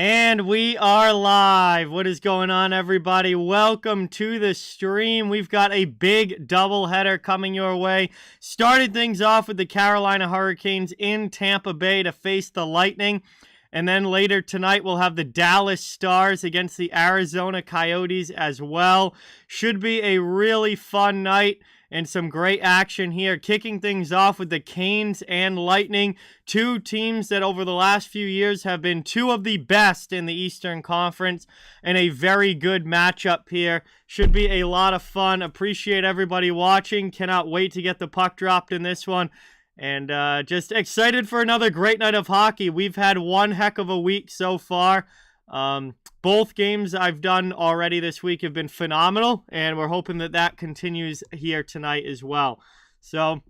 And we are live. What is going on, everybody? Welcome to the stream. We've got a big doubleheader coming your way. Started things off with the Carolina Hurricanes in Tampa Bay to face the Lightning. And then later tonight, we'll have the Dallas Stars against the Arizona Coyotes as well. Should be a really fun night and some great action here. Kicking things off with the Canes and Lightning, two teams that over the last few years have been two of the best in the Eastern Conference, and a very good matchup here. Should be a lot of fun. Appreciate everybody watching. Cannot wait to get the puck dropped in this one. And just excited for another great night of hockey. We've had one heck of a week so far. Both games I've done already this week have been phenomenal, and we're hoping that that continues here tonight as well. So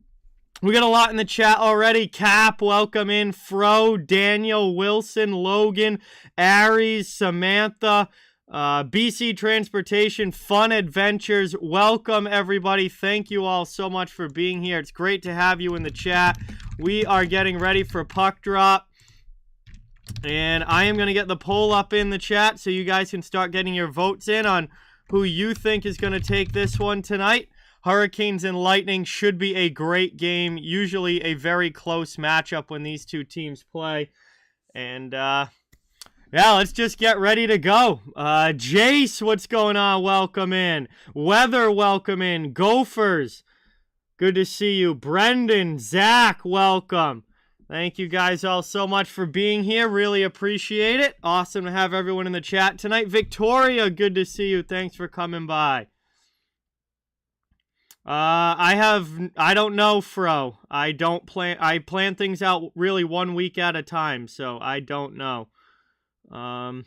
we got a lot in the chat already. Cap, welcome in. Fro, Daniel, Wilson, Logan, Aries, Samantha, BC Transportation, Fun Adventures. Welcome, everybody. Thank you all so much for being here. It's great to have you in the chat. We are getting ready for puck drop. And I am going to get the poll up in the chat so you guys can start getting your votes in on who you think is going to take this one tonight. Hurricanes and Lightning should be a great game. Usually a very close matchup when these two teams play. And, yeah, let's just get ready to go. Jace, what's going on? Welcome in. Weather, welcome in. Gophers, good to see you. Brendan, Zach, welcome. Thank you guys all so much for being here. Really appreciate it. Awesome to have everyone in the chat tonight. Victoria, good to see you. Thanks for coming by. I don't know, Fro. I plan things out really 1 week at a time, so I don't know. Hey,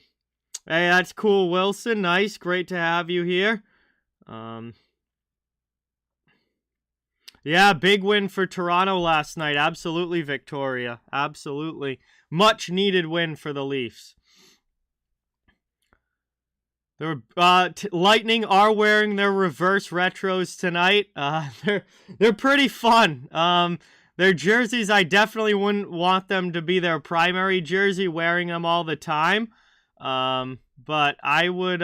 that's cool, Wilson. Nice. Great to have you here. Yeah, big win for Toronto last night. Absolutely, Victoria. Absolutely. Much needed win for the Leafs. Lightning are wearing their reverse retros tonight. They're pretty fun. Their jerseys, I definitely wouldn't want them to be their primary jersey, wearing them all the time. But I would...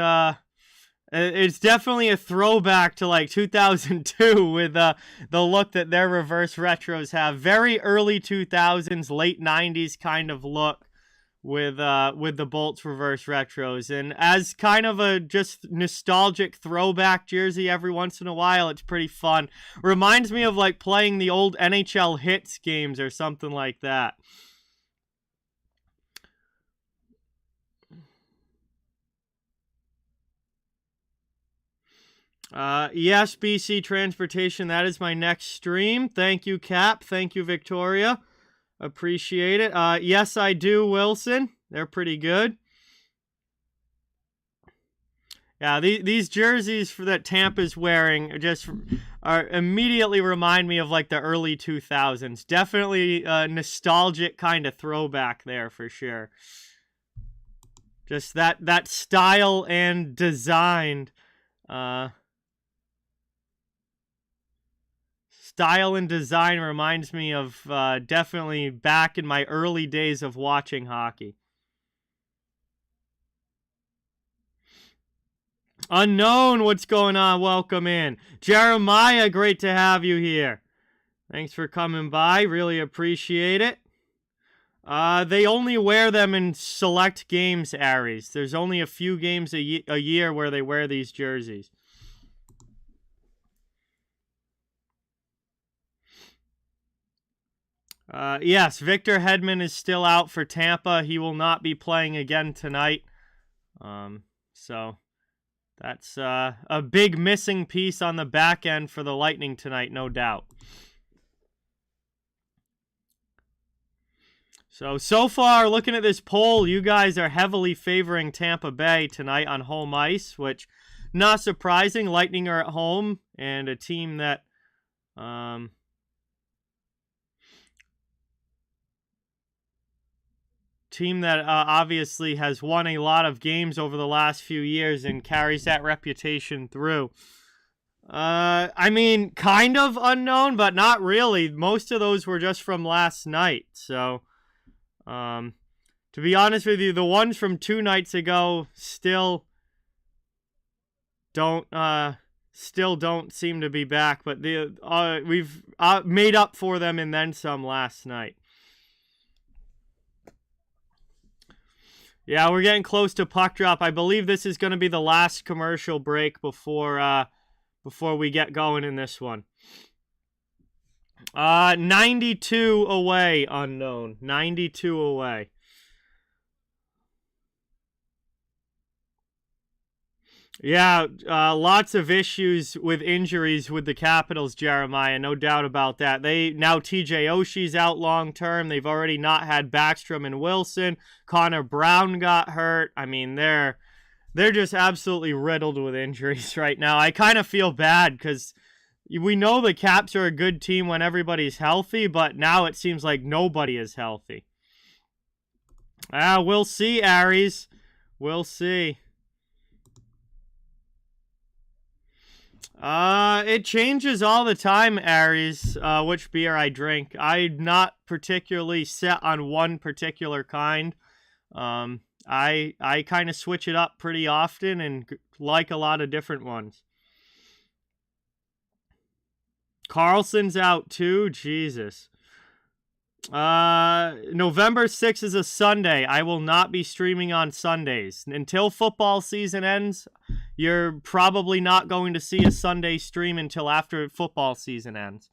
It's definitely a throwback to like 2002 with the look that their reverse retros have. Very early 2000s, late 90s kind of look with the Bolts reverse retros. And as kind of a just nostalgic throwback jersey every once in a while, it's pretty fun. Reminds me of like playing the old NHL Hits games or something like that. Yes, BC Transportation, that is my next stream. Thank you, Cap. Thank you, Victoria. Appreciate it. Yes, I do, Wilson. They're pretty good. Yeah, these jerseys that Tampa's wearing are immediately remind me of like the early 2000s. Definitely a nostalgic kind of throwback there for sure. Just that style and design. Style and design reminds me of definitely back in my early days of watching hockey. Unknown, what's going on? Welcome in. Jeremiah, great to have you here. Thanks for coming by. Really appreciate it. They only wear them in select games, Aries. There's only a few games a year where they wear these jerseys. Yes, Victor Hedman is still out for Tampa. He will not be playing again tonight. So that's a big missing piece on the back end for the Lightning tonight, no doubt. So far, looking at this poll, you guys are heavily favoring Tampa Bay tonight on home ice, which, not surprising. Lightning are at home, and a team that... obviously has won a lot of games over the last few years and carries that reputation through. I mean, kind of unknown, but not really. Most of those were just from last night. So, To be honest with you, the ones from 2 nights ago still don't seem to be back, but we've made up for them and then some last night. Yeah, we're getting close to puck drop. I believe this is going to be the last commercial break before we get going in this one. 92 away, unknown. 92 away. Yeah, lots of issues with injuries with the Capitals, Jeremiah. No doubt about that. Now TJ Oshie's out long term. They've already not had Backstrom and Wilson. Connor Brown got hurt. I mean, they're just absolutely riddled with injuries right now. I kind of feel bad because we know the Caps are a good team when everybody's healthy, but now it seems like nobody is healthy. We'll see, Aries. We'll see. It changes all the time, Aries, which beer I drink. I'm not particularly set on one particular kind. I kind of switch it up pretty often and like a lot of different ones. Carlson's out too, Jesus. November 6th is a Sunday. I will not be streaming on Sundays. Until football season ends, you're probably not going to see a Sunday stream until after football season ends.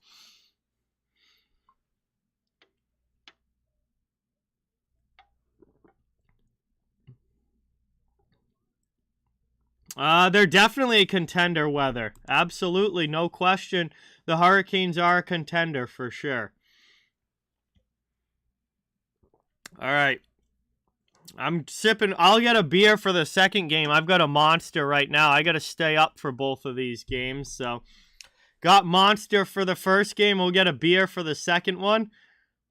They're definitely a contender, Weather. Absolutely, no question. The Hurricanes are a contender for sure. All right. I'm sipping. I'll get a beer for the second game. I've got a Monster right now. I got to stay up for both of these games. So, got Monster for the first game. We'll get a beer for the second one.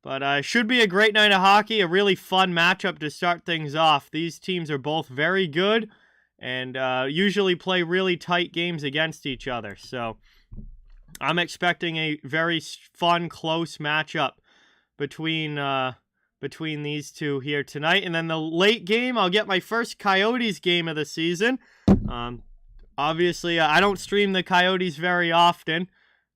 But should be a great night of hockey. A really fun matchup to start things off. These teams are both very good and usually play really tight games against each other. So, I'm expecting a very fun, close matchup between these two here tonight. And then the late game, I'll get my first Coyotes game of the season. Obviously, I don't stream the Coyotes very often.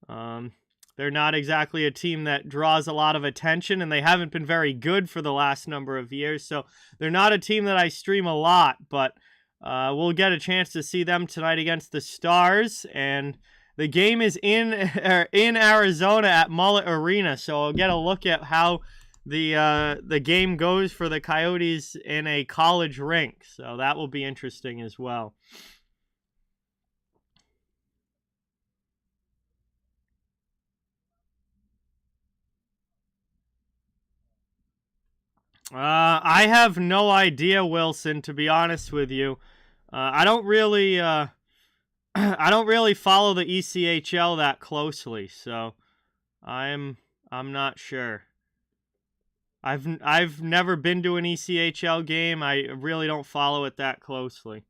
They're not exactly a team that draws a lot of attention, and they haven't been very good for the last number of years. So they're not a team that I stream a lot, but we'll get a chance to see them tonight against the Stars. And the game is in Arizona at Mullet Arena, so I'll get a look at how the game goes for the Coyotes in a college rink. So that will be interesting as well. I have no idea, Wilson, to be honest with you. I don't really follow the ECHL that closely, so I'm not sure. I've never been to an ECHL game. I really don't follow it that closely.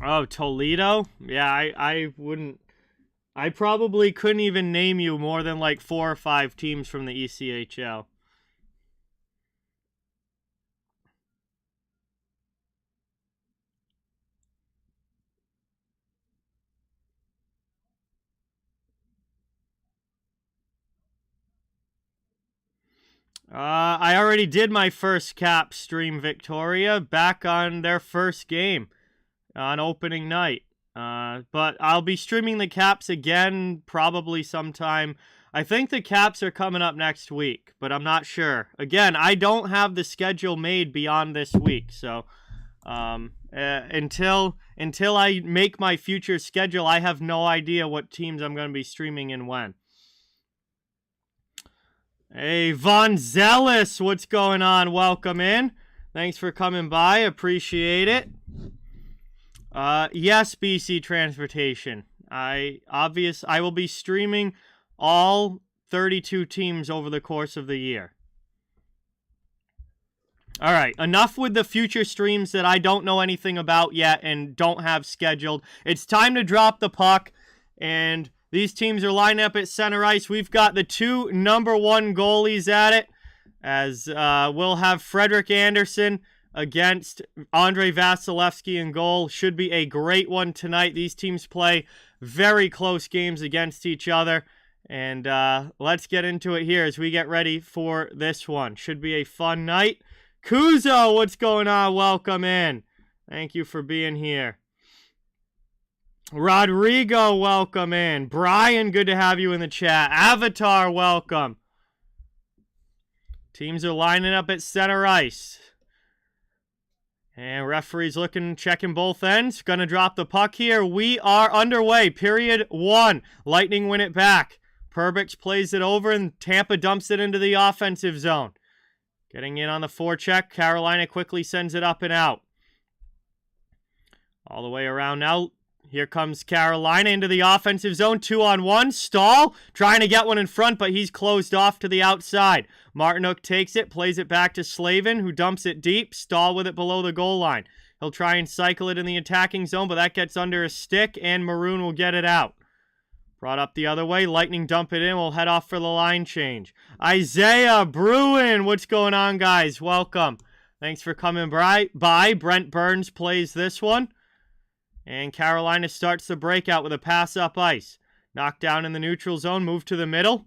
Oh, Toledo? Yeah, I wouldn't. I probably couldn't even name you more than like 4 or 5 teams from the ECHL. I already did my first Cap stream, Victoria, back on their first game on opening night. But I'll be streaming the Caps again probably sometime. I think the Caps are coming up next week, but I'm not sure. Again, I don't have the schedule made beyond this week, so until I make my future schedule, I have no idea what teams I'm going to be streaming and when. Hey, Von Zealous, what's going on? Welcome in. Thanks for coming by. Appreciate it. Yes, BC Transportation. I will be streaming all 32 teams over the course of the year. All right, enough with the future streams that I don't know anything about yet and don't have scheduled. It's time to drop the puck, and these teams are lined up at center ice. We've got the two #1 goalies at it, as we'll have Frederik Andersen against Andrei Vasilevsky in goal. Should be a great one tonight. These teams play very close games against each other. And let's get into it here as we get ready for this one. Should be a fun night. Kuzo, what's going on? Welcome in. Thank you for being here. Rodrigo, welcome in. Brian, good to have you in the chat. Avatar, welcome. Teams are lining up at center ice. And referee's checking both ends. Gonna drop the puck here. We are underway. Period 1. Lightning win it back. Perbix plays it over, and Tampa dumps it into the offensive zone. Getting in on the forecheck. Carolina quickly sends it up and out. All the way around now. Here comes Carolina into the offensive zone. 2-on-1. Stahl trying to get one in front, but he's closed off to the outside. Martinook takes it, plays it back to Slavin, who dumps it deep. Stahl with it below the goal line. He'll try and cycle it in the attacking zone, but that gets under a stick, and Maroon will get it out. Brought up the other way. Lightning dump it in. We'll head off for the line change. Isaiah Bruin. What's going on, guys? Welcome. Thanks for coming by. Brent Burns plays this one. And Carolina starts the breakout with a pass up ice. Knocked down in the neutral zone. Move to the middle.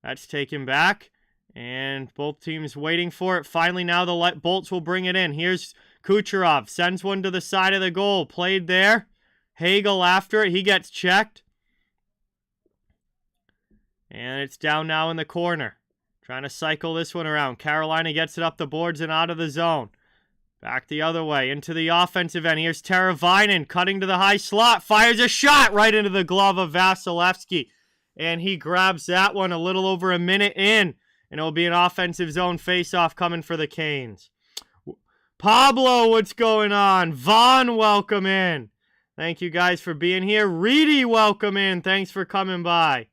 That's taken back. And both teams waiting for it. Finally, now the Bolts will bring it in. Here's Kucherov. Sends one to the side of the goal. Played there. Hagel after it. He gets checked. And it's down now in the corner. Trying to cycle this one around. Carolina gets it up the boards and out of the zone. Back the other way into the offensive end. Here's Teravainen cutting to the high slot. Fires a shot right into the glove of Vasilevsky. And he grabs that one a little over a minute in. And it'll be an offensive zone face-off coming for the Canes. Pablo, what's going on? Vaughn, welcome in. Thank you guys for being here. Reedy, welcome in. Thanks for coming by.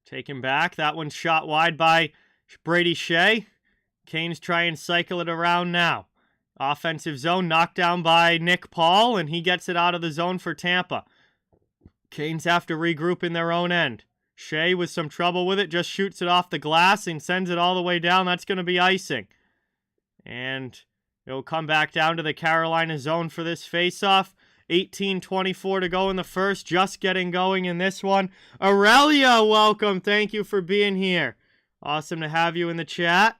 Taken back. That one's shot wide by Brady Shea. Canes try and cycle it around now. Offensive zone knocked down by Nick Paul, and he gets it out of the zone for Tampa. Canes have to regroup in their own end. Shea with some trouble with it, just shoots it off the glass and sends it all the way down. That's going to be icing. And it'll come back down to the Carolina zone for this faceoff. 18:24 to go in the first. Just getting going in this one. Aurelia, welcome. Thank you for being here. Awesome to have you in the chat.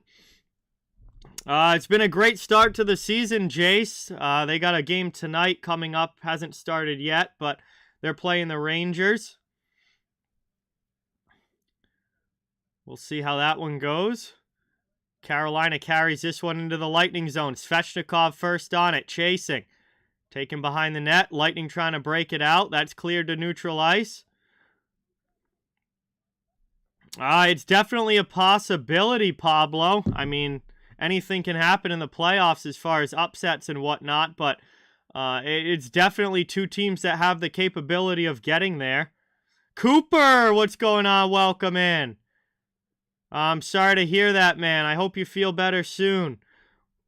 It's been a great start to the season, Jace. They got a game tonight coming up. Hasn't started yet, but they're playing the Rangers. We'll see how that one goes. Carolina carries this one into the Lightning zone. Svechnikov first on it, chasing. Taken behind the net. Lightning trying to break it out. That's cleared to neutral ice. It's definitely a possibility, Pablo. I mean, anything can happen in the playoffs as far as upsets and whatnot, but it's definitely two teams that have the capability of getting there. Cooper, what's going on? Welcome in. I'm sorry to hear that, man. I hope you feel better soon.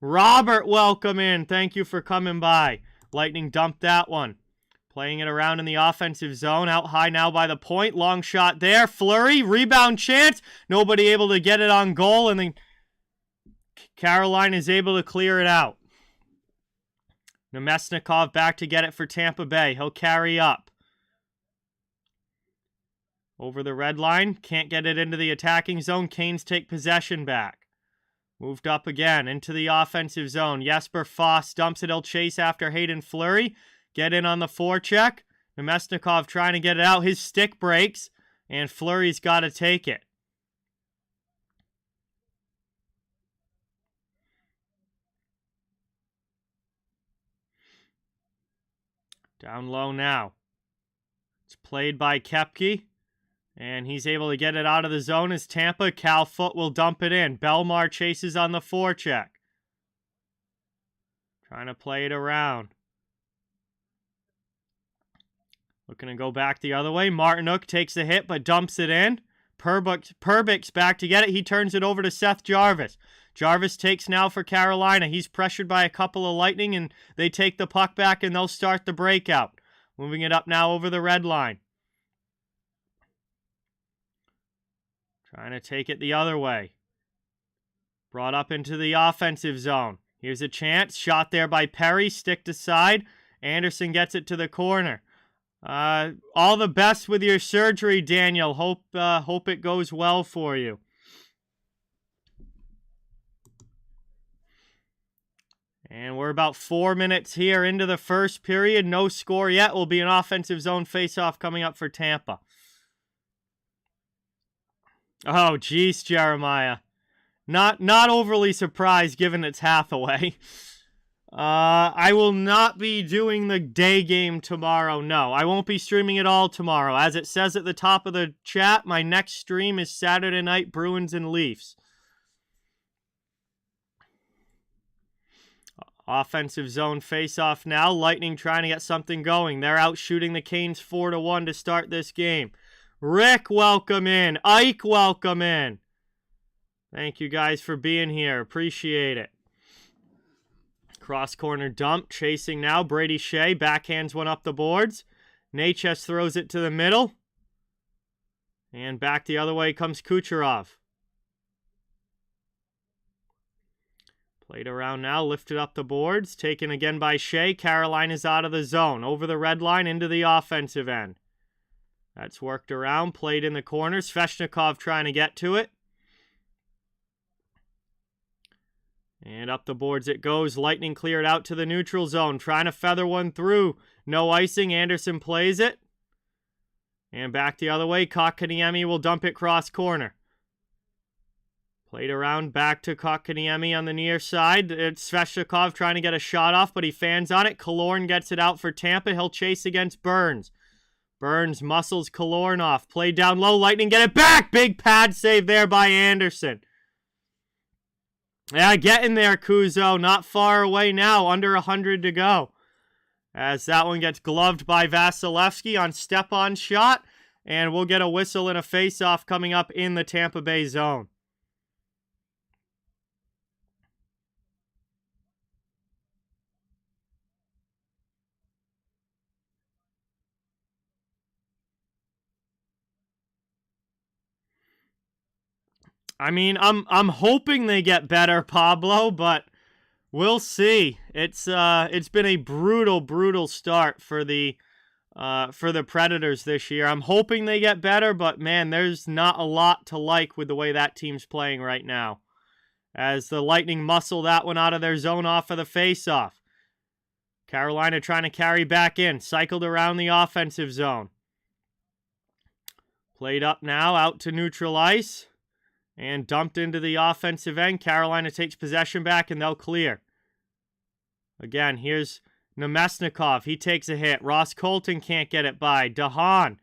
Robert, welcome in. Thank you for coming by. Lightning dumped that one. Playing it around in the offensive zone. Out high now by the point. Long shot there. Fleury. Rebound chance. Nobody able to get it on goal. And then Carolina is able to clear it out. Nemesnikov back to get it for Tampa Bay. He'll carry up. Over the red line. Can't get it into the attacking zone. Canes take possession back. Moved up again into the offensive zone. Jesper Foss dumps it. He'll chase after Hayden Fleury. Get in on the forecheck. Nemesnikov trying to get it out. His stick breaks, and Fleury's got to take it. Down low now. It's played by Koepke. And he's able to get it out of the zone as Tampa. Cal Foot will dump it in. Belmar chases on the forecheck. Trying to play it around. Looking to go back the other way. Martinook takes the hit, but dumps it in. Perbix back to get it. He turns it over to Seth Jarvis. Jarvis takes now for Carolina. He's pressured by a couple of Lightning, and they take the puck back, and they'll start the breakout. Moving it up now over the red line. Trying to take it the other way. Brought up into the offensive zone. Here's a chance. Shot there by Perry. Stick to side. Anderson gets it to the corner. All the best with your surgery, Daniel. Hope it goes well for you. And we're about 4 minutes here into the first period. No score yet. Will be an offensive zone faceoff coming up for Tampa. Oh, geez, Jeremiah. Not overly surprised given it's Hathaway. I will not be doing the day game tomorrow. No, I won't be streaming it all tomorrow. As it says at the top of the chat, my next stream is Saturday night, Bruins and Leafs. Offensive zone face-off now. Lightning trying to get something going. They're out shooting the Canes 4-1 to start this game. Rick, welcome in. Ike, welcome in. Thank you guys for being here. Appreciate it. Cross corner dump. Chasing now. Brady Shea backhands one up the boards. Natchez throws it to the middle. And back the other way comes Kucherov. Played around now. Lifted up the boards. Taken again by Shea. Carolina's out of the zone. Over the red line into the offensive end. That's worked around. Played in the corner. Svechnikov trying to get to it. And up the boards it goes. Lightning cleared out to the neutral zone. Trying to feather one through. No icing. Anderson plays it. And back the other way. Kotkaniemi will dump it cross corner. Played around back to Kotkaniemi on the near side. It's Svechnikov trying to get a shot off, but he fans on it. Killorn gets it out for Tampa. He'll chase against Burns. Burns muscles Killorn off. Played down low. Lightning get it back. Big pad save there by Anderson. Yeah, getting there, Kuzo. Not far away now. Under 100 to go. As that one gets gloved by Vasilevsky on step-on shot. And we'll get a whistle and a face-off coming up in the Tampa Bay zone. I mean, I'm hoping they get better, Pablo, but we'll see. It's been a brutal start for the Predators this year. I'm hoping they get better, but man, there's not a lot to like with the way that team's playing right now. As the Lightning muscle that one out of their zone off of the faceoff. Carolina trying to carry back in, cycled around the offensive zone. Played up now, out to neutral ice. And dumped into the offensive end. Carolina takes possession back and they'll clear. Again, here's Nemesnikov. He takes a hit. Ross Colton can't get it by. DeHaan.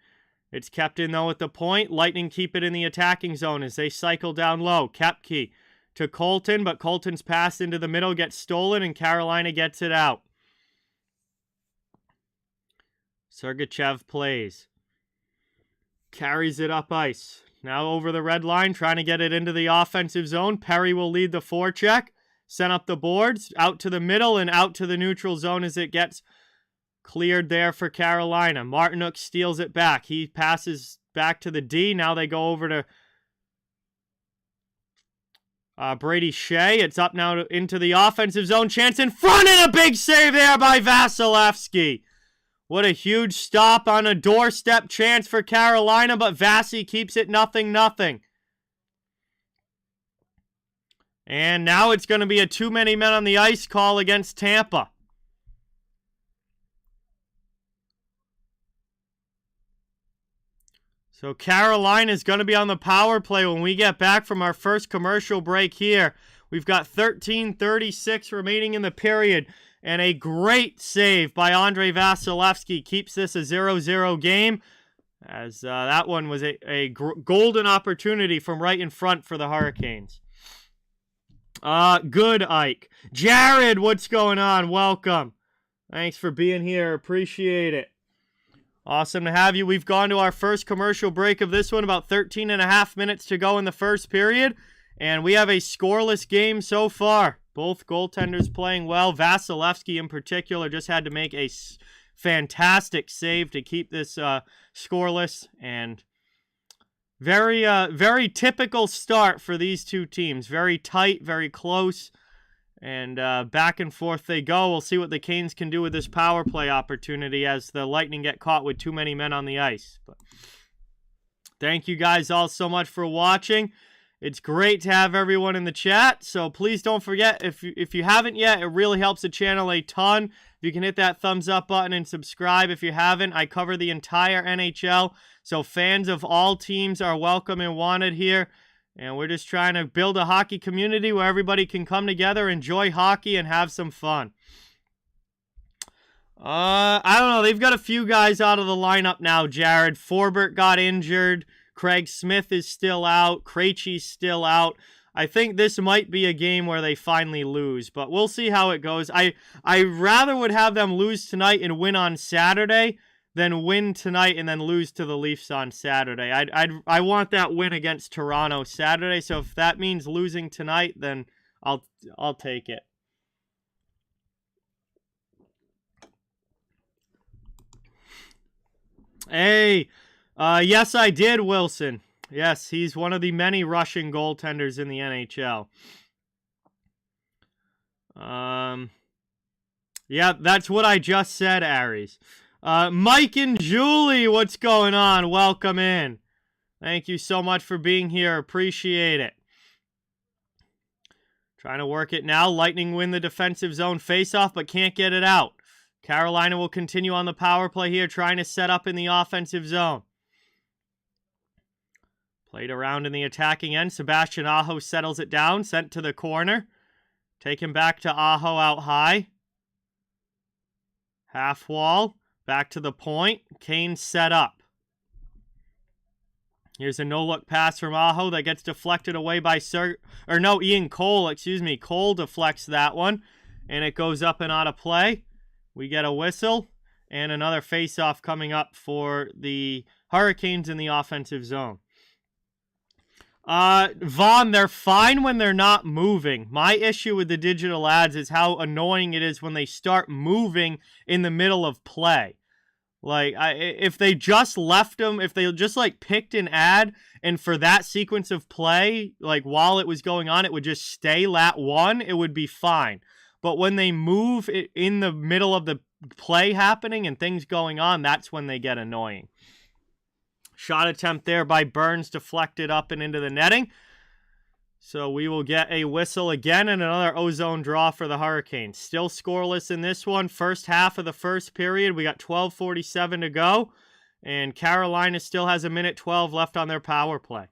It's kept in though at the point. Lightning keep it in the attacking zone as they cycle down low. Kepke to Colton, but Colton's pass into the middle gets stolen and Carolina gets it out. Sergachev plays. Carries it up ice. Now over the red line, trying to get it into the offensive zone. Perry will lead the forecheck. Sent up the boards, out to the middle and out to the neutral zone as it gets cleared there for Carolina. Martinook steals it back. He passes back to the D. Now they go over to Brady Shea. It's up now into the offensive zone. Chance in front and a big save there by Vasilevsky. What a huge stop on a doorstep chance for Carolina, but Vasi keeps it 0-0. And now it's going to be a too many men on the ice call against Tampa. So Carolina is going to be on the power play when we get back from our first commercial break here. We've got 13:36 remaining in the period. And a great save by Andrei Vasilevsky keeps this a 0-0 game. As that one was a golden opportunity from right in front for the Hurricanes. Good, Ike. Jared, what's going on? Welcome. Thanks for being here. Appreciate it. Awesome to have you. We've gone to our first commercial break of this one, about 13 and a half minutes to go in the first period, and we have a scoreless game so far. Both goaltenders playing well. Vasilevsky in particular just had to make a fantastic save to keep this scoreless, and very typical start for these two teams. Very tight, very close, and back and forth they go. We'll see what the Canes can do with this power play opportunity as the Lightning get caught with too many men on the ice. But thank you guys all so much for watching. It's great to have everyone in the chat, so please don't forget, if you haven't yet, it really helps the channel a ton. If you can hit that thumbs up button and subscribe if you haven't. I cover the entire NHL, so fans of all teams are welcome and wanted here. And we're just trying to build a hockey community where everybody can come together, enjoy hockey, and have some fun. I don't know. They've got a few guys out of the lineup now, Jared. Forbert got injured. Craig Smith is still out. Krejci's still out. I think this might be a game where they finally lose, but we'll see how it goes. I rather would have them lose tonight and win on Saturday than win tonight and then lose to the Leafs on Saturday. I want that win against Toronto Saturday, so if that means losing tonight, then I'll take it. Hey, yes, I did, Wilson. Yes, he's one of the many Russian goaltenders in the NHL. Yeah, that's what I just said, Aries. Mike and Julie, what's going on? Welcome in. Thank you so much for being here. Appreciate it. Trying to work it now. Lightning win the defensive zone faceoff, but can't get it out. Carolina will continue on the power play here, trying to set up in the offensive zone. Played around in the attacking end. Sebastian Aho settles it down. Sent to the corner. Taken back to Aho out high. Half wall. Back to the point. Kane set up. Here's a no-look pass from Aho that gets deflected away by Ian Cole, excuse me. Cole deflects that one, and it goes up and out of play. We get a whistle, and another face-off coming up for the Hurricanes in the offensive zone. Vaughn, they're fine when they're not moving. My issue with the digital ads is how annoying it is when they start moving in the middle of play. Like, if they just left them, if they just, like, picked an ad, and for that sequence of play, like, while it was going on, it would just stay lat one, it would be fine. But when they move in the middle of the play happening and things going on, that's when they get annoying. Shot attempt there by Burns, deflected up and into the netting. So we will get a whistle again and another ozone draw for the Hurricanes. Still scoreless in this one. First half of the first period. We got 12:47 to go. And Carolina still has a minute 12 left on their power play.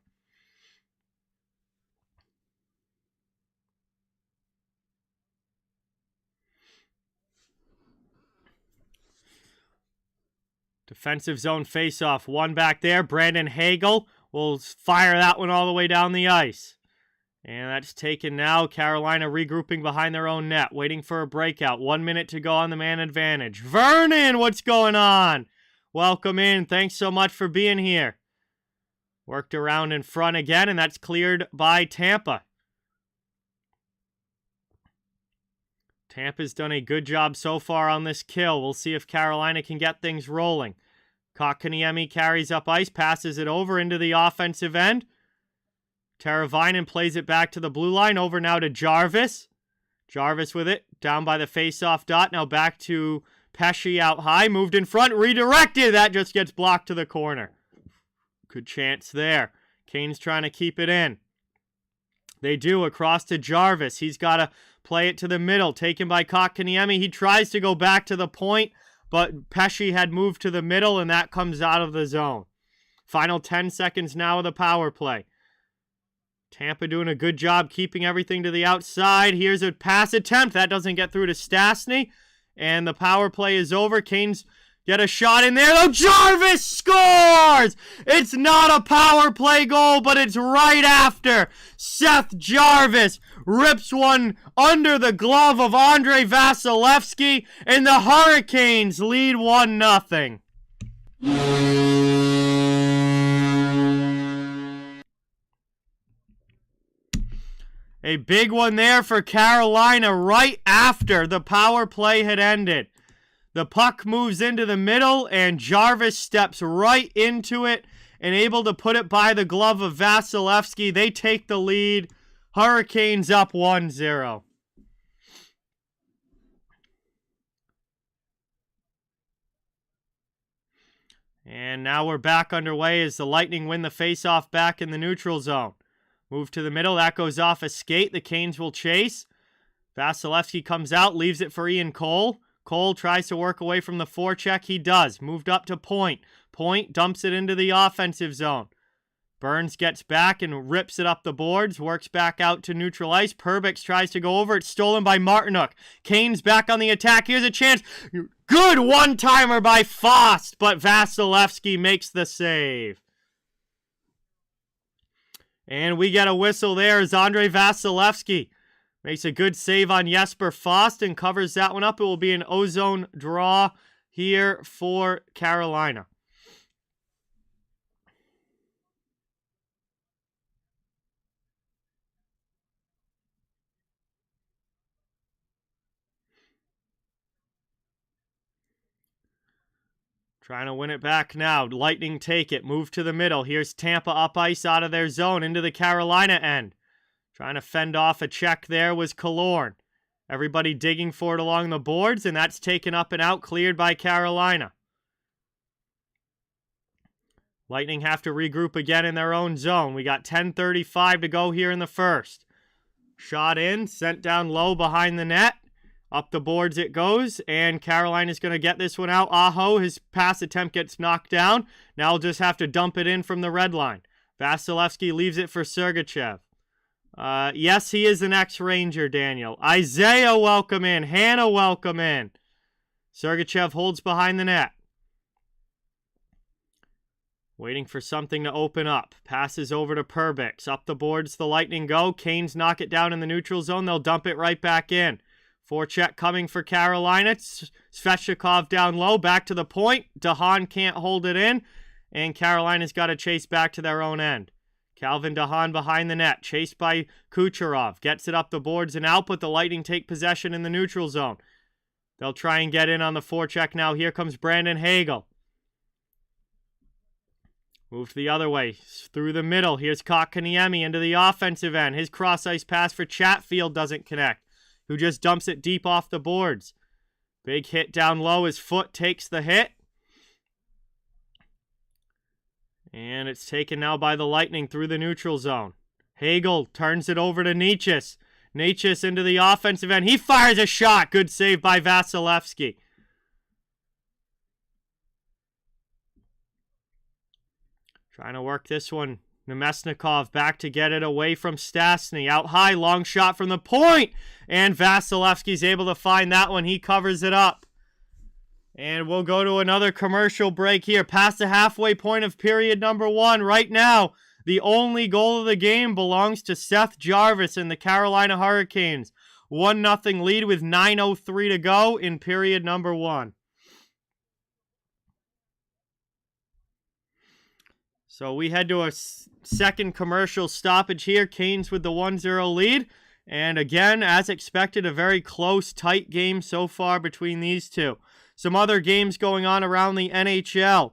Defensive zone faceoff. One back there. Brandon Hagel will fire that one all the way down the ice. And that's taken now. Carolina regrouping behind their own net, waiting for a breakout. 1 minute to go on the man advantage. Vernon, what's going on? Welcome in. Thanks so much for being here. Worked around in front again, and that's cleared by Tampa. Tampa's done a good job so far on this kill. We'll see if Carolina can get things rolling. Kotkaniemi carries up ice, passes it over into the offensive end. Teravainen plays it back to the blue line. Over now to Jarvis. Jarvis with it. Down by the face-off dot. Now back to Pesce out high. Moved in front. Redirected. That just gets blocked to the corner. Good chance there. Kane's trying to keep it in. They do. Across to Jarvis. He's got to play it to the middle. Taken by Kotkaniemi. He tries to go back to the point, but Pesce had moved to the middle, and that comes out of the zone. Final 10 seconds now of the power play. Tampa doing a good job keeping everything to the outside. Here's a pass attempt. That doesn't get through to Stastny. And the power play is over. Canes get a shot in there. Oh, Jarvis scores! It's not a power play goal, but it's right after. Seth Jarvis rips one under the glove of Andrei Vasilevsky, and the Hurricanes lead 1-0. A big one there for Carolina right after the power play had ended. The puck moves into the middle, and Jarvis steps right into it and able to put it by the glove of Vasilevsky. They take the lead. Hurricanes up 1-0. And now we're back underway as the Lightning win the faceoff back in the neutral zone. Move to the middle. That goes off a skate. The Canes will chase. Vasilevsky comes out, leaves it for Ian Cole. Cole tries to work away from the forecheck. He does. Moved up to Point. Point dumps it into the offensive zone. Burns gets back and rips it up the boards. Works back out to neutral ice. Perbix tries to go over. It's stolen by Martinook. Canes back on the attack. Here's a chance. Good one-timer by Fost, but Vasilevsky makes the save. And we get a whistle there as Andrei Vasilevsky makes a good save on Jesper Fost and covers that one up. It will be an ozone draw here for Carolina. Trying to win it back now. Lightning take it. Move to the middle. Here's Tampa up ice out of their zone into the Carolina end. Trying to fend off a check there was Killorn. Everybody digging for it along the boards, and that's taken up and out, cleared by Carolina. Lightning have to regroup again in their own zone. We got 10:35 to go here in the first. Shot in, sent down low behind the net. Up the boards it goes, and Carolina's going to get this one out. Aho, his pass attempt gets knocked down. Now he'll just have to dump it in from the red line. Vasilevsky leaves it for Sergachev. Yes, he is an ex-Ranger, Daniel. Isaiah, welcome in. Hannah, welcome in. Sergachev holds behind the net. Waiting for something to open up. Passes over to Perbix. Up the boards the Lightning go. Canes knock it down in the neutral zone. They'll dump it right back in. Forecheck coming for Carolina. Svechnikov down low. Back to the point. DeHaan can't hold it in. And Carolina's got to chase back to their own end. Calvin DeHaan behind the net. Chased by Kucherov. Gets it up the boards and out, but the Lightning take possession in the neutral zone. They'll try and get in on the forecheck now. Here comes Brandon Hagel. Move the other way. Through the middle. Here's Kotkaniemi into the offensive end. His cross-ice pass for Chatfield doesn't connect, who just dumps it deep off the boards. Big hit down low. His foot takes the hit. And it's taken now by the Lightning through the neutral zone. Hagel turns it over to Necas. Necas into the offensive end. He fires a shot. Good save by Vasilevsky. Trying to work this one. Nemesnikov back to get it away from Stastny. Out high, long shot from the point. And Vasilevsky's able to find that one. He covers it up. And we'll go to another commercial break here. Past the halfway point of period number 1. Right now, the only goal of the game belongs to Seth Jarvis and the Carolina Hurricanes. 1-0 lead with 9:03 to go in period number 1. So we head to a second commercial stoppage here. Canes with the 1-0 lead. And again, as expected, a very close, tight game so far between these two. Some other games going on around the NHL.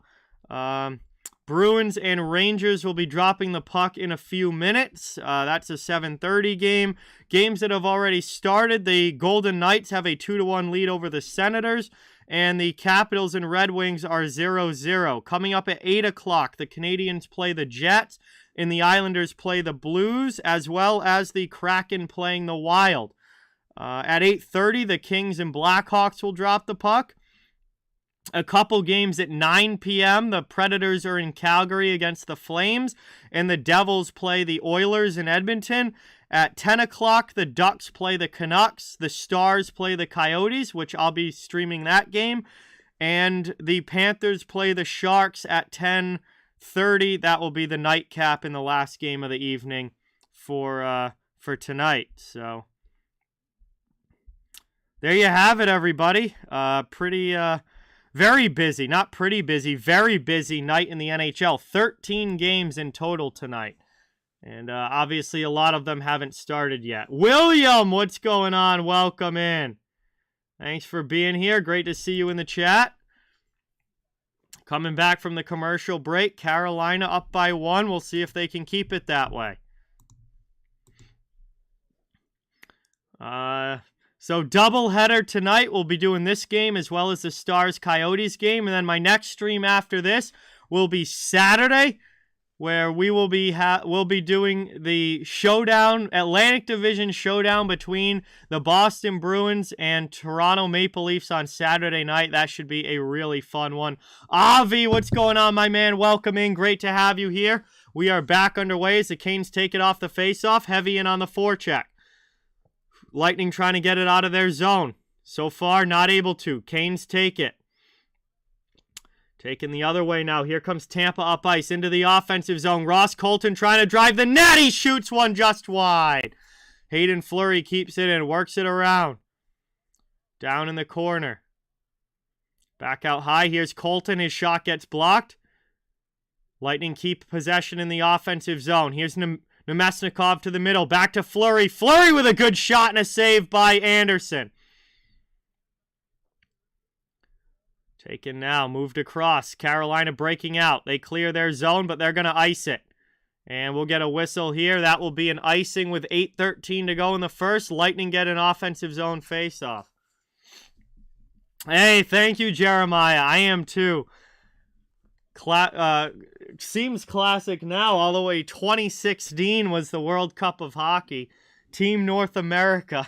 Bruins and Rangers will be dropping the puck in a few minutes. That's a 7:30 game. Games that have already started. The Golden Knights have a 2-1 lead over the Senators. And the Capitals and Red Wings are 0-0. Coming up at 8 o'clock, the Canadiens play the Jets, and the Islanders play the Blues, as well as the Kraken playing the Wild. At 8:30, the Kings and Blackhawks will drop the puck. A couple games at 9 p.m., the Predators are in Calgary against the Flames, and the Devils play the Oilers in Edmonton. At 10 o'clock, the Ducks play the Canucks. The Stars play the Coyotes, which I'll be streaming that game. And the Panthers play the Sharks at 10:30. That will be the nightcap in the last game of the evening for tonight. So there you have it, everybody. Pretty Very busy, not pretty busy, very busy night in the NHL. 13 games in total tonight. And obviously a lot of them haven't started yet. William, what's going on? Welcome in. Thanks for being here. Great to see you in the chat. Coming back from the commercial break. Carolina up by 1. We'll see if they can keep it that way. So doubleheader tonight. We'll be doing this game as well as the Stars Coyotes game. And then my next stream after this will be Saturday, where we will be doing the showdown, Atlantic Division showdown between the Boston Bruins and Toronto Maple Leafs on Saturday night. That should be a really fun one. Avi, what's going on, my man? Welcome in. Great to have you here. We are back underway as the Canes take it off the faceoff. Heavy in on the forecheck. Lightning trying to get it out of their zone. So far, not able to. Canes take it. Taking the other way now. Here comes Tampa up ice into the offensive zone. Ross Colton trying to drive the net. He shoots one just wide. Hayden Fleury keeps it in. Works it around. Down in the corner. Back out high. Here's Colton. His shot gets blocked. Lightning keep possession in the offensive zone. Here's Nemesnikov to the middle. Back to Fleury. Fleury with a good shot and a save by Anderson. Taken now, moved across. Carolina breaking out. They clear their zone, but they're going to ice it. And we'll get a whistle here. That will be an icing with 8:13 to go in the first. Lightning get an offensive zone faceoff. Hey, thank you, Jeremiah. I am too. Seems classic now. All the way 2016 was the World Cup of Hockey. Team North America.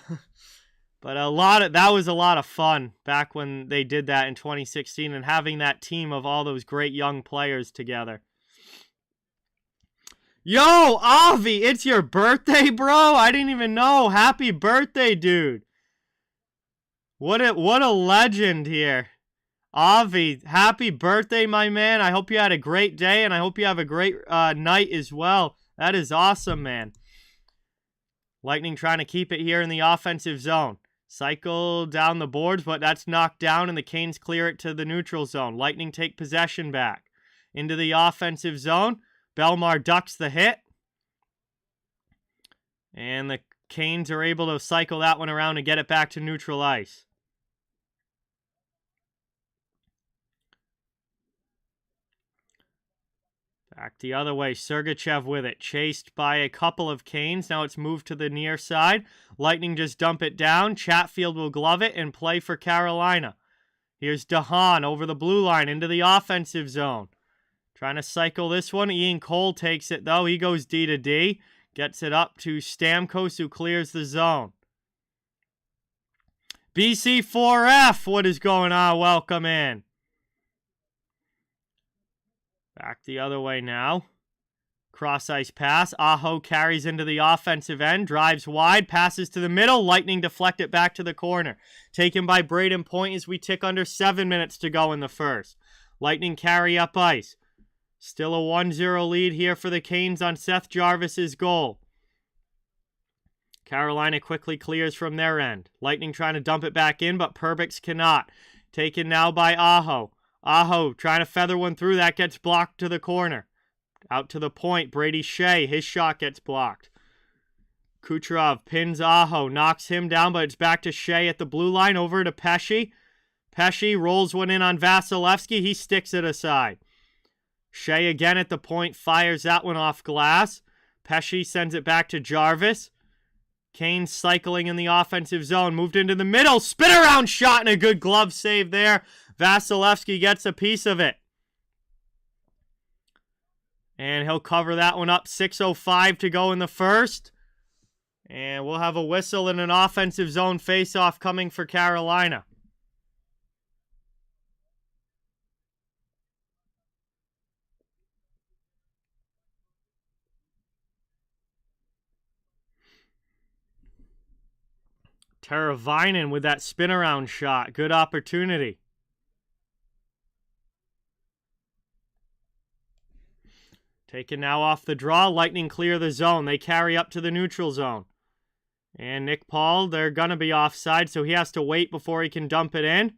But that was a lot of fun back when they did that in 2016 and having that team of all those great young players together. Yo, Avi, it's your birthday, bro? I didn't even know. Happy birthday, dude. What a legend here. Avi, happy birthday, my man. I hope you had a great day, and I hope you have a great night as well. That is awesome, man. Lightning trying to keep it here in the offensive zone. Cycle down the boards, but that's knocked down, and the Canes clear it to the neutral zone. Lightning take possession back. Into the offensive zone. Belmar ducks the hit. And the Canes are able to cycle that one around and get it back to neutral ice. Back the other way. Sergachev with it. Chased by a couple of Canes. Now it's moved to the near side. Lightning just dump it down. Chatfield will glove it and play for Carolina. Here's DeHaan over the blue line into the offensive zone. Trying to cycle this one. Ian Cole takes it, though. He goes D to D. Gets it up to Stamkos, who clears the zone. BC4F, what is going on? Welcome in. Back the other way now. Cross-ice pass. Aho carries into the offensive end. Drives wide. Passes to the middle. Lightning deflect it back to the corner. Taken by Braden Point as we tick under 7 minutes to go in the first. Lightning carry up ice. Still a 1-0 lead here for the Canes on Seth Jarvis's goal. Carolina quickly clears from their end. Lightning trying to dump it back in, but Perbix cannot. Taken now by Aho. Aho trying to feather one through. That gets blocked to the corner. Out to the point. Brady Shea. His shot gets blocked. Kucherov pins Aho. Knocks him down, but it's back to Shea at the blue line. Over to Pesce. Pesce rolls one in on Vasilevsky. He sticks it aside. Shea again at the point. Fires that one off glass. Pesce sends it back to Jarvis. Kane cycling in the offensive zone. Moved into the middle. Spin around shot and a good glove save there. Vasilevsky gets a piece of it. And he'll cover that one up. 6:05 to go in the first. And we'll have a whistle and an offensive zone faceoff coming for Carolina. Teravainen with that spin around shot. Good opportunity. Taken now off the draw. Lightning clear the zone. They carry up to the neutral zone. And Nick Paul, they're going to be offside, so he has to wait before he can dump it in.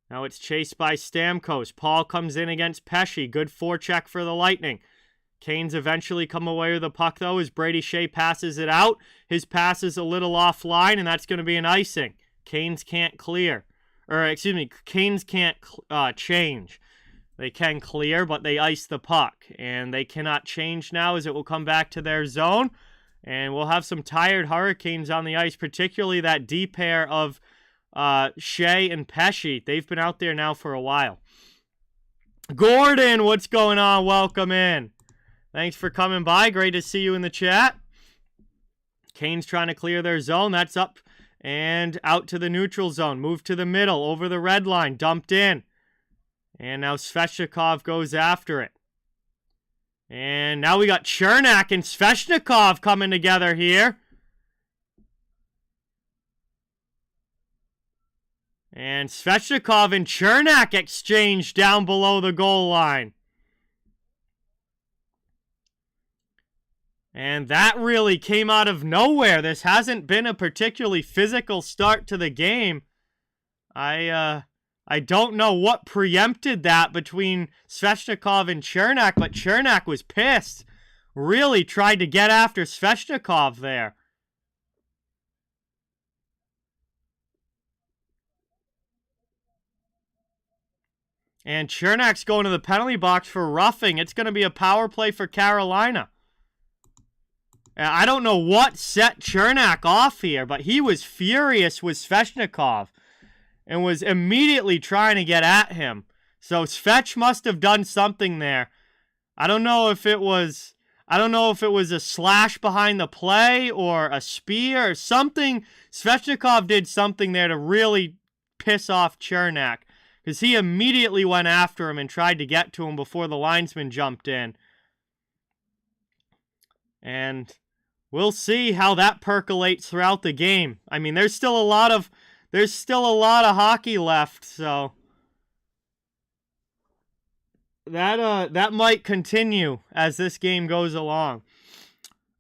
Now it's chased by Stamkos. Paul comes in against Pesce. Good forecheck for the Lightning. Canes eventually come away with the puck, though, as Brady Shea passes it out. His pass is a little offline, and that's going to be an icing. Canes can't clear. Canes can't change. They can clear, but they ice the puck. And they cannot change now, as it will come back to their zone. And we'll have some tired Hurricanes on the ice, particularly that D pair of Shea and Pesce. They've been out there now for a while. Gordon, what's going on? Welcome in. Thanks for coming by. Great to see you in the chat. Canes trying to clear their zone. That's up and out to the neutral zone. Move to the middle, over the red line, dumped in. And now Svechnikov goes after it. And now we got Chernak and Svechnikov coming together here. And Svechnikov and Chernak exchange down below the goal line. And that really came out of nowhere. This hasn't been a particularly physical start to the game. I don't know what preempted that between Svechnikov and Chernak, but Chernak was pissed. Really tried to get after Svechnikov there. And Chernak's going to the penalty box for roughing. It's going to be a power play for Carolina. I don't know what set Chernak off here, but he was furious with Svechnikov and was immediately trying to get at him. So Svech must have done something there. I don't know if it was a slash behind the play or a spear or something. Svechnikov did something there to really piss off Chernak, because he immediately went after him and tried to get to him before the linesman jumped in. And we'll see how that percolates throughout the game. I mean, there's still a lot of hockey left, so that might continue as this game goes along.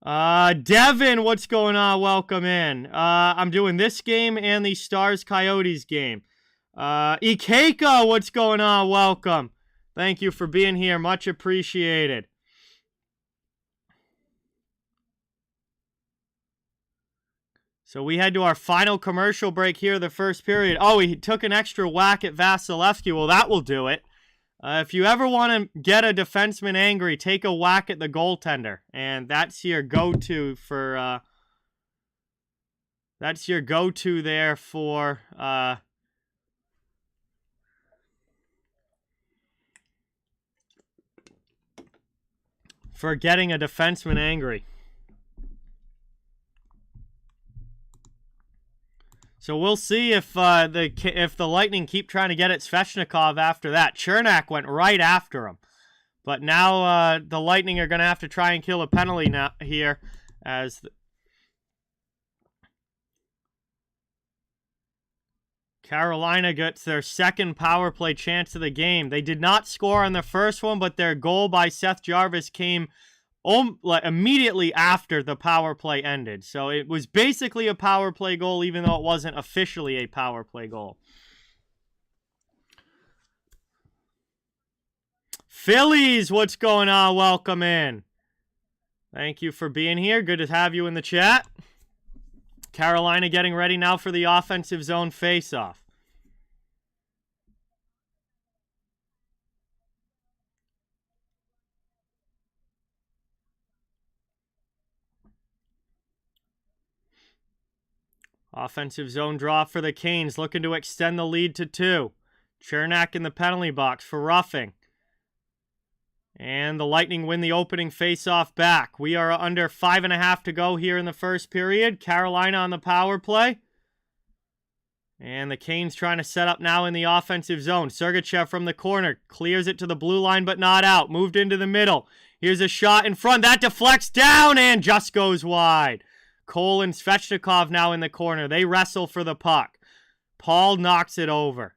Devin, what's going on? Welcome in. I'm doing this game and the Stars Coyotes game. Ikeka, what's going on? Welcome. Thank you for being here. Much appreciated. So we head to our final commercial break here, the first period. Oh, he took an extra whack at Vasilevsky. Well, that will do it. If you ever want to get a defenseman angry, take a whack at the goaltender. And that's your go-to for... that's your go-to there for... for getting a defenseman angry. So we'll see if the Lightning keep trying to get at Svechnikov after that. Chernak went right after him. But now the Lightning are going to have to try and kill a penalty now here, as Carolina gets their second power play chance of the game. They did not score on the first one, but their goal by Seth Jarvis came immediately after the power play ended. So it was basically a power play goal, even though it wasn't officially a power play goal. Phillies, what's going on? Welcome in. Thank you for being here. Good to have you in the chat. Carolina getting ready now for the offensive zone face-off. Offensive zone draw for the Canes, looking to extend the lead to 2. Chernak in the penalty box for roughing. And the Lightning win the opening face-off back. We are under 5.5 to go here in the first period. Carolina on the power play. And the Canes trying to set up now in the offensive zone. Sergachev from the corner clears it to the blue line, but not out. Moved into the middle. Here's a shot in front. That deflects down and just goes wide. Cole and Svechnikov now in the corner. They wrestle for the puck. Paul knocks it over.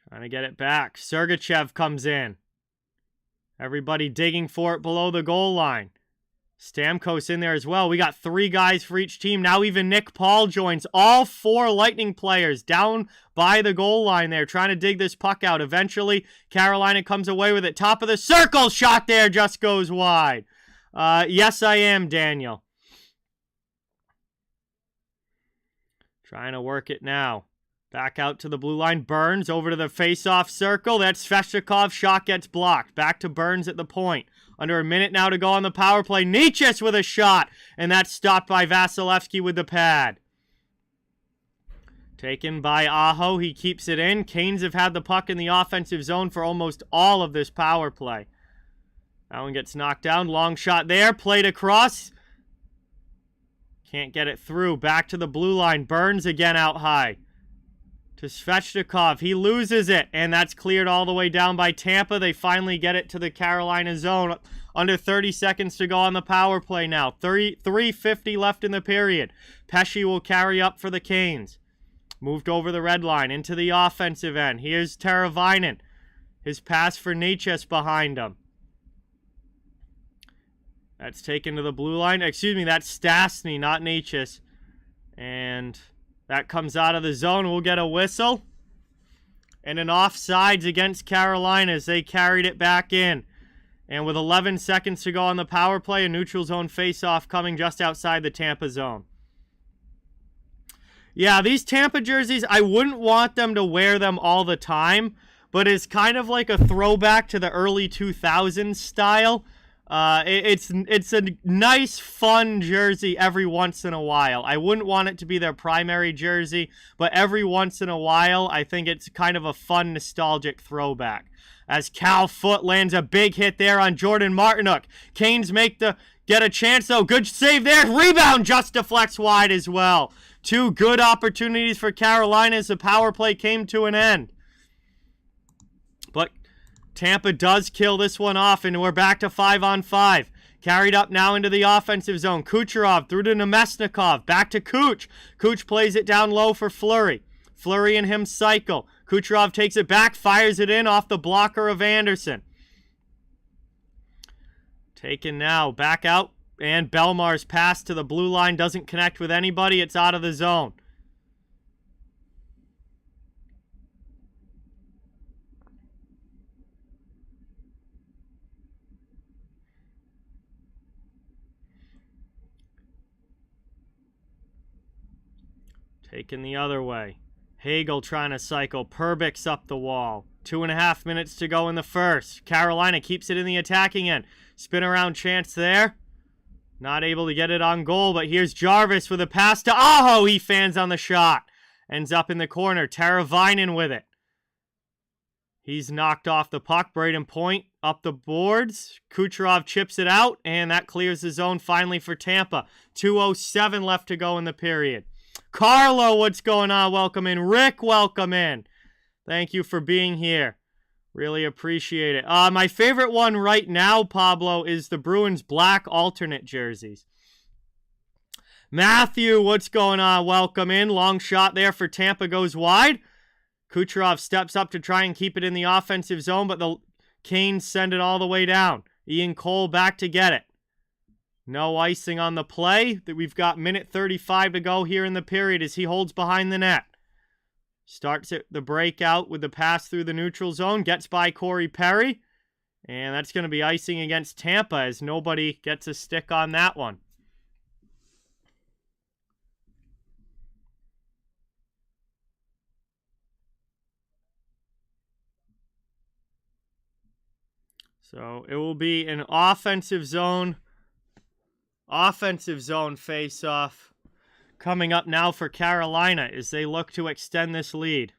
Trying to get it back. Sergachev comes in. Everybody digging for it below the goal line. Stamkos in there as well. We got 3 guys for each team. Now even Nick Paul joins. All 4 Lightning players down by the goal line there, trying to dig this puck out. Eventually, Carolina comes away with it. Top of the circle, shot there, just goes wide. Yes, I am, Daniel. Trying to work it now. Back out to the blue line. Burns over to the face-off circle. That's Svechnikov. Shot gets blocked. Back to Burns at the point. Under a minute now to go on the power play. Necas with a shot. And that's stopped by Vasilevsky with the pad. Taken by Aho. He keeps it in. Canes have had the puck in the offensive zone for almost all of this power play. That one gets knocked down. Long shot there. Played across. Can't get it through. Back to the blue line. Burns again out high. To Svechnikov. He loses it. And that's cleared all the way down by Tampa. They finally get it to the Carolina zone. Under 30 seconds to go on the power play now. 3:50 left in the period. Pesce will carry up for the Canes. Moved over the red line into the offensive end. Here's Teravainen. His pass for Necas behind him. That's taken to the blue line. Excuse me, that's Stastny, not Necas. And that comes out of the zone. We'll get a whistle. And an offsides against Carolina as they carried it back in. And with 11 seconds to go on the power play, a neutral zone face-off coming just outside the Tampa zone. Yeah, these Tampa jerseys, I wouldn't want them to wear them all the time, but it's kind of like a throwback to the early 2000s style. It's a nice, fun jersey every once in a while. I wouldn't want it to be their primary jersey, but every once in a while, I think it's kind of a fun, nostalgic throwback. As Cal Foote lands a big hit there on Jordan Martinook. Canes get a chance, though. Good save there. Rebound just deflects wide as well. 2 good opportunities for Carolina as the power play came to an end. But Tampa does kill this one off, and we're back to 5-on-5. Carried up now into the offensive zone. Kucherov through to Nemesnikov. Back to Kuch. Kuch plays it down low for Fleury. Fleury and him cycle. Kucherov takes it back, fires it in off the blocker of Anderson. Taken now, back out, and Belmar's pass to the blue line doesn't connect with anybody. It's out of the zone. Taken the other way. Hagel trying to cycle. Perbix up the wall. 2.5 minutes to go in the first. Carolina keeps it in the attacking end. Spin around chance there. Not able to get it on goal, but here's Jarvis with a pass to Aho. He fans on the shot. Ends up in the corner. Teravainen with it. He's knocked off the puck. Braden Point up the boards. Kucherov chips it out, and that clears the zone finally for Tampa. 2:07 left to go in the period. Carlo, what's going on? Welcome in. Rick, welcome in. Thank you for being here. Really appreciate it. My favorite one right now, Pablo, is the Bruins black alternate jerseys. Matthew, what's going on? Welcome in. Long shot there for Tampa goes wide. Kucherov steps up to try and keep it in the offensive zone, but the Canes send it all the way down. Ian Cole back to get it. No icing on the play. We've got minute 35 to go here in the period as he holds behind the net. Starts it the breakout with the pass through the neutral zone. Gets by Corey Perry. And that's going to be icing against Tampa as nobody gets a stick on that one. So it will be an offensive zone face-off coming up now for Carolina as they look to extend this lead.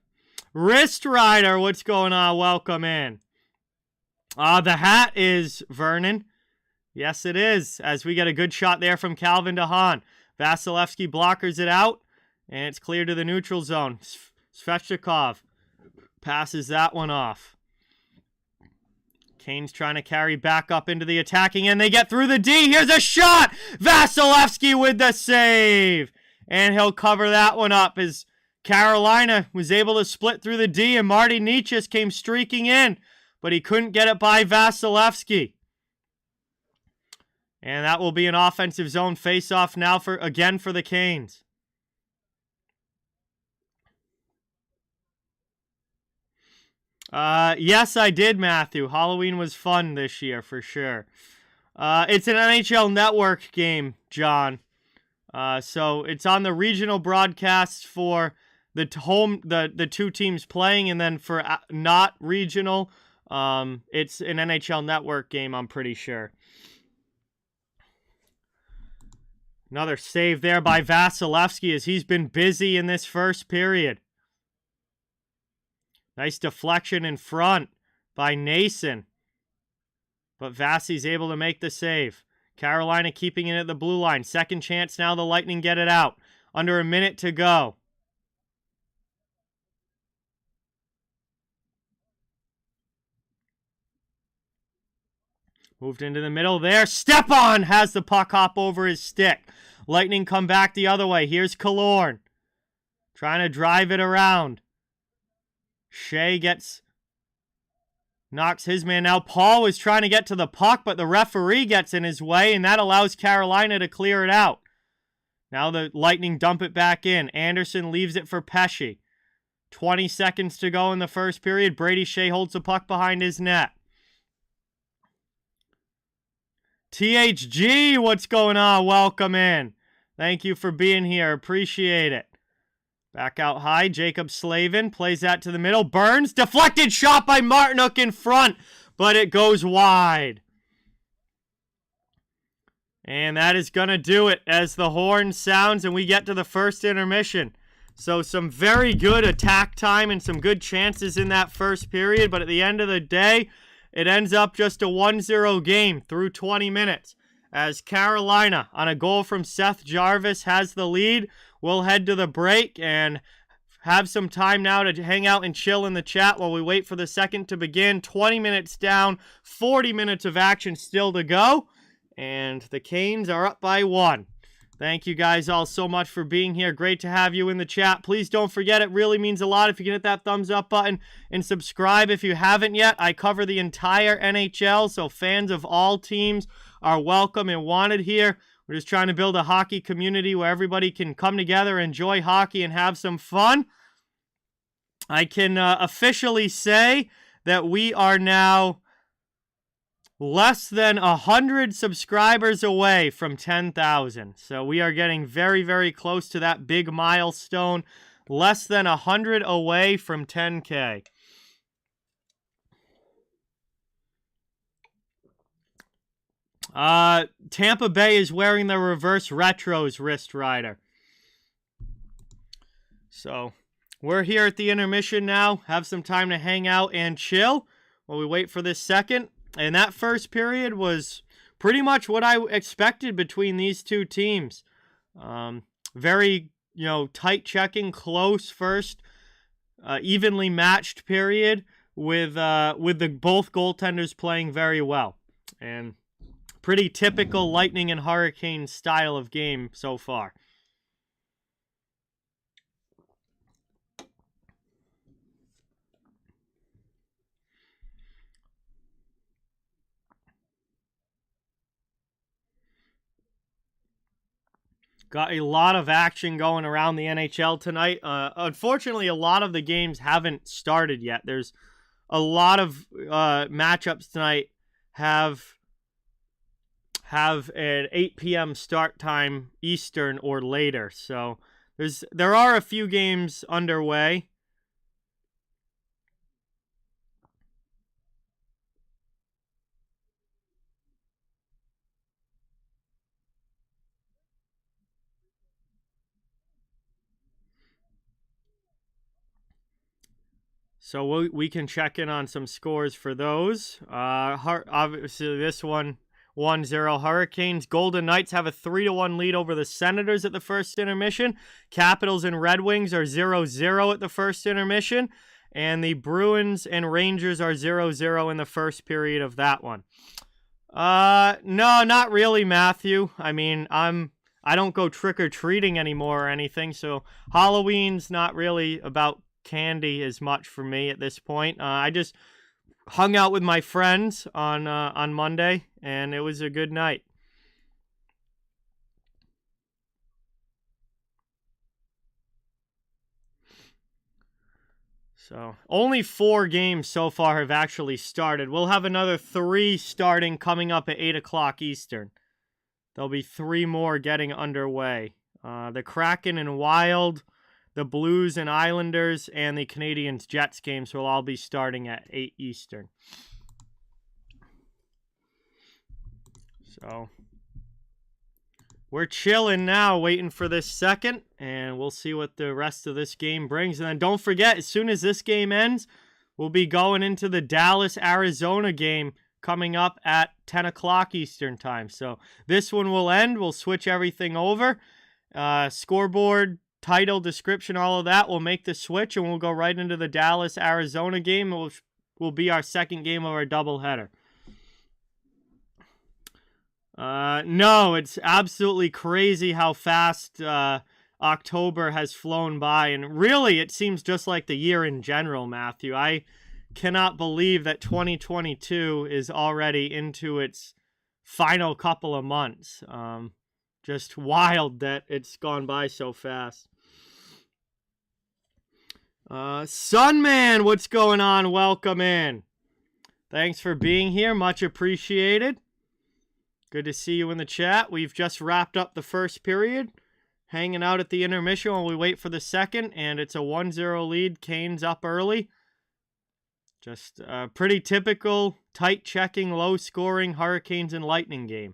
Wrist Rider, what's going on? Welcome in. The hat is Vernon. Yes, it is, as we get a good shot there from Calvin DeHaan. Vasilevsky blockers it out, and it's clear to the neutral zone. Svechnikov passes that one off. Canes trying to carry back up into the attacking end. They get through the D. Here's a shot. Vasilevsky with the save. And he'll cover that one up as Carolina was able to split through the D and Marty Necas came streaking in, but he couldn't get it by Vasilevsky. And that will be an offensive zone face-off now for the Canes. Yes, I did, Matthew. Halloween was fun this year, for sure. It's an NHL Network game, John. So it's on the regional broadcasts for the two teams playing, and then for not regional, it's an NHL Network game, I'm pretty sure. Another save there by Vasilevsky as he's been busy in this first period. Nice deflection in front by Nason. But Vasi's able to make the save. Carolina keeping it at the blue line. Second chance now, the Lightning get it out. Under a minute to go. Moved into the middle there. Stepan has the puck hop over his stick. Lightning come back the other way. Here's Killorn. Trying to drive it around. Shea knocks his man out. Paul was trying to get to the puck, but the referee gets in his way, and that allows Carolina to clear it out. Now the Lightning dump it back in. Anderson leaves it for Pesce. 20 seconds to go in the first period. Brady Shea holds the puck behind his net. THG, what's going on? Welcome in. Thank you for being here. Appreciate it. Back out high. Jacob Slavin plays that to the middle. Burns. Deflected shot by Martinook in front, but it goes wide. And that is going to do it as the horn sounds and we get to the first intermission. So some very good attack time and some good chances in that first period, but at the end of the day, it ends up just a 1-0 game through 20 minutes. As Carolina, on a goal from Seth Jarvis, has the lead. We'll head to the break and have some time now to hang out and chill in the chat while we wait for the second to begin. 20 minutes down, 40 minutes of action still to go. And the Canes are up by 1. Thank you guys all so much for being here. Great to have you in the chat. Please don't forget, it really means a lot if you can hit that thumbs up button and subscribe if you haven't yet. I cover the entire NHL, so fans of all teams are welcome and wanted here. We're just trying to build a hockey community where everybody can come together, enjoy hockey, and have some fun. I can officially say that we are now less than 100 subscribers away from 10,000. So we are getting very, very close to that big milestone. Less than 100 away from 10K. Tampa Bay is wearing the reverse retros wrist rider. So we're here at the intermission now. Have some time to hang out and chill while we wait for this second. And that first period was pretty much what I expected between these two teams. Very, tight checking, close first, evenly matched period with the both goaltenders playing very well. And pretty typical Lightning and Hurricane style of game so far. Got a lot of action going around the NHL tonight. Unfortunately, a lot of the games haven't started yet. There's a lot of matchups tonight have an 8 p.m. start time Eastern or later. So there are a few games underway. So we can check in on some scores for those. Obviously, this one, 1-0 Hurricanes. Golden Knights have a 3-1 lead over the Senators at the first intermission. Capitals and Red Wings are 0-0 at the first intermission. And the Bruins and Rangers are 0-0 in the first period of that one. No, not really, Matthew. I mean, I don't go trick-or-treating anymore or anything, so Halloween's not really about candy as much for me at this point. I just hung out with my friends on Monday, and it was a good night. So, only 4 games so far have actually started. We'll have another 3 starting coming up at 8 o'clock Eastern. There'll be 3 more getting underway. The Kraken and Wild, the Blues and Islanders, and the Canadiens-Jets games will all be starting at 8 Eastern. So, we're chilling now, waiting for this second, and we'll see what the rest of this game brings. And then don't forget, as soon as this game ends, we'll be going into the Dallas-Arizona game coming up at 10 o'clock Eastern time. So this one will end. We'll switch everything over. Scoreboard, title, description, all of that. We'll make the switch, and we'll go right into the Dallas-Arizona game. It will be our second game of our doubleheader. No, it's absolutely crazy how fast October has flown by. And really, it seems just like the year in general, Matthew. I cannot believe that 2022 is already into its final couple of months. Just wild that it's gone by so fast. Sunman, what's going on? Welcome in. Thanks for being here. Much appreciated. Good to see you in the chat. We've just wrapped up the first period, hanging out at the intermission while we wait for the second, and it's a 1-0 lead. Canes up early. Just a pretty typical, tight-checking, low-scoring Hurricanes and Lightning game.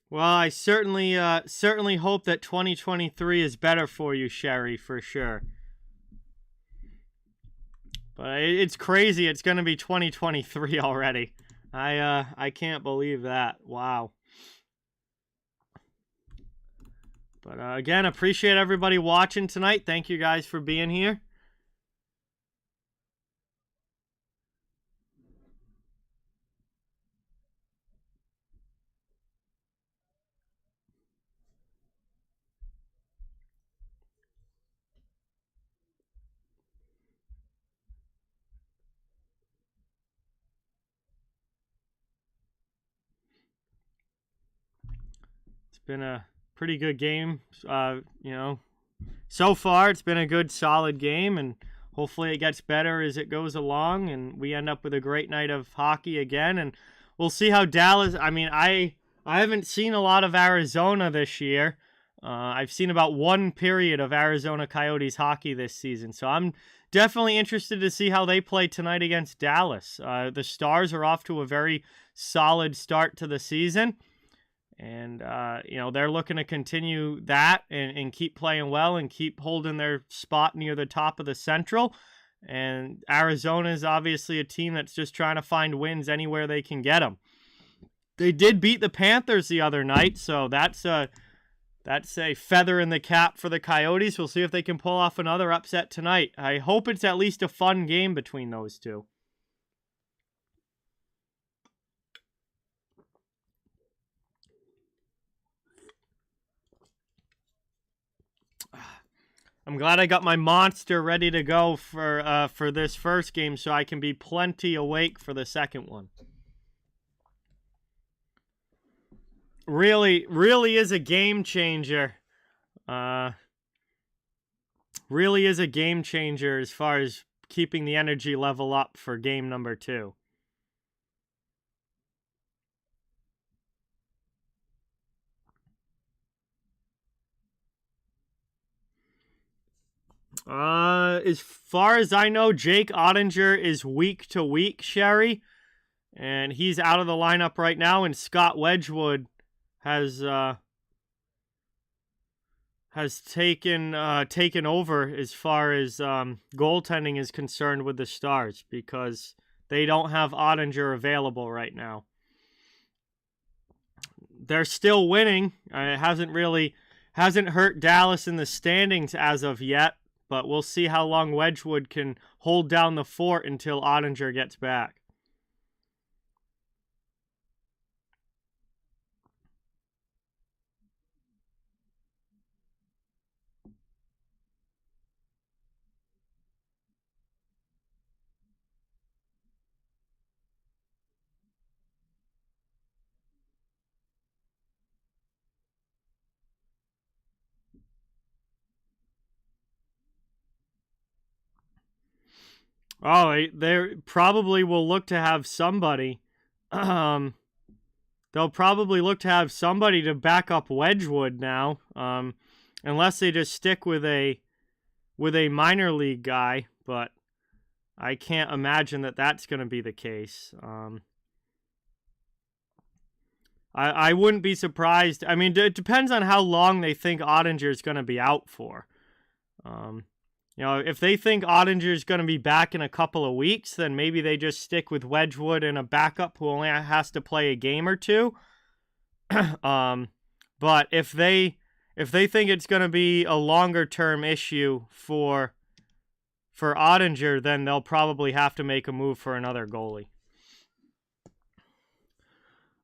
Well, I certainly hope that 2023 is better for you, Sherry, for sure. But it's crazy. It's going to be 2023 already. I can't believe that. Wow. But again, appreciate everybody watching tonight. Thank you guys for being here. It's been a pretty good game. So far it's been a good, solid game, and hopefully it gets better as it goes along, and we end up with a great night of hockey again. And we'll see how Dallas. I mean, I haven't seen a lot of Arizona this year. I've seen about 1 period of Arizona Coyotes hockey this season, so I'm definitely interested to see how they play tonight against Dallas. The Stars are off to a very solid start to the season. And, they're looking to continue that and keep playing well and keep holding their spot near the top of the Central. And Arizona is obviously a team that's just trying to find wins anywhere they can get them. They did beat the Panthers the other night, so that's a feather in the cap for the Coyotes. We'll see if they can pull off another upset tonight. I hope it's at least a fun game between those two. I'm glad I got my monster ready to go for this first game so I can be plenty awake for the second one. Really is a game changer. Really is a game changer as far as keeping the energy level up for game number 2. As far as I know, Jake Ottinger is week to week, Sherry, and he's out of the lineup right now. And Scott Wedgwood has taken over as far as goaltending is concerned with the Stars, because they don't have Ottinger available right now. They're still winning. It hasn't hurt Dallas in the standings as of yet, but we'll see how long Wedgwood can hold down the fort until Ottinger gets back. Oh, they probably will look to have somebody. They'll probably look to have somebody to back up Wedgwood now, unless they just stick with a minor league guy. But I can't imagine that that's going to be the case. I wouldn't be surprised. I mean, it depends on how long they think Ottinger is going to be out for. If they think Ottinger is going to be back in a couple of weeks, then maybe they just stick with Wedgwood and a backup who only has to play a game or two. But if they think it's going to be a longer term issue for Ottinger, then they'll probably have to make a move for another goalie.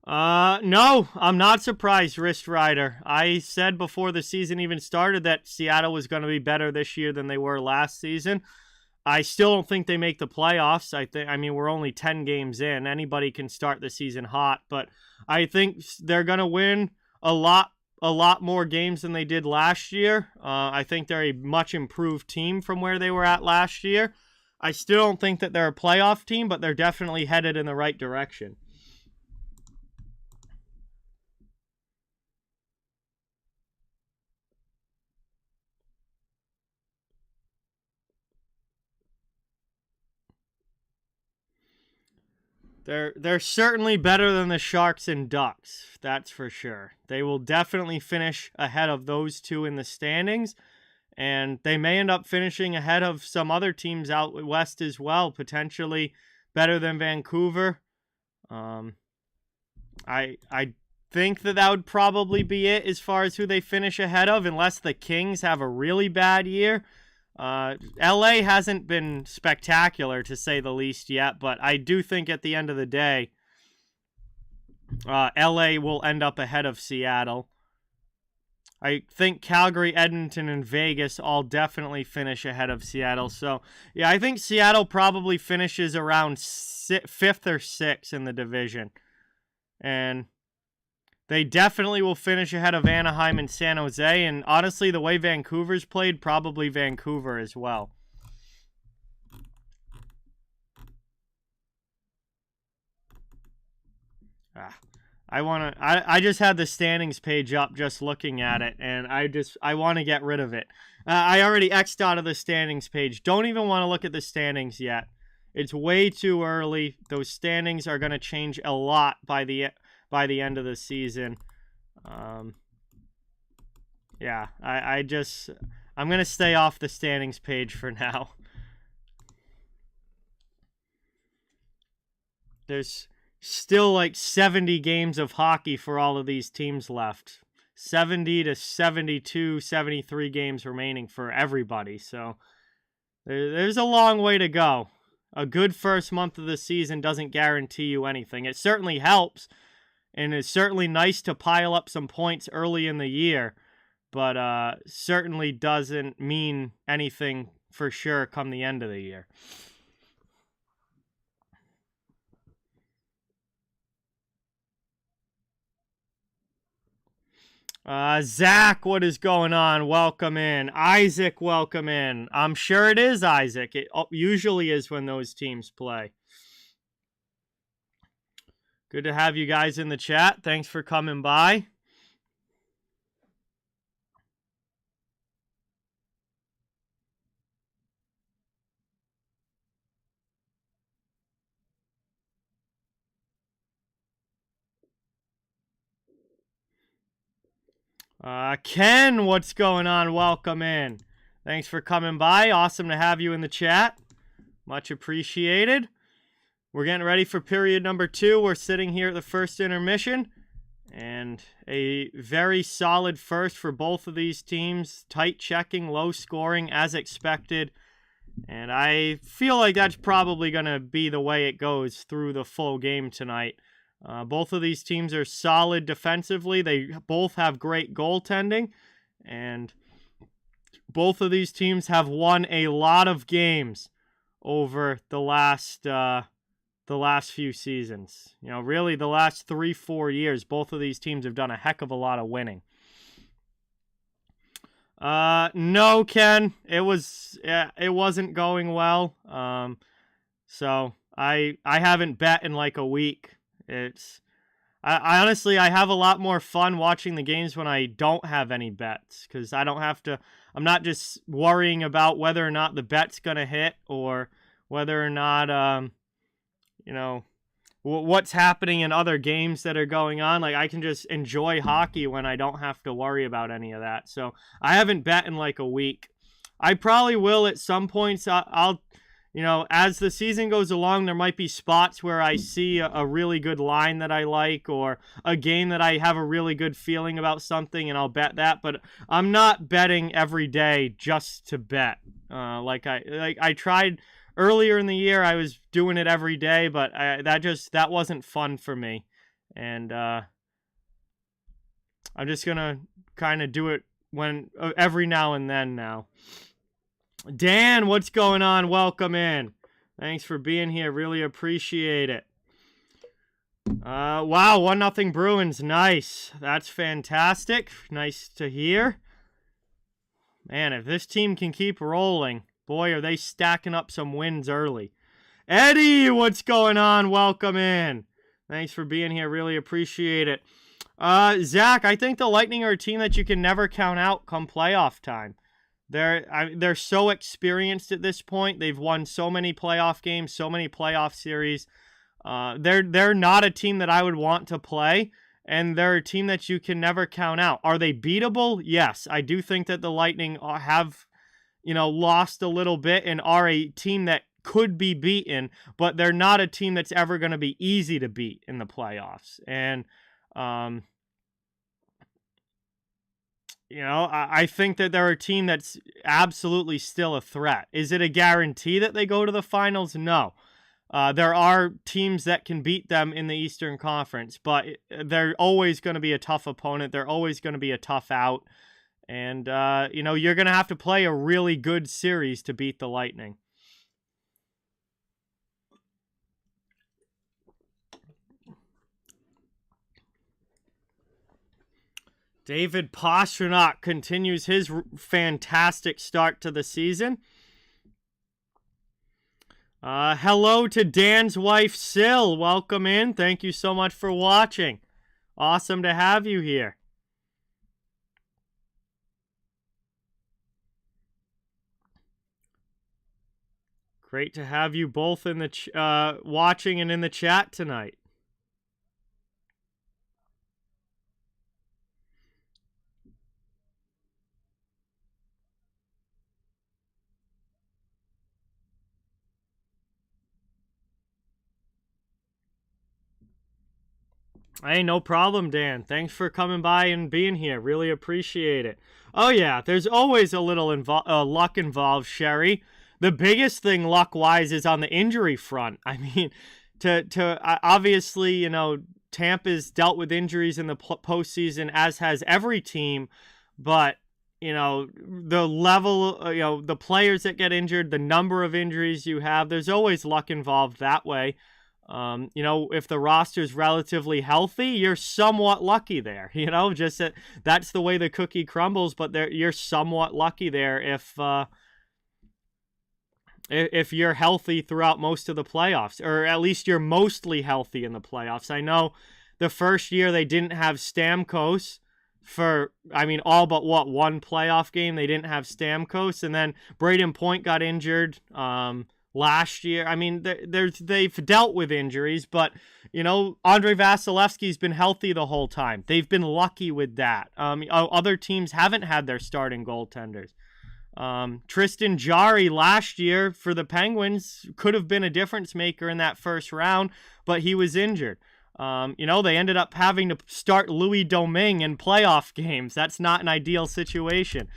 No, I'm not surprised, Wrist Rider. I said before the season even started that Seattle was going to be better this year than they were last season. I still don't think they make the playoffs. I mean, we're only 10 games in. Anybody can start the season hot, but I think they're going to win a lot more games than they did last year. I think they're a much improved team from where they were at last year. I still don't think that they're a playoff team, but they're definitely headed in the right direction. They're certainly better than the Sharks and Ducks, that's for sure. They will definitely finish ahead of those two in the standings, and they may end up finishing ahead of some other teams out west as well, potentially better than Vancouver. I think that would probably be it as far as who they finish ahead of, unless the Kings have a really bad year. LA hasn't been spectacular, to say the least, yet, but I do think at the end of the day, LA will end up ahead of Seattle. I think Calgary, Edmonton, and Vegas all definitely finish ahead of Seattle. So, yeah, I think Seattle probably finishes around 5th or 6th in the division. And they definitely will finish ahead of Anaheim and San Jose. And honestly, the way Vancouver's played, probably Vancouver as well. I just had the standings page up just looking at it, and I want to get rid of it. I already X'd out of the standings page. Don't even want to look at the standings yet. It's way too early. Those standings are going to change a lot by the end of the season. Yeah, I'm going to stay off the standings page for now. There's still like 70 games of hockey for all of these teams left. 70 to 72, 73 games remaining for everybody. So there's a long way to go. A good first month of the season doesn't guarantee you anything. It certainly helps, and it's certainly nice to pile up some points early in the year, but certainly doesn't mean anything for sure come the end of the year. Zach, what is going on? Welcome in. Isaac, welcome in. I'm sure it is Isaac. It usually is when those teams play. Good to have you guys in the chat. Thanks for coming by. Ken, what's going on? Welcome in. Thanks for coming by. Awesome to have you in the chat. Much appreciated. We're getting ready for period number 2. We're sitting here at the first intermission. And a very solid first for both of these teams. Tight checking, low scoring as expected. And I feel like that's probably going to be the way it goes through the full game tonight. Both of these teams are solid defensively. They both have great goaltending. And both of these teams have won a lot of games over the last few seasons. You know, really the last 3-4 years, both of these teams have done a heck of a lot of winning. No, Ken, it wasn't going well. So I haven't bet in like a week. I honestly, I have a lot more fun watching the games when I don't have any bets, because I'm not just worrying about whether or not the bet's going to hit or whether or not, what's happening in other games that are going on. Like, I can just enjoy hockey when I don't have to worry about any of that. So I haven't bet in like a week. I probably will at some points. I'll as the season goes along, there might be spots where I see a really good line that I like, or a game that I have a really good feeling about something, and I'll bet that. But I'm not betting every day just to bet. I tried earlier in the year. I was doing it every day, but that wasn't fun for me. And I'm just gonna kind of do it every now and then now. Dan, what's going on? Welcome in. Thanks for being here. Really appreciate it. Wow, 1-0 Bruins. Nice. That's fantastic. Nice to hear. Man, if this team can keep rolling, boy, are they stacking up some wins early. Eddie, what's going on? Welcome in. Thanks for being here. Really appreciate it. Zach, I think the Lightning are a team that you can never count out come playoff time. They're so experienced at this point. They've won so many playoff games, so many playoff series. They're not a team that I would want to play, and they're a team that you can never count out. Are they beatable? Yes, I do think that the Lightning have, lost a little bit and are a team that could be beaten, but they're not a team that's ever going to be easy to beat in the playoffs. And I think that they're a team that's absolutely still a threat. Is it a guarantee that they go to the finals? No. There are teams that can beat them in the Eastern Conference, but they're always going to be a tough opponent. They're always going to be a tough out. And, you're going to have to play a really good series to beat the Lightning. David Pastrnak continues his fantastic start to the season. Hello to Dan's wife, Sil. Welcome in. Thank you so much for watching. Awesome to have you here. Great to have you both in the watching and in the chat tonight. Hey, no problem, Dan. Thanks for coming by and being here. Really appreciate it. Oh, yeah, there's always a little luck involved, Sherry. The biggest thing luck-wise is on the injury front. I mean, obviously, Tampa's dealt with injuries in the postseason, as has every team. But, the level, the players that get injured, the number of injuries you have, there's always luck involved that way. If the roster's relatively healthy, you're somewhat lucky there, just that's the way the cookie crumbles, but you're somewhat lucky there if you're healthy throughout most of the playoffs, or at least you're mostly healthy in the playoffs. I know the first year they didn't have Stamkos for, all but one playoff game. They didn't have Stamkos, and then Braden Point got injured, last year. They've dealt with injuries, but, Andrei Vasilevsky's been healthy the whole time. They've been lucky with that. Other teams haven't had their starting goaltenders. Tristan Jarry last year for the Penguins could have been a difference maker in that first round, but he was injured. They ended up having to start Louis Domingue in playoff games. That's not an ideal situation.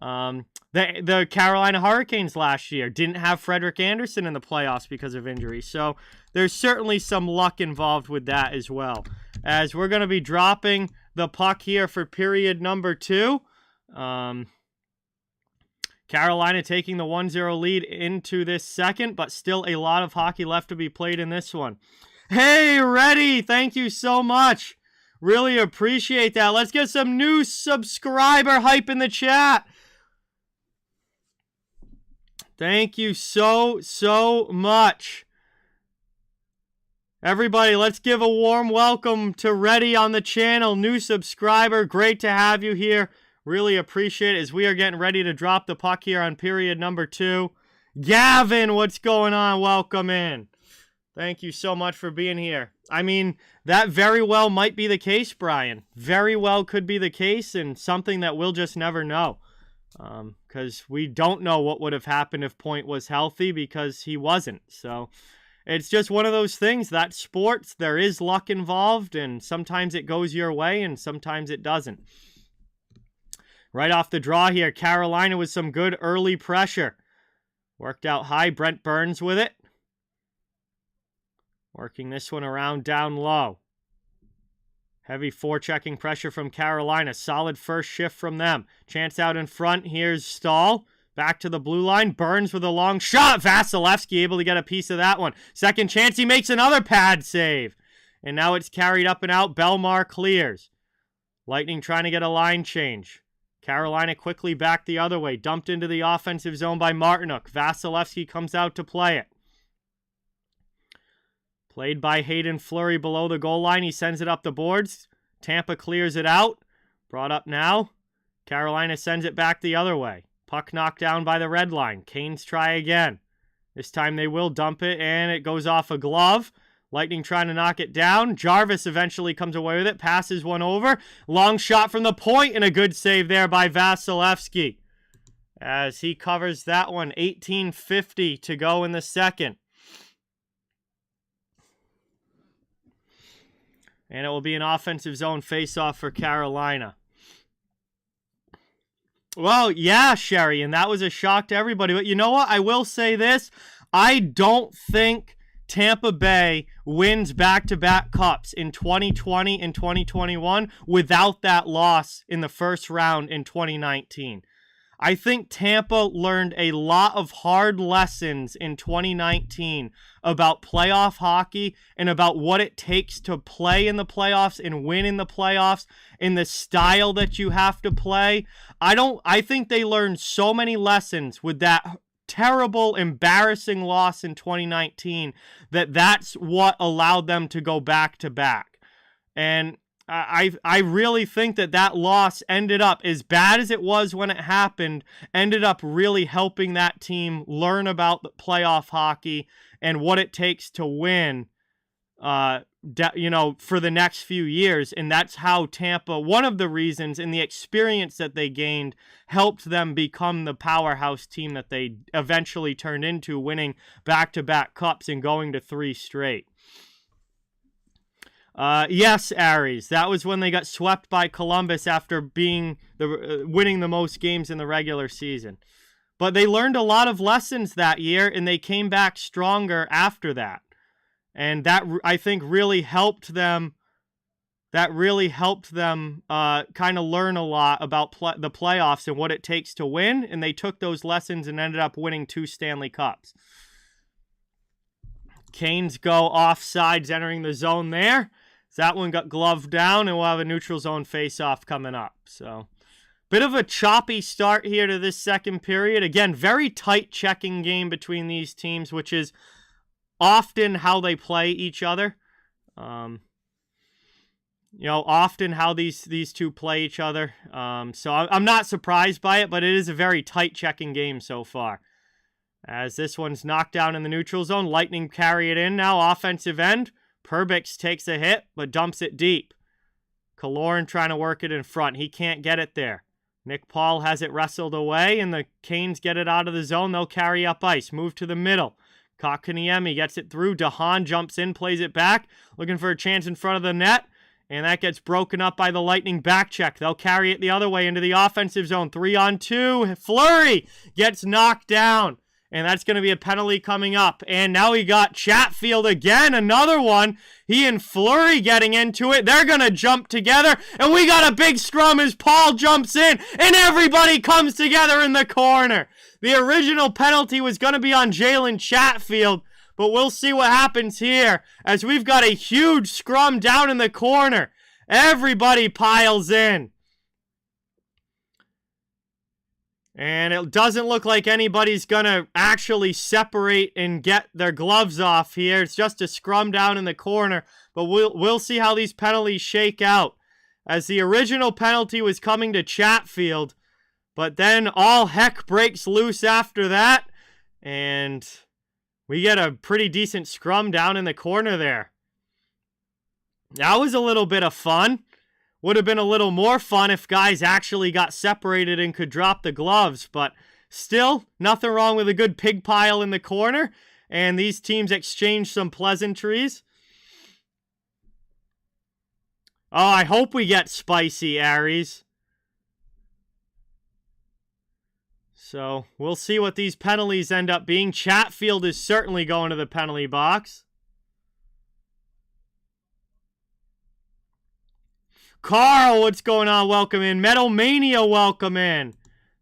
The Carolina Hurricanes last year didn't have Frederik Andersen in the playoffs because of injury. So there's certainly some luck involved with that as well. As we're going to be dropping the puck here for period number 2. Carolina taking the 1-0 lead into this second, but still a lot of hockey left to be played in this one. Hey, Reddy, thank you so much. Really appreciate that. Let's get some new subscriber hype in the chat. Thank you so much. Everybody, let's give a warm welcome to Reddy on the channel. New subscriber. Great to have you here. Really appreciate it as we are getting ready to drop the puck here on period number 2. Gavin, what's going on? Welcome in. Thank you so much for being here. I mean, that very well might be the case, Brian. Very well could be the case, and something that we'll just never know. Because we don't know what would have happened if Point was healthy because he wasn't. So it's just one of those things. That sports, there is luck involved, and sometimes it goes your way and sometimes it doesn't. Right off the draw here, Carolina with some good early pressure. Worked out high. Brent Burns with it. Working this one around down low. Heavy forechecking pressure from Carolina. Solid first shift from them. Chance out in front. Here's Stahl. Back to the blue line. Burns with a long shot. Vasilevsky able to get a piece of that one. Second chance. He makes another pad save. And now it's carried up and out. Belmar clears. Lightning trying to get a line change. Carolina quickly back the other way. Dumped into the offensive zone by Martinuk. Vasilevsky comes out to play it. Played by Hayden Fleury below the goal line. He sends it up the boards. Tampa clears it out. Brought up now. Carolina sends it back the other way. Puck knocked down by the red line. Canes try again. This time they will dump it, and it goes off a glove. Lightning trying to knock it down. Jarvis eventually comes away with it. Passes one over. Long shot from the point, and a good save there by Vasilevsky. As he covers that one. 18:50 to go in the second. And it will be an offensive zone face-off for Carolina. Well, yeah, Sherry, and that was a shock to everybody. But you know what? I will say this. I don't think Tampa Bay wins back-to-back cups in 2020 and 2021 without that loss in the first round in 2019. I think Tampa learned a lot of hard lessons in 2019 about playoff hockey and about what it takes to play in the playoffs and win in the playoffs and the style that you have to play. I think they learned so many lessons with that terrible, embarrassing loss in 2019 that's what allowed them to go back to back. And I really think that loss ended up, as bad as it was when it happened, ended up really helping that team learn about the playoff hockey and what it takes to win, for the next few years. And that's how Tampa, one of the reasons, and the experience that they gained, helped them become the powerhouse team that they eventually turned into, winning back-to-back cups and going to 3 straight. Yes, Aries. That was when they got swept by Columbus after being winning the most games in the regular season. But they learned a lot of lessons that year, and they came back stronger after that. And that, I think, really helped them. That really helped them kind of learn a lot about the playoffs and what it takes to win. And they took those lessons and ended up winning 2 Stanley Cups. Canes go offsides entering the zone there. That one got gloved down, and we'll have a neutral zone face-off coming up. So, bit of a choppy start here to this second period. Again, very tight checking game between these teams, which is often how they play each other. Often how these two play each other. So I'm not surprised by it, but it is a very tight checking game so far. As this one's knocked down in the neutral zone, Lightning carry it in now, offensive end. Perbix takes a hit, but dumps it deep. Kaloran trying to work it in front. He can't get it there. Nick Paul has it wrestled away, and the Canes get it out of the zone. They'll carry up ice. Move to the middle. Kotkaniemi gets it through. DeHaan jumps in, plays it back, looking for a chance in front of the net, and that gets broken up by the Lightning back check. They'll carry it the other way into the offensive zone. 3-on-2. Fleury gets knocked down, and that's going to be a penalty coming up. And now we got Chatfield again, another one. He and Fleury getting into it. They're going to jump together, and we got a big scrum as Paul jumps in, and everybody comes together in the corner. The original penalty was going to be on Jalen Chatfield, but we'll see what happens here as we've got a huge scrum down in the corner. Everybody piles in. And it doesn't look like anybody's going to actually separate and get their gloves off here. It's just a scrum down in the corner. But we'll see how these penalties shake out. As the original penalty was coming to Chatfield. But then all heck breaks loose after that. And we get a pretty decent scrum down in the corner there. That was a little bit of fun. Would have been a little more fun if guys actually got separated and could drop the gloves. But still, nothing wrong with a good pig pile in the corner. And these teams exchange some pleasantries. Oh, I hope we get spicy, Aries. So, we'll see what these penalties end up being. Chatfield is certainly going to the penalty box. Carl, what's going on? Welcome in. Metal Mania, welcome in.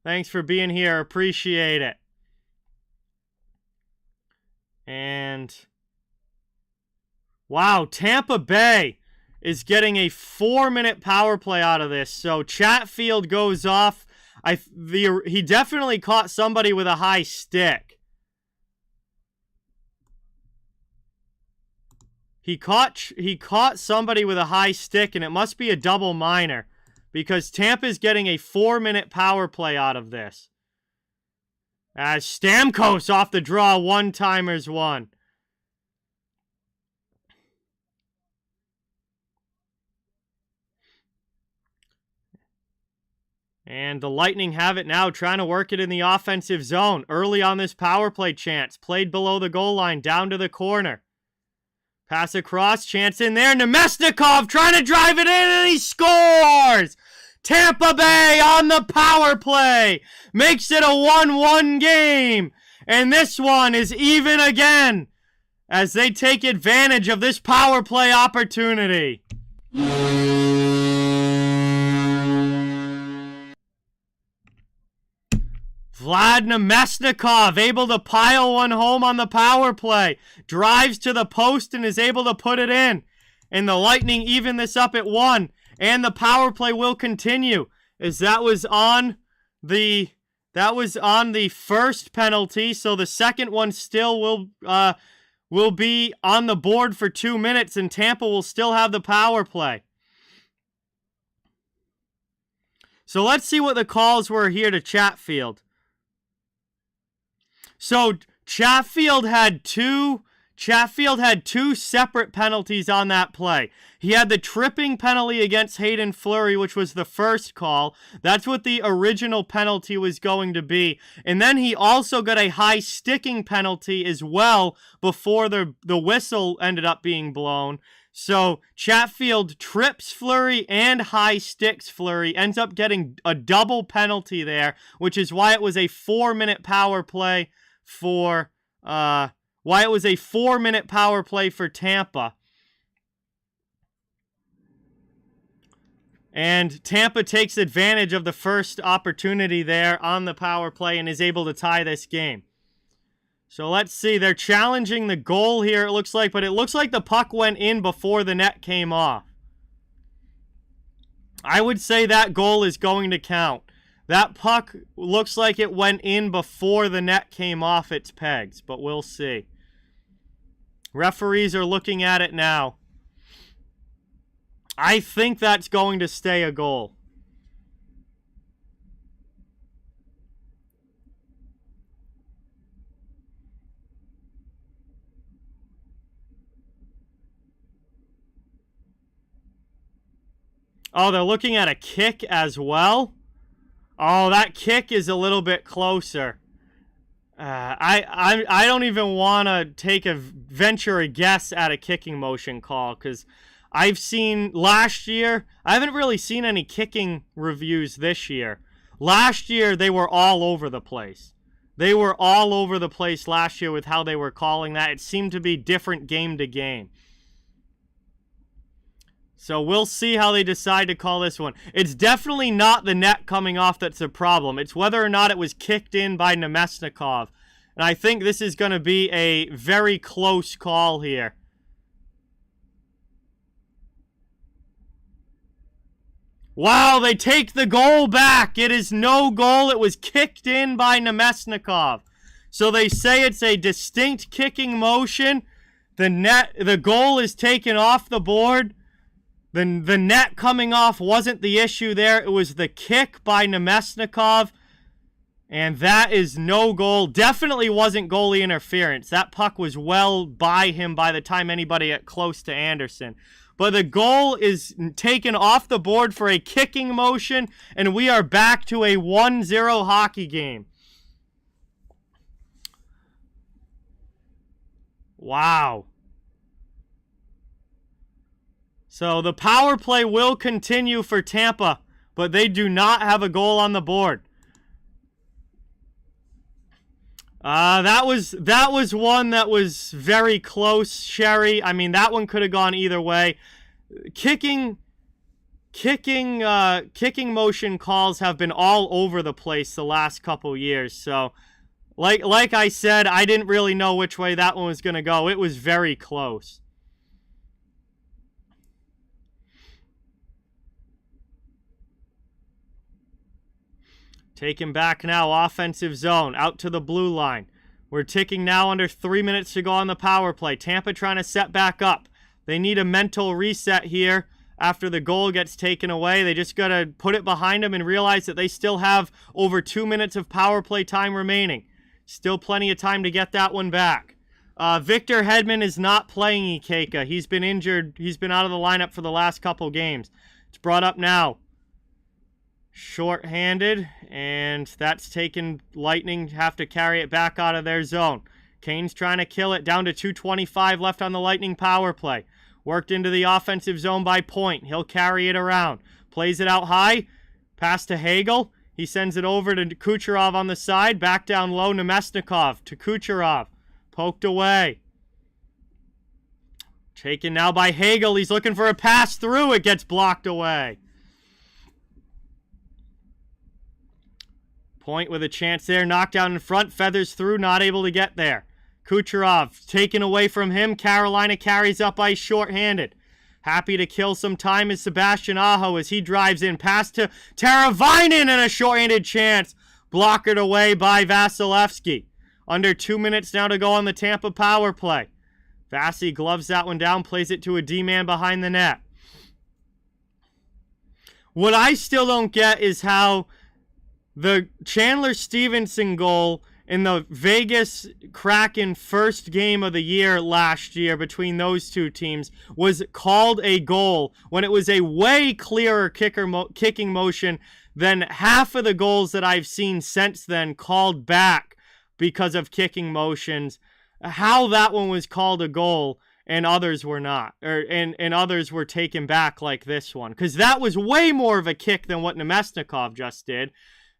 Thanks for being here. Appreciate it. And wow, Tampa Bay is getting a 4-minute power play out of this. So Chatfield goes off. He definitely caught somebody with a high stick. He caught somebody with a high stick, and it must be a double minor because Tampa's getting a 4-minute power play out of this. As Stamkos off the draw, one-timers won. And the Lightning have it now, trying to work it in the offensive zone. Early on this power play chance. Played below the goal line, down to the corner. Pass across, chance in there. Nemesnikov trying to drive it in, and he scores! Tampa Bay on the power play. Makes it a 1-1 game. And this one is even again as they take advantage of this power play opportunity. Vlad Nemesnikov able to pile one home on the power play. Drives to the post and is able to put it in. And the Lightning even this up at 1. And the power play will continue. As that was on the first penalty. So the second one still will be on the board for 2 minutes. And Tampa will still have the power play. So let's see what the calls were here to Chatfield. So Chatfield had two separate penalties on that play. He had the tripping penalty against Hayden Fleury, which was the first call. That's what the original penalty was going to be. And then he also got a high sticking penalty as well before the whistle ended up being blown. So Chatfield trips Fleury and high sticks Fleury, ends up getting a double penalty there, which is why it was a 4-minute power play for Tampa. And Tampa takes advantage of the first opportunity there on the power play and is able to tie this game. So let's see. They're challenging the goal here, it looks like, but it looks like the puck went in before the net came off. I would say that goal is going to count. That puck looks like it went in before the net came off its pegs, but we'll see. Referees are looking at it now. I think that's going to stay a goal. Oh, they're looking at a kick as well? Oh, that kick is a little bit closer. I don't even want to venture a guess at a kicking motion call, because I've seen last year, I haven't really seen any kicking reviews this year. Last year, they were all over the place. They were all over the place last year with how they were calling that. It seemed to be different game to game. So we'll see how they decide to call this one. It's definitely not the net coming off that's a problem. It's whether or not it was kicked in by Nemesnikov. And I think this is going to be a very close call here. Wow, they take the goal back. It is no goal. It was kicked in by Nemesnikov. So they say it's a distinct kicking motion. The goal is taken off the board. The net coming off wasn't the issue there. It was the kick by Nemesnikov. And that is no goal. Definitely wasn't goalie interference. That puck was well by him by the time anybody got close to Anderson. But the goal is taken off the board for a kicking motion, and we are back to a 1-0 hockey game. Wow. So the power play will continue for Tampa, but they do not have a goal on the board. That was one that was very close, Sherry. I mean, that one could have gone either way. Kicking motion calls have been all over the place the last couple years. So, like I said, I didn't really know which way that one was going to go. It was very close. Taken back now, offensive zone, out to the blue line. We're ticking now under 3 minutes to go on the power play. Tampa trying to set back up. They need a mental reset here after the goal gets taken away. They just got to put it behind them and realize that they still have over 2 minutes of power play time remaining. Still plenty of time to get that one back. Victor Hedman is not playing Ikeka. He's been injured. He's been out of the lineup for the last couple games. It's brought up now. Short-handed, and that's taken. Lightning have to carry it back out of their zone. Kane's trying to kill it, down to 2:25 left on the Lightning power play. Worked into the offensive zone by Point. He'll carry it around. Plays it out high. Pass to Hagel. He sends it over to Kucherov on the side. Back down low, Nemesnikov to Kucherov. Poked away. Taken now by Hagel. He's looking for a pass through. It gets blocked away. Point with a chance there. Knocked down in front. Feathers through. Not able to get there. Kucherov taken away from him. Carolina carries up ice short-handed. Happy to kill some time is Sebastian Aho as he drives in. Pass to Teravainen and a short-handed chance. Blockered away by Vasilevsky. Under 2 minutes now to go on the Tampa power play. Vasi gloves that one down. Plays it to a D-man behind the net. What I still don't get is how the Chandler Stevenson goal in the Vegas Kraken first game of the year last year between those two teams was called a goal when it was a way clearer kicking motion than half of the goals that I've seen since then called back because of kicking motions. How that one was called a goal and others were not, and others were taken back like this one, because that was way more of a kick than what Nemesnikov just did.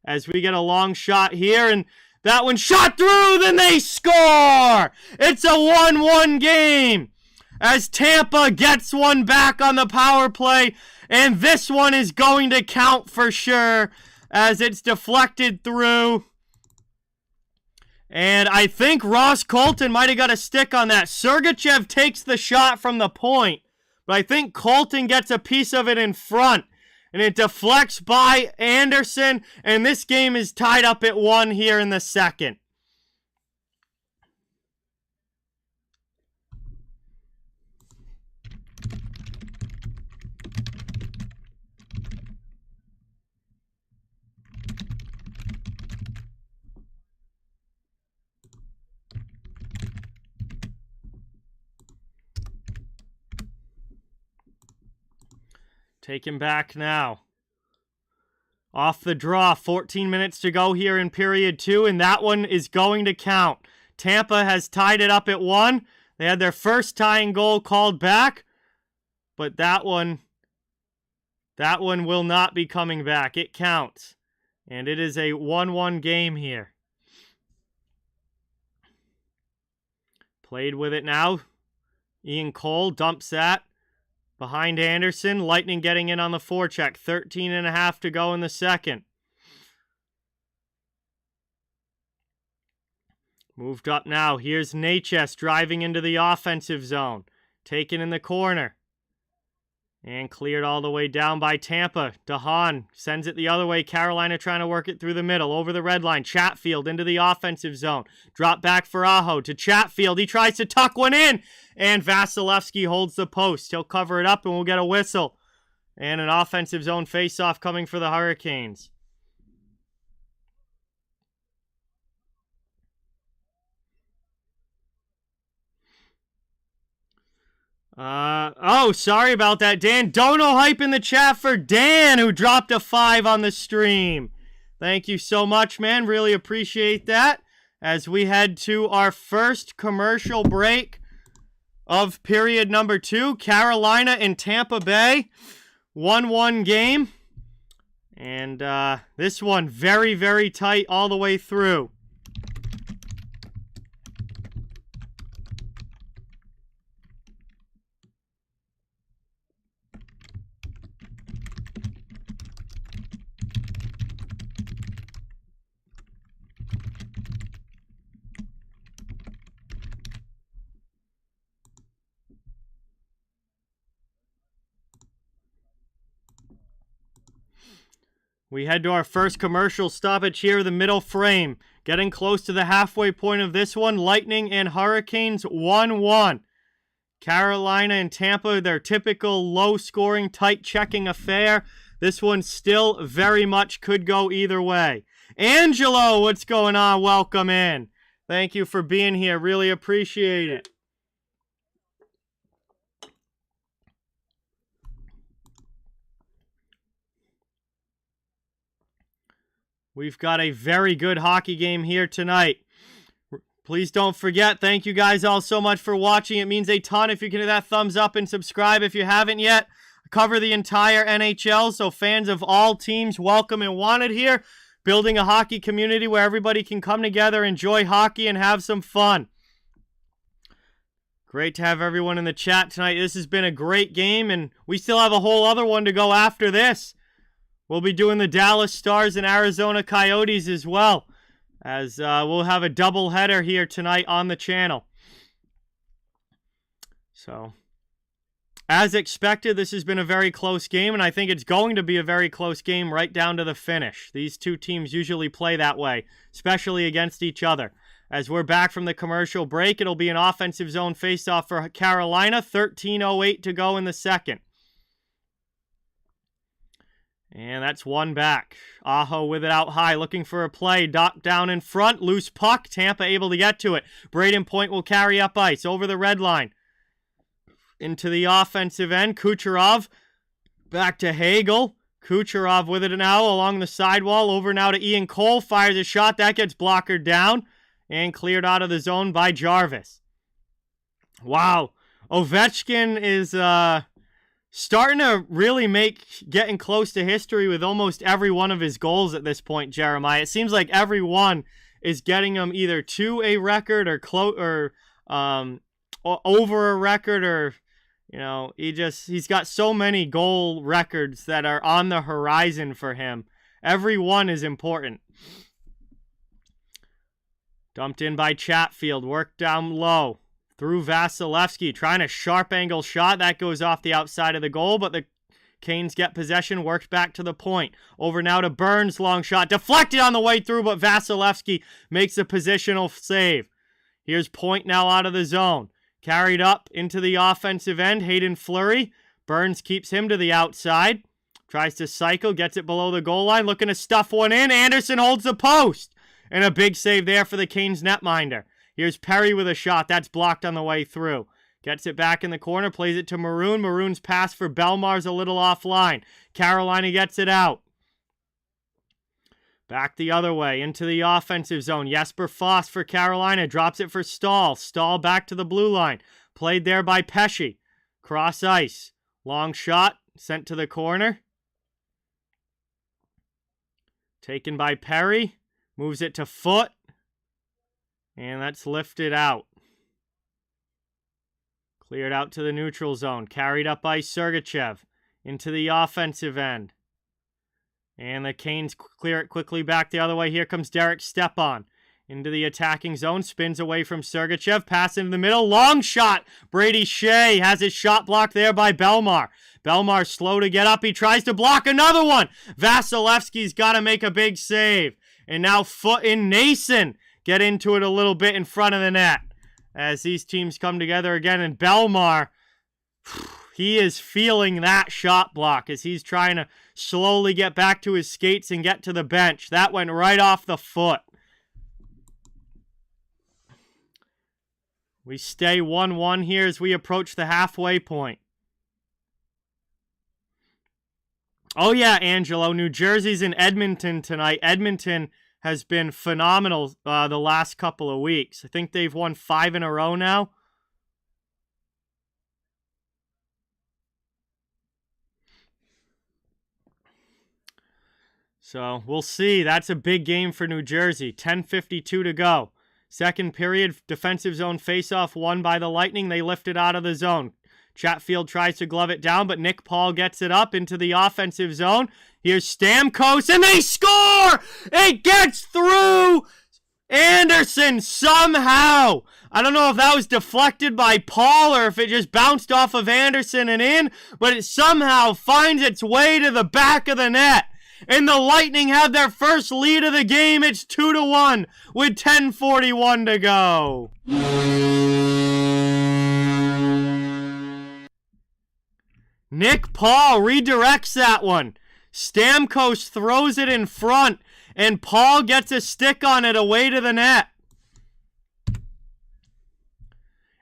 As we get a long shot here, and that one shot through, then they score! It's a 1-1 game as Tampa gets one back on the power play, and this one is going to count for sure as it's deflected through. And I think Ross Colton might have got a stick on that. Sergachev takes the shot from the point, but I think Colton gets a piece of it in front. And it deflects by Anderson, and this game is tied up at 1 here in the second. Taken back now. Off the draw, 14 minutes to go here in period 2, and that one is going to count. Tampa has tied it up at 1. They had their first tying goal called back, but that one will not be coming back. It counts, and it is a 1-1 game here. Played with it now. Ian Cole dumps that behind Anderson. Lightning getting in on the forecheck. 13.5 to go in the second. Moved up now. Here's Natchez driving into the offensive zone. Taken in the corner. And cleared all the way down by Tampa. DeHaan sends it the other way. Carolina trying to work it through the middle. Over the red line. Chatfield into the offensive zone. Drop back for Aho to Chatfield. He tries to tuck one in. And Vasilevsky holds the post. He'll cover it up and we'll get a whistle. And an offensive zone faceoff coming for the Hurricanes. Oh, sorry about that, Dan. Dono hype in the chat for Dan, who dropped a 5 on the stream. Thank you so much, man. Really appreciate that. As we head to our first commercial break of period number 2, Carolina and Tampa Bay. 1-1 game. And this one very, very tight all the way through. We head to our first commercial stoppage here, the middle frame. Getting close to the halfway point of this one. Lightning and Hurricanes 1-1. Carolina and Tampa, their typical low-scoring, tight-checking affair. This one still very much could go either way. Angelo, what's going on? Welcome in. Thank you for being here. Really appreciate it. We've got a very good hockey game here tonight. Please don't forget, thank you guys all so much for watching. It means a ton if you can hit that thumbs up and subscribe if you haven't yet. I cover the entire NHL, so fans of all teams, welcome and wanted here. Building a hockey community where everybody can come together, enjoy hockey, and have some fun. Great to have everyone in the chat tonight. This has been a great game, and we still have a whole other one to go after this. We'll be doing the Dallas Stars and Arizona Coyotes as well, as we'll have a doubleheader here tonight on the channel. So, as expected, this has been a very close game, and I think it's going to be a very close game right down to the finish. These two teams usually play that way, especially against each other. As we're back from the commercial break, it'll be an offensive zone faceoff for Carolina. 13:08 to go in the second. And that's one back. Aho with it out high, looking for a play. Dock down in front, loose puck. Tampa able to get to it. Braden Point will carry up ice over the red line. Into the offensive end. Kucherov back to Hagel. Kucherov with it now along the sidewall. Over now to Ian Cole. Fires a shot. That gets blockered down. And cleared out of the zone by Jarvis. Wow. Ovechkin is starting to really getting close to history with almost every one of his goals at this point, Jeremiah. It seems like every one is getting him either to a record or over a record, or he's got so many goal records that are on the horizon for him. Every one is important. Dumped in by Chatfield, worked down low. Through Vasilevsky, trying a sharp angle shot. That goes off the outside of the goal, but the Canes get possession, worked back to the point. Over now to Burns, long shot. Deflected on the way through, but Vasilevsky makes a positional save. Here's Point now out of the zone. Carried up into the offensive end. Hayden Fleury. Burns keeps him to the outside. Tries to cycle, gets it below the goal line. Looking to stuff one in. Anderson holds the post. And a big save there for the Canes netminder. Here's Perry with a shot. That's blocked on the way through. Gets it back in the corner. Plays it to Maroon. Maroon's pass for Belmar's a little offline. Carolina gets it out. Back the other way into the offensive zone. Jesper Foss for Carolina. Drops it for Stahl. Stahl back to the blue line. Played there by Pesce. Cross ice. Long shot. Sent to the corner. Taken by Perry. Moves it to Foot. And that's lifted out. Cleared out to the neutral zone. Carried up by Sergachev. Into the offensive end. And the Canes clear it quickly back the other way. Here comes Derek Stepan. Into the attacking zone. Spins away from Sergachev. Pass into the middle. Long shot. Brady Shea has his shot blocked there by Belmar. Belmar slow to get up. He tries to block another one. Vasilevsky's got to make a big save. And now Foot and Nason get into it a little bit in front of the net. As these teams come together again. And Belmar, he is feeling that shot block as he's trying to slowly get back to his skates and get to the bench. That went right off the foot. We stay 1-1 here as we approach the halfway point. Oh yeah, Angelo, New Jersey's in Edmonton tonight. Edmonton has been phenomenal the last couple of weeks. I think they've won 5 in a row now. So we'll see. That's a big game for New Jersey. 10:52 to go. Second period, defensive zone faceoff won by the Lightning. They lift it out of the zone. Chatfield tries to glove it down, but Nick Paul gets it up into the offensive zone. Here's Stamkos, and they score! It gets through Anderson somehow. I don't know if that was deflected by Paul or if it just bounced off of Anderson and in, but it somehow finds its way to the back of the net. And the Lightning have their first lead of the game. It's 2-1 with 10:41 to go. Nick Paul redirects that one. Stamkos throws it in front, and Paul gets a stick on it away to the net.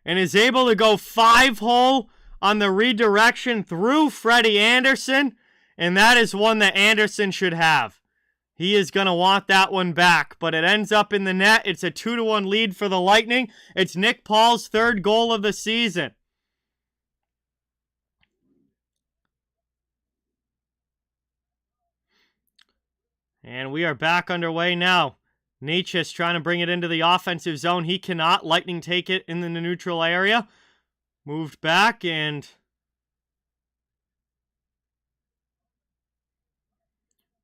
And is able to go 5-hole on the redirection through Freddie Anderson. And that is one that Anderson should have. He is going to want that one back. But it ends up in the net. It's a 2-1 lead for the Lightning. It's Nick Paul's 3rd goal of the season. And we are back underway now. Necas trying to bring it into the offensive zone. He cannot. Lightning take it in the neutral area. Moved back and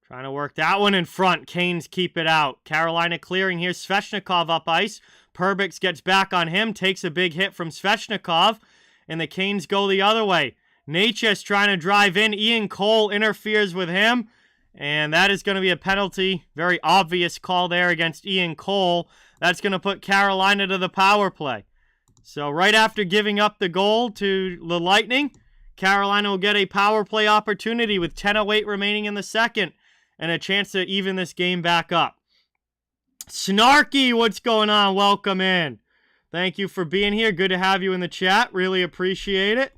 trying to work that one in front. Canes keep it out. Carolina clearing here. Svechnikov up ice. Perbix gets back on him. Takes a big hit from Svechnikov. And the Canes go the other way. Necas trying to drive in. Ian Cole interferes with him. And that is going to be a penalty. Very obvious call there against Ian Cole. That's going to put Carolina to the power play. So right after giving up the goal to the Lightning, Carolina will get a power play opportunity with 10:08 remaining in the second. And a chance to even this game back up. Snarky, what's going on? Welcome in. Thank you for being here. Good to have you in the chat. Really appreciate it.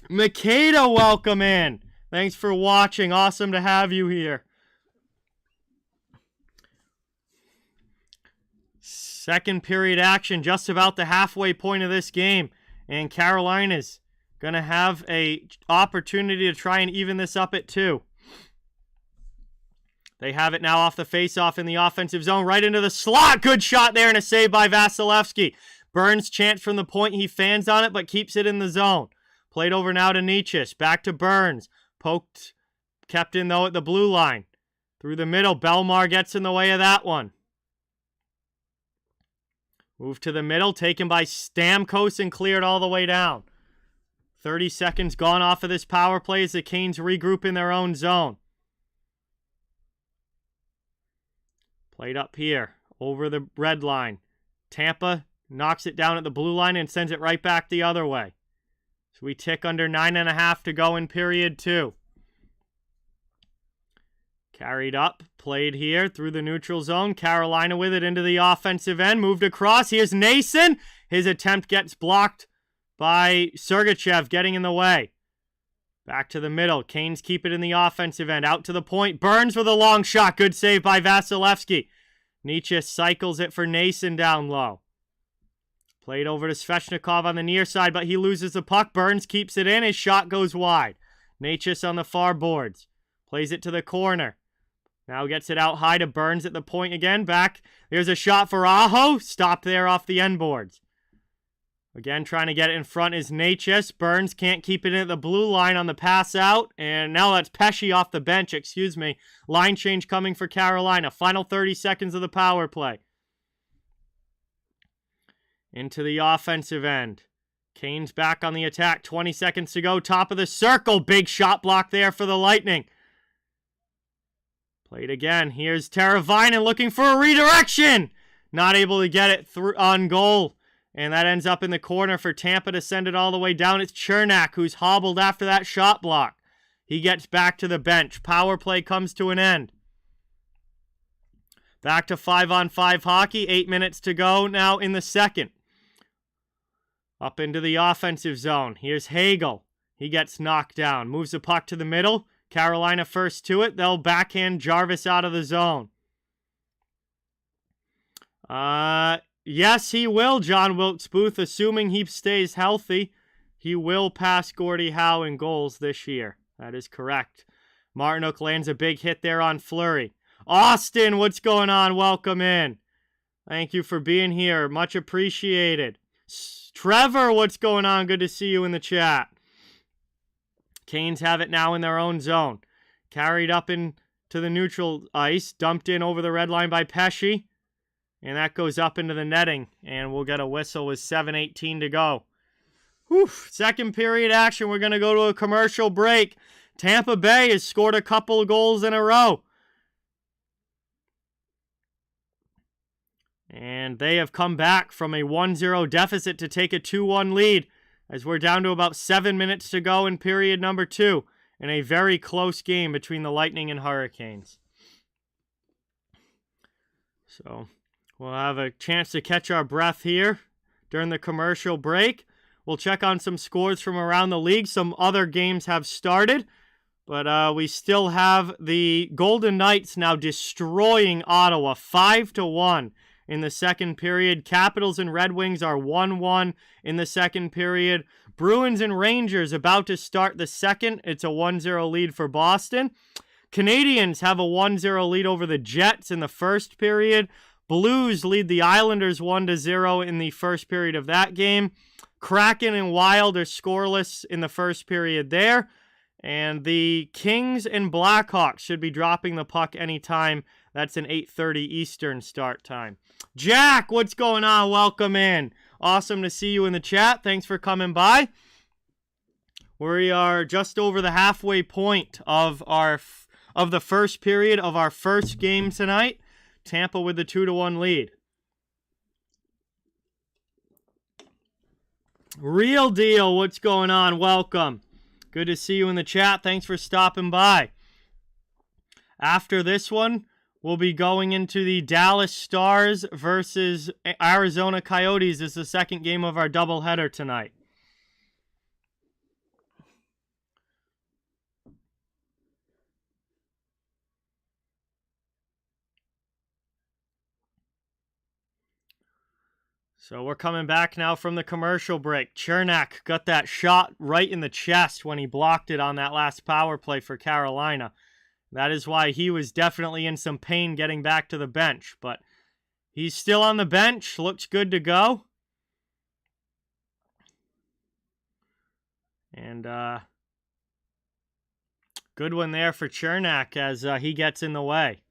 Makeda, welcome in. Thanks for watching. Awesome to have you here. Second period action, just about the halfway point of this game. And Carolina's going to have an opportunity to try and even this up at 2. They have it now off the faceoff in the offensive zone, right into the slot. Good shot there and a save by Vasilevsky. Burns chance from the point. He fans on it, but keeps it in the zone. Played over now to Necas. Back to Burns. Poked, kept in though at the blue line. Through the middle, Belmar gets in the way of that one. Move to the middle, taken by Stamkos and cleared all the way down. 30 seconds gone off of this power play as the Canes regroup in their own zone. Played up here, over the red line. Tampa knocks it down at the blue line and sends it right back the other way. So we tick under 9.5 to go in period 2. Carried up, played here through the neutral zone. Carolina with it into the offensive end. Moved across. Here's Nason. His attempt gets blocked by Sergachev getting in the way. Back to the middle. Canes keep it in the offensive end. Out to the point. Burns with a long shot. Good save by Vasilevsky. Nietzsche cycles it for Nason down low. Played over to Svechnikov on the near side, but he loses the puck. Burns keeps it in. His shot goes wide. Nietzsche on the far boards. Plays it to the corner. Now gets it out high to Burns at the point again. Back. There's a shot for Aho. Stopped there off the end boards. Again, trying to get it in front is Natchez. Burns can't keep it in at the blue line on the pass out. And now that's Pesce off the bench, Line change coming for Carolina. Final 30 seconds of the power play. Into the offensive end. Canes back on the attack. 20 seconds to go. Top of the circle. Big shot block there for the Lightning. Played again. Here's Teravainen looking for a redirection. Not able to get it through on goal. And that ends up in the corner for Tampa to send it all the way down. It's Chernak who's hobbled after that shot block. He gets back to the bench. Power play comes to an end. Back to 5-on-5 hockey. 8 minutes to go now in the second. Up into the offensive zone. Here's Hagel. He gets knocked down. Moves the puck to the middle. Carolina first to it. They'll backhand Jarvis out of the zone. Yes, he will, John Wilkes Booth, assuming he stays healthy. He will pass Gordie Howe in goals this year. That is correct. Martinook lands a big hit there on Fleury. Austin, what's going on? Welcome in. Thank you for being here. Much appreciated. Trevor, what's going on? Good to see you in the chat. Canes have it now in their own zone. Carried up into the neutral ice. Dumped in over the red line by Pesce. And that goes up into the netting. And we'll get a whistle with 7:18 to go. Whew. Second period action. We're going to go to a commercial break. Tampa Bay has scored a couple of goals in a row. And they have come back from a 1-0 deficit to take a 2-1 lead. As we're down to about 7 minutes to go in period number 2. In a very close game between the Lightning and Hurricanes. So we'll have a chance to catch our breath here during the commercial break. We'll check on some scores from around the league. Some other games have started, but we still have the Golden Knights now destroying Ottawa 5-1 in the second period. Capitals and Red Wings are 1-1 in the second period. Bruins and Rangers about to start the second. It's a 1-0 lead for Boston. Canadians have a 1-0 lead over the Jets in the first period. Blues lead the Islanders 1-0 in the first period of that game. Kraken and Wild are scoreless in the first period there. And the Kings and Blackhawks should be dropping the puck anytime. That's an 8:30 Eastern start time. Jack, what's going on? Welcome in. Awesome to see you in the chat. Thanks for coming by. We are just over the halfway point of the first period of our first game tonight. Tampa with the 2-1 lead. Real deal, what's going on? Welcome. Good to see you in the chat. Thanks for stopping by. After this one, we'll be going into the Dallas Stars versus Arizona Coyotes. This is the second game of our doubleheader tonight. So we're coming back now from the commercial break. Chernak got that shot right in the chest when he blocked it on that last power play for Carolina. That is why he was definitely in some pain getting back to the bench. But he's still on the bench. Looks good to go. And good one there for Chernak as he gets in the way.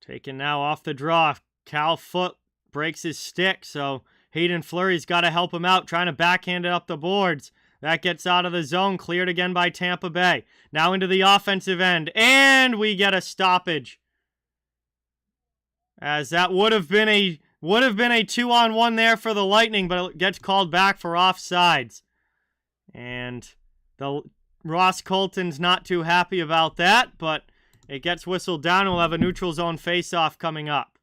Taken now off the draw. Cal Foot breaks his stick, so Hayden Fleury's got to help him out, trying to backhand it up the boards. That gets out of the zone, cleared again by Tampa Bay. Now into the offensive end, and we get a stoppage. As that would have been a 2-on-1 there for the Lightning, but it gets called back for offsides. And the Ross Colton's not too happy about that, but it gets whistled down. We'll have a neutral zone face-off coming up.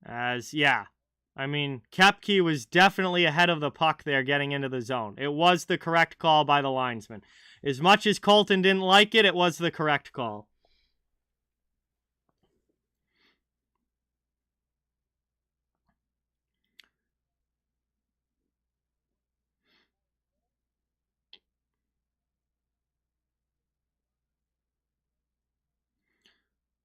Yeah. I mean, Koepke was definitely ahead of the puck there getting into the zone. It was the correct call by the linesman. As much as Colton didn't like it, it was the correct call.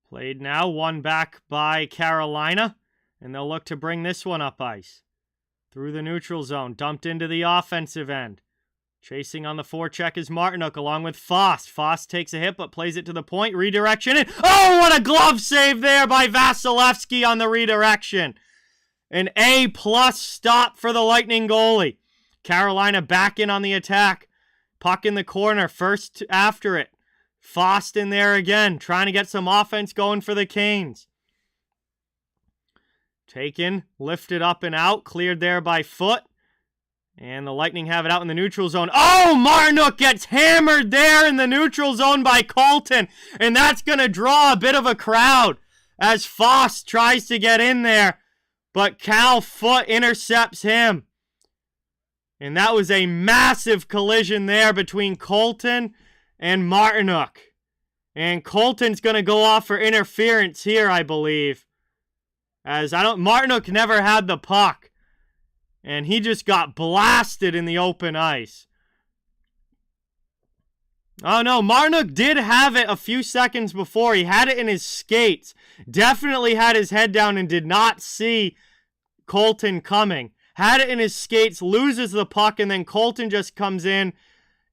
Played now, one back by Carolina, and they'll look to bring this one up ice. Through the neutral zone, dumped into the offensive end. Chasing on the forecheck is Martinook along with Fost. Fost takes a hit but plays it to the point. Redirection. And oh, what a glove save there by Vasilevsky on the redirection. An A-plus stop for the Lightning goalie. Carolina back in on the attack. Puck in the corner. First after it. Fost in there again, trying to get some offense going for the Canes. Taken, lifted up and out, cleared there by Foot. And the Lightning have it out in the neutral zone. Oh, Martinook gets hammered there in the neutral zone by Colton. And that's going to draw a bit of a crowd as Fost tries to get in there. But Cal Foot intercepts him. And that was a massive collision there between Colton and Martinook. And Colton's going to go off for interference here, I believe. Martinook never had the puck. And he just got blasted in the open ice. Oh no, Martinook did have it a few seconds before. He had it in his skates. Definitely had his head down and did not see Colton coming. Had it in his skates, loses the puck, and then Colton just comes in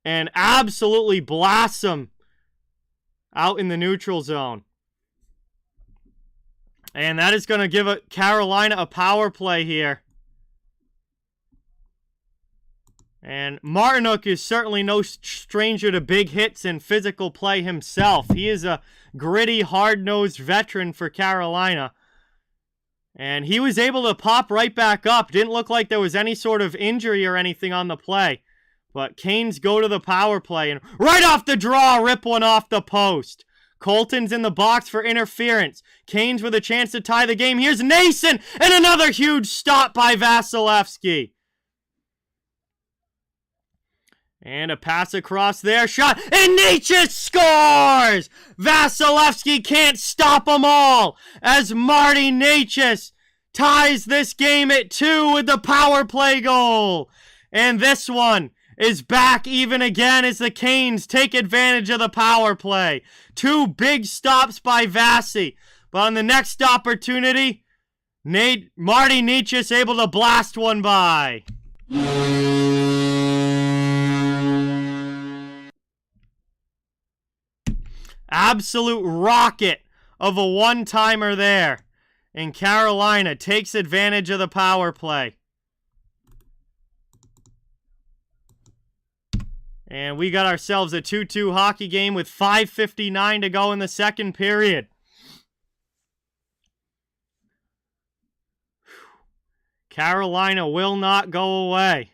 and absolutely blasts him out in the neutral zone. And that is going to give Carolina a power play here. And Martinook is certainly no stranger to big hits and physical play himself. He is a gritty, hard-nosed veteran for Carolina. And he was able to pop right back up. Didn't look like there was any sort of injury or anything on the play. But Canes go to the power play, and right off the draw, rip one off the post. Colton's in the box for interference. Canes with a chance to tie the game. Here's Nason, and another huge stop by Vasilevsky. And a pass across there, shot, and Necas scores! Vasilevsky can't stop them all, as Marty Necas ties this game at 2 with the power play goal. And this one is back even again as the Canes take advantage of the power play. 2 big stops by Vasi. But on the next opportunity, Marty Necas able to blast one by. Absolute rocket of a one-timer there. And Carolina takes advantage of the power play. And we got ourselves a 2-2 hockey game with 5:59 to go in the second period. Carolina will not go away.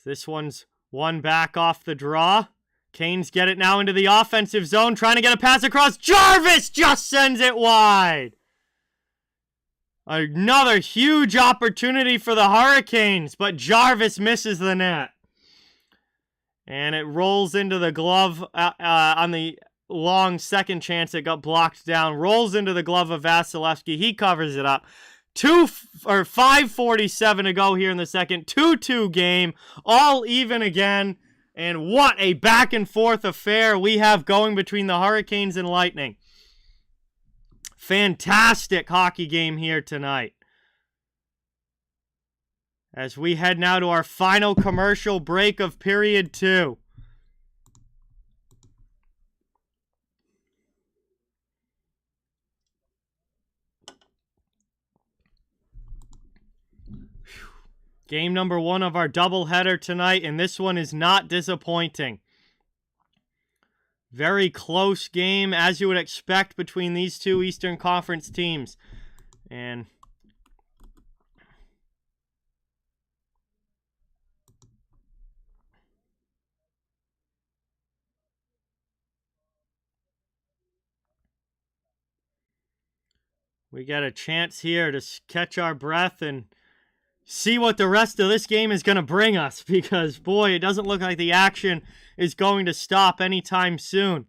This one's one back off the draw. Canes get it now into the offensive zone, trying to get a pass across. Jarvis just sends it wide. Another huge opportunity for the Hurricanes, but Jarvis misses the net. And it rolls into the glove on the long second chance. It got blocked down. Rolls into the glove of Vasilevsky. He covers it up. 5:47 to go here in the second. 2-2 game. All even again. And what a back and forth affair we have going between the Hurricanes and Lightning. Fantastic hockey game here tonight. As we head now to our final commercial break of period 2. Game number 1 of our doubleheader tonight, and this one is not disappointing. Very close game, as you would expect, between these two Eastern Conference teams. And We get a chance here to catch our breath and see what the rest of this game is going to bring us, because, boy, it doesn't look like the action is going to stop anytime soon.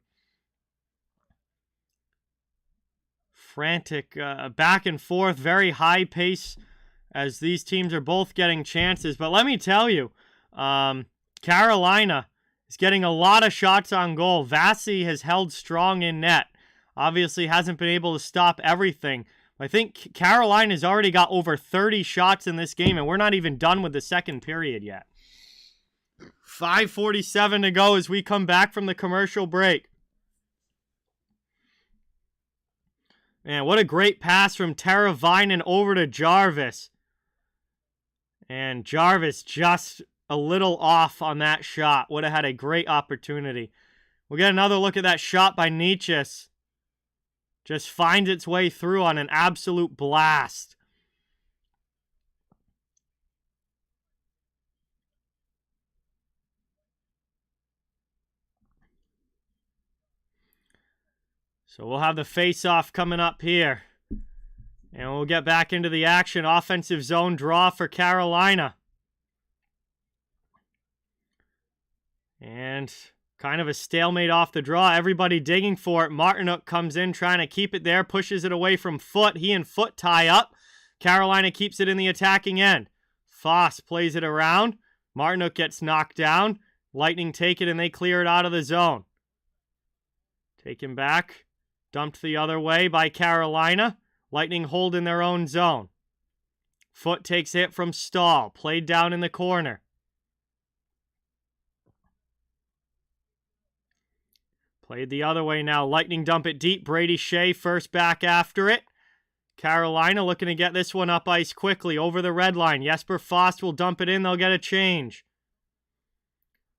Frantic back and forth, very high pace as these teams are both getting chances. But let me tell you, Carolina is getting a lot of shots on goal. Vasi has held strong in net. Obviously hasn't been able to stop everything. I think Carolina's already got over 30 shots in this game, and we're not even done with the second period yet. 5:47 to go as we come back from the commercial break. Man, what a great pass from Teravainen over to Jarvis. And Jarvis just a little off on that shot. Would have had a great opportunity. We'll get another look at that shot by Nichas. Just finds its way through on an absolute blast. So we'll have the face-off coming up here. And we'll get back into the action. Offensive zone draw for Carolina. And kind of a stalemate off the draw. Everybody digging for it. Martinook comes in trying to keep it there. Pushes it away from Foot. He and Foot tie up. Carolina keeps it in the attacking end. Foss plays it around. Martinook gets knocked down. Lightning take it and they clear it out of the zone. Taken back. Dumped the other way by Carolina. Lightning hold in their own zone. Foot takes it from Stahl. Played down in the corner. Played the other way now. Lightning dump it deep. Brady Shea first back after it. Carolina looking to get this one up ice quickly over the red line. Jesper Foss will dump it in. They'll get a change.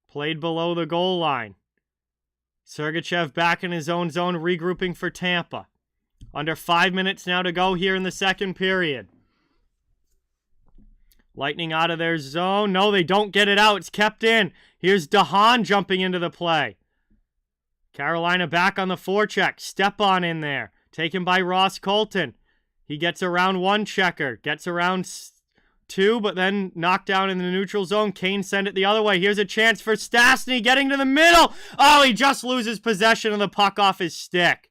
Played below the goal line. Sergachev back in his own zone, regrouping for Tampa. Under 5 minutes now to go here in the second period. Lightning out of their zone. No, they don't get it out. It's kept in. Here's DeHaan jumping into the play. Carolina back on the forecheck. Step on in there. Taken by Ross Colton. He gets around one checker. Gets around two, but then knocked down in the neutral zone. Kane send it the other way. Here's a chance for Stastny getting to the middle. Oh, he just loses possession of the puck off his stick.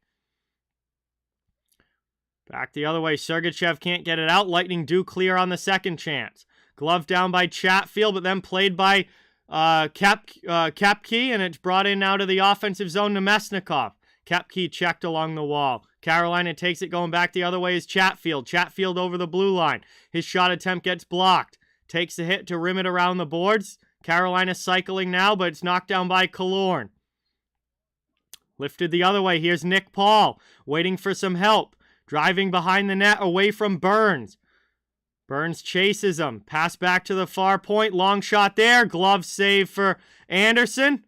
Back the other way. Sergachev can't get it out. Lightning do clear on the second chance. Glove down by Chatfield, but then played by Kepke, and it's brought in now to the offensive zone to Mesnikov. Kepke checked along the wall. Carolina takes it going back the other way is Chatfield. Chatfield over the blue line. His shot attempt gets blocked. Takes the hit to rim it around the boards. Carolina cycling now, but it's knocked down by Killorn. Lifted the other way. Here's Nick Paul waiting for some help. Driving behind the net away from Burns. Burns chases him. Pass back to the far point. Long shot there. Glove save for Anderson.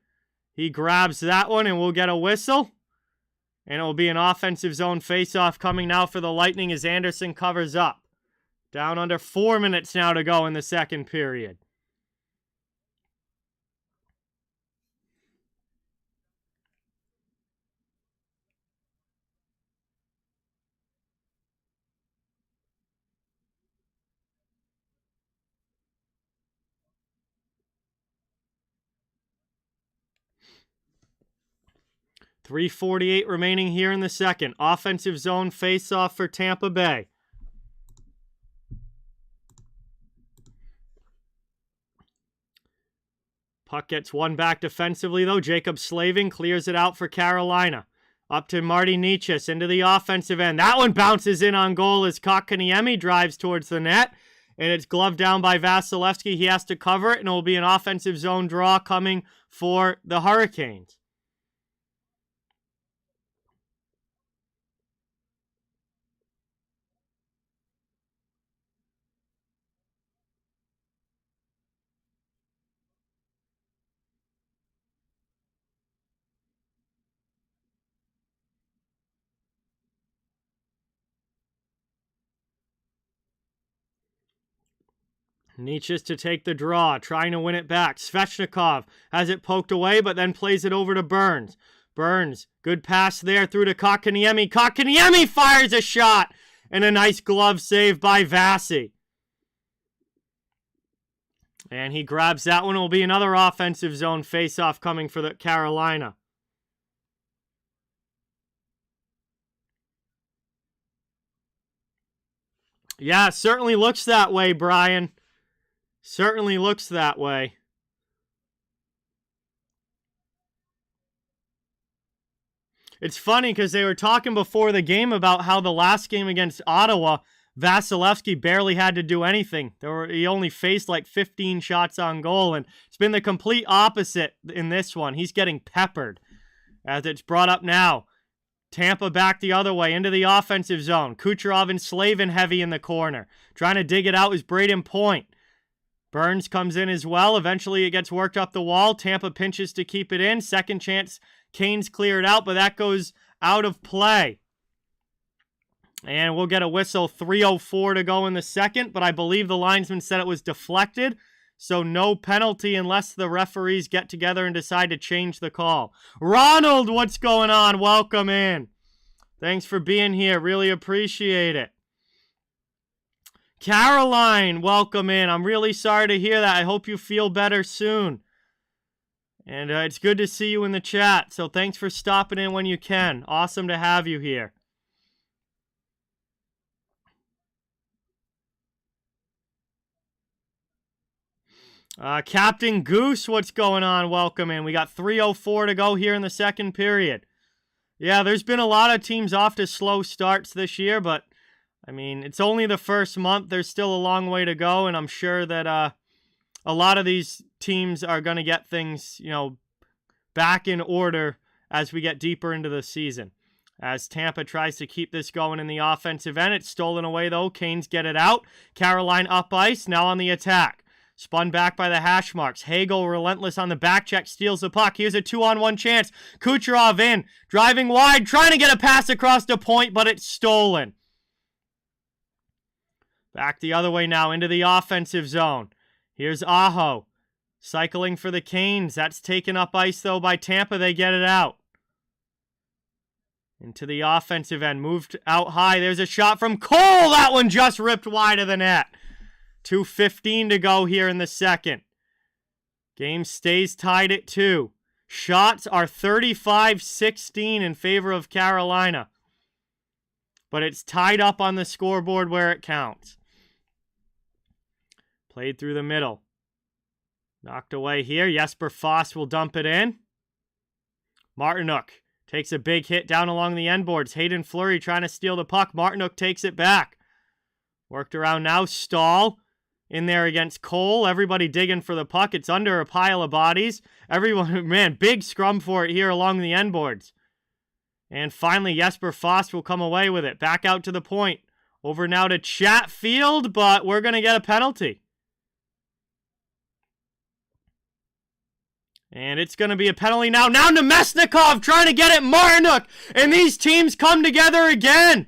He grabs that one and we'll get a whistle. And it will be an offensive zone faceoff coming now for the Lightning as Anderson covers up. Down under 4 minutes now to go in the second period. .348 remaining here in the second. Offensive zone face-off for Tampa Bay. Puck gets one back defensively, though. Jacob Slavin clears it out for Carolina. Up to Marty Nichas into the offensive end. That one bounces in on goal as Kotkaniemi drives towards the net. And it's gloved down by Vasilevsky. He has to cover it, and it will be an offensive zone draw coming for the Hurricanes. Nichas to take the draw, trying to win it back. Svechnikov has it poked away, but then plays it over to Burns. Burns, good pass there through to Kotkaniemi. Kotkaniemi fires a shot, And a nice glove save by Vasi. And he grabs that one. It will be another offensive zone face-off coming for the Carolina. Yeah, certainly looks that way, Brian. Certainly looks that way. It's funny because they were talking before the game about how the last game against Ottawa, Vasilevsky barely had to do anything. He only faced like 15 shots on goal, and it's been the complete opposite in this one. He's getting peppered, as it's brought up now. Tampa back the other way into the offensive zone. Kucherov and Slavin heavy in the corner. Trying to dig it out is Braden Point. Burns comes in as well. Eventually it gets worked up the wall. Tampa pinches to keep it in. Second chance, Canes cleared out, but that goes out of play. And we'll get a whistle. 3:04 to go in the second, but I believe the linesman said it was deflected. So no penalty unless the referees get together and decide to change the call. Ronald, what's going on? Welcome in. Thanks for being here. Really appreciate it. Caroline, welcome in. I'm really sorry to hear that. I hope you feel better soon. And it's good to see you in the chat. So thanks for stopping in when you can. Awesome to have you here. Captain Goose, what's going on? Welcome in. We got 3:04 to go here in the second period. Yeah, there's been a lot of teams off to slow starts this year, but, I mean, it's only the first month. There's still a long way to go, and I'm sure that a lot of these teams are going to get things, back in order as we get deeper into the season. As Tampa tries to keep this going in the offensive end, it's stolen away, though. Canes get it out. Caroline up ice, now on the attack. Spun back by the hash marks. Hagel, relentless on the back check, steals the puck. Here's a 2-on-1 chance. Kucherov in, driving wide, trying to get a pass across the point, but it's stolen. Back the other way now into the offensive zone. Here's Aho, cycling for the Canes. That's taken up ice, though, by Tampa. They get it out. Into the offensive end, moved out high. There's a shot from Cole. That one just ripped wide of the net. 2:15 to go here in the second. Game stays tied at 2. Shots are 35-16 in favor of Carolina. But it's tied up on the scoreboard where it counts. Played through the middle. Knocked away here. Jesper Foss will dump it in. Martinuk takes a big hit down along the end boards. Hayden Fleury trying to steal the puck. Martinuk takes it back. Worked around now. Stahl in there against Cole. Everybody digging for the puck. It's under a pile of bodies. Everyone, man, big scrum for it here along the end boards. And finally, Jesper Foss will come away with it. Back out to the point. Over now to Chatfield, but we're going to get a penalty. And it's going to be a penalty now. Now Nemesnikov trying to get it. Martinuk. And these teams come together again.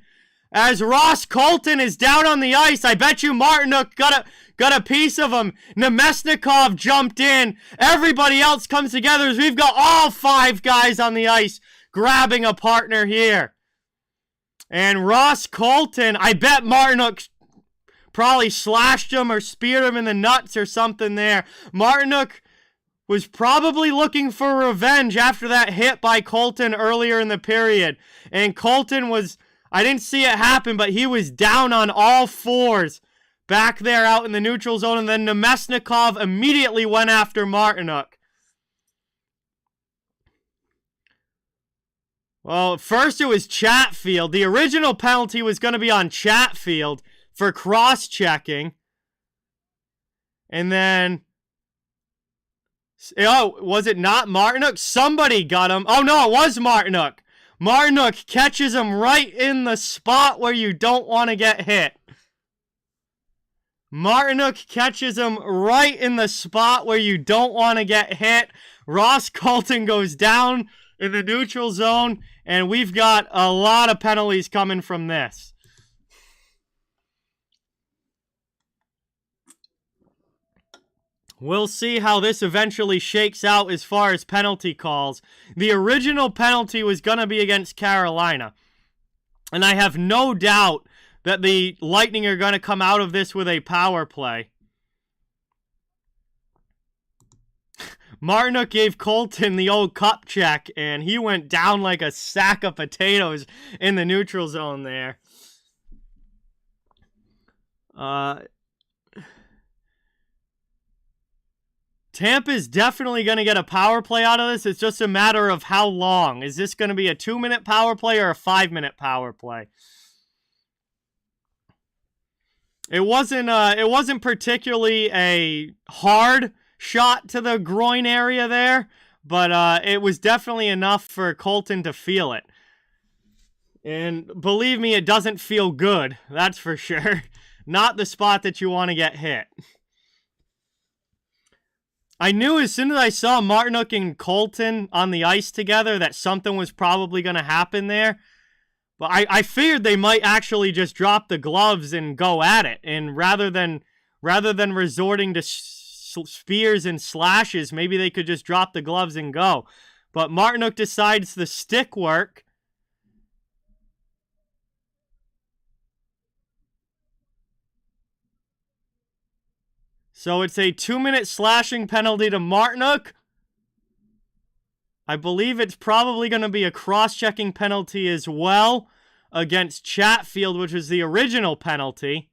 As Ross Colton is down on the ice. I bet you Martinuk got a piece of him. Nemesnikov jumped in. Everybody else comes together as we've got all 5 guys on the ice grabbing a partner here. And Ross Colton, I bet Martinuk probably slashed him or speared him in the nuts or something there. Martinuk was probably looking for revenge after that hit by Colton earlier in the period. And Colton was, I didn't see it happen, but he was down on all 4s back there out in the neutral zone. And then Nemesnikov immediately went after Martinuk. Well, first it was Chatfield. The original penalty was going to be on Chatfield for cross-checking. And then, oh, was it not Martinuk? Somebody got him. Oh, no, it was Martinuk. Martinuk catches him right in the spot where you don't want to get hit. Martinuk catches him right in the spot where you don't want to get hit. Ross Colton goes down in the neutral zone, and we've got a lot of penalties coming from this. We'll see how this eventually shakes out as far as penalty calls. The original penalty was going to be against Carolina. And I have no doubt that the Lightning are going to come out of this with a power play. Martinook gave Colton the old cup check, and he went down like a sack of potatoes in the neutral zone there. Tampa's definitely going to get a power play out of this. It's just a matter of how long. Is this going to be a 2-minute power play or a 5-minute power play? It wasn't particularly a hard shot to the groin area there, but it was definitely enough for Colton to feel it. And believe me, it doesn't feel good. That's for sure. Not the spot that you want to get hit. I knew as soon as I saw Martinook and Colton on the ice together that something was probably going to happen there. But I figured they might actually just drop the gloves and go at it. And rather than resorting to spears and slashes, maybe they could just drop the gloves and go. But Martinook decides the stick work. So it's a 2-minute slashing penalty to Martinook. I believe it's probably going to be a cross-checking penalty as well against Chatfield, which was the original penalty.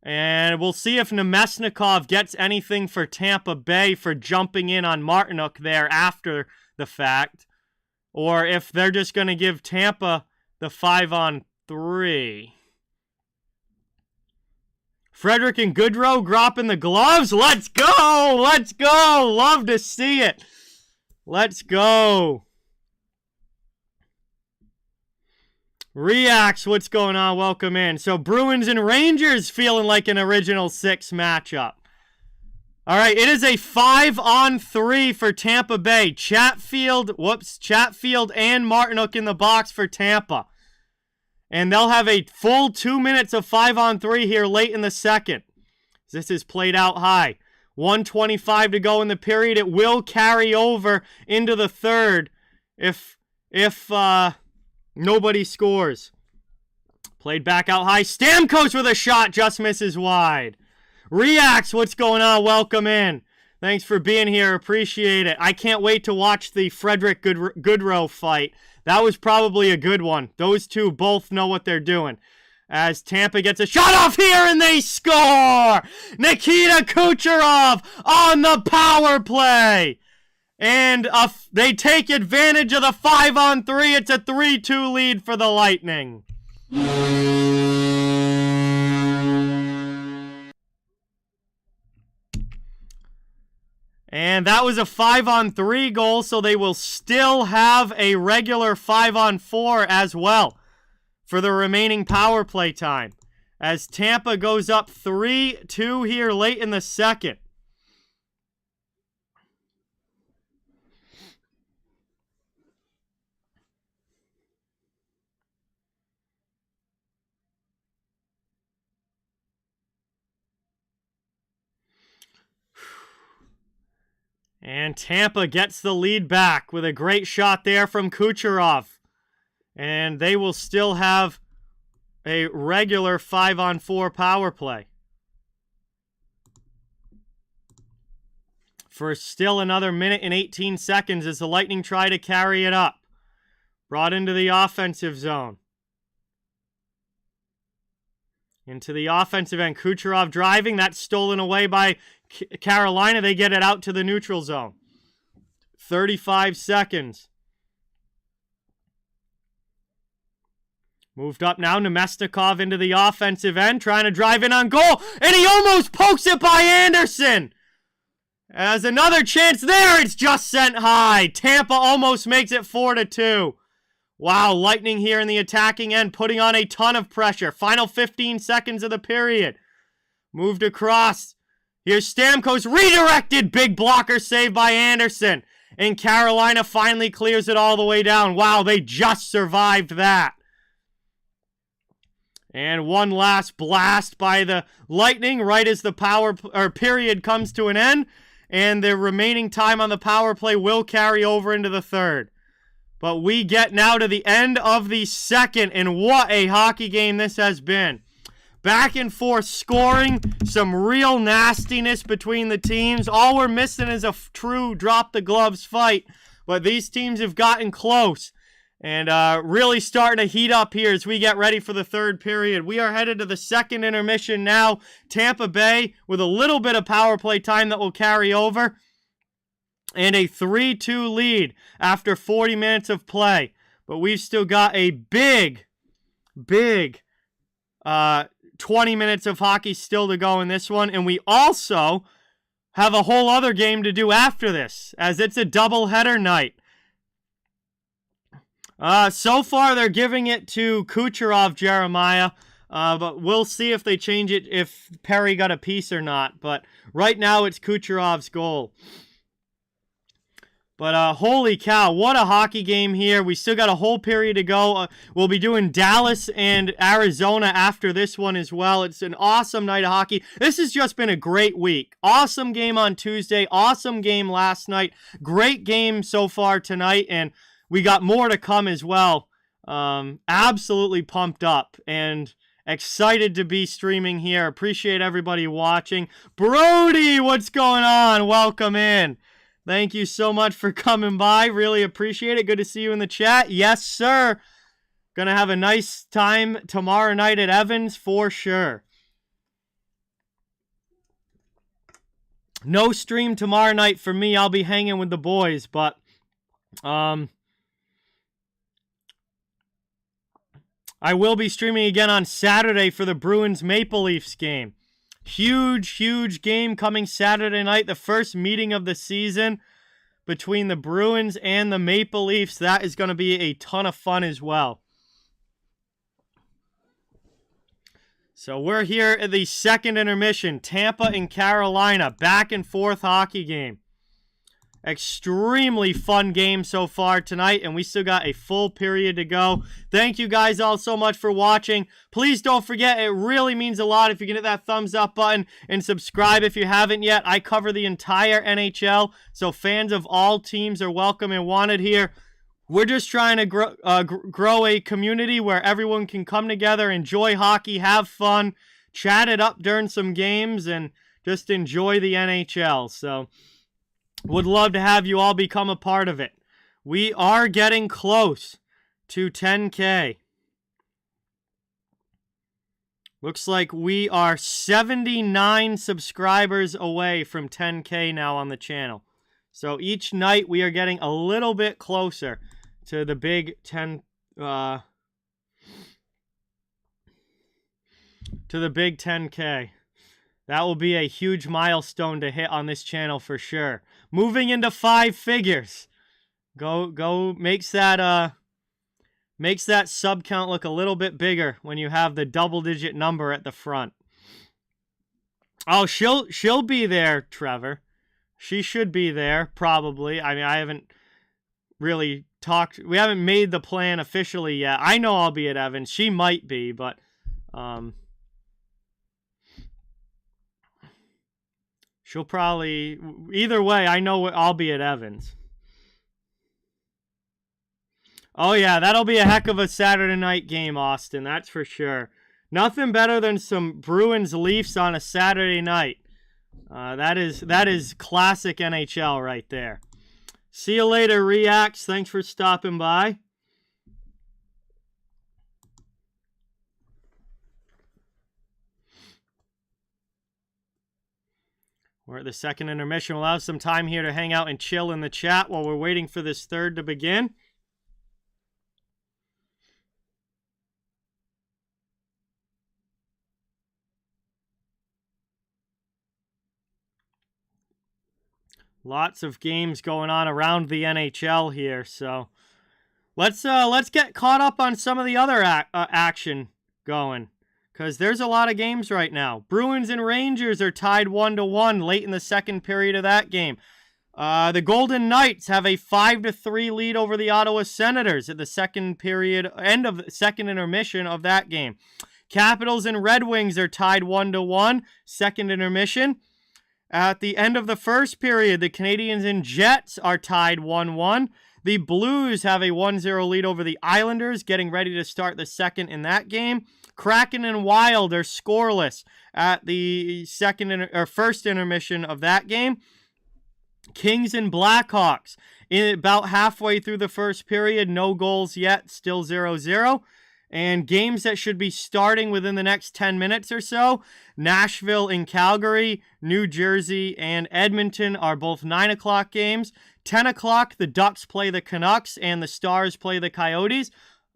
And we'll see if Nemesnikov gets anything for Tampa Bay for jumping in on Martinook there after the fact. Or if they're just going to give Tampa the 5-on-3. Frederick and Goodrow dropping the gloves. Let's go! Let's go! Love to see it. Let's go. Reacts, what's going on? Welcome in. So Bruins and Rangers feeling like an original 6 matchup. All right, it is a 5-on-3 for Tampa Bay. Chatfield and Martinook in the box for Tampa. And they'll have a full 2 minutes of 5-on-3 here late in the second. This is played out high. 1:25 to go in the period. It will carry over into the third if nobody scores. Played back out high. Stamkos with a shot, just misses wide. Reacts, what's going on? Welcome in. Thanks for being here. Appreciate it. I can't wait to watch the Frederick Goodrow fight. That was probably a good one. Those two both know what they're doing. As Tampa gets a shot off here and they score! Nikita Kucherov on the power play! And they take advantage of the 5-on-3. It's a 3-2 lead for the Lightning. And that was a 5-on-3 goal, so they will still have a regular 5-on-4 as well for the remaining power play time. As Tampa goes up 3-2 here late in the second. And Tampa gets the lead back with a great shot there from Kucherov. And they will still have a regular 5-on-4 power play. For still another minute and 18 seconds as the Lightning try to carry it up. Brought into the offensive zone. Into the offensive end. Kucherov driving. That's stolen away by Carolina. They get it out to the neutral zone. 35 seconds. Moved up now. Nemesnikov into the offensive end. Trying to drive in on goal. And he almost pokes it by Anderson. As another chance there. It's just sent high. Tampa almost makes it 4-2. Wow, Lightning here in the attacking end, putting on a ton of pressure. Final 15 seconds of the period. Moved across. Here's Stamkos, redirected. Big blocker save by Anderson. And Carolina finally clears it all the way down. Wow, they just survived that. And one last blast by the Lightning right as the period comes to an end. And the remaining time on the power play will carry over into the third. But we get now to the end of the second, and what a hockey game this has been. Back and forth scoring, some real nastiness between the teams. All we're missing is a true drop-the-gloves fight, but these teams have gotten close. And really starting to heat up here as we get ready for the third period. We are headed to the second intermission now. Tampa Bay with a little bit of power play time that will carry over. And a 3-2 lead after 40 minutes of play. But we've still got a big 20 minutes of hockey still to go in this one. And we also have a whole other game to do after this, as it's a doubleheader night. So far, they're giving it to Kucherov, Jeremiah. But we'll see if they change it, if Perry got a piece or not. But right now, it's Kucherov's goal. But holy cow, what a hockey game here. We still got a whole period to go. We'll be doing Dallas and Arizona after this one as well. It's an awesome night of hockey. This has just been a great week. Awesome game on Tuesday. Awesome game last night. Great game so far tonight. And we got more to come as well. Absolutely pumped up and excited to be streaming here. Appreciate everybody watching. Brody, what's going on? Welcome in. Thank you so much for coming by. Really appreciate it. Good to see you in the chat. Yes, sir. Gonna have a nice time tomorrow night at Evans for sure. No stream tomorrow night for me. I'll be hanging with the boys, but I will be streaming again on Saturday for the Bruins Maple Leafs game. Huge game coming Saturday night. The first meeting of the season between the Bruins and the Maple Leafs. That is going to be a ton of fun as well. So we're here at the second intermission. Tampa and Carolina. Back and forth hockey game. Extremely fun game so far tonight, and we still got a full period to go. Thank you guys all so much for watching. Please don't forget, it really means a lot if you can hit that thumbs up button and subscribe if you haven't yet. I cover the entire NHL, so fans of all teams are welcome and wanted here. We're just trying to grow a community where everyone can come together, enjoy hockey, have fun, chat it up during some games, and just enjoy the NHL. So would love to have you all become a part of it. We are getting close to 10K. Looks like we are 79 subscribers away from 10K now on the channel. So each night we are getting a little bit closer to the big 10K. That will be a huge milestone to hit on this channel for sure. Moving into 5 figures. Go makes that sub count look a little bit bigger when you have the double-digit number at the front. Oh, she'll be there, Trevor. She should be there, probably. I mean, I haven't really talked. We haven't made the plan officially yet. I know I'll be at Evans. She might be, but she'll probably, either way, I know I'll be at Evans. Oh, yeah, that'll be a heck of a Saturday night game, Austin, that's for sure. Nothing better than some Bruins Leafs on a Saturday night. That is classic NHL right there. See you later, Reacts. Thanks for stopping by. We're at the second intermission. We'll have some time here to hang out and chill in the chat while we're waiting for this third to begin. Lots of games going on around the NHL here, so let's get caught up on some of the other action going. Because there's a lot of games right now. Bruins and Rangers are tied 1-1 late in the second period of that game. The Golden Knights have a 5-3 lead over the Ottawa Senators at the second period, end of the second intermission of that game. Capitals and Red Wings are tied 1-1, second intermission. At the end of the first period, the Canadiens and Jets are tied 1-1. The Blues have a 1-0 lead over the Islanders, getting ready to start the second in that game. Kraken and Wild are scoreless at the first intermission of that game. Kings and Blackhawks, about halfway through the first period, no goals yet, still 0-0. And games that should be starting within the next 10 minutes or so, Nashville and Calgary, New Jersey and Edmonton are both 9 o'clock games. 10 o'clock, the Ducks play the Canucks and the Stars play the Coyotes.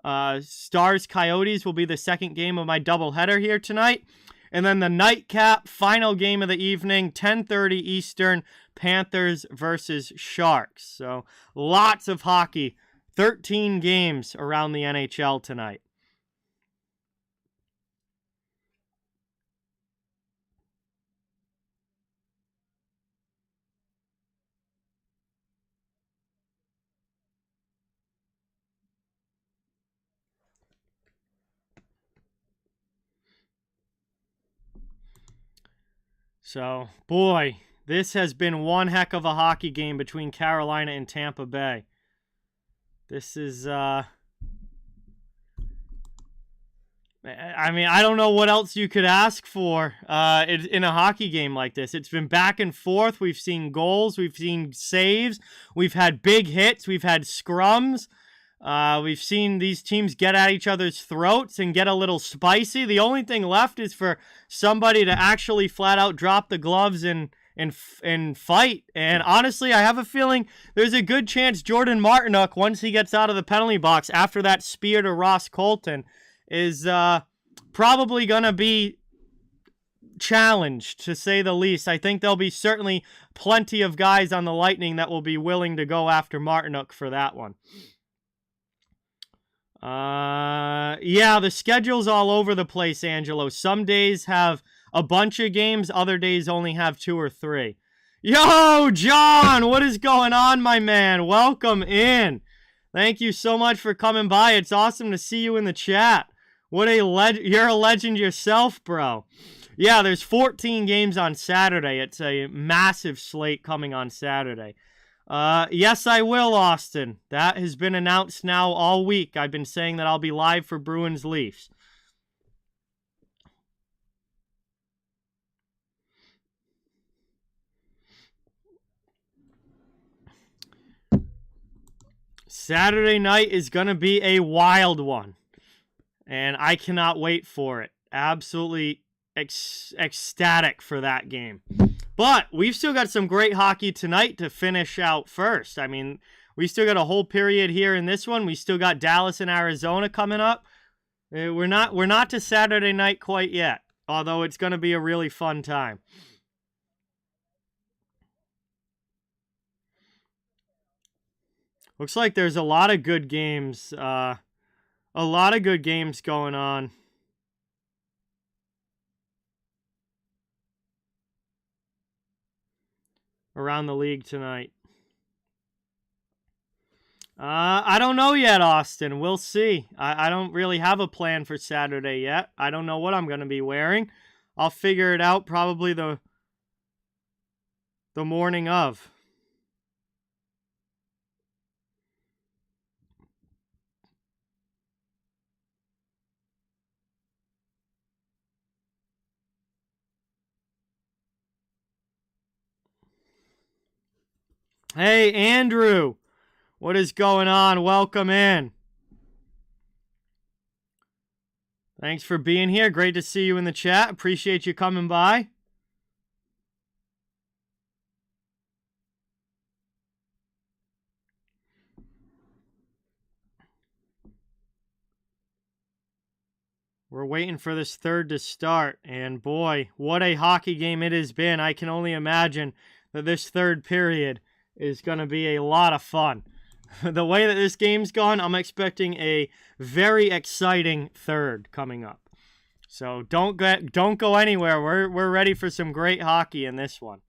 Stars-Coyotes will be the second game of my doubleheader here tonight. And then the nightcap, final game of the evening, 10:30 Eastern, Panthers versus Sharks. So lots of hockey, 13 games around the NHL tonight. So, boy, this has been one heck of a hockey game between Carolina and Tampa Bay. This is, I don't know what else you could ask for in a hockey game like this. It's been back and forth. We've seen goals. We've seen saves. We've had big hits. We've had scrums. We've seen these teams get at each other's throats and get a little spicy. The only thing left is for somebody to actually flat out drop the gloves and fight. And honestly, I have a feeling there's a good chance Jordan Martinook, once he gets out of the penalty box after that spear to Ross Colton, is probably going to be challenged, to say the least. I think there'll be certainly plenty of guys on the Lightning that will be willing to go after Martinook for that one. Yeah, the schedule's all over the place, Angelo. Some days have a bunch of games, other days only have 2 or 3. Yo, John, what is going on, my man? Welcome in. Thank you so much for coming by. It's awesome to see you in the chat. You're a legend yourself, bro. Yeah, there's 14 games on Saturday. It's a massive slate coming on Saturday. Yes, I will, Austin. That has been announced now all week. I've been saying that I'll be live for Bruins Leafs. Saturday night is going to be a wild one, and I cannot wait for it. Absolutely ecstatic for that game. But we've still got some great hockey tonight to finish out first. I mean, we still got a whole period here in this one. We still got Dallas and Arizona coming up. We're not to Saturday night quite yet, although it's going to be a really fun time. Looks like there's a lot of good games. A lot of good games going on. Around the league tonight. I don't know yet, Austin. We'll see. I don't really have a plan for Saturday yet. I don't know what I'm going to be wearing. I'll figure it out probably the morning of. Hey, Andrew. What is going on? Welcome in. Thanks for being here. Great to see you in the chat. Appreciate you coming by. We're waiting for this third to start. And boy, what a hockey game it has been. I can only imagine that this third period is going to be a lot of fun. The way that this game's gone, I'm expecting a very exciting third coming up. So don't go anywhere. We're ready for some great hockey in this one.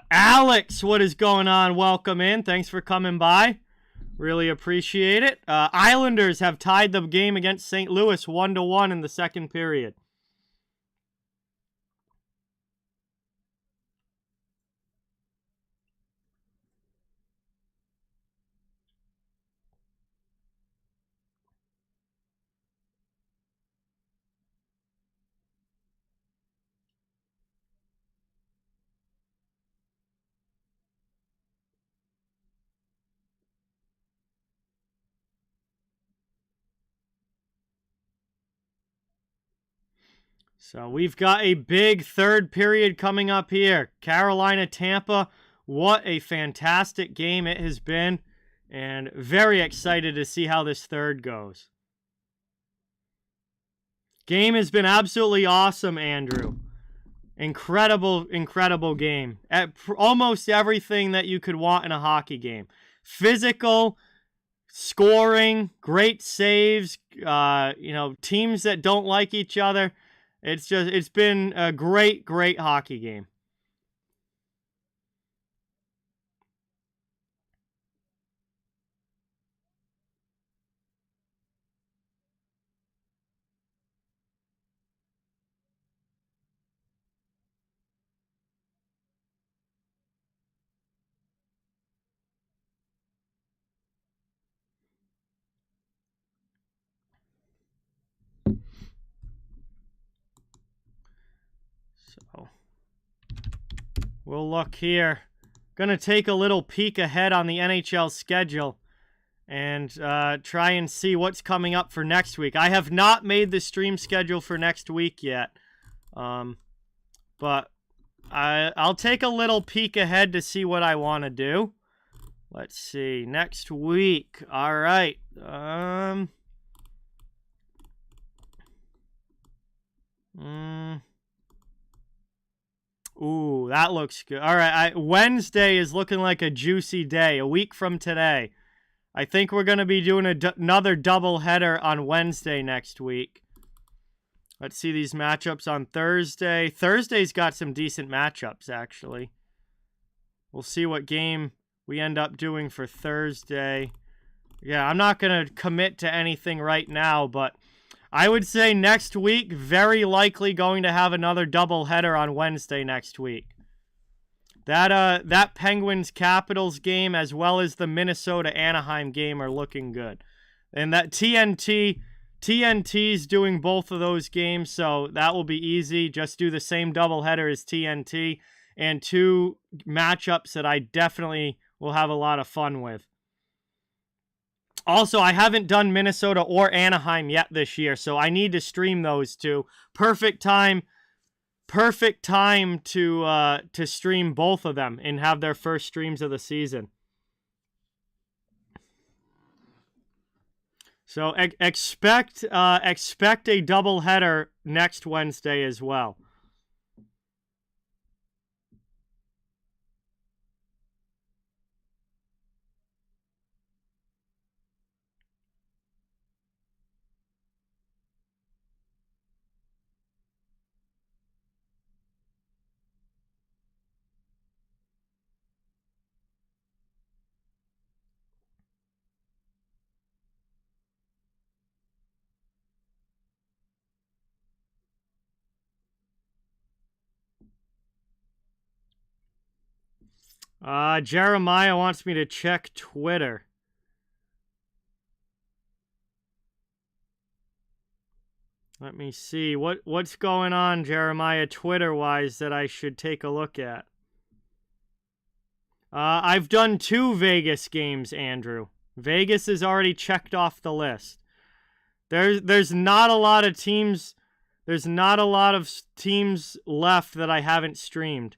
Alex, what is going on? Welcome in. Thanks for coming by. Really appreciate it. Islanders have tied the game against St. Louis 1-1 in the second period. So we've got a big third period coming up here. Carolina-Tampa. What a fantastic game it has been. And very excited to see how this third goes. Game has been absolutely awesome, Andrew. Incredible, incredible game. At almost everything that you could want in a hockey game. Physical, scoring, great saves, teams that don't like each other. It's been a great, great hockey game. So we'll look here. Gonna take a little peek ahead on the NHL schedule and try and see what's coming up for next week. I have not made the stream schedule for next week yet, but I'll take a little peek ahead to see what I want to do. Let's see, next week. All right. Ooh, that looks good. All right, Wednesday is looking like a juicy day, a week from today. I think we're going to be doing another doubleheader on Wednesday next week. Let's see these matchups on Thursday. Thursday's got some decent matchups, actually. We'll see what game we end up doing for Thursday. Yeah, I'm not going to commit to anything right now, but I would say next week, very likely going to have another doubleheader on Wednesday next week. That Penguins-Capitals game as well as the Minnesota-Anaheim game are looking good. And that TNT's doing both of those games, so that will be easy. Just do the same doubleheader as TNT and two matchups that I definitely will have a lot of fun with. Also, I haven't done Minnesota or Anaheim yet this year, so I need to stream those two. Perfect time to stream both of them and have their first streams of the season. So expect a doubleheader next Wednesday as well. Jeremiah wants me to check Twitter. Let me see. What's going on, Jeremiah, Twitter-wise that I should take a look at? I've done 2 Vegas games, Andrew. Vegas is already checked off the list. There's not a lot of teams. There's not a lot of teams left that I haven't streamed.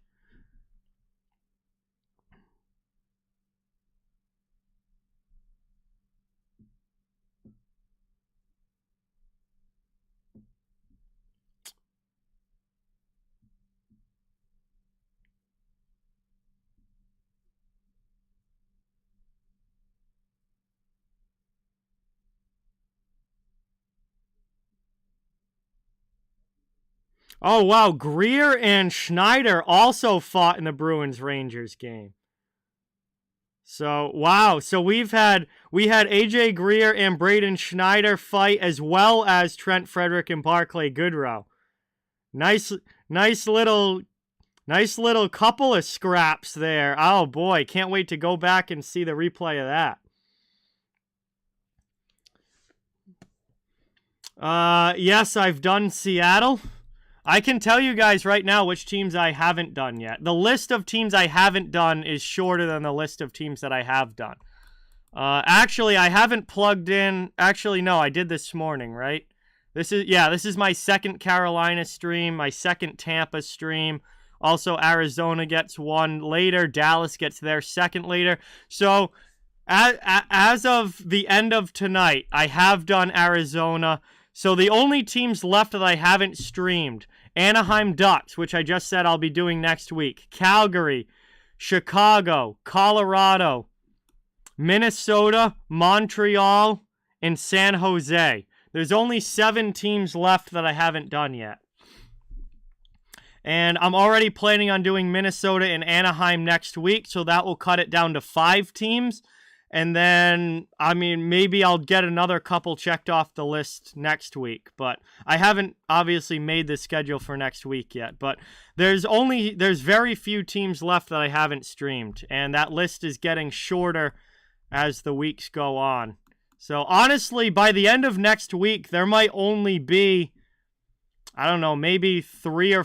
Oh, wow. Greer and Schneider also fought in the Bruins-Rangers game. So, wow. So we had AJ Greer and Braden Schneider fight as well as Trent Frederick and Barclay Goodrow. Nice little couple of scraps there. Oh, boy. Can't wait to go back and see the replay of that. Yes, I've done Seattle. I can tell you guys right now which teams I haven't done yet. The list of teams I haven't done is shorter than the list of teams that I have done. Actually, I haven't plugged in. Actually, no, I did this morning, right? This is my second Carolina stream, my second Tampa stream. Also, Arizona gets one later. Dallas gets their second later. So, as of the end of tonight, I have done Arizona. So, the only teams left that I haven't streamed, Anaheim Ducks, which I just said I'll be doing next week, Calgary, Chicago, Colorado, Minnesota, Montreal, and San Jose. There's only 7 teams left that I haven't done yet. And I'm already planning on doing Minnesota and Anaheim next week, so that will cut it down to 5 teams. And then, I mean, maybe I'll get another couple checked off the list next week. But I haven't obviously made the schedule for next week yet. But there's very few teams left that I haven't streamed. And that list is getting shorter as the weeks go on. So honestly, by the end of next week, there might only be, I don't know, maybe three or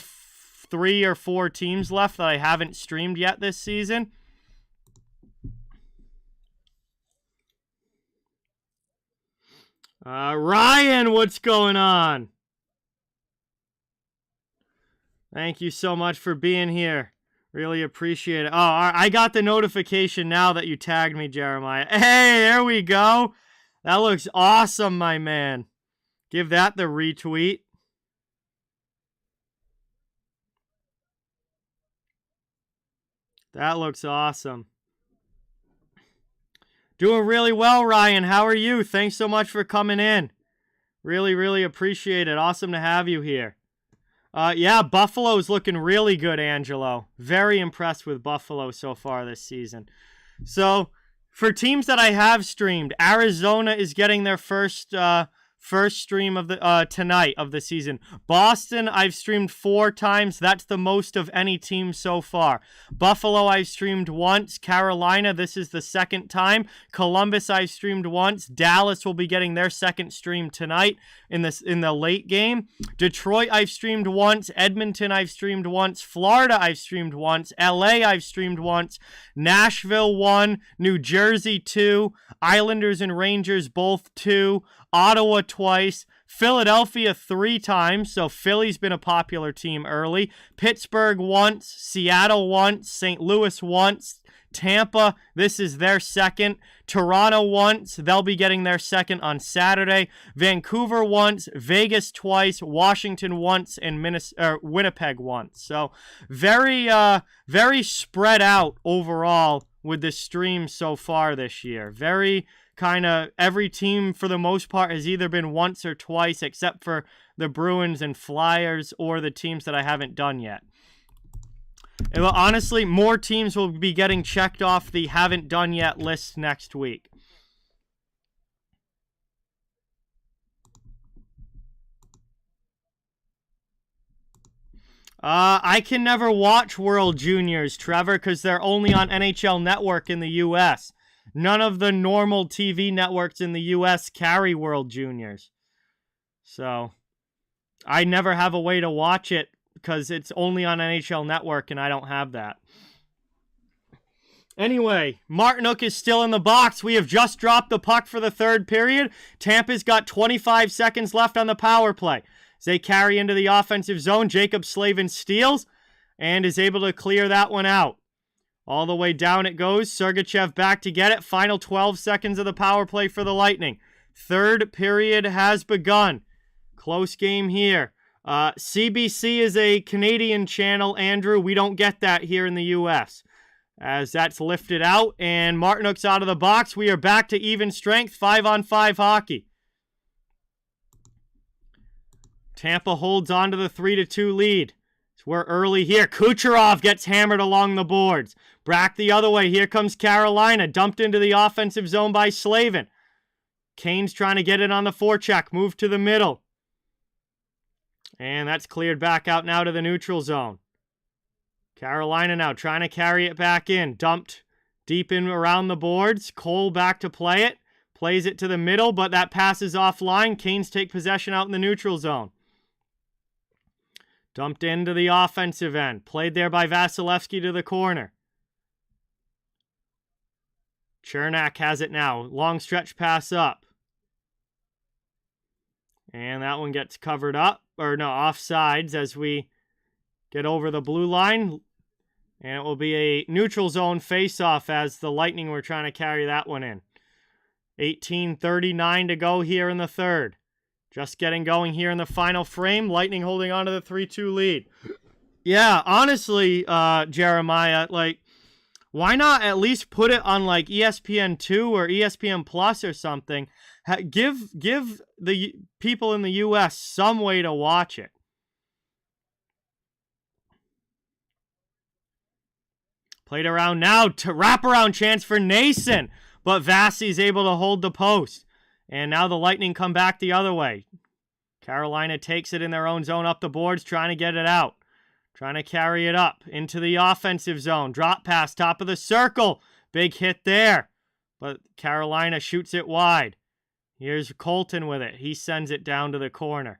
4 teams left that I haven't streamed yet this season. Ryan, what's going on? Thank you so much for being here. Really appreciate it. Oh, I got the notification now that you tagged me, Jeremiah. Hey, there we go. That looks awesome, my man. Give that the retweet. That looks awesome. Doing really well, Ryan. How are you? Thanks so much for coming in. Really, really appreciate it. Awesome to have you here. Yeah, Buffalo's looking really good, Angelo. Very impressed with Buffalo so far this season. So, for teams that I have streamed, Arizona is getting their first stream of the tonight of the season. Boston, I've streamed 4 times. That's the most of any team so far. Buffalo, I've streamed once. Carolina, this is the second time. Columbus, I've streamed once. Dallas will be getting their second stream tonight in the late game. Detroit, I've streamed once. Edmonton, I've streamed once. Florida, I've streamed once. LA, I've streamed once. Nashville, 1. New Jersey, 2. Islanders and Rangers, both 2. Ottawa twice, Philadelphia 3 times, so Philly's been a popular team early. Pittsburgh once, Seattle once, St. Louis once, Tampa, this is their second. Toronto once, they'll be getting their second on Saturday. Vancouver once, Vegas twice, Washington once, and Winnipeg once. So very spread out overall with the stream so far this year. Very kind of every team for the most part has either been once or twice, except for the Bruins and Flyers or the teams that I haven't done yet. And honestly, more teams will be getting checked off the haven't done yet list next week. I can never watch World Juniors, Trevor, because they're only on NHL Network in the U.S. None of the normal TV networks in the U.S. carry World Juniors. So, I never have a way to watch it because it's only on NHL Network and I don't have that. Anyway, Martinook is still in the box. We have just dropped the puck for the third period. Tampa's got 25 seconds left on the power play. As they carry into the offensive zone, Jacob Slavin steals and is able to clear that one out. All the way down it goes. Sergachev back to get it. Final 12 seconds of the power play for the Lightning. Third period has begun. Close game here. CBC is a Canadian channel, Andrew. We don't get that here in the U.S. As that's lifted out, and Martinook's out of the box. We are back to even strength, 5-on-5 hockey. Tampa holds on to the 3-2 lead. We're early here. Kucherov gets hammered along the boards. Brack the other way. Here comes Carolina. Dumped into the offensive zone by Slavin. Kane's trying to get it on the forecheck. Move to the middle. And that's cleared back out now to the neutral zone. Carolina now trying to carry it back in. Dumped deep in around the boards. Cole back to play it. Plays it to the middle, but that passes offline. Canes take possession out in the neutral zone. Dumped into the offensive end. Played there by Vasilevsky to the corner. Chernak has it now. Long stretch pass up. And that one gets covered up, or no, offsides as we get over the blue line. And it will be a neutral zone face-off as the Lightning were trying to carry that one in. 18:39 to go here in the third. Just getting going here in the final frame. Lightning holding on to the 3-2 lead. Yeah, honestly, Jeremiah, like, why not at least put it on, like, ESPN2 or ESPN Plus or something? Give the people in the U.S. some way to watch it. Played around now to wraparound chance for Nason, but Vasi's able to hold the post. And now the Lightning come back the other way. Carolina takes it in their own zone up the boards, trying to get it out. Trying to carry it up into the offensive zone. Drop pass, top of the circle. Big hit there. But Carolina shoots it wide. Here's Colton with it. He sends it down to the corner.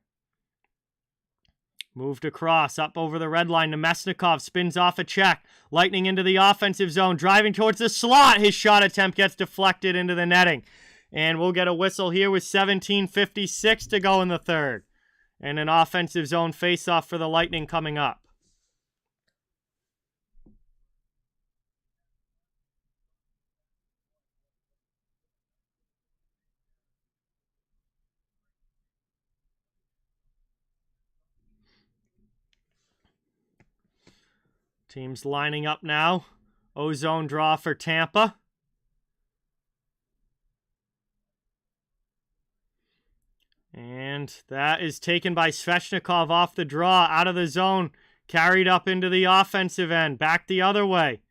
Moved across, up over the red line. Nemesnikov spins off a check. Lightning into the offensive zone, driving towards the slot. His shot attempt gets deflected into the netting. And we'll get a whistle here with 17:56 to go in the third. And an offensive zone faceoff for the Lightning coming up. Teams lining up now. O-zone draw for Tampa. And that is taken by Svechnikov off the draw, out of the zone, carried up into the offensive end, back the other way.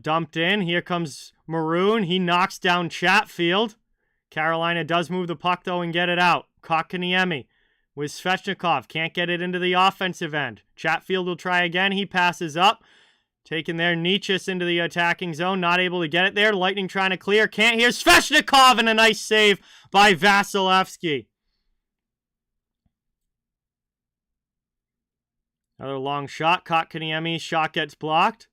Dumped in, here comes Maroon, he knocks down Chatfield. Carolina does move the puck though and get it out. Kotkaniemi with Svechnikov, can't get it into the offensive end. Chatfield will try again, he passes up. Taking there, Nietzsche's into the attacking zone, not able to get it there. Lightning trying to clear, can't hear Svechnikov, and a nice save by Vasilevsky. Another long shot, Kotkaniemi's shot gets blocked.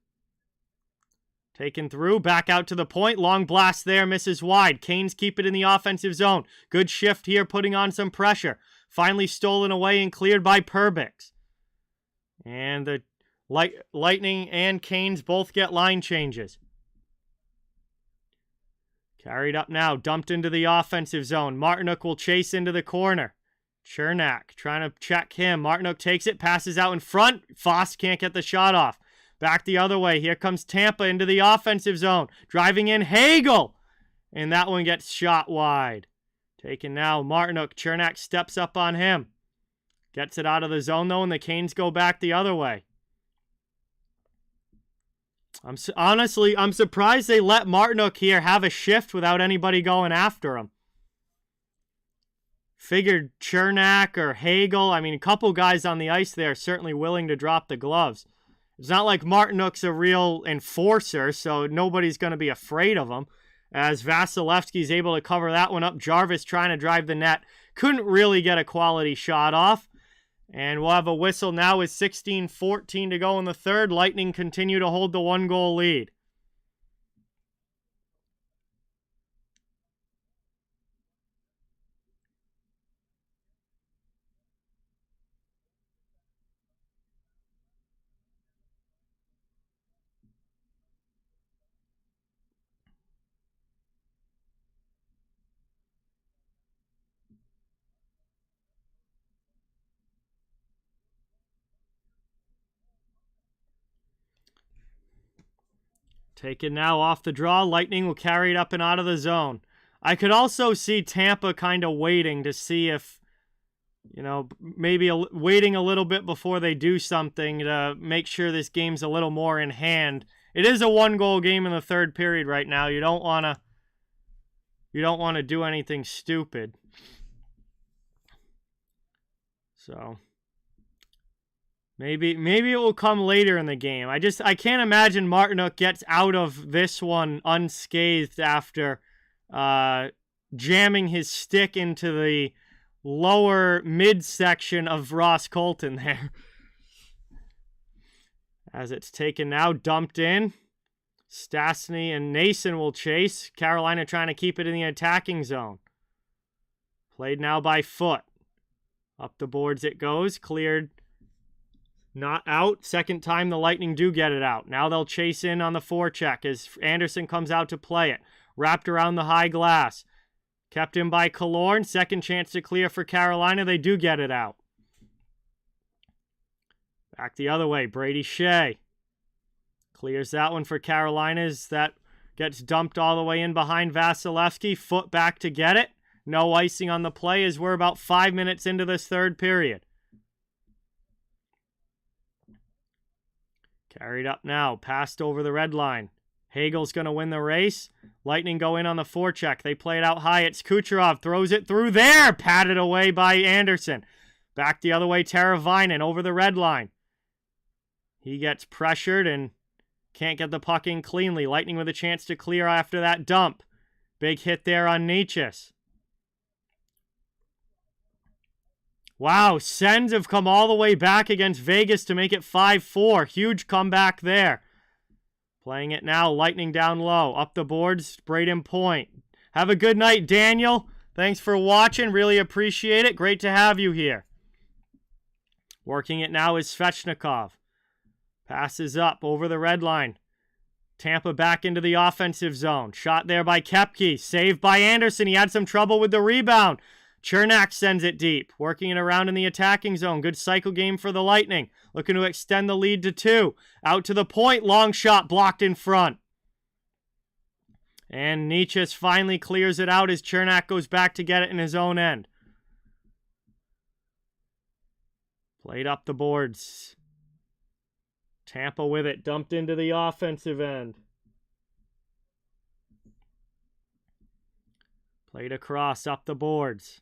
Taken through, back out to the point, long blast there, misses wide. Canes keep it in the offensive zone. Good shift here, putting on some pressure. Finally stolen away and cleared by Perbix. And the Lightning and Canes both get line changes. Carried up now, dumped into the offensive zone. Martinook will chase into the corner. Chernak trying to check him. Martinook takes it, passes out in front. Foss can't get the shot off. Back the other way. Here comes Tampa into the offensive zone. Driving in Hagel. And that one gets shot wide. Taken now, Martinook. Chernak steps up on him. Gets it out of the zone though, and the Canes go back the other way. Honestly, I'm surprised they let Martinook here have a shift without anybody going after him. Figured Chernak or Hagel, I mean, a couple guys on the ice there certainly willing to drop the gloves. It's not like Martinook's a real enforcer, so nobody's going to be afraid of him. As Vasilevsky's able to cover that one up. Jarvis trying to drive the net. Couldn't really get a quality shot off. And we'll have a whistle now with 16:14 to go in the third. Lightning continue to hold the 1-goal lead. Taken now off the draw. Lightning will carry it up and out of the zone. I could also see Tampa kind of waiting to see if, you know, maybe waiting a little bit before they do something to make sure this game's a little more in hand. It is a 1-goal game in the third period right now. You don't want to do anything stupid. So Maybe it will come later in the game. I can't imagine Martinook gets out of this one unscathed after jamming his stick into the lower midsection of Ross Colton there. As it's taken now, dumped in. Stastny and Nason will chase. Carolina trying to keep it in the attacking zone. Played now by foot. Up the boards it goes. Cleared. Not out. Second time the Lightning do get it out. Now they'll chase in on the forecheck as Anderson comes out to play it. Wrapped around the high glass. Kept in by Killorn. Second chance to clear for Carolina. They do get it out. Back the other way. Brady Shea. Clears that one for Carolina's. That gets dumped all the way in behind Vasilevsky. Foot back to get it. No icing on the play as we're about 5 minutes into this third period. Carried up now. Passed over the red line. Hagel's going to win the race. Lightning go in on the forecheck. They play it out high. It's Kucherov. Throws it through there. Patted away by Anderson. Back the other way. Teravainen over the red line. He gets pressured and can't get the puck in cleanly. Lightning with a chance to clear after that dump. Big hit there on Necas. Wow, Sens have come all the way back against Vegas to make it 5-4. Huge comeback there. Playing it now, Lightning down low. Up the boards, Braden Point. Have a good night, Daniel. Thanks for watching. Really appreciate it. Great to have you here. Working it now is Svechnikov. Passes up over the red line. Tampa back into the offensive zone. Shot there by Koepke. Saved by Anderson. He had some trouble with the rebound. Chernak sends it deep. Working it around in the attacking zone. Good cycle game for the Lightning. Looking to extend the lead to 2. Out to the point. Long shot blocked in front. And Necas finally clears it out as Chernak goes back to get it in his own end. Played up the boards. Tampa with it. Dumped into the offensive end. Played across up the boards.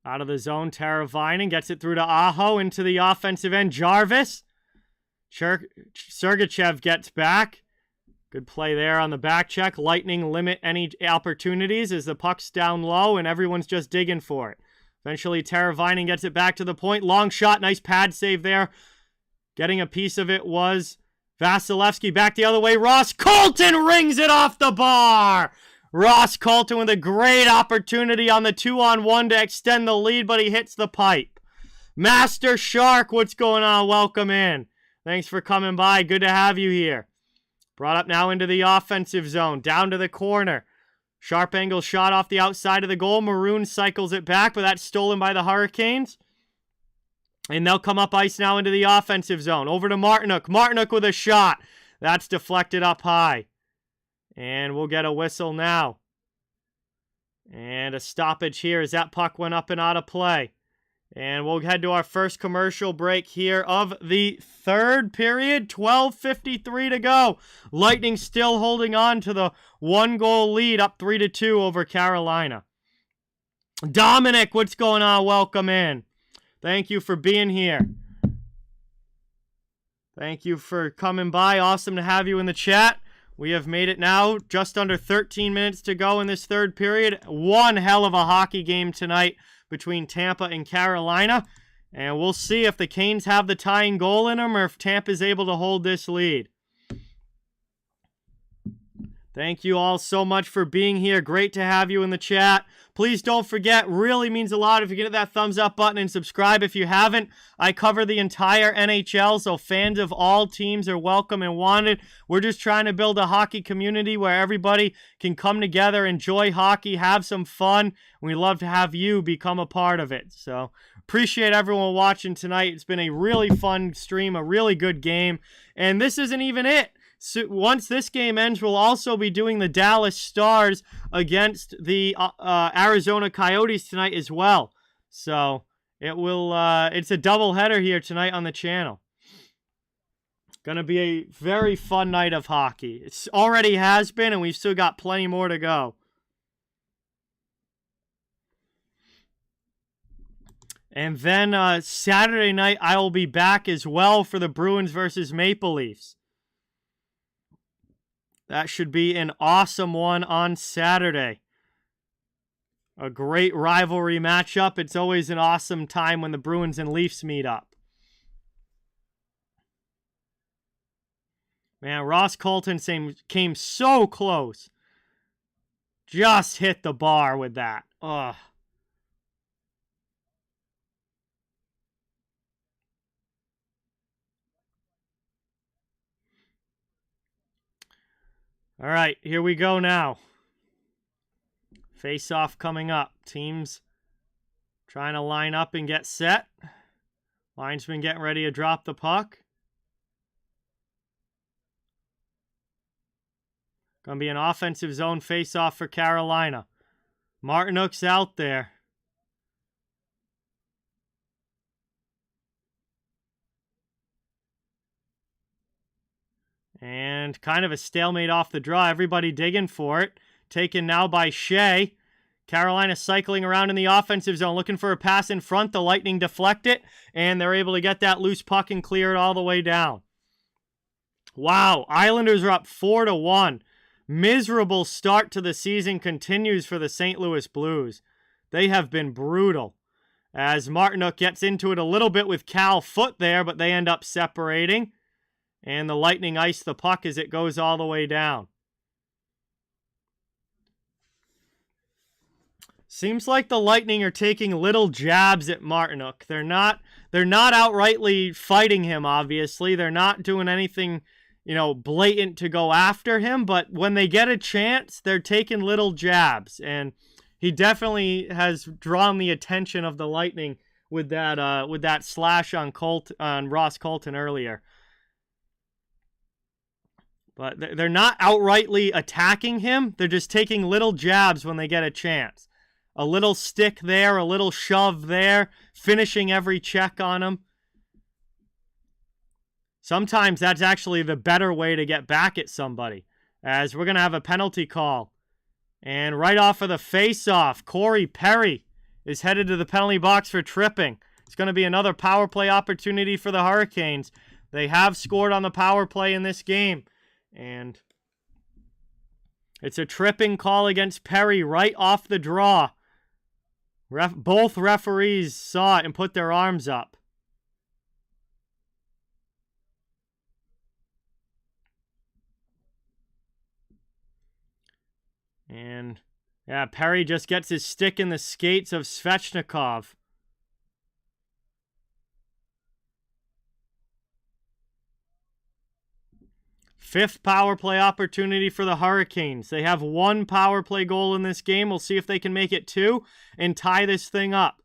Out of the zone, Teravainen gets it through to Aho into the offensive end. Jarvis. Sergachev gets back. Good play there on the back check. Lightning limit any opportunities as the puck's down low and everyone's just digging for it. Eventually, Teravainen gets it back to the point. Long shot. Nice pad save there. Getting a piece of it was Vasilevsky. Back the other way. Ross Colton rings it off the bar. Ross Colton with a great opportunity on the 2-on-1 to extend the lead, but he hits the pipe. Master Shark, what's going on? Welcome in. Thanks for coming by. Good to have you here. Brought up now into the offensive zone. Down to the corner. Sharp angle shot off the outside of the goal. Maroon cycles it back, but that's stolen by the Hurricanes. And they'll come up ice now into the offensive zone. Over to Martinook. Martinook with a shot. That's deflected up high. And we'll get a whistle now. And a stoppage here as that puck went up and out of play. And we'll head to our first commercial break here of the third period. 12:53 to go. Lightning still holding on to the 1-goal lead, up 3-2 over Carolina. Dominic, what's going on? Welcome in. Thank you for being here. Thank you for coming by. Awesome to have you in the chat. We have made it now just under 13 minutes to go in this third period. One hell of a hockey game tonight between Tampa and Carolina. And we'll see if the Canes have the tying goal in them or if Tampa is able to hold this lead. Thank you all so much for being here. Great to have you in the chat. Please don't forget, really means a lot if you hit that thumbs up button and subscribe if you haven't. I cover the entire NHL, so fans of all teams are welcome and wanted. We're just trying to build a hockey community where everybody can come together, enjoy hockey, have some fun. We love to have you become a part of it. So appreciate everyone watching tonight. It's been a really fun stream, a really good game. And this isn't even it. So once this game ends, we'll also be doing the Dallas Stars against the Arizona Coyotes tonight as well. So it will. It's a doubleheader here tonight on the channel. Gonna be a very fun night of hockey. It already has been, and we've still got plenty more to go. And then Saturday night, I will be back as well for the Bruins versus Maple Leafs. That should be an awesome one on Saturday. A great rivalry matchup. It's always an awesome time when the Bruins and Leafs meet up. Man, Ross Colton came so close. Just hit the bar with that. Ugh. All right, here we go now. Face-off coming up. Teams trying to line up and get set. Linesman getting ready to drop the puck. Going to be an offensive zone face-off for Carolina. Martinook's out there. And kind of a stalemate off the draw. Everybody digging for it. Taken now by Shea. Carolina cycling around in the offensive zone, looking for a pass in front. The Lightning deflect it, and they're able to get that loose puck and clear it all the way down. Wow, Islanders are up 4-1. Miserable start to the season continues for the St. Louis Blues. They have been brutal. As Martinook gets into it a little bit with Cal Foot there, but they end up separating. And the Lightning ice the puck as it goes all the way down. Seems like the Lightning are taking little jabs at Martinook. They're not outrightly fighting him, obviously. They're not doing anything, blatant to go after him. But when they get a chance, they're taking little jabs. And he definitely has drawn the attention of the Lightning with that slash on Ross Colton earlier. But they're not outrightly attacking him. They're just taking little jabs when they get a chance. A little stick there, a little shove there, finishing every check on him. Sometimes that's actually the better way to get back at somebody, as we're going to have a penalty call. And right off of the face-off, Corey Perry is headed to the penalty box for tripping. It's going to be another power play opportunity for the Hurricanes. They have scored on the power play in this game. And it's a tripping call against Perry right off the draw. Both referees saw it and put their arms up. And, yeah, Perry just gets his stick in the skates of Svechnikov. Fifth power play opportunity for the Hurricanes. They have one power play goal in this game. We'll see if they can make it two and tie this thing up.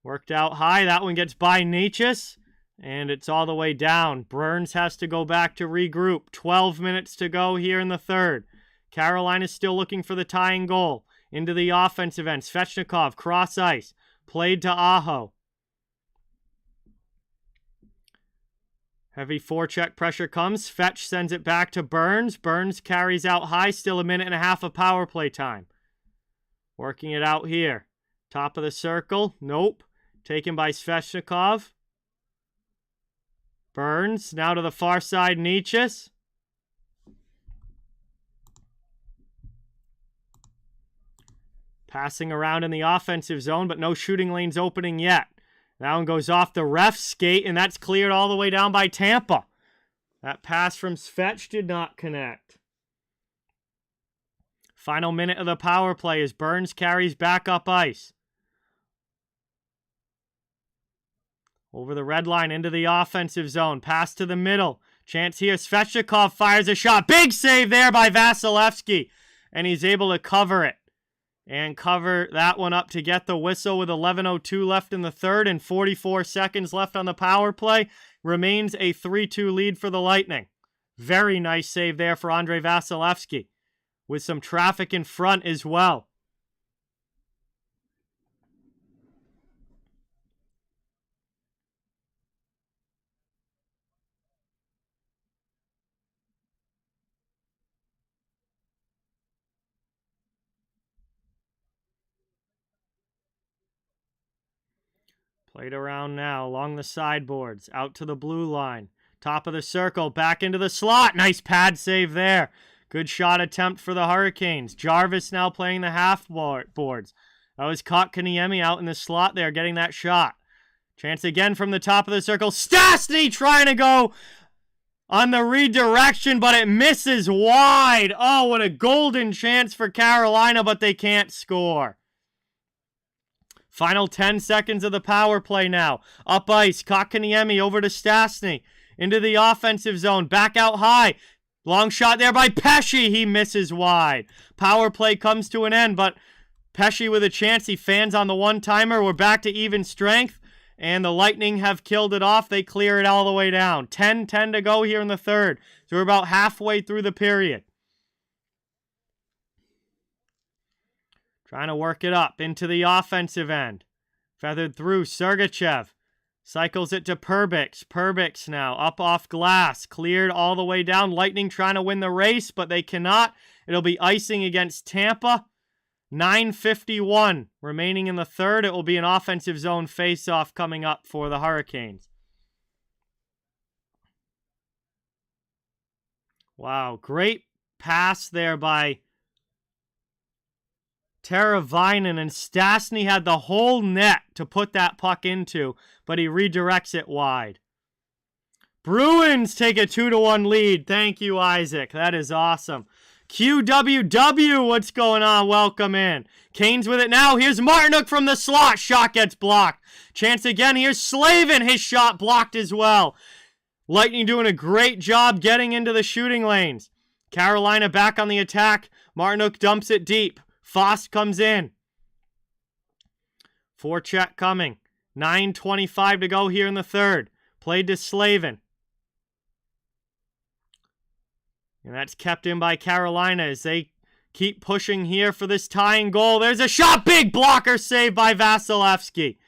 Worked out high. That one gets by Necas, and it's all the way down. Burns has to go back to regroup. 12 minutes to go here in the third. Carolina's still looking for the tying goal. Into the offensive end. Svechnikov, cross ice. Played to Aho. Heavy forecheck pressure comes. Fetch sends it back to Burns. Burns carries out high. Still a minute and a half of power play time. Working it out here. Top of the circle. Nope. Taken by Svechnikov. Burns. Now to the far side. Necas. Passing around in the offensive zone, but no shooting lanes opening yet. That one goes off the ref's skate, and that's cleared all the way down by Tampa. That pass from Svetch did not connect. Final minute of the power play as Burns carries back up ice. Over the red line into the offensive zone. Pass to the middle. Chance here. Svechnikov fires a shot. Big save there by Vasilevsky. And he's able to cover it. And cover that one up to get the whistle with 11:02 left in the third and 44 seconds left on the power play. Remains a 3-2 lead for the Lightning. Very nice save there for Andrei Vasilevsky. With some traffic in front as well. Played around now along the sideboards. Out to the blue line. Top of the circle. Back into the slot. Nice pad save there. Good shot attempt for the Hurricanes. Jarvis now playing the half boards. That was Kotkaniemi out in the slot there getting that shot. Chance again from the top of the circle. Stastny trying to go on the redirection, but it misses wide. Oh, what a golden chance for Carolina, but they can't score. Final 10 seconds of the power play now. Up ice, Kotkaniemi over to Stastny. Into the offensive zone, back out high. Long shot there by Pesce. He misses wide. Power play comes to an end, but Pesce with a chance. He fans on the one-timer. We're back to even strength, and the Lightning have killed it off. They clear it all the way down. 10-10 to go here in the third. So we're about halfway through the period. Trying to work it up into the offensive end. Feathered through. Sergachev cycles it to Perbix. Perbix now up off glass. Cleared all the way down. Lightning trying to win the race, but they cannot. It'll be icing against Tampa. 9:51 remaining in the third. It will be an offensive zone face-off coming up for the Hurricanes. Wow, great pass there by Teravainen, and Stastny had the whole net to put that puck into, but he redirects it wide. Bruins take a 2-1 lead. Thank you, Isaac. That is awesome. QWW, what's going on? Welcome in. Canes with it now. Here's Martinook from the slot. Shot gets blocked. Chance again. Here's Slavin. His shot blocked as well. Lightning doing a great job getting into the shooting lanes. Carolina back on the attack. Martinook dumps it deep. Fost comes in. Forecheck coming. 9:25 to go here in the third. Played to Slavin. And that's kept in by Carolina as they keep pushing here for this tying goal. There's a shot. Big blocker save by Vasilevsky.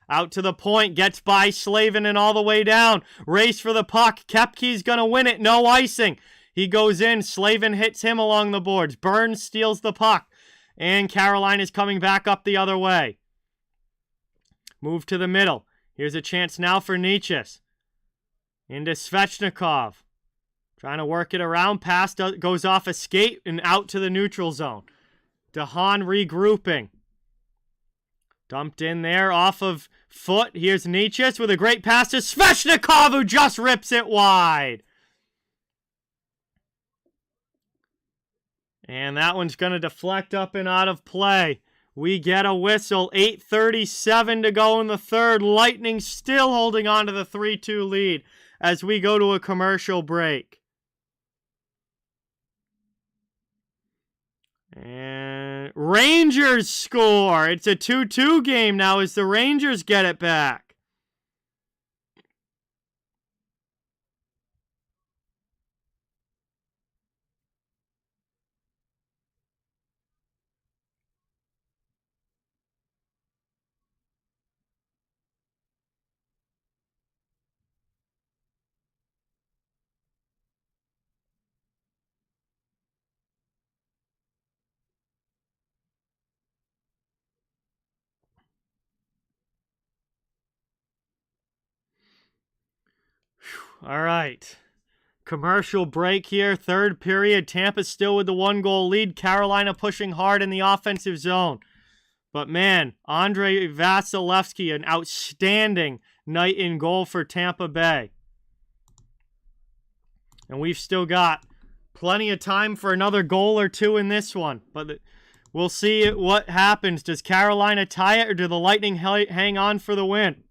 Out to the point. Gets by Slavin and all the way down. Race for the puck. Kepke's going to win it. No icing. He goes in. Slavin hits him along the boards. Burns steals the puck. And Carolina's coming back up the other way. Move to the middle. Here's a chance now for Nichas. Into Svechnikov. Trying to work it around. Pass goes off a skate and out to the neutral zone. DeHaan regrouping. Dumped in there off of foot. Here's Nichas with a great pass to Svechnikov, who just rips it wide. And that one's going to deflect up and out of play. We get a whistle. 8:37 to go in the third. Lightning still holding on to the 3-2 lead as we go to a commercial break. And Rangers score. It's a 2-2 game now as the Rangers get it back. All right. Commercial break here. Third period. Tampa still with the 1-goal lead. Carolina pushing hard in the offensive zone. But man, Andrei Vasilevsky, an outstanding night in goal for Tampa Bay. And we've still got plenty of time for another goal or two in this one. But we'll see what happens. Does Carolina tie it or do the Lightning hang on for the win?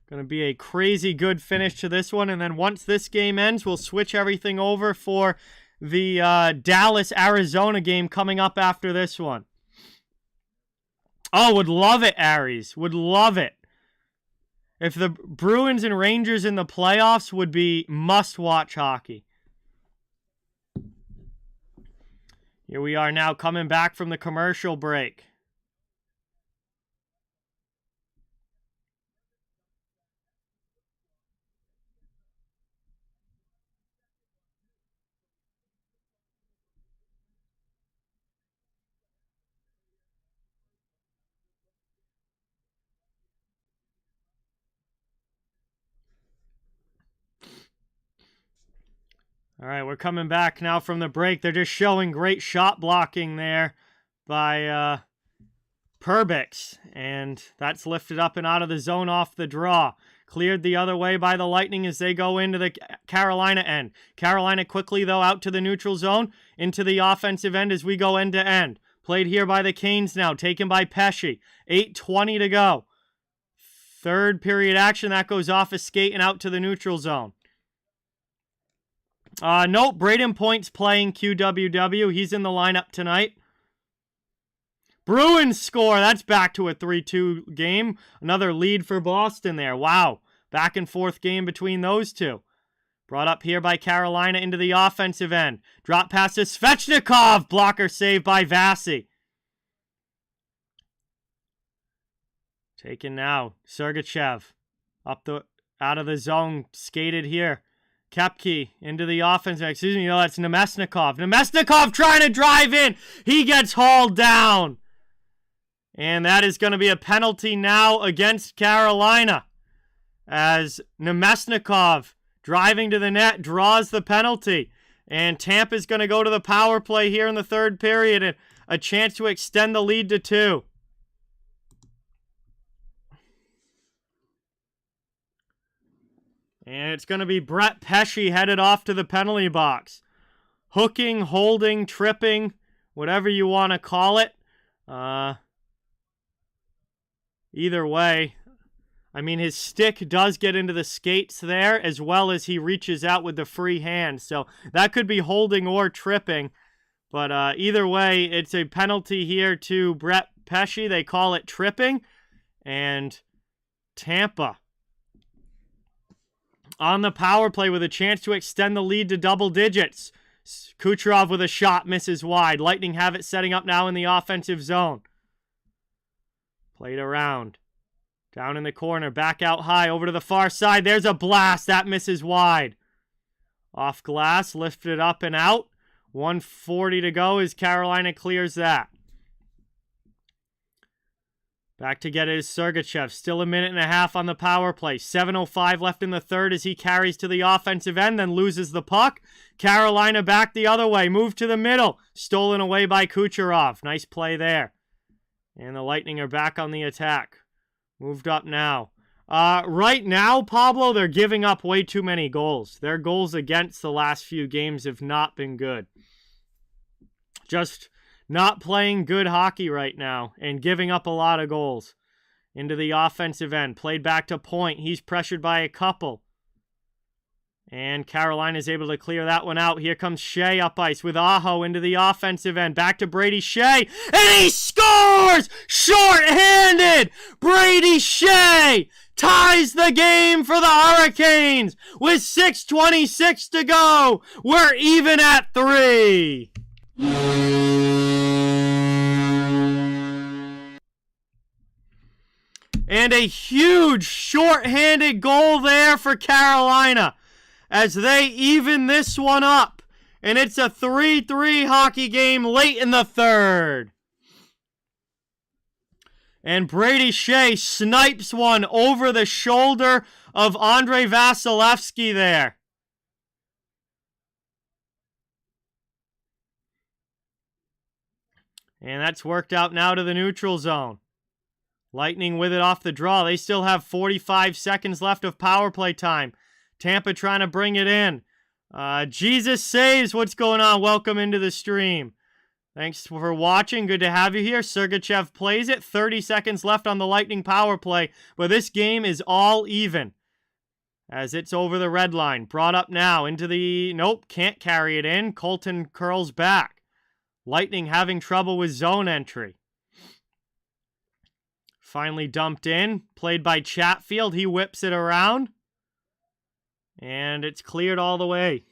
Going to be a crazy good finish to this one. And then once this game ends, we'll switch everything over for the Dallas-Arizona game coming up after this one. Oh, would love it, Aries. Would love it. If the Bruins and Rangers in the playoffs would be must-watch hockey. Here we are now coming back from the commercial break. All right, we're coming back now from the break. They're just showing great shot blocking there by Perbix. And that's lifted up and out of the zone off the draw. Cleared the other way by the Lightning as they go into the Carolina end. Carolina quickly, though, out to the neutral zone, into the offensive end as we go end to end. Played here by the Canes now, taken by Pesce. 8:20 to go. Third period action, that goes off a skate and out to the neutral zone. Nope, Braden Point's playing QWW. He's in the lineup tonight. Bruins score. That's back to a 3-2 game. Another lead for Boston there. Wow. Back and forth game between those two. Brought up here by Carolina into the offensive end. Drop pass to Svechnikov. Blocker save by Vasi. Taken now. Sergachev. Out of the zone. Skated here. Kepke into the offense. Excuse me, no, that's Nemesnikov. Nemesnikov trying to drive in. He gets hauled down. And that is going to be a penalty now against Carolina. As Nemesnikov, driving to the net, draws the penalty. And Tampa's going to go to the power play here in the third period. And a chance to extend the lead to 2. And it's going to be Brett Pesce headed off to the penalty box. Hooking, holding, tripping, whatever you want to call it. Either way, I mean, his stick does get into the skates there, as well as he reaches out with the free hand. So that could be holding or tripping. But either way, it's a penalty here to Brett Pesce. They call it tripping. And Tampa on the power play with a chance to extend the lead to double digits. Kucherov with a shot, misses wide. Lightning have it setting up now in the offensive zone. Played around. Down in the corner, back out high, over to the far side. There's a blast, that misses wide. Off glass, lifted up and out. 1:40 to go as Carolina clears that. Back to get it is Sergachev. Still a minute and a half on the power play. 7:05 left in the third as he carries to the offensive end, then loses the puck. Carolina back the other way. Move to the middle. Stolen away by Kucherov. Nice play there. And the Lightning are back on the attack. Moved up now. Right now, Pablo, they're giving up way too many goals. Their goals against the last few games have not been good. Just not playing good hockey right now and giving up a lot of goals. Into the offensive end. Played back to Point. He's pressured by a couple. And Carolina is able to clear that one out. Here comes Shea up ice with Aho into the offensive end. Back to Brady Shea. And he scores! Short-handed! Brady Shea ties the game for the Hurricanes with 6:26 to go. We're even at 3. And a huge short-handed goal there for Carolina as they even this one up. And it's a 3-3 hockey game late in the third. And Brady Shea snipes one over the shoulder of Andrei Vasilevsky there. And that's worked out now to the neutral zone. Lightning with it off the draw. They still have 45 seconds left of power play time. Tampa trying to bring it in. Jesus saves. What's going on? Welcome into the stream. Thanks for watching. Good to have you here. Sergachev plays it. 30 seconds left on the Lightning power play. But this game is all even as it's over the red line. Brought up now into the... Nope, can't carry it in. Colton curls back. Lightning having trouble with zone entry. Finally dumped in. Played by Chatfield. He whips it around. And it's cleared all the way.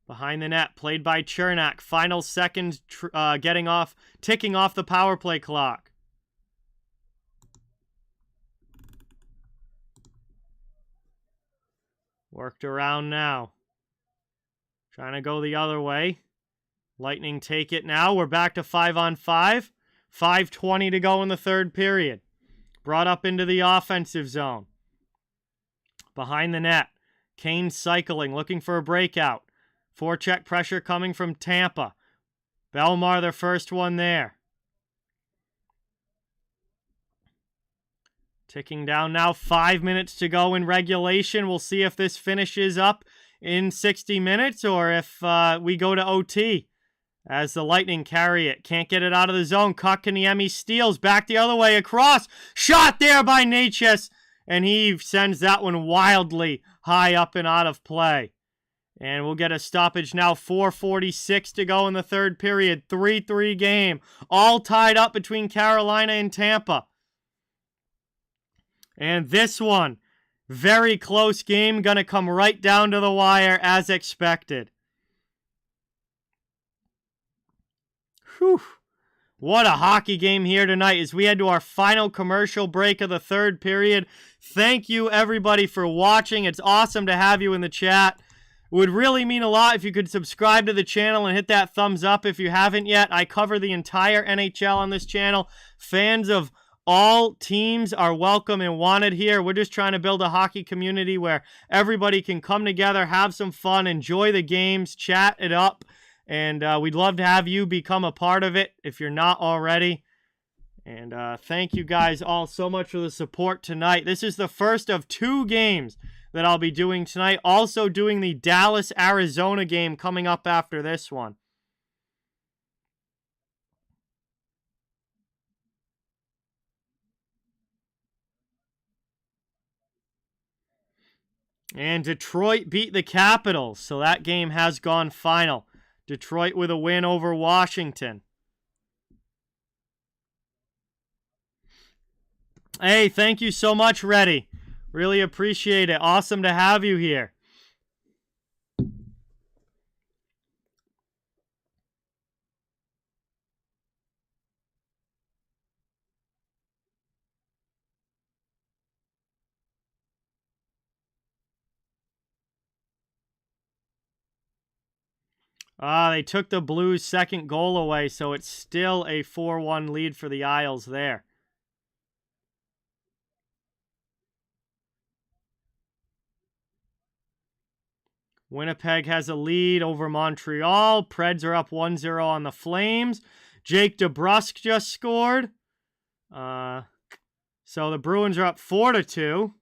Behind the net. Played by Chernak. Final seconds ticking off the power play clock. Worked around now. Trying to go the other way. Lightning take it now. We're back to 5-on-5. 5:20 to go in the third period. Brought up into the offensive zone. Behind the net. Kane cycling, looking for a breakout. Forecheck pressure coming from Tampa. Belmar, the first one there. Ticking down now. 5 minutes to go in regulation. We'll see if this finishes up in 60 minutes or if we go to OT. As the Lightning carry it. Can't get it out of the zone. Kotkaniemi steals. Back the other way across. Shot there by Natchez. and he sends that one wildly high up and out of play. And we'll get a stoppage now. 4:46 to go in the third period. 3-3 game. All tied up between Carolina and Tampa. And this one, very close game. Going to come right down to the wire as expected. Whew. What a hockey game here tonight as we head to our final commercial break of the third period. Thank you, everybody, for watching. It's awesome to have you in the chat. It would really mean a lot if you could subscribe to the channel and hit that thumbs up if you haven't yet. I cover the entire NHL on this channel. Fans of all teams are welcome and wanted here. We're just trying to build a hockey community where everybody can come together, have some fun, enjoy the games, chat it up. And we'd love to have you become a part of it if you're not already. And thank you guys all so much for the support tonight. This is the first of 2 games that I'll be doing tonight. Also doing the Dallas-Arizona game coming up after this one. And Detroit beat the Capitals, so that game has gone final. Detroit with a win over Washington. Hey, thank you so much, Reddy. Really appreciate it. Awesome to have you here. They took the Blues' second goal away, so it's still a 4-1 lead for the Isles there. Winnipeg has a lead over Montreal. Preds are up 1-0 on the Flames. Jake DeBrusk just scored. So the Bruins are up 4-2.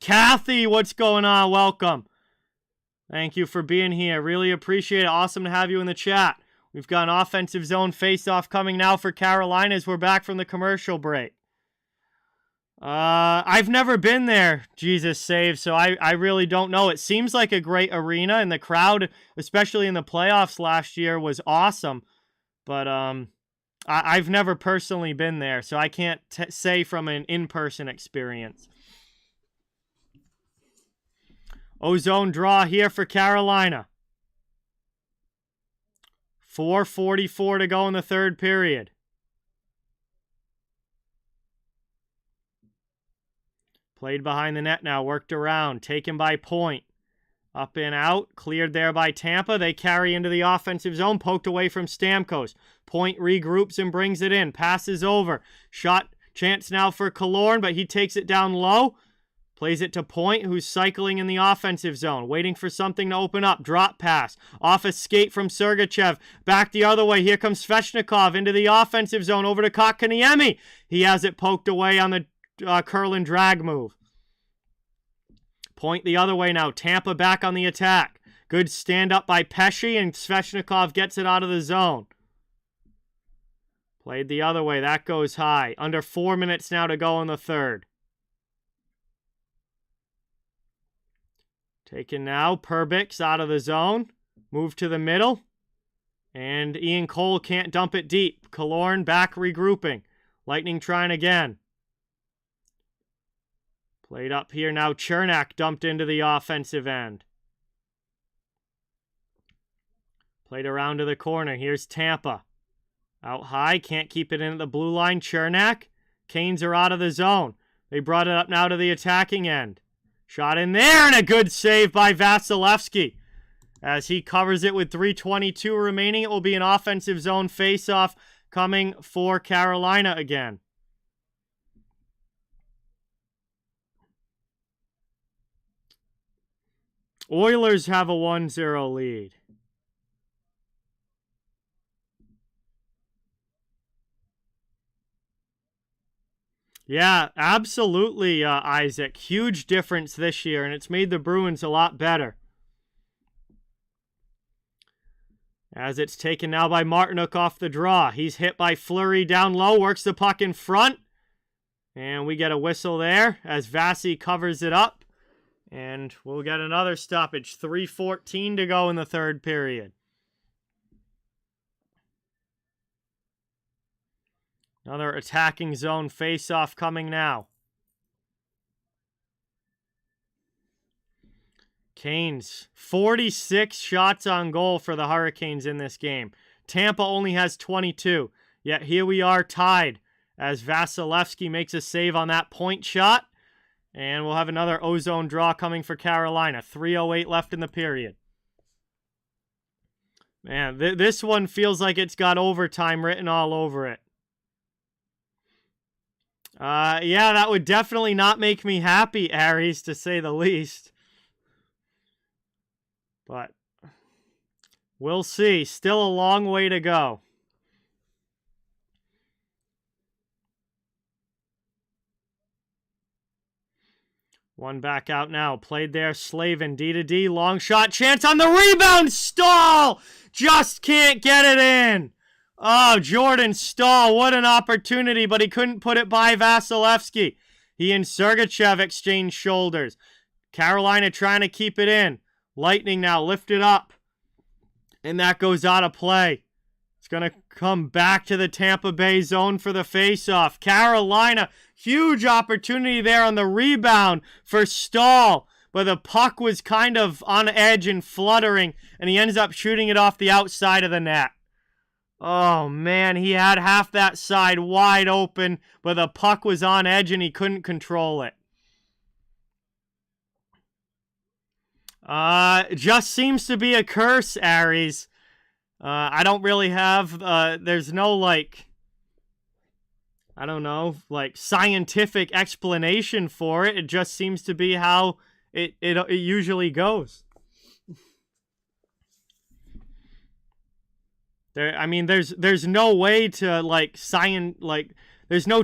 Kathy, what's going on? Welcome. Thank you for being here. Really appreciate it. Awesome to have you in the chat. We've got an offensive zone face-off coming now for Carolina as we're back from the commercial break. I've never been there, Jesus save, so I really don't know. It seems like a great arena, and the crowd, especially in the playoffs last year, was awesome. But I've never personally been there, so I can't say from an in-person experience. Ozone draw here for Carolina. 4:44 to go in the third period. Played behind the net now, worked around, taken by Point. Up and out, cleared there by Tampa. They carry into the offensive zone, poked away from Stamkos. Point regroups and brings it in, passes over. Shot chance now for Killorn, but he takes it down low. Plays it to Point, who's cycling in the offensive zone, waiting for something to open up. Drop pass. Off a skate from Sergachev. Back the other way. Here comes Svechnikov into the offensive zone over to Kotkaniemi. He has it poked away on the curl and drag move. Point the other way now. Tampa back on the attack. Good stand up by Pesce, and Svechnikov gets it out of the zone. Played the other way. That goes high. Under 4 minutes now to go in the third. Taken now. Perbix out of the zone. Move to the middle. And Ian Cole can't dump it deep. Killorn back regrouping. Lightning trying again. Played up here now. Chernak dumped into the offensive end. Played around to the corner. Here's Tampa. Out high. Can't keep it in at the blue line. Chernak. Canes are out of the zone. They brought it up now to the attacking end. Shot in there, and a good save by Vasilevsky. As he covers it with 3:22 remaining, it will be an offensive zone face-off coming for Carolina again. Oilers have a 1-0 lead. Yeah, absolutely, Isaac. Huge difference this year, and it's made the Bruins a lot better. As it's taken now by Martinook off the draw. He's hit by Fleury down low, works the puck in front. And we get a whistle there as Vasi covers it up. And we'll get another stoppage. 3:14 to go in the third period. Another attacking zone face-off coming now. Canes, 46 shots on goal for the Hurricanes in this game. Tampa only has 22. Yet here we are tied as Vasilevsky makes a save on that point shot. And we'll have another ozone draw coming for Carolina. 3:08 left in the period. Man, this one feels like it's got overtime written all over it. Yeah, that would definitely not make me happy, Aries, to say the least. But we'll see. Still a long way to go. One back out now. Played there. Slavin. D to D. Long shot. Chance on the rebound. Stahl. Just can't get it in. Oh, Jordan Stahl. What an opportunity, but he couldn't put it by Vasilevsky. He and Sergachev exchanged shoulders. Carolina trying to keep it in. Lightning now lifted up. And that goes out of play. It's going to come back to the Tampa Bay zone for the faceoff. Carolina, huge opportunity there on the rebound for Stahl. But the puck was kind of on edge and fluttering. And he ends up shooting it off the outside of the net. Oh, man, he had half that side wide open. But the puck was on edge and he couldn't control it. It just seems to be a curse, Aries. I don't really have, there's no, like, I don't know, like, scientific explanation for it. It just seems to be how it usually goes. There's no way to, like, there's no,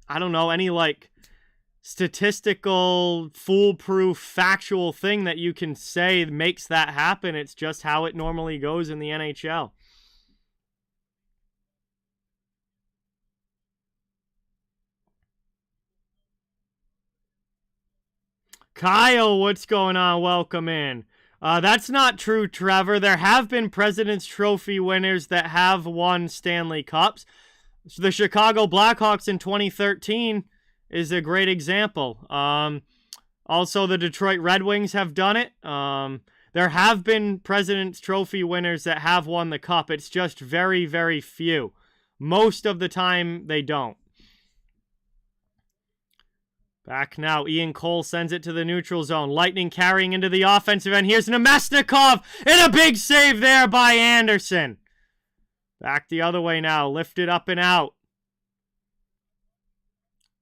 I don't know, any, like, statistical, foolproof, factual thing that you can say makes that happen. It's just how it normally goes in the NHL. Kyle, what's going on? Welcome in. That's not true, Trevor. There have been President's Trophy winners that have won Stanley Cups. The Chicago Blackhawks in 2013 is a great example. Also, the Detroit Red Wings have done it. There have been President's Trophy winners that have won the Cup. It's just very, very few. Most of the time, they don't. Back now, Ian Cole sends it to the neutral zone. Lightning carrying into the offensive end. Here's Nemesnikov, and a big save there by Anderson. Back the other way now, lifted up and out.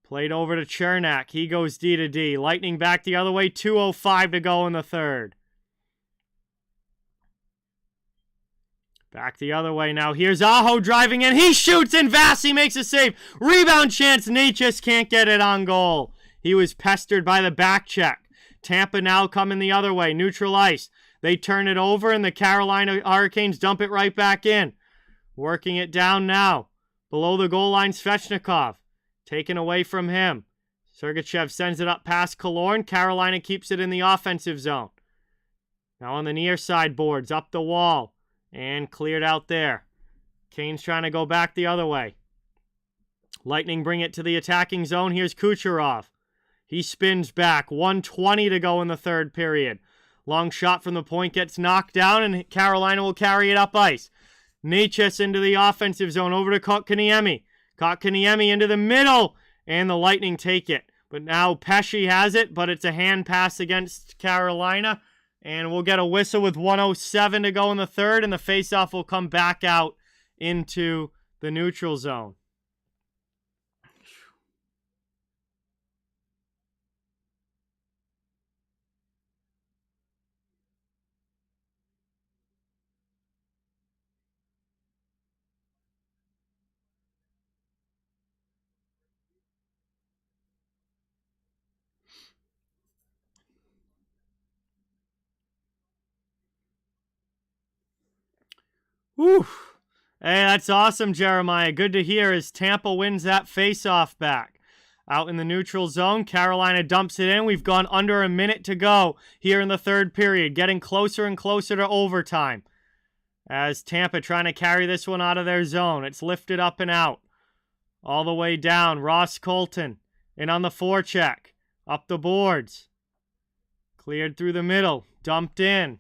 Played over to Chernak. He goes D to D. Lightning back the other way. 2:05 to go in the third. Back the other way now. Here's Aho driving in. He shoots and Vasi makes a save. Rebound chance. Nate just can't get it on goal. He was pestered by the back check. Tampa now coming the other way. Neutral ice. They turn it over and the Carolina Hurricanes dump it right back in. Working it down now. Below the goal line, Svechnikov. Taken away from him. Sergachev sends it up past Killorn. Carolina keeps it in the offensive zone. Now on the near side boards, up the wall. And cleared out there. Canes trying to go back the other way. Lightning bring it to the attacking zone. Here's Kucherov. He spins back. 1:20 to go in the third period. Long shot from the point gets knocked down, and Carolina will carry it up ice. Necas into the offensive zone. Over to Kotkaniemi. Kotkaniemi into the middle, and the Lightning take it. But now Pesce has it, but it's a hand pass against Carolina. And we'll get a whistle with 1:07 to go in the third, and the faceoff will come back out into the neutral zone. Whew. Hey, that's awesome, Jeremiah. Good to hear as Tampa wins that faceoff back. Out in the neutral zone, Carolina dumps it in. We've gone under a minute to go here in the third period, getting closer and closer to overtime. As Tampa trying to carry this one out of their zone. It's lifted up and out. All the way down, Ross Colton in on the forecheck. Up the boards. Cleared through the middle, dumped in.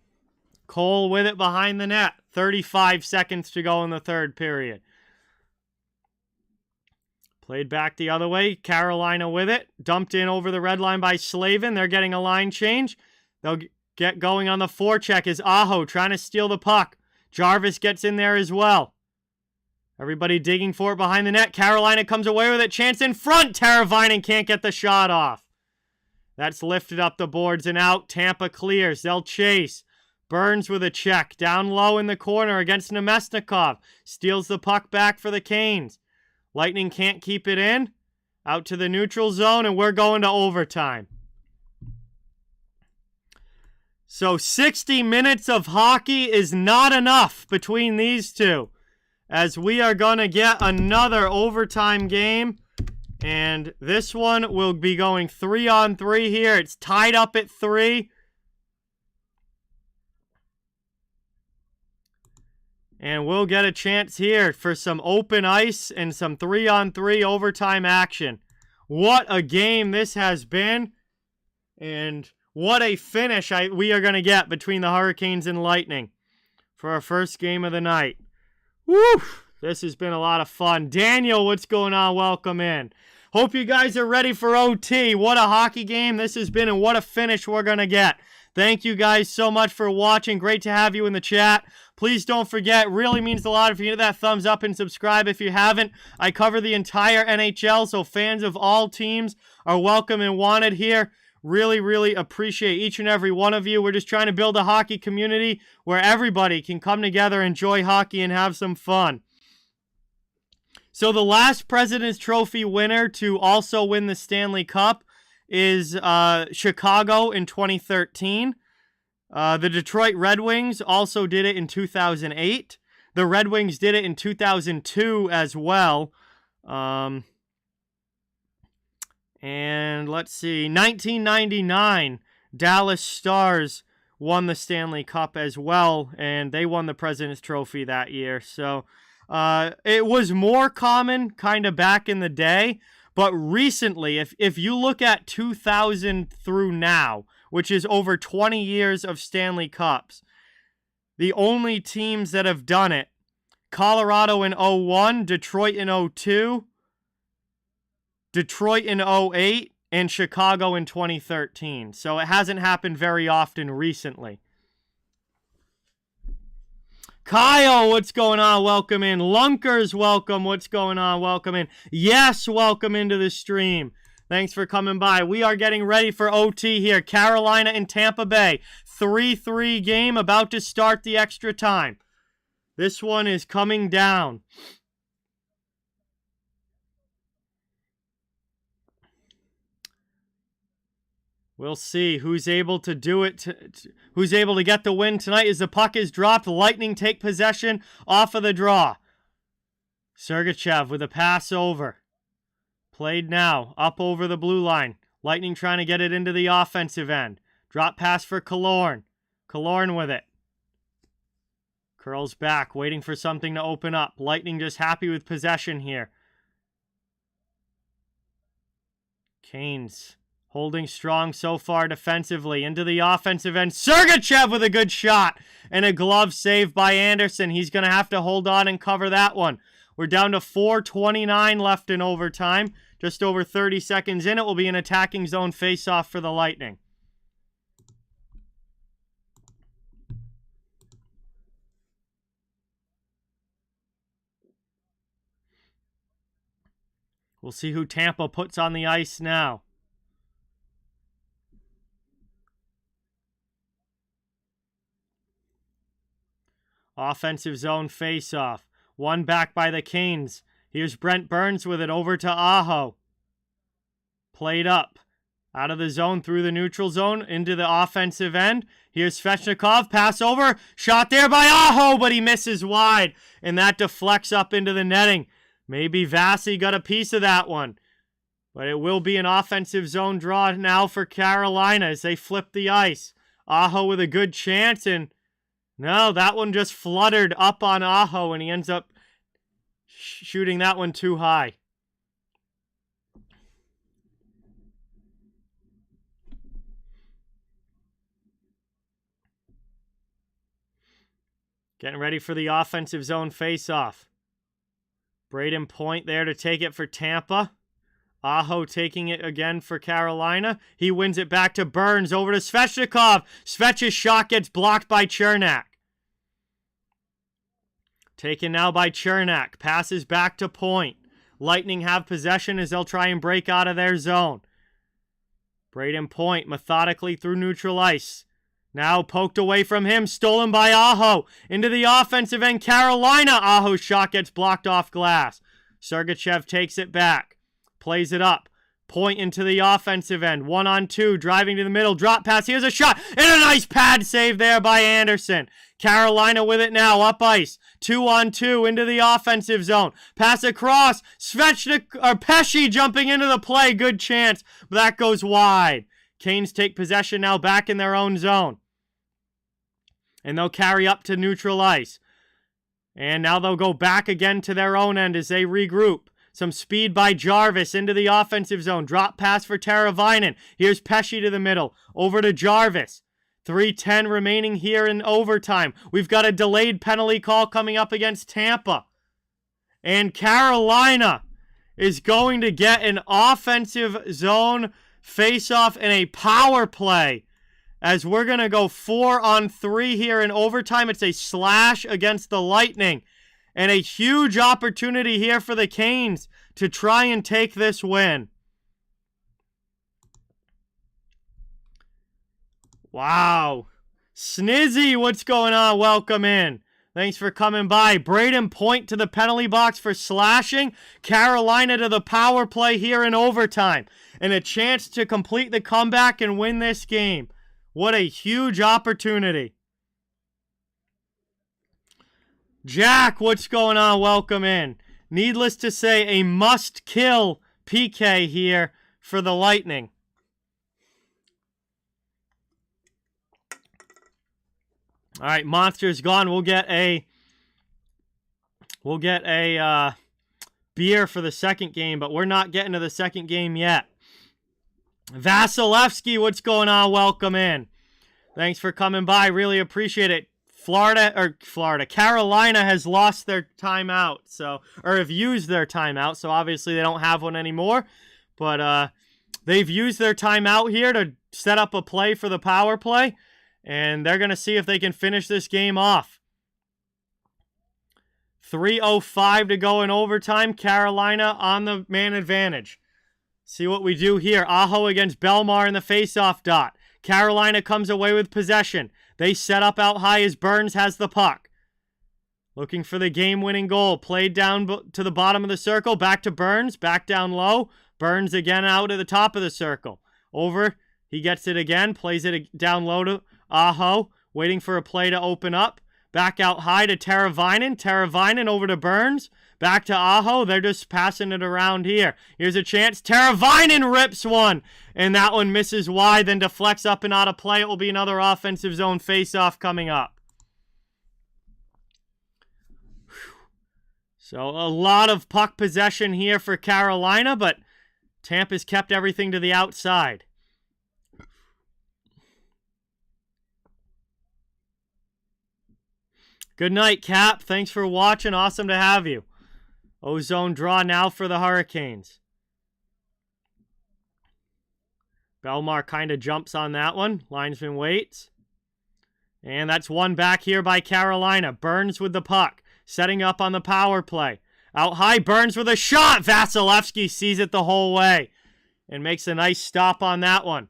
Cole with it behind the net. 35 seconds to go in the third period. Played back the other way. Carolina with it. Dumped in over the red line by Slavin. They're getting a line change. They'll get going on the forecheck as Aho trying to steal the puck. Jarvis gets in there as well. Everybody digging for it behind the net. Carolina comes away with it. Chance in front. Teravainen can't get the shot off. That's lifted up the boards and out. Tampa clears. They'll chase. Burns with a check. Down low in the corner against Nemesnikov. Steals the puck back for the Canes. Lightning can't keep it in. Out to the neutral zone, and we're going to overtime. So 60 minutes of hockey is not enough between these two, as we are going to get another overtime game. And this one will be going 3-on-3 here. It's tied up at 3. And we'll get a chance here for some open ice and some 3-on-3 overtime action. What a game this has been. And what a finish we are going to get between the Hurricanes and Lightning for our first game of the night. Woo! This has been a lot of fun. Daniel, what's going on? Welcome in. Hope you guys are ready for OT. What a hockey game this has been, and what a finish we're going to get. Thank you guys so much for watching. Great to have you in the chat. Please don't forget, it really means a lot if you hit that thumbs up and subscribe if you haven't. I cover the entire NHL, so fans of all teams are welcome and wanted here. Really, really appreciate each and every one of you. We're just trying to build a hockey community where everybody can come together, enjoy hockey, and have some fun. So the last President's Trophy winner to also win the Stanley Cup is Chicago in 2013. The Detroit Red Wings also did it in 2008. The Red Wings did it in 2002 as well. And let's see, 1999, Dallas Stars won the Stanley Cup as well, and they won the President's Trophy that year. So it was more common kind of back in the day, but recently, if you look at 2000 through now, which is over 20 years of Stanley Cups, the only teams that have done it, Colorado in 01, Detroit in 02, Detroit in 08, and Chicago in 2013. So it hasn't happened very often recently. Kyle, what's going on? Welcome in. Lunkers, welcome. What's going on? Welcome in. Yes, welcome into the stream. Thanks for coming by. We are getting ready for OT here. Carolina and Tampa Bay. 3-3 game, about to start the extra time. This one is coming down. We'll see who's able to do it, who's able to get the win tonight as the puck is dropped. Lightning take possession off of the draw. Sergachev with a pass over. Played now, up over the blue line. Lightning trying to get it into the offensive end. Drop pass for Killorn. Killorn with it. Curls back, waiting for something to open up. Lightning just happy with possession here. Canes holding strong so far defensively. Into the offensive end. Sergachev with a good shot. And a glove save by Anderson. He's going to have to hold on and cover that one. We're down to 4:29 left in overtime. Just over 30 seconds in. It will be an attacking zone face-off for the Lightning. We'll see who Tampa puts on the ice now. Offensive zone face-off. One back by the Canes. Here's Brent Burns with it over to Aho. Played up. Out of the zone, through the neutral zone, into the offensive end. Here's Svechnikov, pass over. Shot there by Aho, but he misses wide. And that deflects up into the netting. Maybe Vasi got a piece of that one. But it will be an offensive zone draw now for Carolina as they flip the ice. Aho with a good chance, and no, that one just fluttered up on Aho, and he ends up shooting that one too high. Getting ready for the offensive zone faceoff. Braden Point there to take it for Tampa. Aho taking it again for Carolina. He wins it back to Burns, over to Svechnikov. Svech's shot gets blocked by Chernak. Taken now by Chernak. Passes back to Point. Lightning have possession as they'll try and break out of their zone. Braden Point methodically through neutral ice. Now poked away from him. Stolen by Aho. Into the offensive end. Carolina. Aho's shot gets blocked off glass. Sergachev takes it back. Plays it up. Point into the offensive end. 1-on-2. Driving to the middle. Drop pass. Here's a shot. And a nice pad save there by Anderson. Carolina with it now. Up ice. 2-on-2 into the offensive zone. Pass across. Pesci jumping into the play. Good chance. But that goes wide. Canes take possession now back in their own zone. And they'll carry up to neutral ice. And now they'll go back again to their own end as they regroup. Some speed by Jarvis into the offensive zone. Drop pass for Teravainen. Here's Pesci to the middle. Over to Jarvis. 3:10 remaining here in overtime. We've got a delayed penalty call coming up against Tampa. And Carolina is going to get an offensive zone face-off and a power play. As we're going to go 4-on-3 here in overtime. It's a slash against the Lightning. And a huge opportunity here for the Canes to try and take this win. Wow. Snizzy, what's going on? Welcome in. Thanks for coming by. Braden Point to the penalty box for slashing. Carolina to the power play here in overtime. And a chance to complete the comeback and win this game. What a huge opportunity. Jack, what's going on? Welcome in. Needless to say, a must-kill PK here for the Lightning. All right, Monster's gone. We'll get a beer for the second game, but we're not getting to the second game yet. Vasilevsky, what's going on? Welcome in. Thanks for coming by. Really appreciate it. Carolina has lost their timeout, or have used their timeout, so obviously they don't have one anymore. But they've used their timeout here to set up a play for the power play, and they're going to see if they can finish this game off. 3:05 to go in overtime. Carolina on the man advantage. See what we do here. Aho against Belmar in the faceoff dot. Carolina comes away with possession. They set up out high as Burns has the puck. Looking for the game-winning goal. Played down to the bottom of the circle. Back to Burns. Back down low. Burns again out at the top of the circle. Over. He gets it again. Plays it down low to Aho. Waiting for a play to open up. Back out high to Teravainen. Teravainen over to Burns. Back to Aho. They're just passing it around here. Here's a chance. Teravainen rips one. And that one misses wide, then deflects up and out of play. It will be another offensive zone face-off coming up. So a lot of puck possession here for Carolina, but Tampa's kept everything to the outside. Good night, Cap. Thanks for watching. Awesome to have you. Ozone draw now for the Hurricanes. Belmar kind of jumps on that one. Linesman waits. And that's one back here by Carolina. Burns with the puck. Setting up on the power play. Out high, Burns with a shot. Vasilevsky sees it the whole way. And makes a nice stop on that one.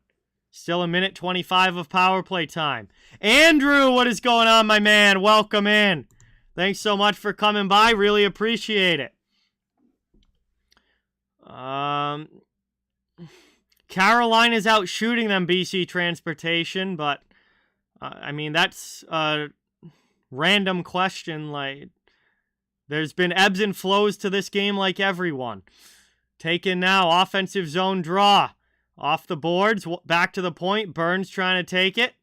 Still 1:25 of power play time. Andrew, what is going on, my man? Welcome in. Thanks so much for coming by. Really appreciate it. Carolina's out shooting them, BC Transportation, but I mean, that's a random question. Like, there's been ebbs and flows to this game like everyone. Taken now. Offensive zone draw. Off the boards. Back to the point. Burns trying to take it.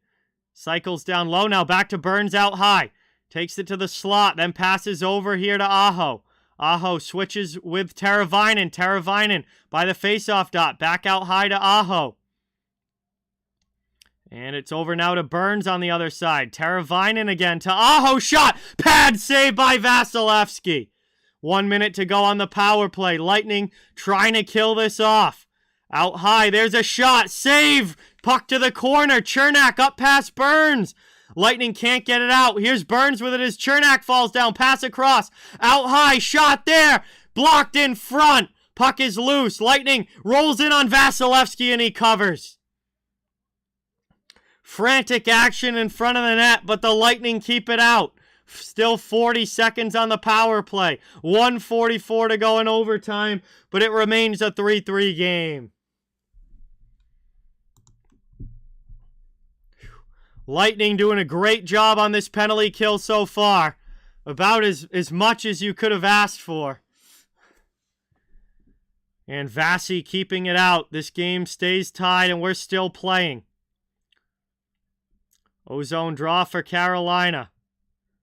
Cycles down low. Now back to Burns out high. Takes it to the slot. Then passes over here to Aho. Aho switches with Teravainen. Teravainen by the faceoff dot. Back out high to Aho. And it's over now to Burns on the other side. Teravainen again to Aho. Shot! Pad save by Vasilevsky. 1 minute to go on the power play. Lightning trying to kill this off. Out high. There's a shot. Save! Puck to the corner. Chernak up past Burns. Lightning can't get it out. Here's Burns with it as Chernak falls down. Pass across. Out high. Shot there. Blocked in front. Puck is loose. Lightning rolls in on Vasilevsky and he covers. Frantic action in front of the net, but the Lightning keep it out. Still 40 seconds on the power play. 1:44 to go in overtime, but it remains a 3-3 game. Lightning doing a great job on this penalty kill so far. About as much as you could have asked for. And Vasi keeping it out. This game stays tied and we're still playing. Ozone draw for Carolina.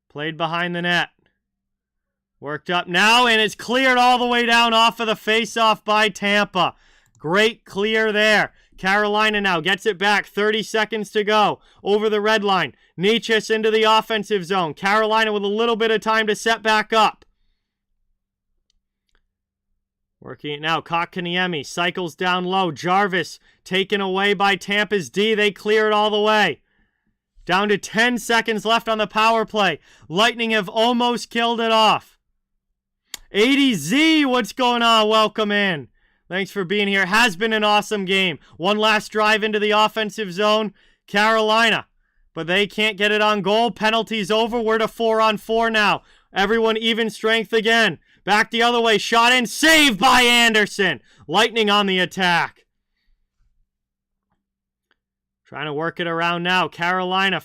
Played behind the net. Worked up now, and it's cleared all the way down off of the faceoff by Tampa. Great clear there. Carolina now gets it back. 30 seconds to go. Over the red line. Nichas into the offensive zone. Carolina with a little bit of time to set back up. Working it now. Kotkaniemi cycles down low. Jarvis taken away by Tampa's D. They clear it all the way. Down to 10 seconds left on the power play. Lightning have almost killed it off. 80Z, what's going on? Welcome in. Thanks for being here. Has been an awesome game. One last drive into the offensive zone. Carolina. But they can't get it on goal. Penalties over. We're to 4-on-4 now. Everyone even strength again. Back the other way. Shot in. Saved by Anderson. Lightning on the attack. Trying to work it around now. Carolina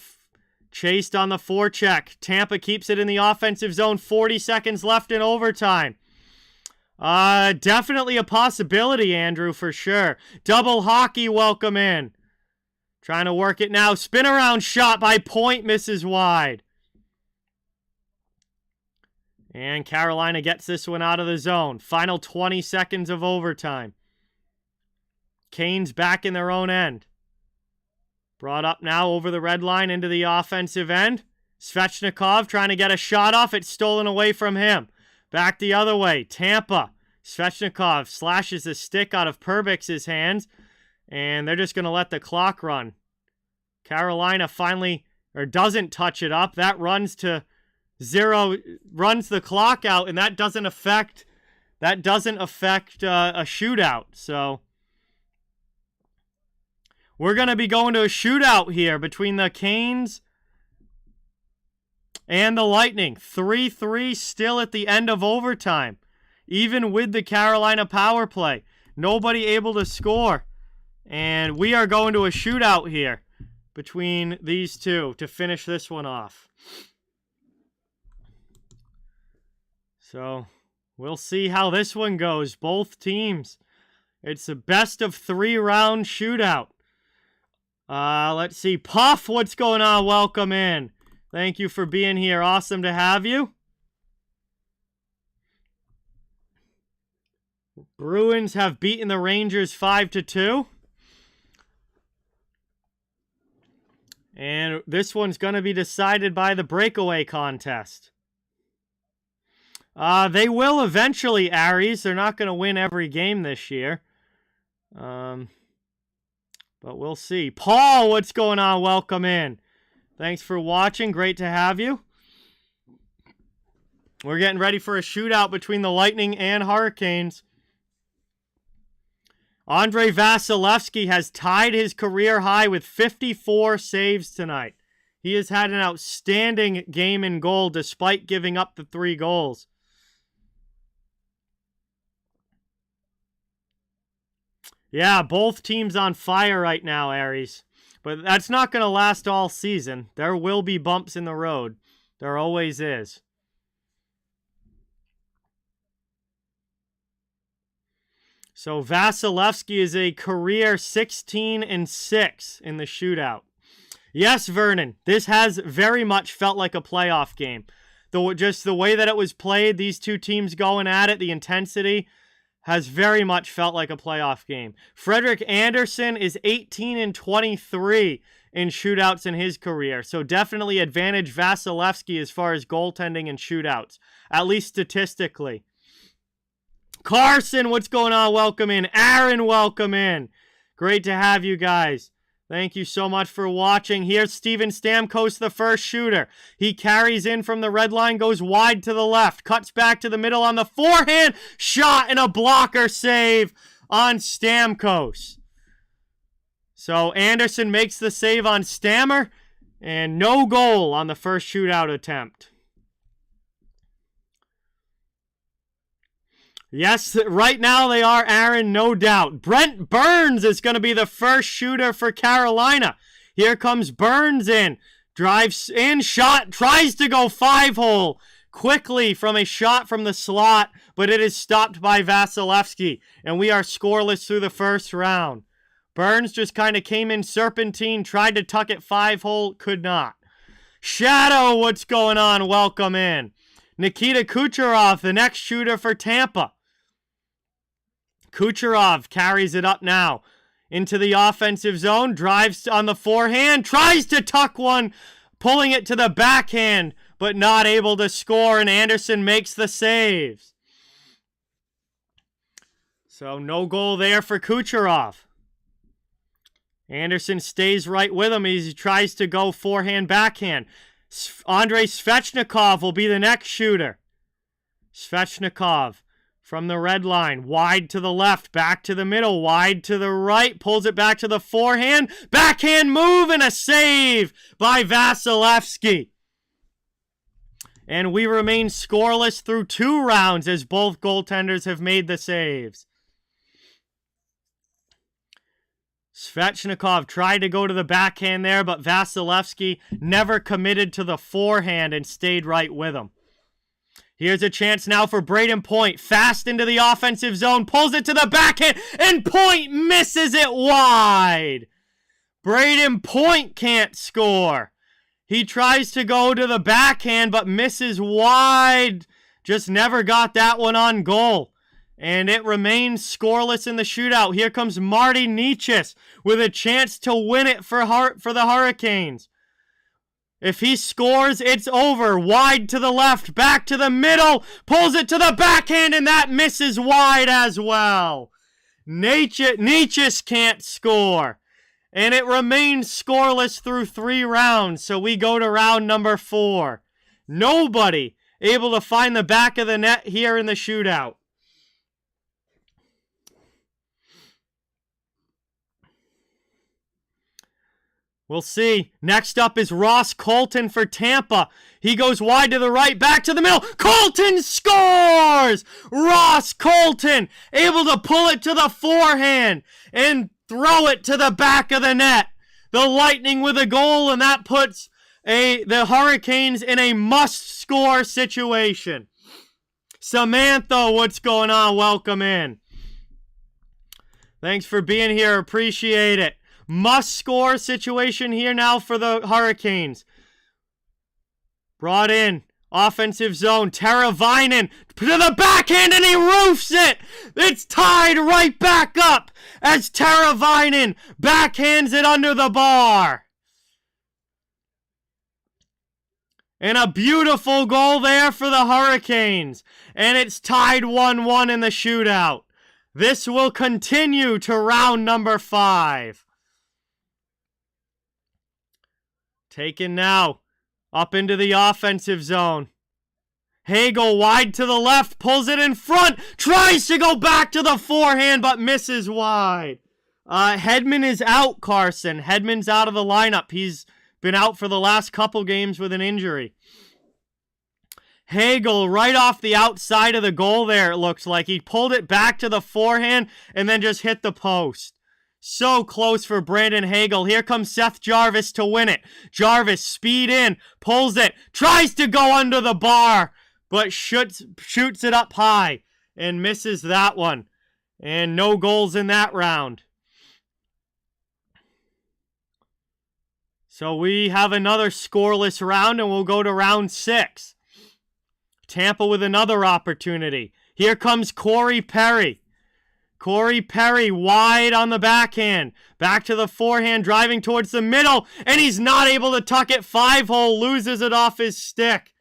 chased on the forecheck. Tampa keeps it in the offensive zone. 40 seconds left in overtime. Definitely a possibility, Andrew, for sure. Double hockey, welcome in. Trying to work it now. Spin around shot by Point, misses wide. And Carolina gets this one out of the zone. Final 20 seconds of overtime. Canes back in their own end. Brought up now over the red line into the offensive end. Svechnikov trying to get a shot off. It's stolen away from him. Back the other way. Tampa. Svechnikov slashes the stick out of Perbix's hands. And they're just going to let the clock run. Carolina finally, or doesn't touch it up. That runs to 0, runs the clock out. And that doesn't affect a shootout. So we're going to be going to a shootout here between the Canes and the Lightning. 3-3 still at the end of overtime. Even with the Carolina power play. Nobody able to score. And we are going to a shootout here between these two to finish this one off. So we'll see how this one goes. Both teams. It's a best of 3 round shootout. Let's see. Puff, what's going on? Welcome in. Thank you for being here. Awesome to have you. Bruins have beaten the Rangers 5-2. And this one's going to be decided by the breakaway contest. They will eventually, Aries. They're not going to win every game this year. But we'll see. Paul, what's going on? Welcome in. Thanks for watching. Great to have you. We're getting ready for a shootout between the Lightning and Hurricanes. Andrei Vasilevsky has tied his career high with 54 saves tonight. He has had an outstanding game in goal despite giving up the 3 goals. Yeah, both teams on fire right now, Aries. But that's not going to last all season. There will be bumps in the road. There always is. So Vasilevsky is a career 16-6 in the shootout. Yes, Vernon, this has very much felt like a playoff game. Just the way that it was played, these two teams going at it, the intensity has very much felt like a playoff game. Frederik Andersen is 18-23 in shootouts in his career. So definitely advantage Vasilevsky as far as goaltending and shootouts, at least statistically. Carson, what's going on? Welcome in. Aaron, welcome in. Great to have you guys. Thank you so much for watching. Here's Steven Stamkos, the first shooter. He carries in from the red line, goes wide to the left, cuts back to the middle on the forehand, shot and a blocker save on Stamkos. So Andersen makes the save on Stammer, and no goal on the first shootout attempt. Yes, right now they are, Aaron, no doubt. Brent Burns is going to be the first shooter for Carolina. Here comes Burns in. Drives in, shot, tries to go 5-hole quickly from a shot from the slot, but it is stopped by Vasilevsky, and we are scoreless through the first round. Burns just kind of came in serpentine, tried to tuck it 5-hole, could not. Shadow, what's going on? Welcome in. Nikita Kucherov, the next shooter for Tampa. Kucherov carries it up now into the offensive zone, drives on the forehand, tries to tuck one, pulling it to the backhand, but not able to score, and Andersen makes the saves. So no goal there for Kucherov. Andersen stays right with him as he tries to go forehand, backhand. Andrei Svechnikov will be the next shooter. Svechnikov from the red line, wide to the left, back to the middle, wide to the right, pulls it back to the forehand, backhand move and a save by Vasilevsky. And we remain scoreless through 2 rounds as both goaltenders have made the saves. Svechnikov tried to go to the backhand there, but Vasilevsky never committed to the forehand and stayed right with him. Here's a chance now for Braden Point. Fast into the offensive zone, pulls it to the backhand, and Point misses it wide. Braden Point can't score. He tries to go to the backhand, but misses wide. Just never got that one on goal. And it remains scoreless in the shootout. Here comes Marty Necas with a chance to win it for the Hurricanes. If he scores, it's over. Wide to the left, back to the middle, pulls it to the backhand, and that misses wide as well. Necas can't score. And it remains scoreless through 3 rounds, so we go to round number 4. Nobody able to find the back of the net here in the shootout. We'll see. Next up is Ross Colton for Tampa. He goes wide to the right, back to the middle. Colton scores! Ross Colton able to pull it to the forehand and throw it to the back of the net. The Lightning with a goal, and that puts the Hurricanes in a must-score situation. Samantha, what's going on? Welcome in. Thanks for being here. Appreciate it. Must-score situation here now for the Hurricanes. Brought in. Offensive zone. Teravainen to the backhand, and he roofs it. It's tied right back up as Teravainen backhands it under the bar. And a beautiful goal there for the Hurricanes. And it's tied 1-1 in the shootout. This will continue to round number 5. Taken now, up into the offensive zone. Hagel wide to the left, pulls it in front, tries to go back to the forehand, but misses wide. Hedman is out, Carson. Hedman's out of the lineup. He's been out for the last couple games with an injury. Hagel right off the outside of the goal there, it looks like. He pulled it back to the forehand and then just hit the post. So close for Brandon Hagel. Here comes Seth Jarvis to win it. Jarvis, speed in, pulls it, tries to go under the bar, but shoots it up high and misses that one. And no goals in that round. So we have another scoreless round, and we'll go to round 6. Tampa with another opportunity. Here comes Corey Perry. Corey Perry wide on the backhand. Back to the forehand, driving towards the middle, and he's not able to tuck it. 5-hole, loses it off his stick.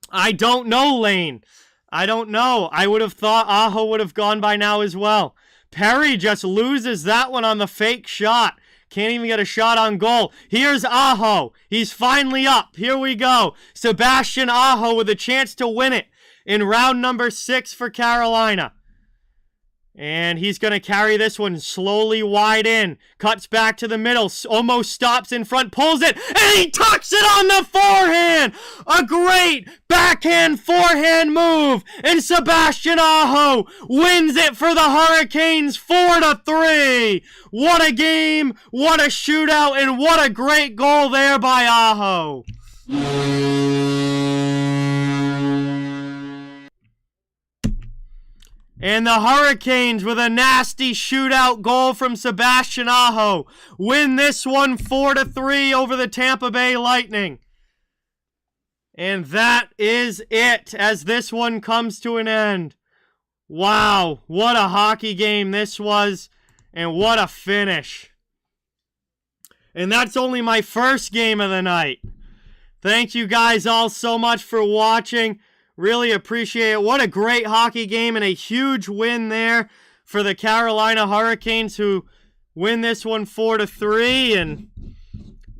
I don't know, Lane. I don't know. I would have thought Aho would have gone by now as well. Perry just loses that one on the fake shot. Can't even get a shot on goal. Here's Aho. He's finally up. Here we go. Sebastian Aho with a chance to win it in round number 6 for Carolina. And he's going to carry this one slowly wide in. Cuts back to the middle. Almost stops in front. Pulls it. And he tucks it on the forehand. A great backhand forehand move. And Sebastian Aho wins it for the Hurricanes 4-3. What a game. What a shootout. And what a great goal there by Aho. And the Hurricanes, with a nasty shootout goal from Sebastian Aho, win this one 4-3 over the Tampa Bay Lightning. And that is it as this one comes to an end. Wow, what a hockey game this was, and what a finish. And that's only my first game of the night. Thank you guys all so much for watching. Really appreciate it. What a great hockey game and a huge win there for the Carolina Hurricanes, who win this one 4-3. And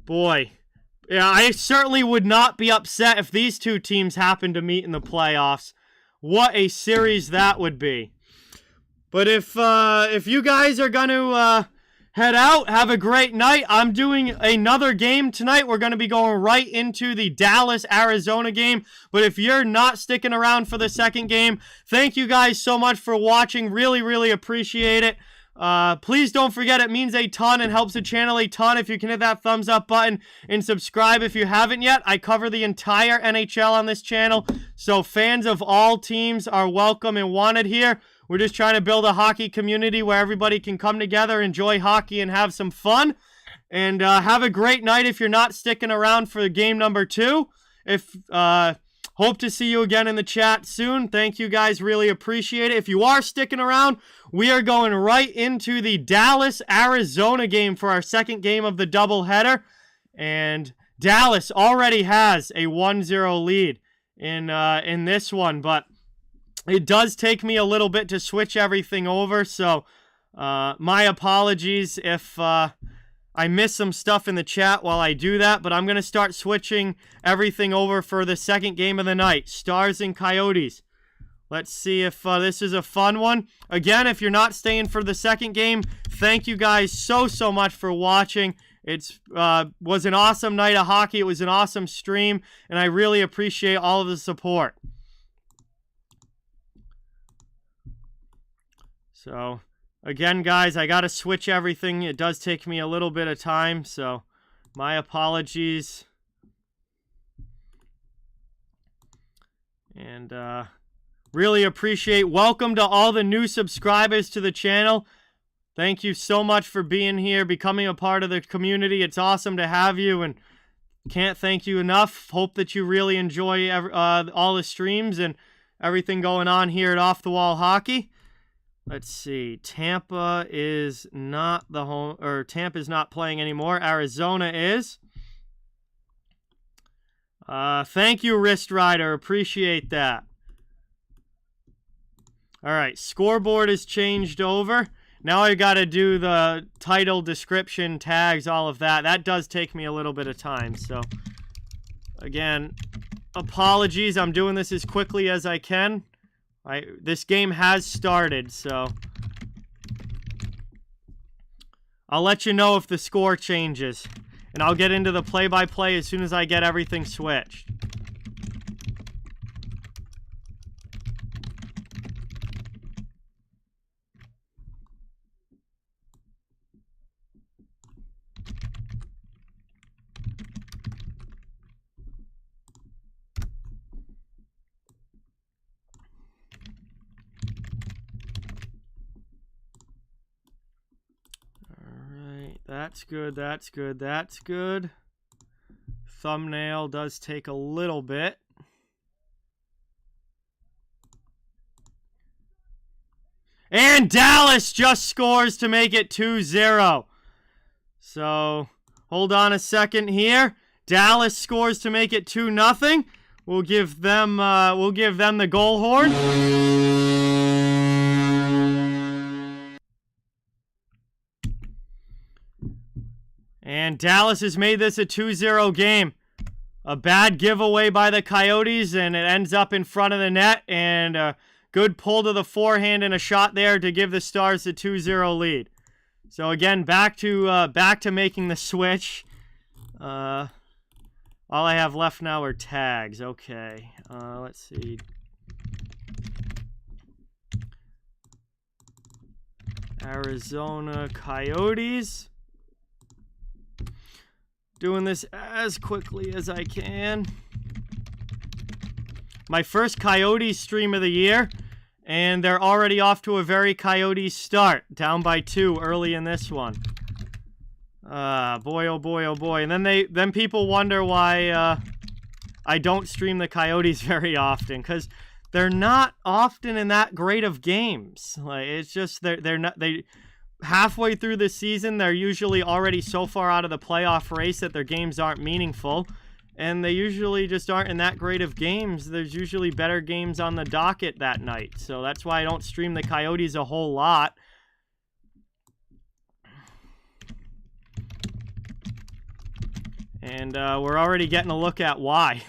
boy, yeah, I certainly would not be upset if these two teams happened to meet in the playoffs. What a series that would be. But if you guys are going to head out, have a great night. I'm doing another game tonight. We're going to be going right into the Dallas-Arizona game. But if you're not sticking around for the second game, thank you guys so much for watching. Really, really appreciate it. Please don't forget, it means a ton and helps the channel a ton if you can hit that thumbs up button and subscribe if you haven't yet. I cover the entire NHL on this channel, so fans of all teams are welcome and wanted here. We're just trying to build a hockey community where everybody can come together, enjoy hockey, and have some fun. And have a great night if you're not sticking around for game number 2. Hope to see you again in the chat soon. Thank you guys. Really appreciate it. If you are sticking around, we are going right into the Dallas-Arizona game for our second game of the doubleheader. And Dallas already has a 1-0 lead in this one, but it does take me a little bit to switch everything over, so my apologies if I miss some stuff in the chat while I do that, but I'm going to start switching everything over for the second game of the night, Stars and Coyotes. Let's see if this is a fun one. Again, if you're not staying for the second game, thank you guys so much for watching. It was an awesome night of hockey. It was an awesome stream, and I really appreciate all of the support. So, again, guys, I got to switch everything. It does take me a little bit of time, so my apologies. And really appreciate. Welcome to all the new subscribers to the channel. Thank you so much for being here, becoming a part of the community. It's awesome to have you, and can't thank you enough. Hope that you really enjoy all the streams and everything going on here at Off the Wall Hockey. Let's see. Tampa is not the home, or Tampa's not playing anymore. Arizona is. Thank you, Wrist Rider. Appreciate that. All right, scoreboard is changed over. Now I got to do the title, description, tags, all of that. That does take me a little bit of time. So, again, apologies. I'm doing this as quickly as I can. This game has started, so I'll let you know if the score changes. And I'll get into the play-by-play as soon as I get everything switched. That's good, that's good, that's good. Thumbnail does take a little bit. And Dallas just scores to make it 2-0. So, hold on a second here. Dallas scores to make it 2-0. We'll give them the goal horn. And Dallas has made this a 2-0 game. A bad giveaway by the Coyotes, and it ends up in front of the net. And a good pull to the forehand and a shot there to give the Stars the 2-0 lead. So again, back to making the switch. All I have left now are tags. Okay, let's see. Arizona Coyotes. Doing this as quickly as I can. My first Coyotes stream of the year, and they're already off to a very Coyotes start. Down by 2 early in this one. Boy, oh boy, oh boy. And then people wonder why I don't stream the Coyotes very often, because they're not often in that great of games. Like, it's just they halfway through the season, they're usually already so far out of the playoff race that their games aren't meaningful. And they usually just aren't in that great of games. There's usually better games on the docket that night. So that's why I don't stream the Coyotes a whole lot. And we're already getting a look at why.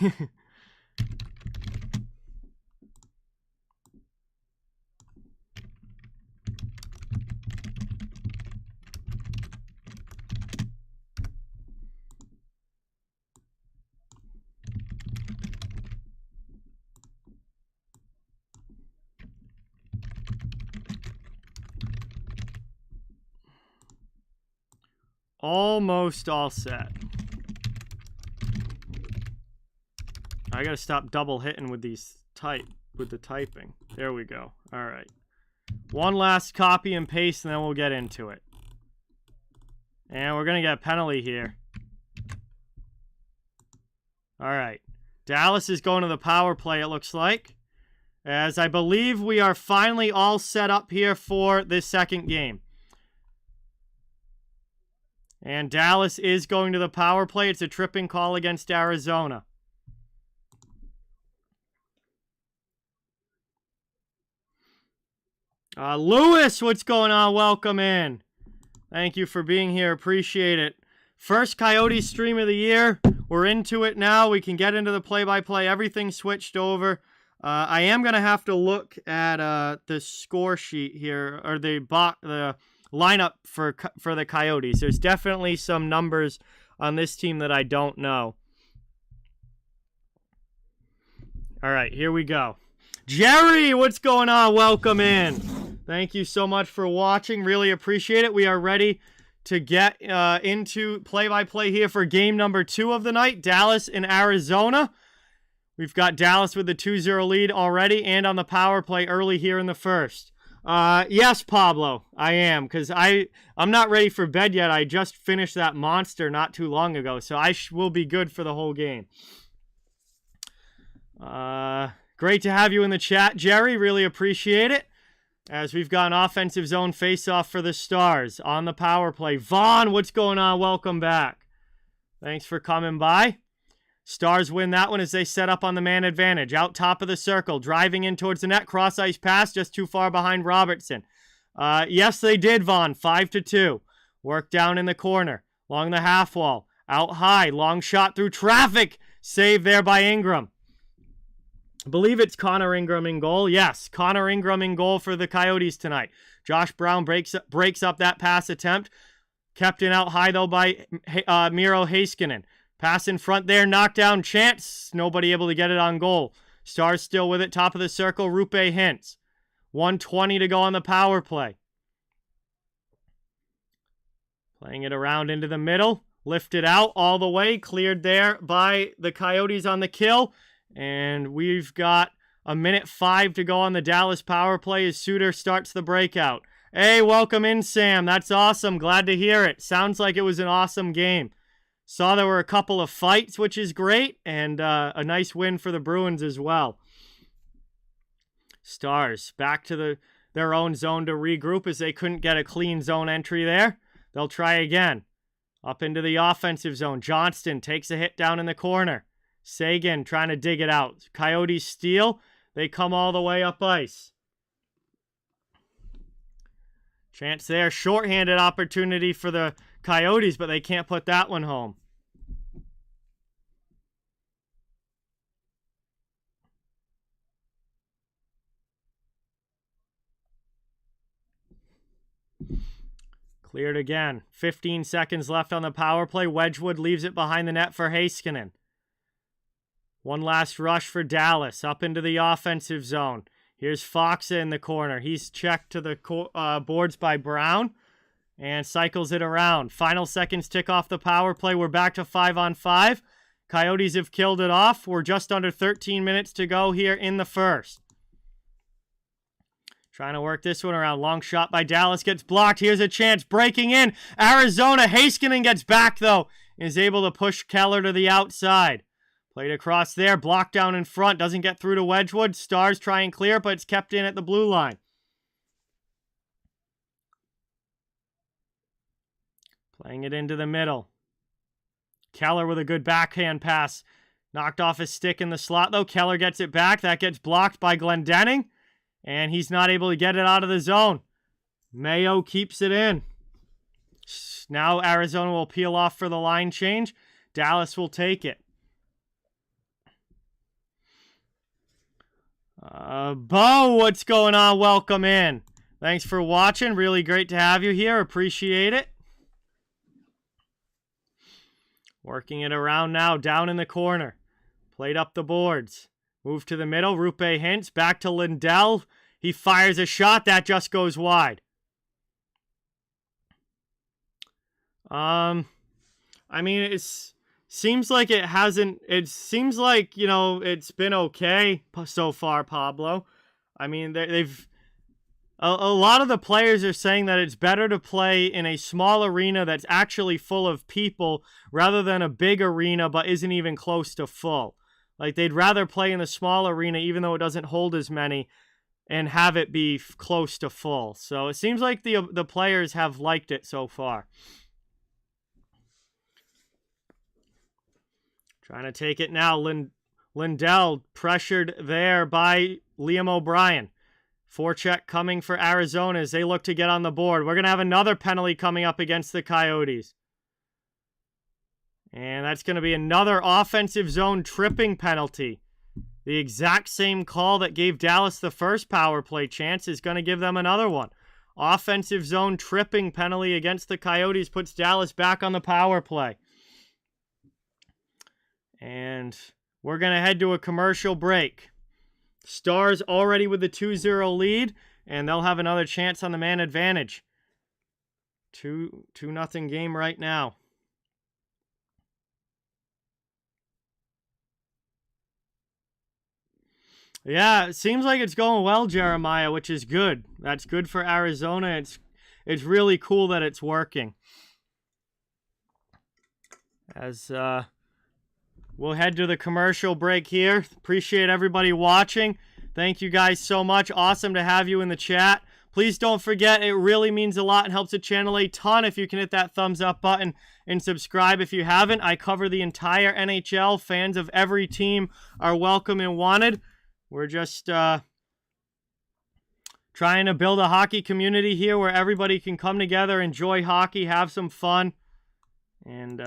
Almost all set. I gotta stop double hitting with the typing. There we go. All right. One last copy and paste, and then we'll get into it. And we're gonna get a penalty here. All right. Dallas is going to the power play, it looks like. As I believe we are finally all set up here for this second game. And Dallas is going to the power play. It's a tripping call against Arizona. Lewis, what's going on? Welcome in. Thank you for being here. Appreciate it. First Coyotes stream of the year. We're into it now. We can get into the play-by-play. Everything switched over. I am going to have to look at the score sheet here, or the lineup for the Coyotes. There's definitely some numbers on this team that I don't know. All right, here we go. Gerry, what's going on? Welcome in. Thank you so much for watching. Really appreciate it. We are ready to get into play-by-play here for game number 2 of the night, Dallas and Arizona. We've got Dallas with the 2-0 lead already and on the power play early here in the first. Yes, Pablo, I am, because I'm not ready for bed yet. I just finished that monster not too long ago, so I will be good for the whole game. Great to have you in the chat, Gerry. Really appreciate it. As we've got an offensive zone face-off for the Stars on the power play. Vaughn, what's going on? Welcome back. Thanks for coming by. Stars win that one as they set up on the man advantage. Out top of the circle, driving in towards the net. Cross-ice pass, just too far behind Robertson. Yes, they did, Vaughn. 5-2. Work down in the corner. Along the half wall. Out high. Long shot through traffic. Save there by Ingram. I believe it's Connor Ingram in goal. Yes, Connor Ingram in goal for the Coyotes tonight. Josh Brown breaks up that pass attempt. Kept in out high, though, by Miro Heiskanen. Pass in front there, knockdown chance. Nobody able to get it on goal. Stars still with it, top of the circle, Rupe Hintz. 1:20 to go on the power play. Playing it around into the middle. Lifted out all the way, cleared there by the Coyotes on the kill. And we've got 1:05 to go on the Dallas power play as Suter starts the breakout. Hey, welcome in, Sam. That's awesome. Glad to hear it. Sounds like it was an awesome game. Saw there were a couple of fights, which is great, and a nice win for the Bruins as well. Stars back to their own zone to regroup as they couldn't get a clean zone entry there. They'll try again. Up into the offensive zone. Johnston takes a hit down in the corner. Sagan trying to dig it out. Coyotes steal. They come all the way up ice. Chance there. Shorthanded opportunity for the Coyotes, but they can't put that one home. Cleared again. 15 seconds left on the power play. Wedgwood leaves it behind the net for Heiskanen. One last rush for Dallas. Up into the offensive zone. Here's Foxa in the corner. He's checked to the boards by Brown and cycles it around. Final seconds tick off the power play. We're back to 5-on-5. Coyotes have killed it off. We're just under 13 minutes to go here in the first. Trying to work this one around. Long shot by Dallas. Gets blocked. Here's a chance. Breaking in. Arizona. Heiskanen gets back, though. Is able to push Keller to the outside. Played across there. Blocked down in front. Doesn't get through to Wedgwood. Stars try and clear, but it's kept in at the blue line. Playing it into the middle. Keller with a good backhand pass. Knocked off his stick in the slot, though. Keller gets it back. That gets blocked by Glendening. And he's not able to get it out of the zone. Mayo keeps it in. Now Arizona will peel off for the line change. Dallas will take it. Bo, what's going on? Welcome in. Thanks for watching. Really great to have you here. Appreciate it. Working it around now. Down in the corner. Played up the boards. Move to the middle. Rupe hints. Back to Lindell. He fires a shot. That just goes wide. I mean, it seems like it hasn't... It seems like, you know, it's been okay so far, Pablo. I mean, they've... A lot of the players are saying that it's better to play in a small arena that's actually full of people rather than a big arena but isn't even close to full. Like, they'd rather play in a small arena, even though it doesn't hold as many, and have it be close to full. So it seems like the players have liked it so far. Trying to take it now. Lindell pressured there by Liam O'Brien. Forecheck coming for Arizona as they look to get on the board. We're going to have another penalty coming up against the Coyotes. And that's going to be another offensive zone tripping penalty. The exact same call that gave Dallas the first power play chance is going to give them another one. Offensive zone tripping penalty against the Coyotes puts Dallas back on the power play. And we're going to head to a commercial break. Stars already with the 2-0 lead, and they'll have another chance on the man advantage. 2-0 game right now. Yeah, it seems like it's going well, Jeremiah, which is good. That's good for Arizona. It's really cool that it's working. As we'll head to the commercial break here. Appreciate everybody watching. Thank you guys so much. Awesome to have you in the chat. Please don't forget, it really means a lot and helps the channel a ton if you can hit that thumbs up button and subscribe if you haven't. I cover the entire NHL. Fans of every team are welcome and wanted. We're just trying to build a hockey community here where everybody can come together, enjoy hockey, have some fun. And,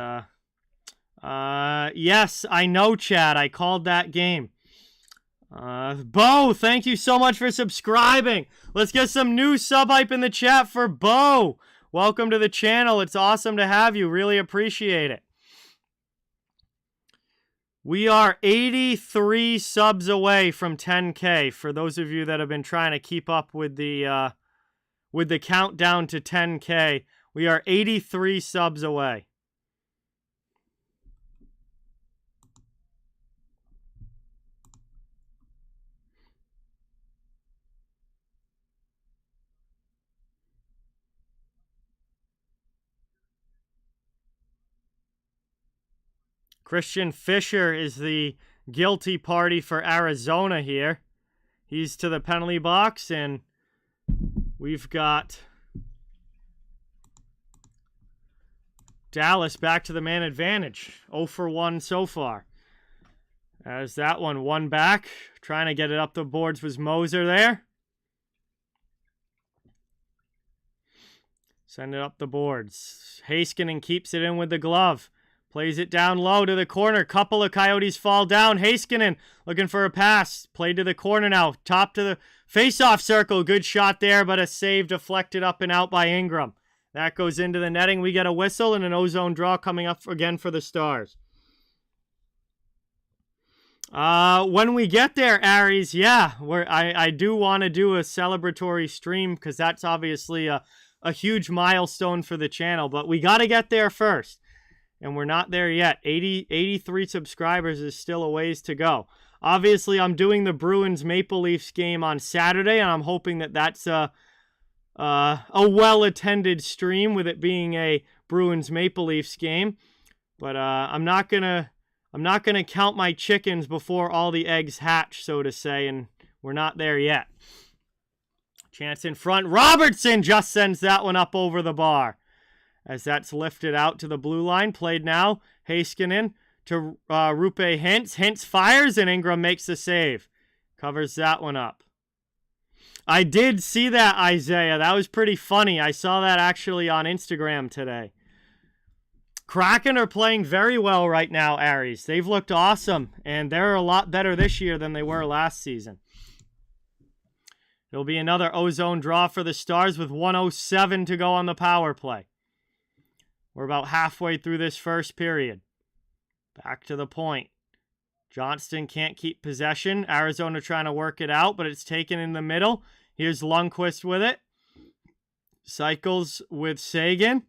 yes, I know, Chad. I called that game. Bo, thank you so much for subscribing. Let's get some new sub hype in the chat for Bo. Welcome to the channel. It's awesome to have you. Really appreciate it. We are 83 subs away from 10K. For those of you that have been trying to keep up with the countdown to 10K, we are 83 subs away. Christian Fisher is the guilty party for Arizona here. He's to the penalty box, and we've got Dallas back to the man advantage. 0 for 1 so far. As that one back. Trying to get it up the boards was Moser there. Send it up the boards. Heiskanen keeps it in with the glove. Plays it down low to the corner. Couple of Coyotes fall down. Heiskanen looking for a pass. Played to the corner now. Top to the face-off circle. Good shot there, but a save deflected up and out by Ingram. That goes into the netting. We get a whistle and an ozone draw coming up again for the Stars. When we get there, Aries, yeah, I do want to do a celebratory stream because that's obviously a huge milestone for the channel, but we got to get there first, and we're not there yet. 83 subscribers is still a ways to go. Obviously, I'm doing the Bruins Maple Leafs game on Saturday, and I'm hoping that that's a well-attended stream with it being a Bruins Maple Leafs game, but I'm not gonna count my chickens before all the eggs hatch, so to say, and we're not there yet. Chance in front. Robertson just sends that one up over the bar. As that's lifted out to the blue line. Played now. Heiskanen to Roope Hintz. Hintz fires, and Ingram makes the save. Covers that one up. I did see that, Isaiah. That was pretty funny. I saw that actually on Instagram today. Kraken are playing very well right now, Aries. They've looked awesome, and they're a lot better this year than they were last season. It'll be another ozone draw for the Stars with 1:07 to go on the power play. We're about halfway through this first period. Back to the point. Johnston can't keep possession. Arizona trying to work it out, but it's taken in the middle. Here's Lundqvist with it. Cycles with Sagan.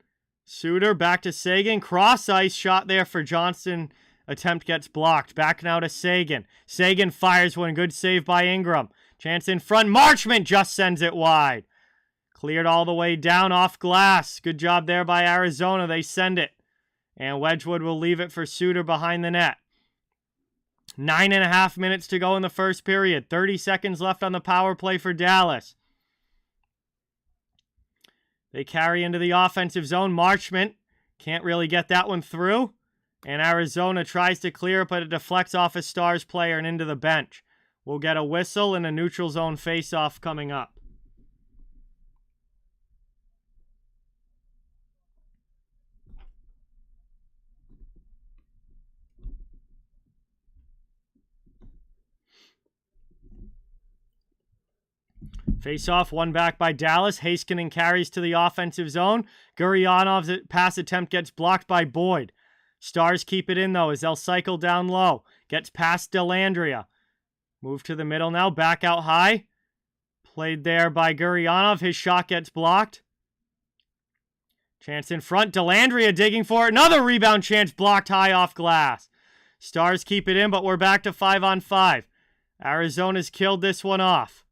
Suter back to Sagan. Cross ice shot there for Johnston. Attempt gets blocked. Back now to Sagan. Sagan fires one. Good save by Ingram. Chance in front. Marchment just sends it wide. Cleared all the way down off glass. Good job there by Arizona. They send it. And Wedgwood will leave it for Suter behind the net. 9.5 minutes to go in the first period. 30 seconds left on the power play for Dallas. They carry into the offensive zone. Marchment can't really get that one through. And Arizona tries to clear it, but it deflects off a Stars player and into the bench. We'll get a whistle and a neutral zone face-off coming up. Face-off, one back by Dallas. Heiskanen carries to the offensive zone. Guryanov's pass attempt gets blocked by Boyd. Stars keep it in, though, as they'll cycle down low. Gets past Dellandrea. Move to the middle now. Back out high. Played there by Guryanov. His shot gets blocked. Chance in front. Dellandrea digging for it. Another rebound chance blocked high off glass. Stars keep it in, but we're back to 5-on-5. Arizona's killed this one off.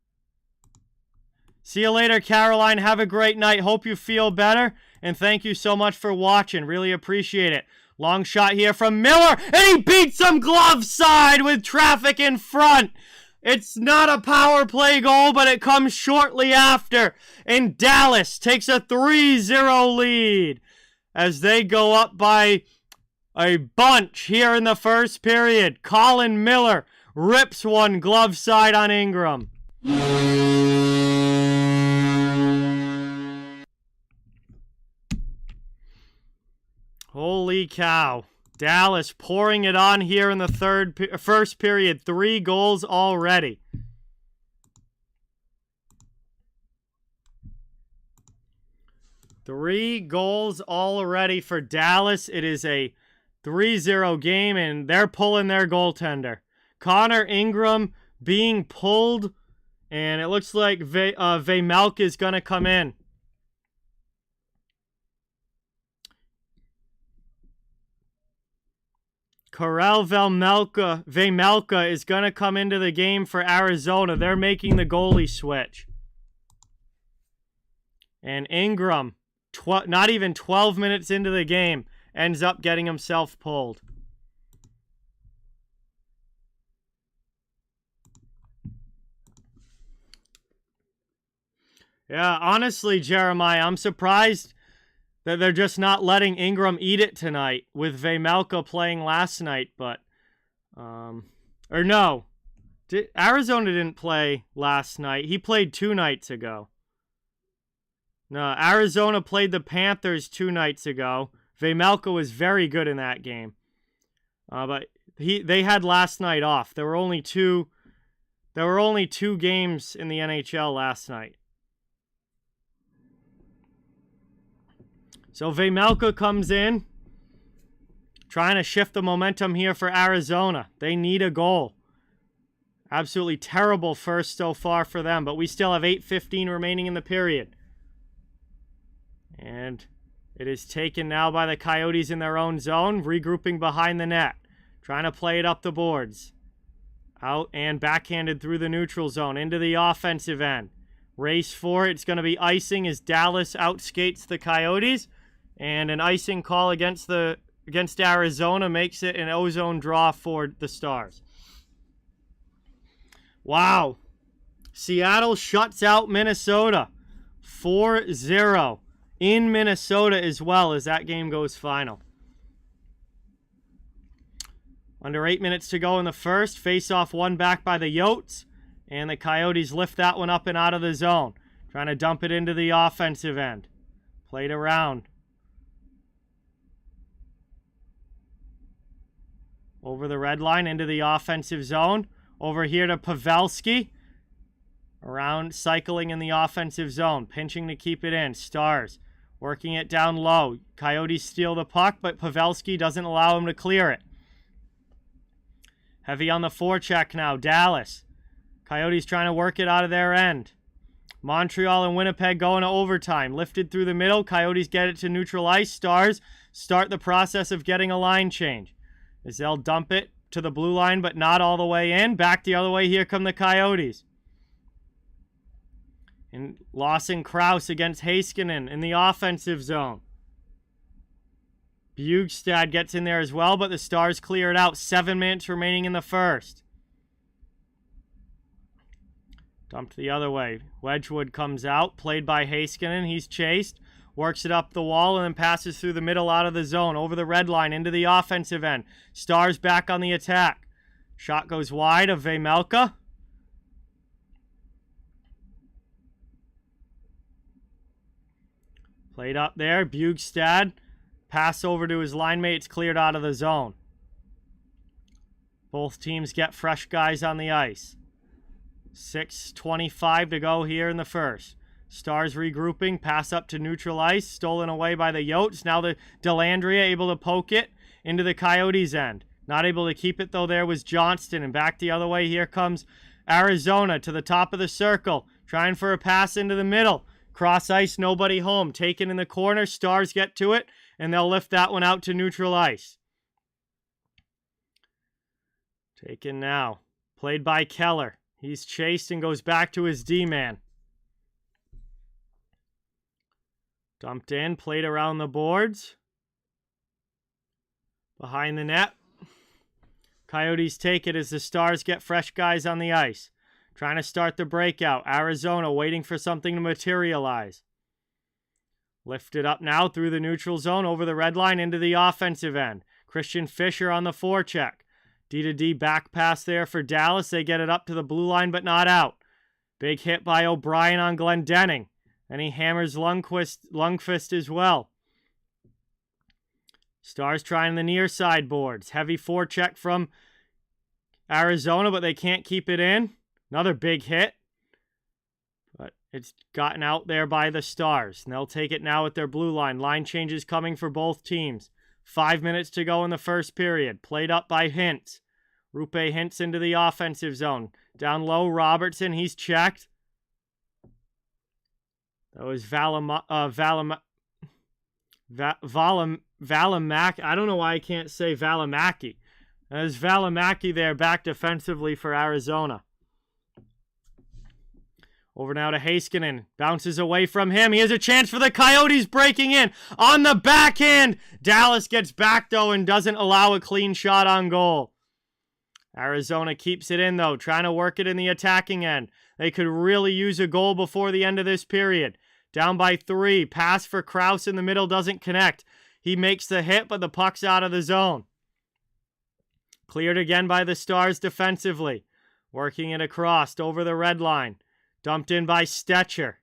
See you later, Caroline. Have a great night. Hope you feel better. And thank you so much for watching. Really appreciate it. Long shot here from Miller. And he beats some glove side with traffic in front. It's not a power play goal, but it comes shortly after. And Dallas takes a 3-0 lead as they go up by a bunch here in the first period. Colin Miller rips one glove side on Ingram. Holy cow. Dallas pouring it on here in the first period. 3 goals already. Three goals already for Dallas. It is a 3-0 game, and they're pulling their goaltender. Connor Ingram being pulled, and it looks like Vejmelka is going to come in. Karel Vejmelka is going to come into the game for Arizona. They're making the goalie switch. And Ingram, not even 12 minutes into the game, ends up getting himself pulled. Yeah, honestly, Jeremiah, I'm surprised that they're just not letting Ingram eat it tonight with Vejmelka playing last night, but, or no, Arizona didn't play last night. He played 2 nights ago. No, Arizona played the Panthers 2 nights ago. Vejmelka was very good in that game. But they had last night off. There were only two games in the NHL last night. So Vejmelka comes in, trying to shift the momentum here for Arizona. They need a goal. Absolutely terrible first so far for them, but we still have 8:15 remaining in the period. And it is taken now by the Coyotes in their own zone, regrouping behind the net, trying to play it up the boards. Out and backhanded through the neutral zone into the offensive end. Race for it. It's going to be icing as Dallas outskates the Coyotes. And an icing call against Arizona makes it an ozone draw for the Stars. Wow. Seattle shuts out Minnesota 4-0 in Minnesota as well as that game goes final. Under 8 minutes to go in the first. Face-off won back by the Yotes. And the Coyotes lift that one up and out of the zone. Trying to dump it into the offensive end. Played around. Over the red line into the offensive zone. Over here to Pavelski. Around, cycling in the offensive zone. Pinching to keep it in. Stars working it down low. Coyotes steal the puck, but Pavelski doesn't allow him to clear it. Heavy on the forecheck now. Dallas. Coyotes trying to work it out of their end. Montreal and Winnipeg going to overtime. Lifted through the middle. Coyotes get it to neutral ice. Stars start the process of getting a line change. As they'll dump it to the blue line, but not all the way in. Back the other way, here come the Coyotes. And Lawson Krause against Heiskanen in the offensive zone. Bjugstad gets in there as well, but the Stars clear it out. 7 minutes remaining in the first. Dumped the other way. Wedgwood comes out, played by Heiskanen. He's chased. Works it up the wall and then passes through the middle out of the zone. Over the red line into the offensive end. Stars back on the attack. Shot goes wide of Vejmelka. Played up there. Bjugstad. Pass over to his line mates. Cleared out of the zone. Both teams get fresh guys on the ice. 6:25 to go here in the first. Stars regrouping, pass up to neutral ice, stolen away by the Yotes. Now the Dellandrea able to poke it into the Coyotes' end. Not able to keep it, though. There was Johnston, and back the other way. Here comes Arizona to the top of the circle, trying for a pass into the middle. Cross ice, nobody home. Taken in the corner, Stars get to it, and they'll lift that one out to neutral ice. Taken now. Played by Keller. He's chased and goes back to his D-man. Dumped in, played around the boards. Behind the net. Coyotes take it as the Stars get fresh guys on the ice. Trying to start the breakout. Arizona waiting for something to materialize. Lifted up now through the neutral zone, over the red line into the offensive end. Christian Fischer on the forecheck. D-to-D back pass there for Dallas. They get it up to the blue line, but not out. Big hit by O'Brien on Glendening. And he hammers Lundqvist as well. Stars trying the near side boards. Heavy forecheck from Arizona, but they can't keep it in. Another big hit. But it's gotten out there by the Stars. And they'll take it now at their blue line. Line changes coming for both teams. 5 minutes to go in the first period. Played up by Hintz. Rupe Hintz into the offensive zone. Down low, Robertson. He's checked. That was Valimaki. I don't know why I can't say Valimaki. That was Valimaki there back defensively for Arizona. Over now to Heiskanen. Bounces away from him. He has a chance for the Coyotes breaking in. On the backhand. Dallas gets back though and doesn't allow a clean shot on goal. Arizona keeps it in, though, trying to work it in the attacking end. They could really use a goal before the end of this period. Down by 3. Pass for Krause in the middle doesn't connect. He makes the hit, but the puck's out of the zone. Cleared again by the Stars defensively. Working it across over the red line. Dumped in by Stetcher.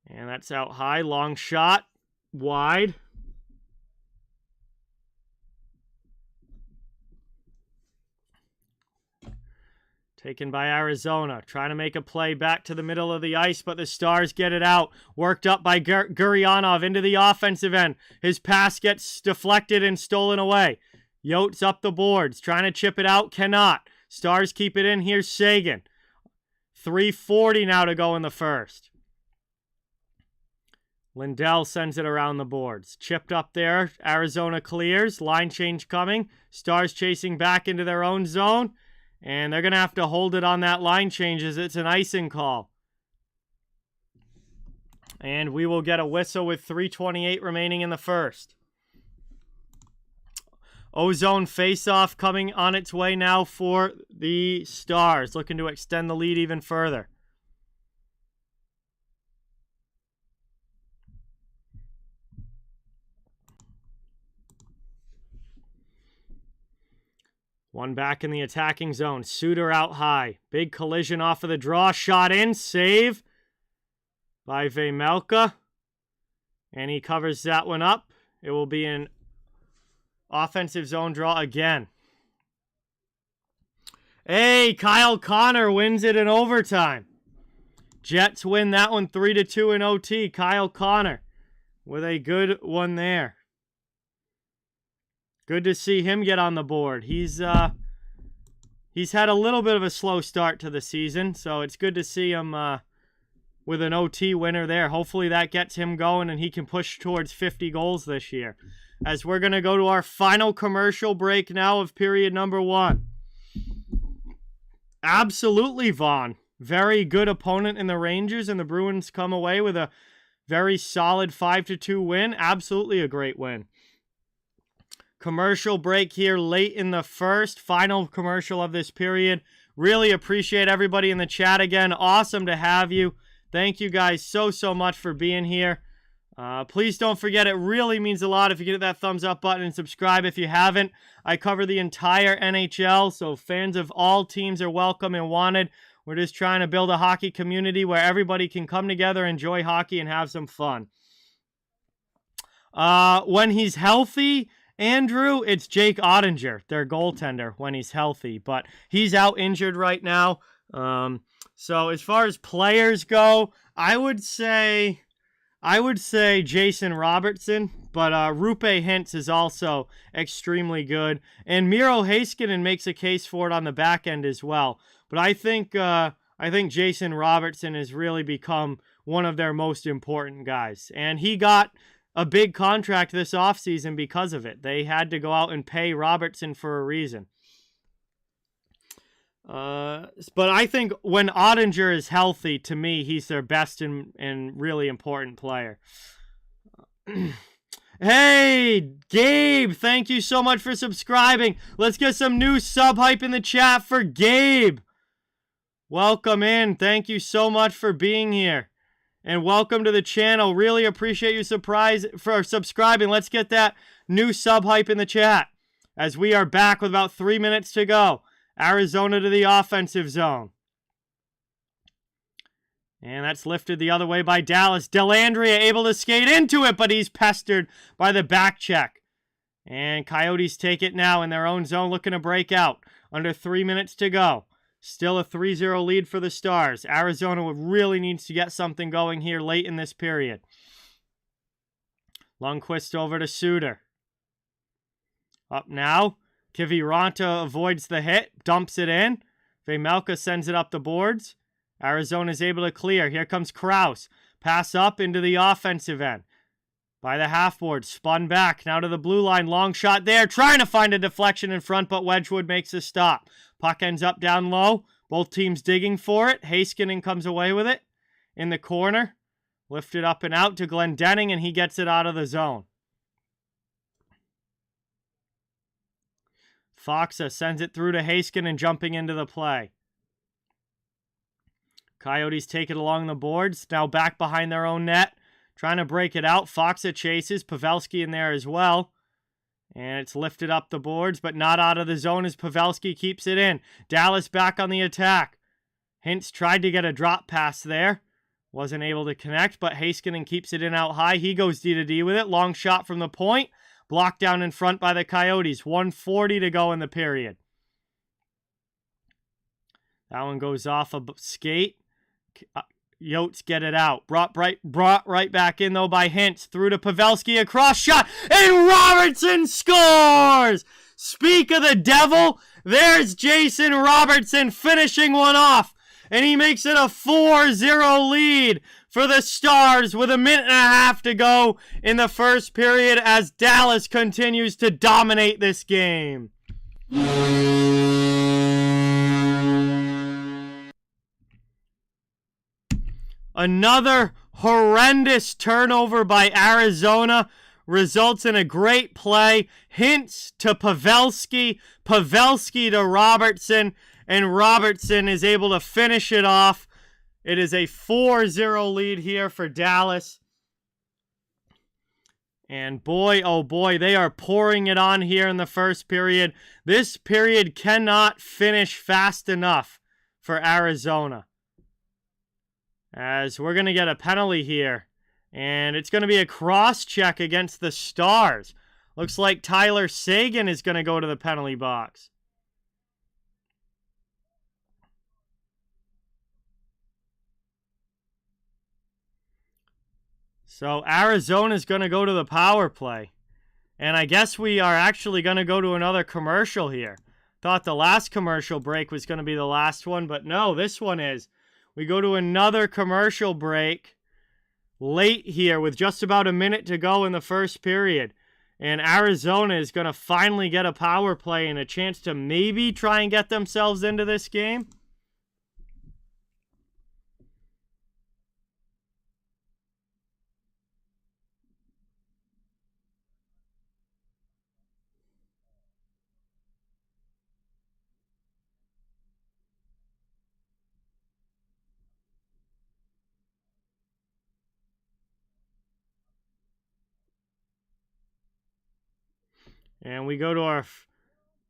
And that's out high. Long shot. Wide. Taken by Arizona. Trying to make a play back to the middle of the ice, but the Stars get it out. Worked up by Guryanov into the offensive end. His pass gets deflected and stolen away. Yotes up the boards. Trying to chip it out. Cannot. Stars keep it in. Here's Sagan. 3:40 now to go in the first. Lindell sends it around the boards. Chipped up there. Arizona clears. Line change coming. Stars chasing back into their own zone. And they're going to have to hold it on that line change as it's an icing call. And we will get a whistle with 3:28 remaining in the first. Ozone face-off coming on its way now for the Stars, looking to extend the lead even further. One back in the attacking zone. Suter out high. Big collision off of the draw. Shot in. Save by Vejmelka. And he covers that one up. It will be an offensive zone draw again. Hey, Kyle Connor wins it in overtime. Jets win that one 3-2 in OT. Kyle Connor with a good one there. Good to see him get on the board. He's had a little bit of a slow start to the season, so it's good to see him with an OT winner there. Hopefully that gets him going and he can push towards 50 goals this year. As we're going to go to our final commercial break now of period number 1. Absolutely, Vaughn. Very good opponent in the Rangers, and the Bruins come away with a very solid 5-2 win. Absolutely a great win. Commercial break here late in the first. Final commercial of this period. Really appreciate everybody in the chat again. Awesome to have you. Thank you guys so much for being here. Please don't forget, it really means a lot if you hit that thumbs up button and subscribe if you haven't. I cover the entire NHL, so fans of all teams are welcome and wanted. We're just trying to build a hockey community where everybody can come together, enjoy hockey, and have some fun. When he's healthy, Andrew, it's Jake Ottinger, their goaltender, when he's healthy. But he's out injured right now. So as far as players go, I would say Jason Robertson, but Roope Hintz is also extremely good. And Miro Heiskanen makes a case for it on the back end as well. But I think Jason Robertson has really become one of their most important guys. And he got a big contract this offseason because of it. They had to go out and pay Robertson for a reason. But I think when Ottinger is healthy, to me, he's their best and really important player. Hey, Gabe, thank you so much for subscribing. Let's get some new sub hype in the chat for Gabe. Welcome in. Thank you so much for being here. And welcome to the channel. Really appreciate you for subscribing. Let's get that new sub hype in the chat as we are back with about 3 minutes to go. Arizona to the offensive zone. And that's lifted the other way by Dallas. Dellandrea able to skate into it, but he's pestered by the back check. And Coyotes take it now in their own zone, looking to break out. Under 3 minutes to go. Still a 3-0 lead for the Stars. Arizona really needs to get something going here late in this period. Lundqvist over to Suter. Up now. Kiviranta avoids the hit. Dumps it in. Vejmelka sends it up the boards. Arizona is able to clear. Here comes Krause. Pass up into the offensive end. By the half board. Spun back. Now to the blue line. Long shot there. Trying to find a deflection in front, but Wedgwood makes a stop. Puck ends up down low. Both teams digging for it. Heiskanen comes away with it. In the corner. Lifted up and out to Glendening, and he gets it out of the zone. Foxa sends it through to Heiskanen jumping into the play. Coyotes take it along the boards. Now back behind their own net. Trying to break it out. Foxa chases. Pavelski in there as well. And it's lifted up the boards, but not out of the zone as Pavelski keeps it in. Dallas back on the attack. Hintz tried to get a drop pass there. Wasn't able to connect, but Heiskanen keeps it in out high. He goes D-to-D with it. Long shot from the point. Blocked down in front by the Coyotes. 1:40 to go in the period. That one goes off a skate. Yotes get it out. Brought right back in, though, by Hintz. Through to Pavelski. A cross shot. And Robertson scores! Speak of the devil. There's Jason Robertson finishing one off. And he makes it a 4-0 lead for the Stars with 1.5 minutes to go in the first period as Dallas continues to dominate this game. Another horrendous turnover by Arizona results in a great play. Hintz to Pavelski, Pavelski to Robertson, and Robertson is able to finish it off. It is a 4-0 lead here for Dallas. And boy, oh boy, they are pouring it on here in the first period. This period cannot finish fast enough for Arizona, as we're going to get a penalty here. And it's going to be a cross-check against the Stars. Looks like Tyler Seguin is going to go to the penalty box. So Arizona's going to go to the power play. And I guess we are actually going to go to another commercial here. Thought the last commercial break was going to be the last one, but no, this one is. We go to another commercial break late here with just about 1 minute to go in the first period. And Arizona is going to finally get a power play and a chance to maybe try and get themselves into this game. And we go to our...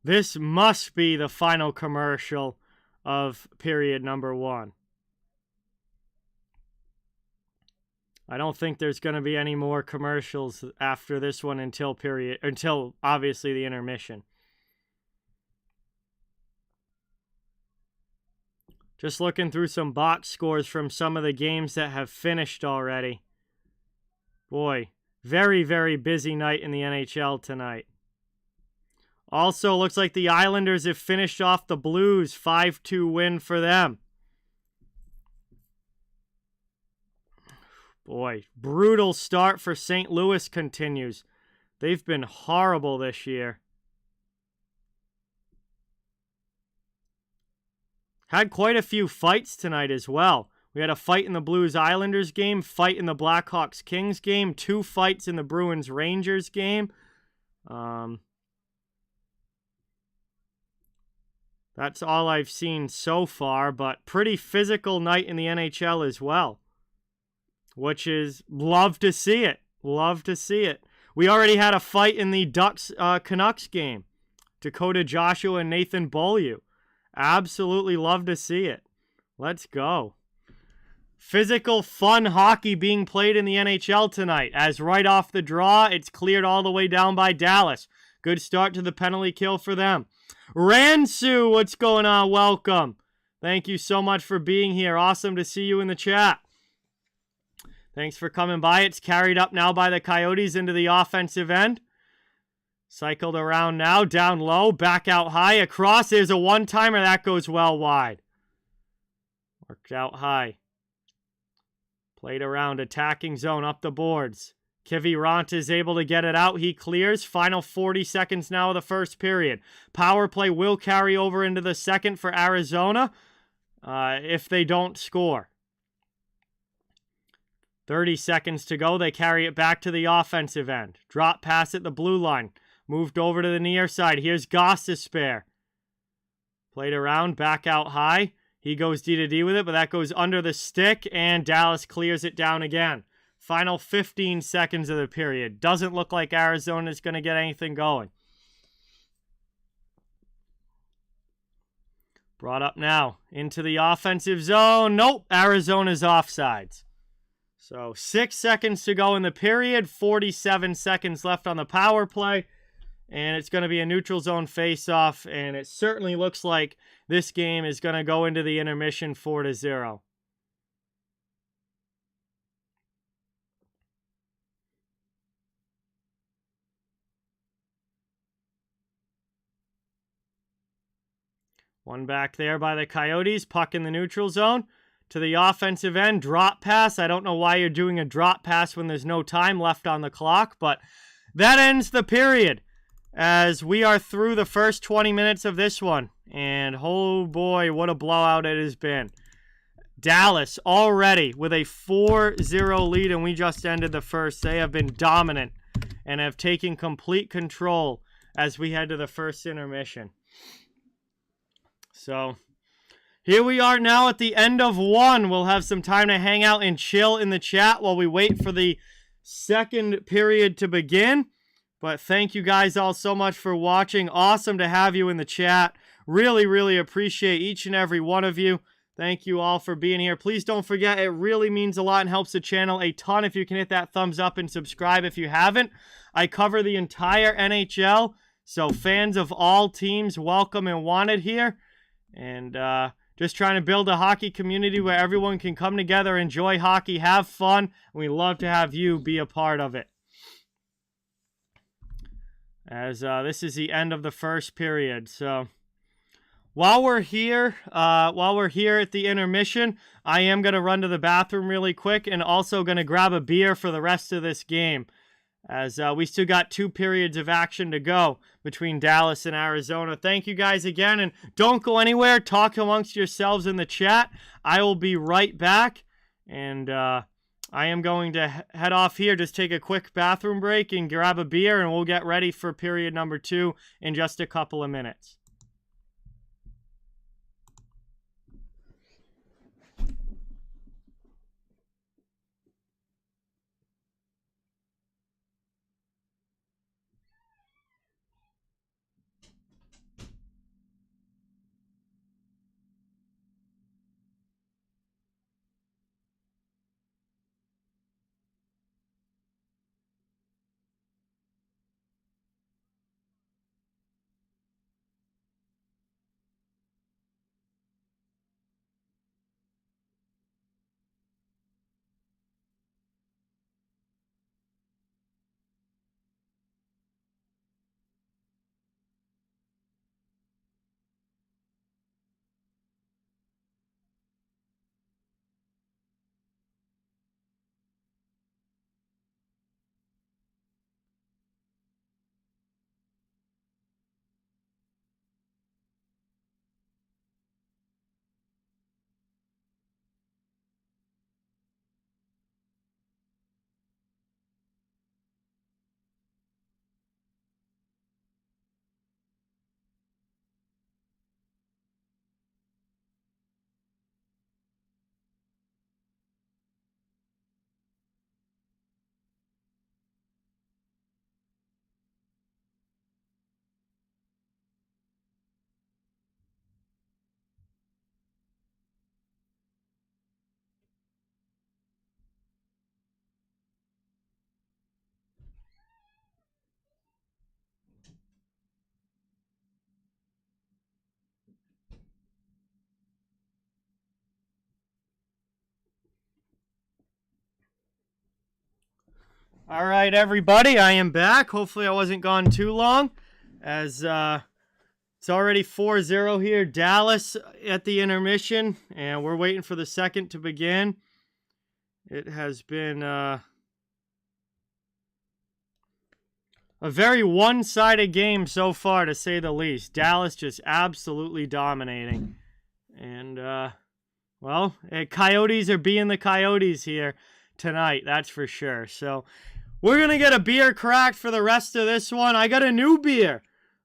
This must be the final commercial of period number 1. I don't think there's going to be any more commercials after this one until obviously the intermission. Just looking through some box scores from some of the games that have finished already. Boy, very, very busy night in the NHL tonight. Also, looks like the Islanders have finished off the Blues. 5-2 win for them. Boy, brutal start for St. Louis continues. They've been horrible this year. Had quite a few fights tonight as well. We had a fight in the Blues-Islanders game, fight in the Blackhawks-Kings game, 2 fights in the Bruins-Rangers game. That's all I've seen so far, but pretty physical night in the NHL as well. Which is, love to see it. Love to see it. We already had a fight in the Ducks-Canucks game. Dakota Joshua and Nathan Beaulieu. Absolutely love to see it. Let's go. Physical, fun hockey being played in the NHL tonight. As right off the draw, it's cleared all the way down by Dallas. Good start to the penalty kill for them. Ransu, what's going on? Welcome. Thank you so much for being here. Awesome to see you in the chat. Thanks for coming by. It's carried up now by the Coyotes into the offensive end. Cycled around now, down low, back out high, across. There's a one-timer. That goes well wide. Worked out high. Played around, attacking zone, up the boards. Kiviranta is able to get it out. He clears. Final 40 seconds now of the first period. Power play will carry over into the second for Arizona if they don't score. 30 seconds to go. They carry it back to the offensive end. Drop pass at the blue line. Moved over to the near side. Here's Goss to spare. Played around, back out high. He goes D to D with it, but that goes under the stick, and Dallas clears it down again. Final 15 seconds of the period. Doesn't look like Arizona's going to get anything going. Brought up now into the offensive zone. Nope, Arizona's offsides. So 6 seconds to go in the period, 47 seconds left on the power play, and it's going to be a neutral zone face-off, and it certainly looks like this game is going to go into the intermission 4-0. One back there by the Coyotes, puck in the neutral zone. To the offensive end, drop pass. I don't know why you're doing a drop pass when there's no time left on the clock, but that ends the period as we are through the first 20 minutes of this one. And oh boy, what a blowout it has been. Dallas already with a 4-0 lead, and we just ended the first. They have been dominant and have taken complete control as we head to the first intermission. So here we are now at the end of one. We'll have some time to hang out and chill in the chat while we wait for the second period to begin. But thank you guys all so much for watching. Awesome to have you in the chat. Really, really appreciate each and every one of you. Thank you all for being here. Please don't forget, it really means a lot and helps the channel a ton if you can hit that thumbs up and subscribe if you haven't. I cover the entire NHL, so fans of all teams welcome and wanted here. And just trying to build a hockey community where everyone can come together, enjoy hockey, have fun. And we love to have you be a part of it. As this is the end of the first period. So while we're here at the intermission, I am going to run to the bathroom really quick and also going to grab a beer for the rest of this game. As we still got 2 periods of action to go between Dallas and Arizona. Thank you guys again, and don't go anywhere. Talk amongst yourselves in the chat. I will be right back, and I am going to head off here, just take a quick bathroom break and grab a beer, and we'll get ready for period number 2 in just a couple of minutes. All right, everybody, I am back. Hopefully I wasn't gone too long, as it's already 4-0 here. Dallas at the intermission, and we're waiting for the second to begin. It has been a very one-sided game so far, to say the least. Dallas just absolutely dominating. And, well, Coyotes are being the Coyotes here tonight, that's for sure. So We're going to get a beer cracked for the rest of this one. I got a new beer.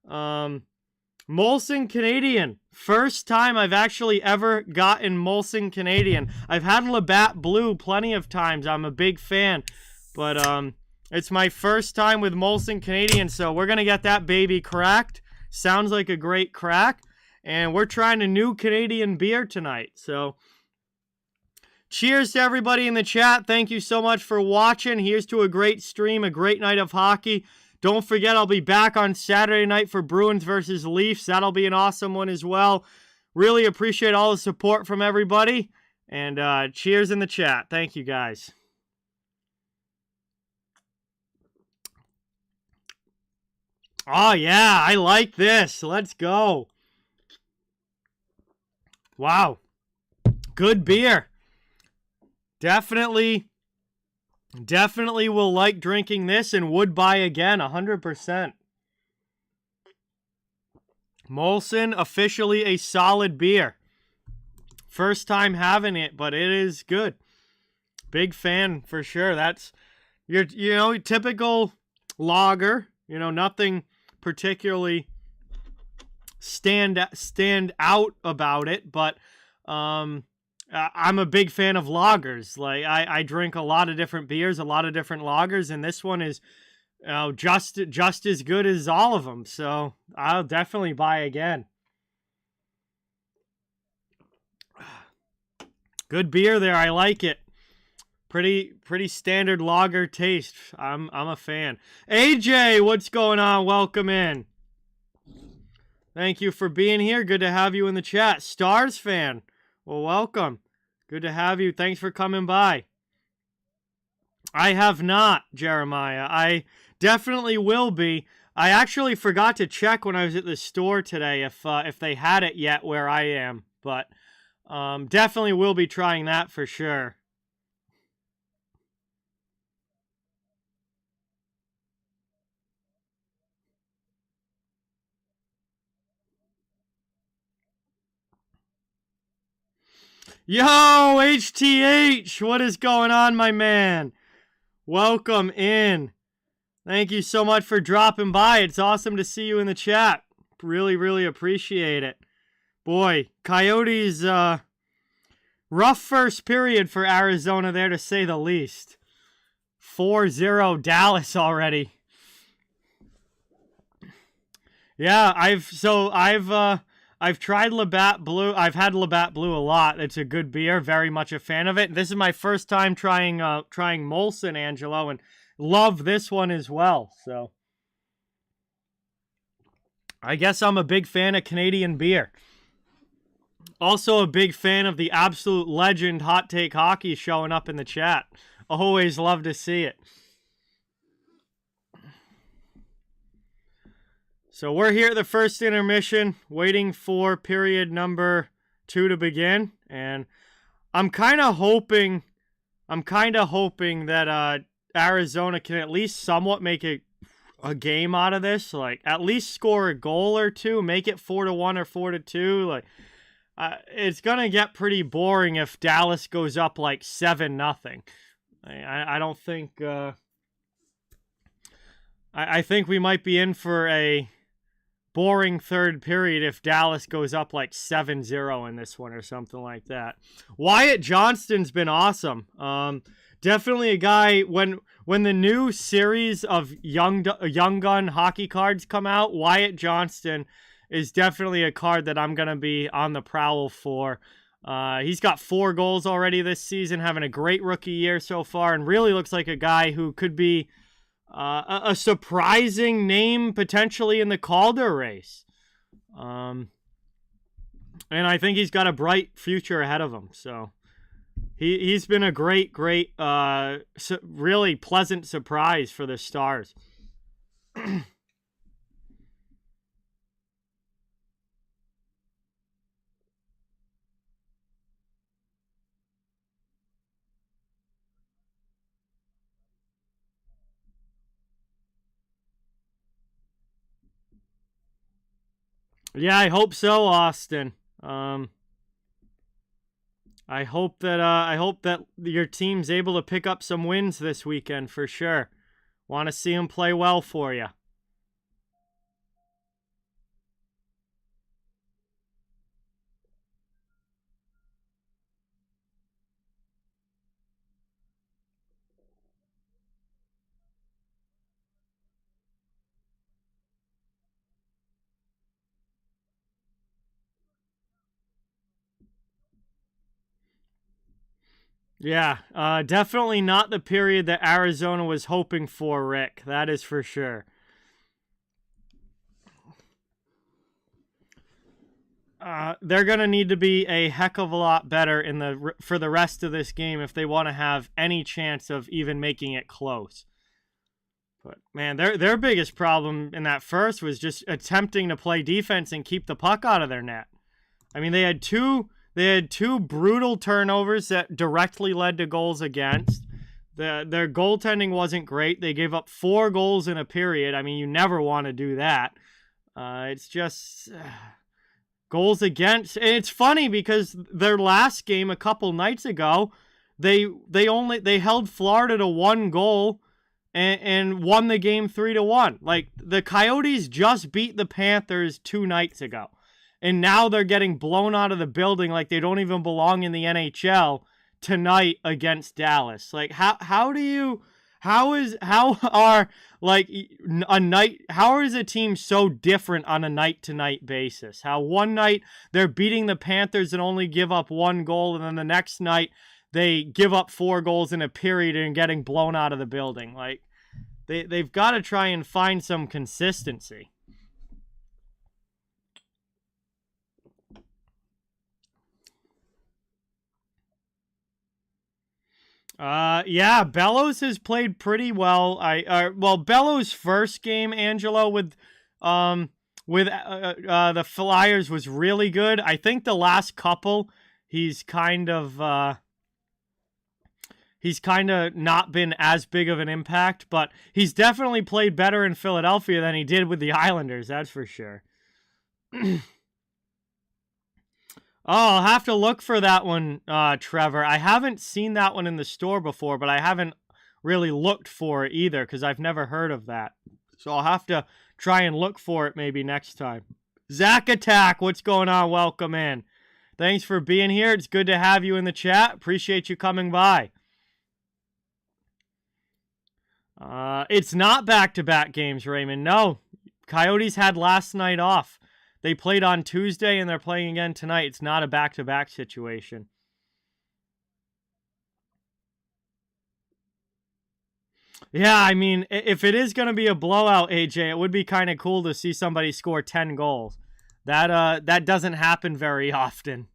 Molson Canadian. First time I've actually ever gotten Molson Canadian. I've had Labatt Blue plenty of times. I'm a big fan. But it's my first time with Molson Canadian, so we're going to get that baby cracked. Sounds like a great crack. And we're trying a new Canadian beer tonight. So cheers to everybody in the chat. Thank you so much for watching. Here's to a great stream, a great night of hockey. Don't forget, I'll be back on Saturday night for Bruins versus Leafs. That'll be an awesome one as well. Really appreciate all the support from everybody. And cheers in the chat. Thank you, guys. Oh, yeah, I like this. Let's go. Wow. Good beer. Definitely will like drinking this and would buy again, 100%. Molson, officially a solid beer. First time having it, but it is good. Big fan for sure. That's your typical lager. Nothing particularly stand out about it, but I'm a big fan of lagers. Like I drink a lot of different beers, a lot of different lagers, and this one is just as good as all of them. So I'll definitely buy again. Good beer there. I like it. Pretty standard lager taste. I'm a fan. AJ, what's going on? Welcome in. Thank you for being here. Good to have you in the chat. Stars fan. Well, welcome. Good to have you. Thanks for coming by. I have not, Jeremiah. I definitely will be. I actually forgot to check when I was at the store today if they had it yet where I am, but definitely will be trying that for sure. Yo, HTH, what is going on, my man? Welcome in. Thank you so much for dropping by. It's awesome to see you in the chat. Really appreciate it. Boy, Coyotes, rough first period for Arizona there, to say the least. 4-0 Dallas already. Yeah, I've tried Labatt Blue. I've had Labatt Blue a lot. It's a good beer. Very much a fan of it. This is my first time trying Molson, Angelo, and love this one as well. So I guess I'm a big fan of Canadian beer. Also a big fan of the absolute legend Hot Take Hockey showing up in the chat. Always love to see it. So we're here at the first intermission, waiting for period number 2 to begin, and I'm kind of hoping that Arizona can at least somewhat make a game out of this, like at least score a goal or two, make it 4-1 or 4-2. Like it's gonna get pretty boring if Dallas goes up like 7-0. I don't think. I think we might be in for a boring third period if Dallas goes up like 7-0 in this one or something like that. Wyatt Johnston's been awesome. Definitely a guy, when the new series of young gun hockey cards come out, Wyatt Johnston is definitely a card that I'm going to be on the prowl for. He's got 4 goals already this season, having a great rookie year so far, and really looks like a guy who could be a surprising name potentially in the Calder race. And I think he's got a bright future ahead of him. So he's been a great, really pleasant surprise for the Stars. Yeah, I hope so, Austin. I hope that your team's able to pick up some wins this weekend for sure. Want to see him play well for you. Yeah, definitely not the period that Arizona was hoping for, Rick. That is for sure. They're going to need to be a heck of a lot better for the rest of this game if they want to have any chance of even making it close. But, man, their biggest problem in that first was just attempting to play defense and keep the puck out of their net. I mean, they had two brutal turnovers that directly led to goals against. Their goaltending wasn't great. They gave up 4 goals in a period. I mean, you never want to do that. It's just goals against. It's funny because their last game a couple nights ago, they held Florida to 1 goal and won the game 3-1. Like, the Coyotes just beat the Panthers 2 nights ago. And now they're getting blown out of the building like they don't even belong in the NHL tonight against Dallas. Like, how is a team so different on a night-to-night basis? How one night they're beating the Panthers and only give up 1 goal, and then the next night they give up 4 goals in a period and getting blown out of the building. Like, they've got to try and find some consistency. Yeah, Bellows has played pretty well. Bellows' first game, Angelo, with the Flyers was really good. I think the last couple, he's kind of not been as big of an impact, but he's definitely played better in Philadelphia than he did with the Islanders, that's for sure. Oh, I'll have to look for that one, Trevor. I haven't seen that one in the store before, but I haven't really looked for it either because I've never heard of that. So I'll have to try and look for it maybe next time. Zach Attack, what's going on? Welcome in. Thanks for being here. It's good to have you in the chat. Appreciate you coming by. It's not back-to-back games, Raymond. No, Coyotes had last night off. They played on Tuesday, and they're playing again tonight. It's not a back-to-back situation. Yeah, I mean, if it is going to be a blowout, AJ, it would be kind of cool to see somebody score 10 goals. That doesn't happen very often.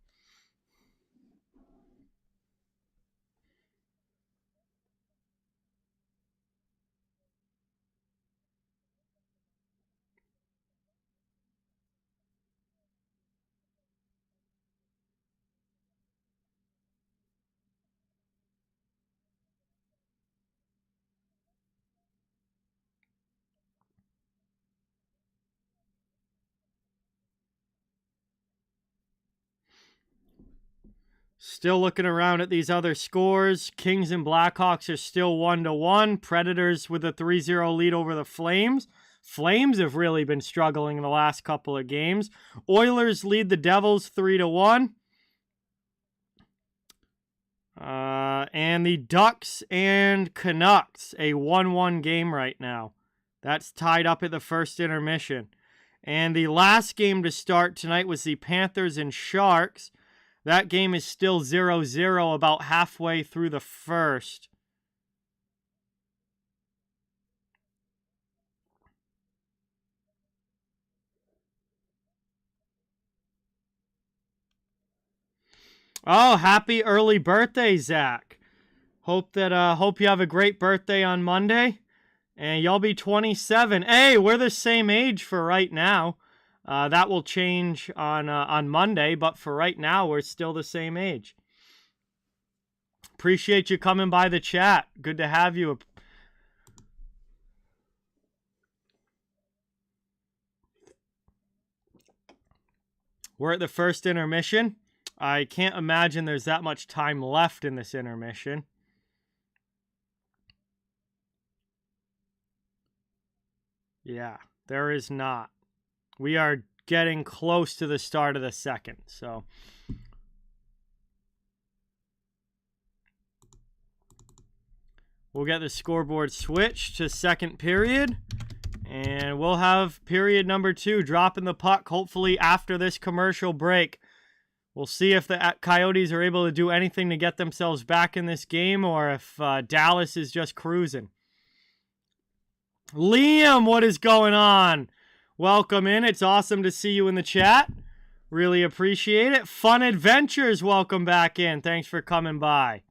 Still looking around at these other scores. Kings and Blackhawks are still 1-1. Predators with a 3-0 lead over the Flames. Flames have really been struggling in the last couple of games. Oilers lead the Devils 3-1. And the Ducks and Canucks, a 1-1 game right now. That's tied up at the first intermission. And the last game to start tonight was the Panthers and Sharks. That game is still 0-0 about halfway through the first. Oh, happy early birthday, Zach. Hope you have a great birthday on Monday. And you'll be 27. Hey, we're the same age for right now. That will change on Monday, but for right now, we're still the same age. Appreciate you coming by the chat. Good to have you. We're at the first intermission. I can't imagine there's that much time left in this intermission. Yeah, there is not. We are getting close to the start of the second, so... We'll get the scoreboard switched to second period. And we'll have period number 2, dropping the puck, hopefully after this commercial break. We'll see if the Coyotes are able to do anything to get themselves back in this game, or if Dallas is just cruising. Liam, what is going on? Welcome in. It's awesome to see you in the chat. Really appreciate it. Fun Adventures, welcome back in. Thanks for coming by.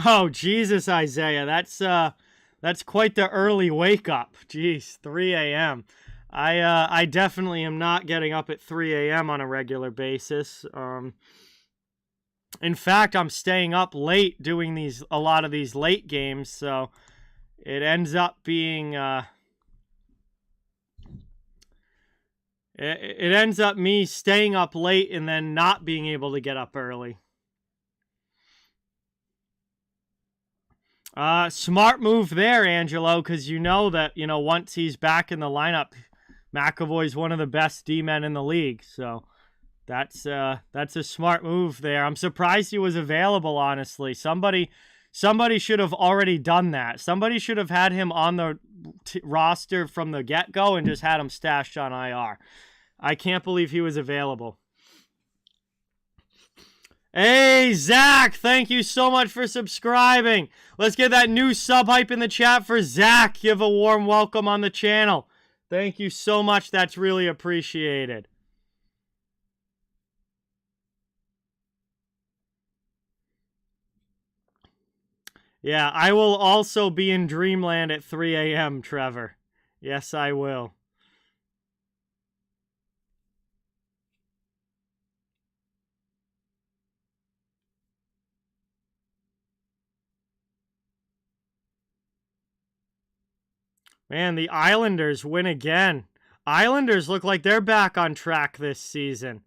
Oh, Jesus, Isaiah. That's quite the early wake up. Jeez, 3 a.m. I definitely am not getting up at 3 a.m. on a regular basis. In fact, I'm staying up late doing a lot of these late games, so it ends up being it ends up me staying up late and then not being able to get up early. Smart move there, Angelo, because you know that, once he's back in the lineup, McAvoy's one of the best D-men in the league. So that's a smart move there. I'm surprised he was available, honestly. Somebody should have already done that. Somebody should have had him on the roster from the get-go and just had him stashed on IR. I can't believe he was available. Hey, Zach, thank you so much for subscribing. Let's get that new sub hype in the chat for Zach. Give a warm welcome on the channel. Thank you so much. That's really appreciated. Yeah, I will also be in Dreamland at 3 a.m., Trevor. Yes, I will. Man, the Islanders win again. Islanders look like they're back on track this season.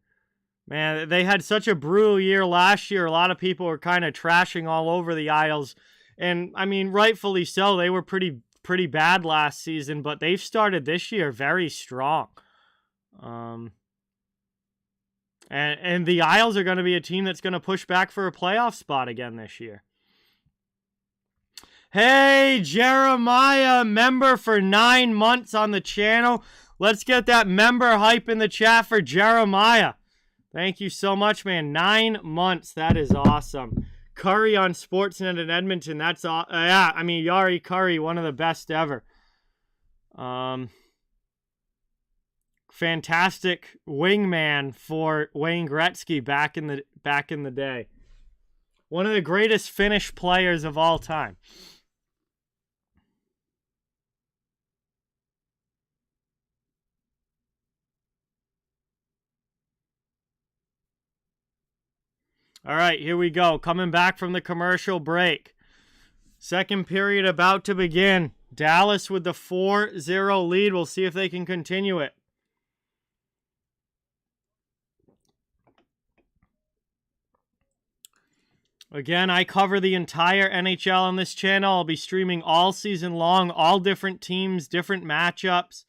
Man, they had such a brutal year last year. A lot of people were kind of trashing all over the Isles. And, I mean, rightfully so. They were pretty bad last season, but they've started this year very strong. And the Isles are going to be a team that's going to push back for a playoff spot again this year. Hey, Jeremiah, member for 9 months on the channel. Let's get that member hype in the chat for Jeremiah. Thank you so much, man. 9 months. That is awesome. Curry on Sportsnet in Edmonton. That's yeah, I mean, Yari Curry, one of the best ever. Fantastic wingman for Wayne Gretzky back in the day. One of the greatest Finnish players of all time. All right, here we go. Coming back from the commercial break. Second period about to begin. Dallas with the 4-0 lead. We'll see if they can continue it. Again, I cover the entire NHL on this channel. I'll be streaming all season long, all different teams, different matchups.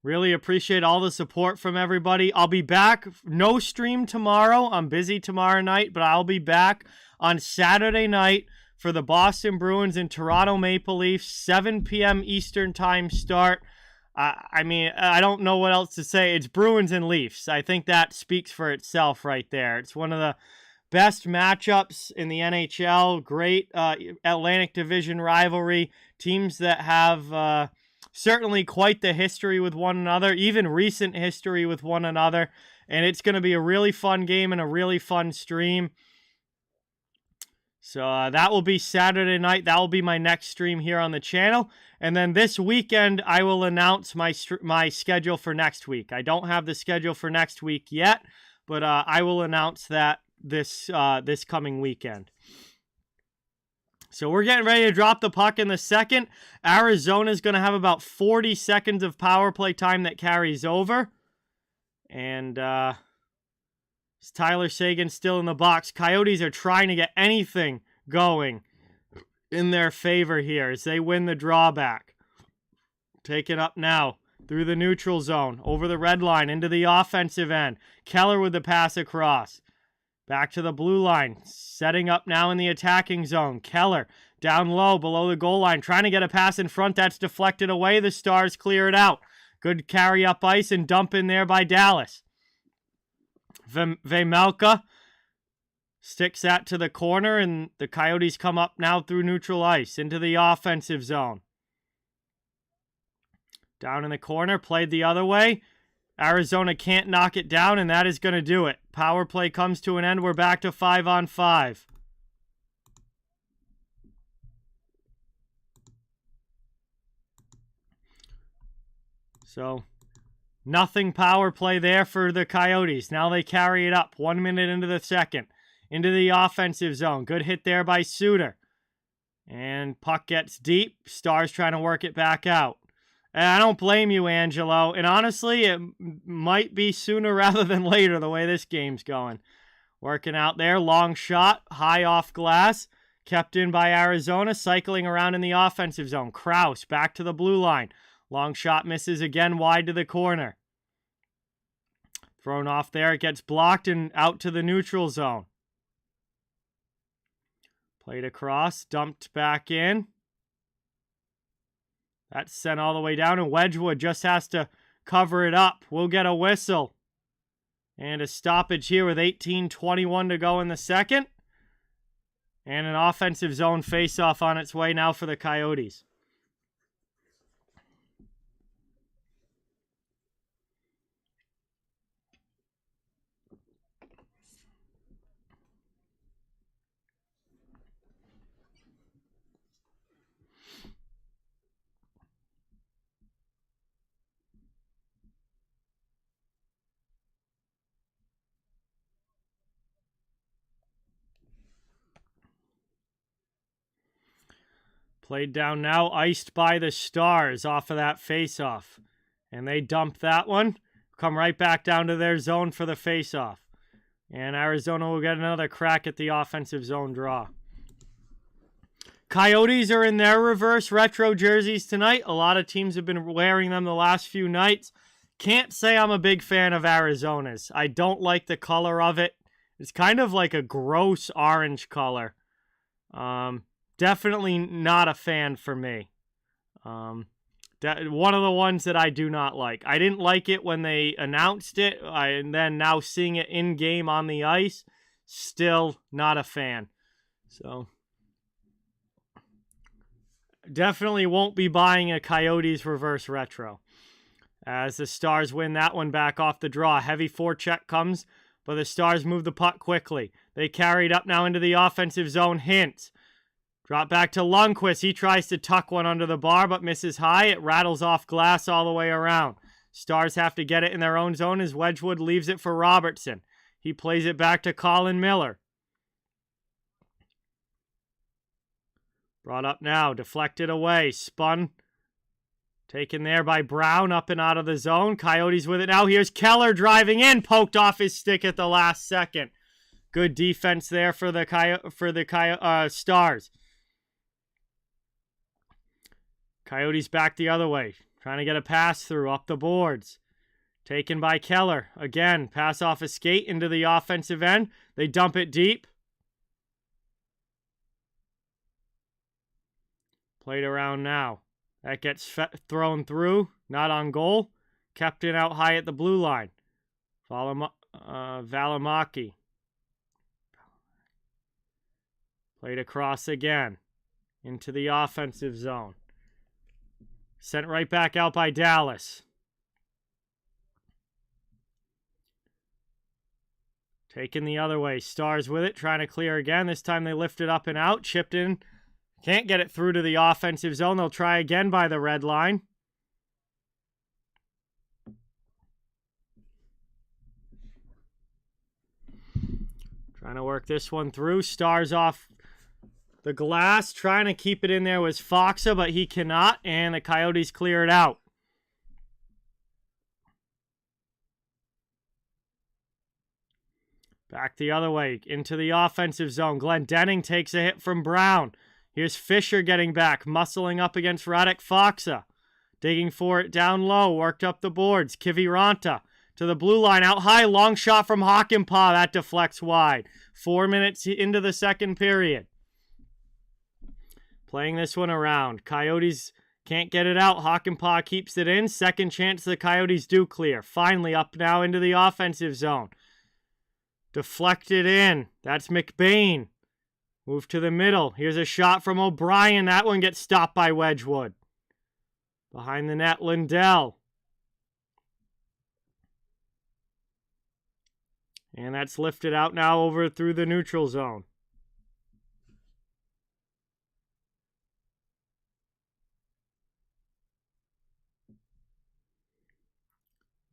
Really appreciate all the support from everybody. I'll be back. No stream tomorrow. I'm busy tomorrow night, but I'll be back on Saturday night for the Boston Bruins and Toronto Maple Leafs, 7 p.m. Eastern Time start. I mean, I don't know what else to say. It's Bruins and Leafs. I think that speaks for itself right there. It's one of the best matchups in the NHL. Great Atlantic Division rivalry. Teams that have... certainly quite the history with one another, even recent history with one another. And it's going to be a really fun game and a really fun stream. So that will be Saturday night. That will be my next stream here on the channel. And then this weekend, I will announce my schedule for next week. I don't have the schedule for next week yet, but I will announce that this coming weekend. So we're getting ready to drop the puck in the second. Arizona's going to have about 40 seconds of power play time that carries over. And is Tyler Seguin still in the box? Coyotes are trying to get anything going in their favor here as they win the drawback. Take it up now through the neutral zone, over the red line, into the offensive end. Keller with the pass across. Back to the blue line, setting up now in the attacking zone. Keller down low below the goal line, trying to get a pass in front. That's deflected away. The Stars clear it out. Good carry up ice and dump in there by Dallas. Vejmelka sticks that to the corner, and the Coyotes come up now through neutral ice into the offensive zone. Down in the corner, played the other way. Arizona can't knock it down, and that is going to do it. Power play comes to an end. We're back to 5-on-5. So, nothing power play there for the Coyotes. Now they carry it up 1 minute into the second. Into the offensive zone. Good hit there by Suter. And puck gets deep. Stars trying to work it back out. And I don't blame you, Angelo. And honestly, it might be sooner rather than later the way this game's going. Working out there. Long shot. High off glass. Kept in by Arizona. Cycling around in the offensive zone. Krause back to the blue line. Long shot misses again wide to the corner. Thrown off there. It gets blocked and out to the neutral zone. Played across. Dumped back in. That's sent all the way down, and Wedgwood just has to cover it up. We'll get a whistle. And a stoppage here with 18:21 to go in the second. And an offensive zone faceoff on its way now for the Coyotes. Played down now, iced by the Stars off of that faceoff. And they dump that one. Come right back down to their zone for the faceoff. And Arizona will get another crack at the offensive zone draw. Coyotes are in their reverse retro jerseys tonight. A lot of teams have been wearing them the last few nights. Can't say I'm a big fan of Arizona's. I don't like the color of it. It's kind of like a gross orange color. Definitely not a fan for me. One of the ones that I do not like. I didn't like it when they announced it, and then now seeing it in-game on the ice, still not a fan. So, definitely won't be buying a Coyotes reverse retro. As the Stars win that one back off the draw. Heavy forecheck comes, but the Stars move the puck quickly. They carry it up now into the offensive zone. Hintz. Drop back to Lundqvist. He tries to tuck one under the bar, but misses high. It rattles off glass all the way around. Stars have to get it in their own zone as Wedgwood leaves it for Robertson. He plays it back to Colin Miller. Brought up now. Deflected away. Spun. Taken there by Brown up and out of the zone. Coyotes with it now. Here's Keller driving in. Poked off his stick at the last second. Good defense there for the Stars. Coyotes back the other way. Trying to get a pass through up the boards. Taken by Keller. Again, pass off a skate into the offensive end. They dump it deep. Played around now. That gets thrown through. Not on goal. Kept it out high at the blue line. Valimaki. Played across again. Into the offensive zone. Sent right back out by Dallas. Taken the other way. Stars with it. Trying to clear again. This time they lift it up and out. Chipped in. Can't get it through to the offensive zone. They'll try again by the red line. Trying to work this one through. Stars off the glass, trying to keep it in there was Foxa, but he cannot, and the Coyotes clear it out. Back the other way, into the offensive zone. Glendening takes a hit from Brown. Here's Fisher getting back, muscling up against Radek Faksa. Digging for it down low, worked up the boards. Kiviranta to the blue line, out high, long shot from Hakanpää. That deflects wide. 4 minutes into the second period. Playing this one around. Coyotes can't get it out. Hakanpää keeps it in. Second chance the Coyotes do clear. Finally up now into the offensive zone. Deflected in. That's McBain. Move to the middle. Here's a shot from O'Brien. That one gets stopped by Wedgwood. Behind the net, Lindell. And that's lifted out now over through the neutral zone.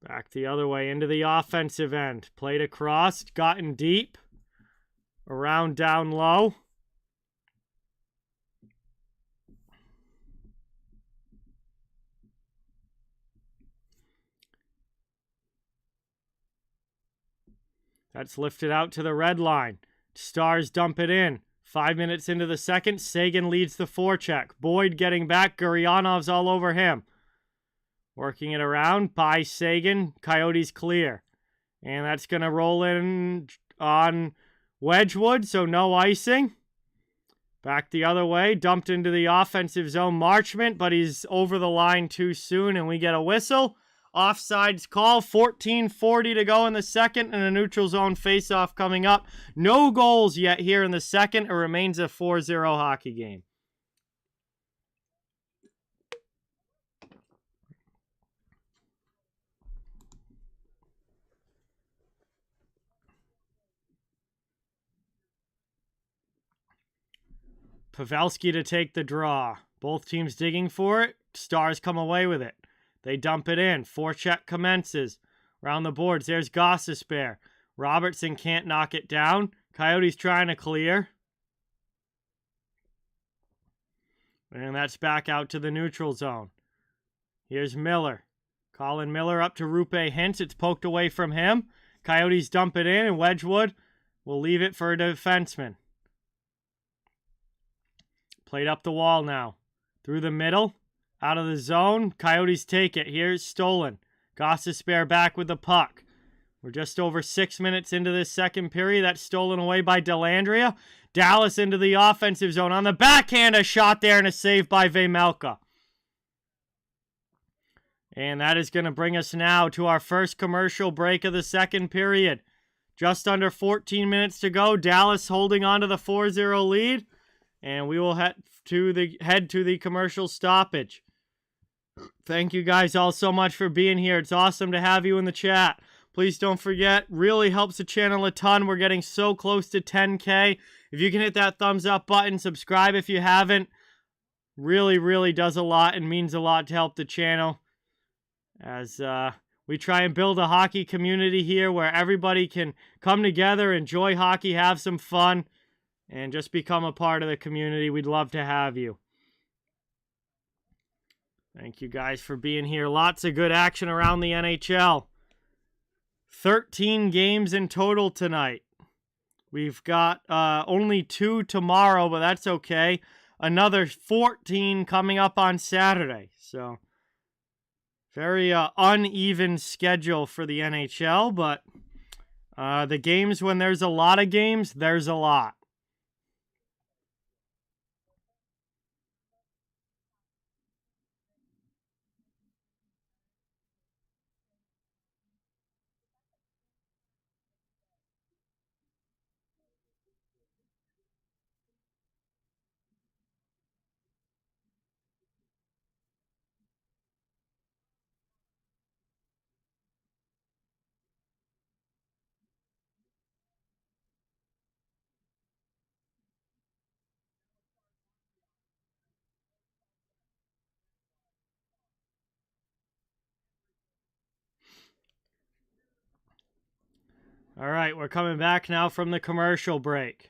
Back the other way into the offensive end. Played across, gotten deep. Around down low. That's lifted out to the red line. Stars dump it in. 5 minutes into the second, Sagan leads the forecheck. Boyd getting back. Guryanov's all over him. Working it around by Sagan. Coyotes clear. And that's going to roll in on Wedgwood, so no icing. Back the other way. Dumped into the offensive zone. Marchment, but he's over the line too soon, and we get a whistle. Offsides call, 14:40 to go in the second, and a neutral zone faceoff coming up. No goals yet here in the second. It remains a 4-0 hockey game. Pavelski to take the draw. Both teams digging for it. Stars come away with it. They dump it in. Forecheck commences. Around the boards, there's Gossespierre. Robertson can't knock it down. Coyotes trying to clear. And that's back out to the neutral zone. Here's Miller. Colin Miller up to Rupe Hintz. It's poked away from him. Coyotes dump it in, and Wedgwood will leave it for a defenseman. Played up the wall now. Through the middle. Out of the zone. Coyotes take it. Here's stolen. Gossespierre back with the puck. We're just over 6 minutes into this second period. That's stolen away by Dellandrea. Dallas into the offensive zone. On the backhand, a shot there and a save by Vejmelka. And that is going to bring us now to our first commercial break of the second period. Just under 14 minutes to go. Dallas holding on to the 4-0 lead. And we will head to the commercial stoppage. Thank you guys all so much for being here. It's awesome to have you in the chat. Please don't forget, really helps the channel a ton. We're getting so close to 10K. If you can hit that thumbs up button, subscribe if you haven't. Really, really does a lot and means a lot to help the channel. As we try and build a hockey community here where everybody can come together, enjoy hockey, have some fun, and just become a part of the community. We'd love to have you. Thank you guys for being here. Lots of good action around the NHL. 13 games in total tonight. We've got only 2 tomorrow, but that's okay. Another 14 coming up on Saturday. So, very uneven schedule for the NHL, but the games, when there's a lot of games, there's a lot. All right, we're coming back now from the commercial break.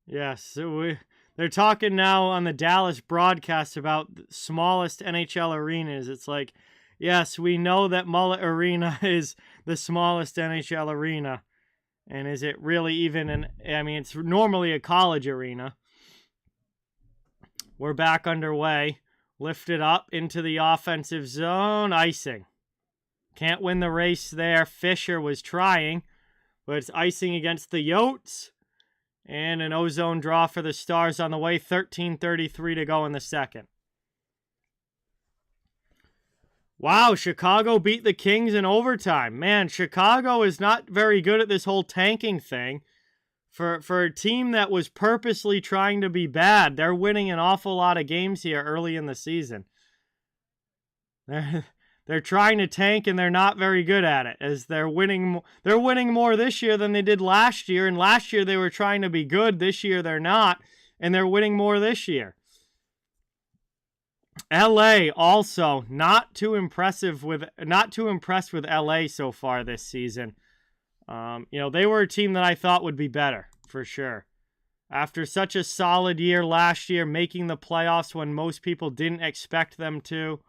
Yes, so they're talking now on the Dallas broadcast about the smallest NHL arenas. It's like, yes, we know that Mullet Arena is the smallest NHL arena. And is it really even I mean, it's normally a college arena. We're back underway. Lifted up into the offensive zone. Icing. Can't win the race there. Fisher was trying, but it's icing against the Yotes. And an ozone draw for the Stars on the way. 13:33 to go in the second. Wow, Chicago beat the Kings in overtime. Man, Chicago is not very good at this whole tanking thing. For a team that was purposely trying to be bad, they're winning an awful lot of games here early in the season. They're trying to tank, and they're not very good at it, as they're winning more this year than they did last year, and last year they were trying to be good. This year they're not, and they're winning more this year. LA also not too impressed with LA so far this season. They were a team that I thought would be better, for sure. After such a solid year last year, making the playoffs when most people didn't expect them to.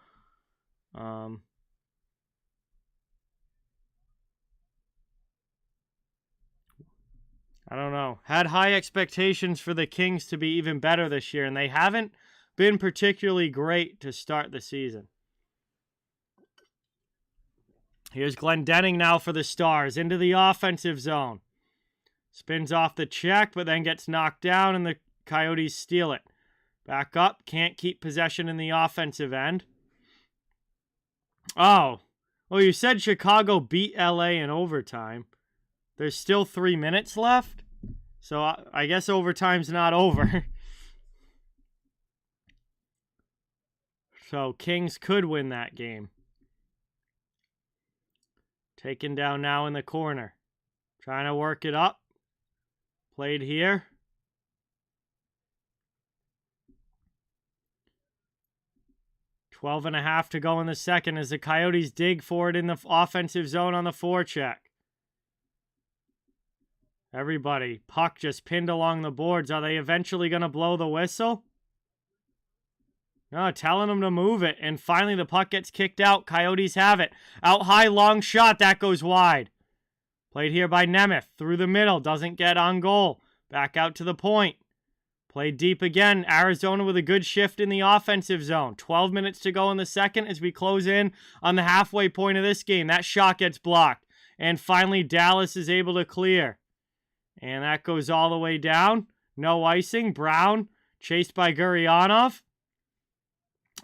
I don't know. Had high expectations for the Kings to be even better this year, and they haven't been particularly great to start the season. Here's Glendening now for the Stars into the offensive zone. Spins off the check, but then gets knocked down, and the Coyotes steal it. Back up. Can't keep possession in the offensive end. Oh. Well, you said Chicago beat LA in overtime. There's still 3 minutes left. So I guess overtime's not over. So Kings could win that game. Taken down now in the corner. Trying to work it up. Played here. Twelve and a half to go in the second as the Coyotes dig for it in the offensive zone on the forecheck. Everybody, puck just pinned along the boards. Are they eventually going to blow the whistle? No, telling them to move it. And finally the puck gets kicked out. Coyotes have it. Out high, long shot. That goes wide. Played here by Nemeth. Through the middle. Doesn't get on goal. Back out to the point. Played deep again. Arizona with a good shift in the offensive zone. 12 minutes to go in the second as we close in on the halfway point of this game. That shot gets blocked. And finally Dallas is able to clear. And that goes all the way down. No icing. Brown chased by Gurionov.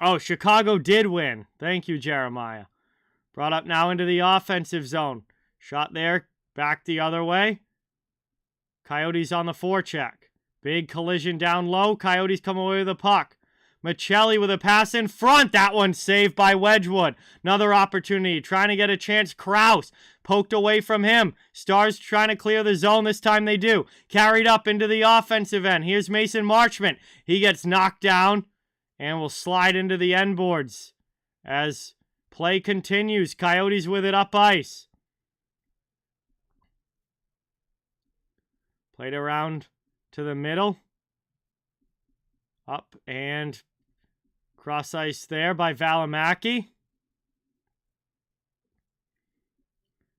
Oh, Chicago did win. Thank you, Jeremiah. Brought up now into the offensive zone. Shot there. Back the other way. Coyotes on the forecheck. Big collision down low. Coyotes come away with the puck. Michelli with a pass in front. That one saved by Wedgwood. Another opportunity. Trying to get a chance. Krause poked away from him. Stars trying to clear the zone. This time they do. Carried up into the offensive end. Here's Mason Marchment. He gets knocked down and will slide into the end boards as play continues. Coyotes with it up ice. Played around to the middle. Up and cross ice there by Valimaki.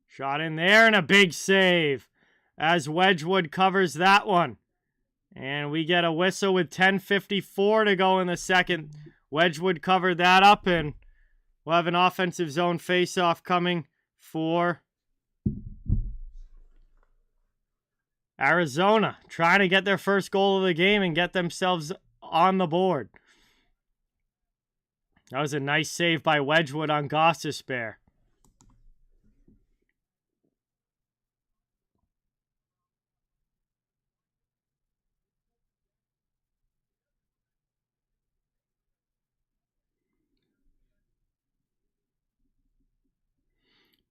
Shot in there and a big save as Wedgwood covers that one. And we get a whistle with 10:54 to go in the second. Wedgwood covered that up, and we'll have an offensive zone face-off coming for Arizona, trying to get their first goal of the game and get themselves on the board. That was a nice save by Wedgwood on Gostisbehere.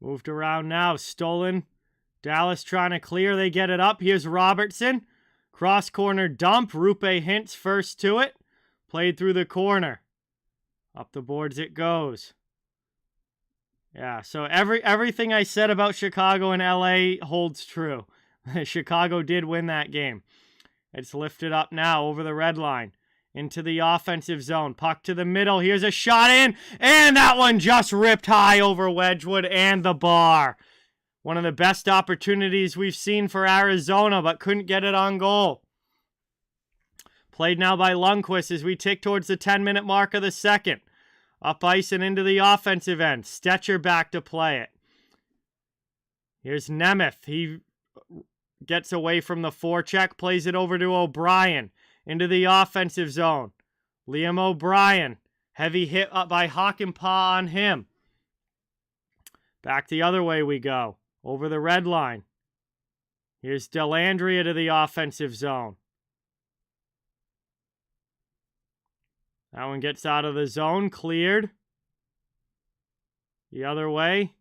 Moved around now. Stolen. Dallas trying to clear. They get it up. Here's Robertson. Cross corner dump. Rupe Hintz first to it. Played through the corner. Up the boards it goes. Yeah, so everything I said about Chicago and LA holds true. Chicago did win that game. It's lifted up now over the red line. Into the offensive zone. Puck to the middle. Here's a shot in. And that one just ripped high over Wedgwood and the bar. One of the best opportunities we've seen for Arizona, but couldn't get it on goal. Played now by Lundqvist as we tick towards the 10-minute mark of the second. Up ice and into the offensive end. Stetcher back to play it. Here's Nemeth. He gets away from the forecheck. Plays it over to O'Brien. Into the offensive zone. Liam O'Brien. Heavy hit up by Hakanpää on him. Back the other way we go. Over the red line. Here's Dellandrea to the offensive zone. That one gets out of the zone. Cleared. The other way.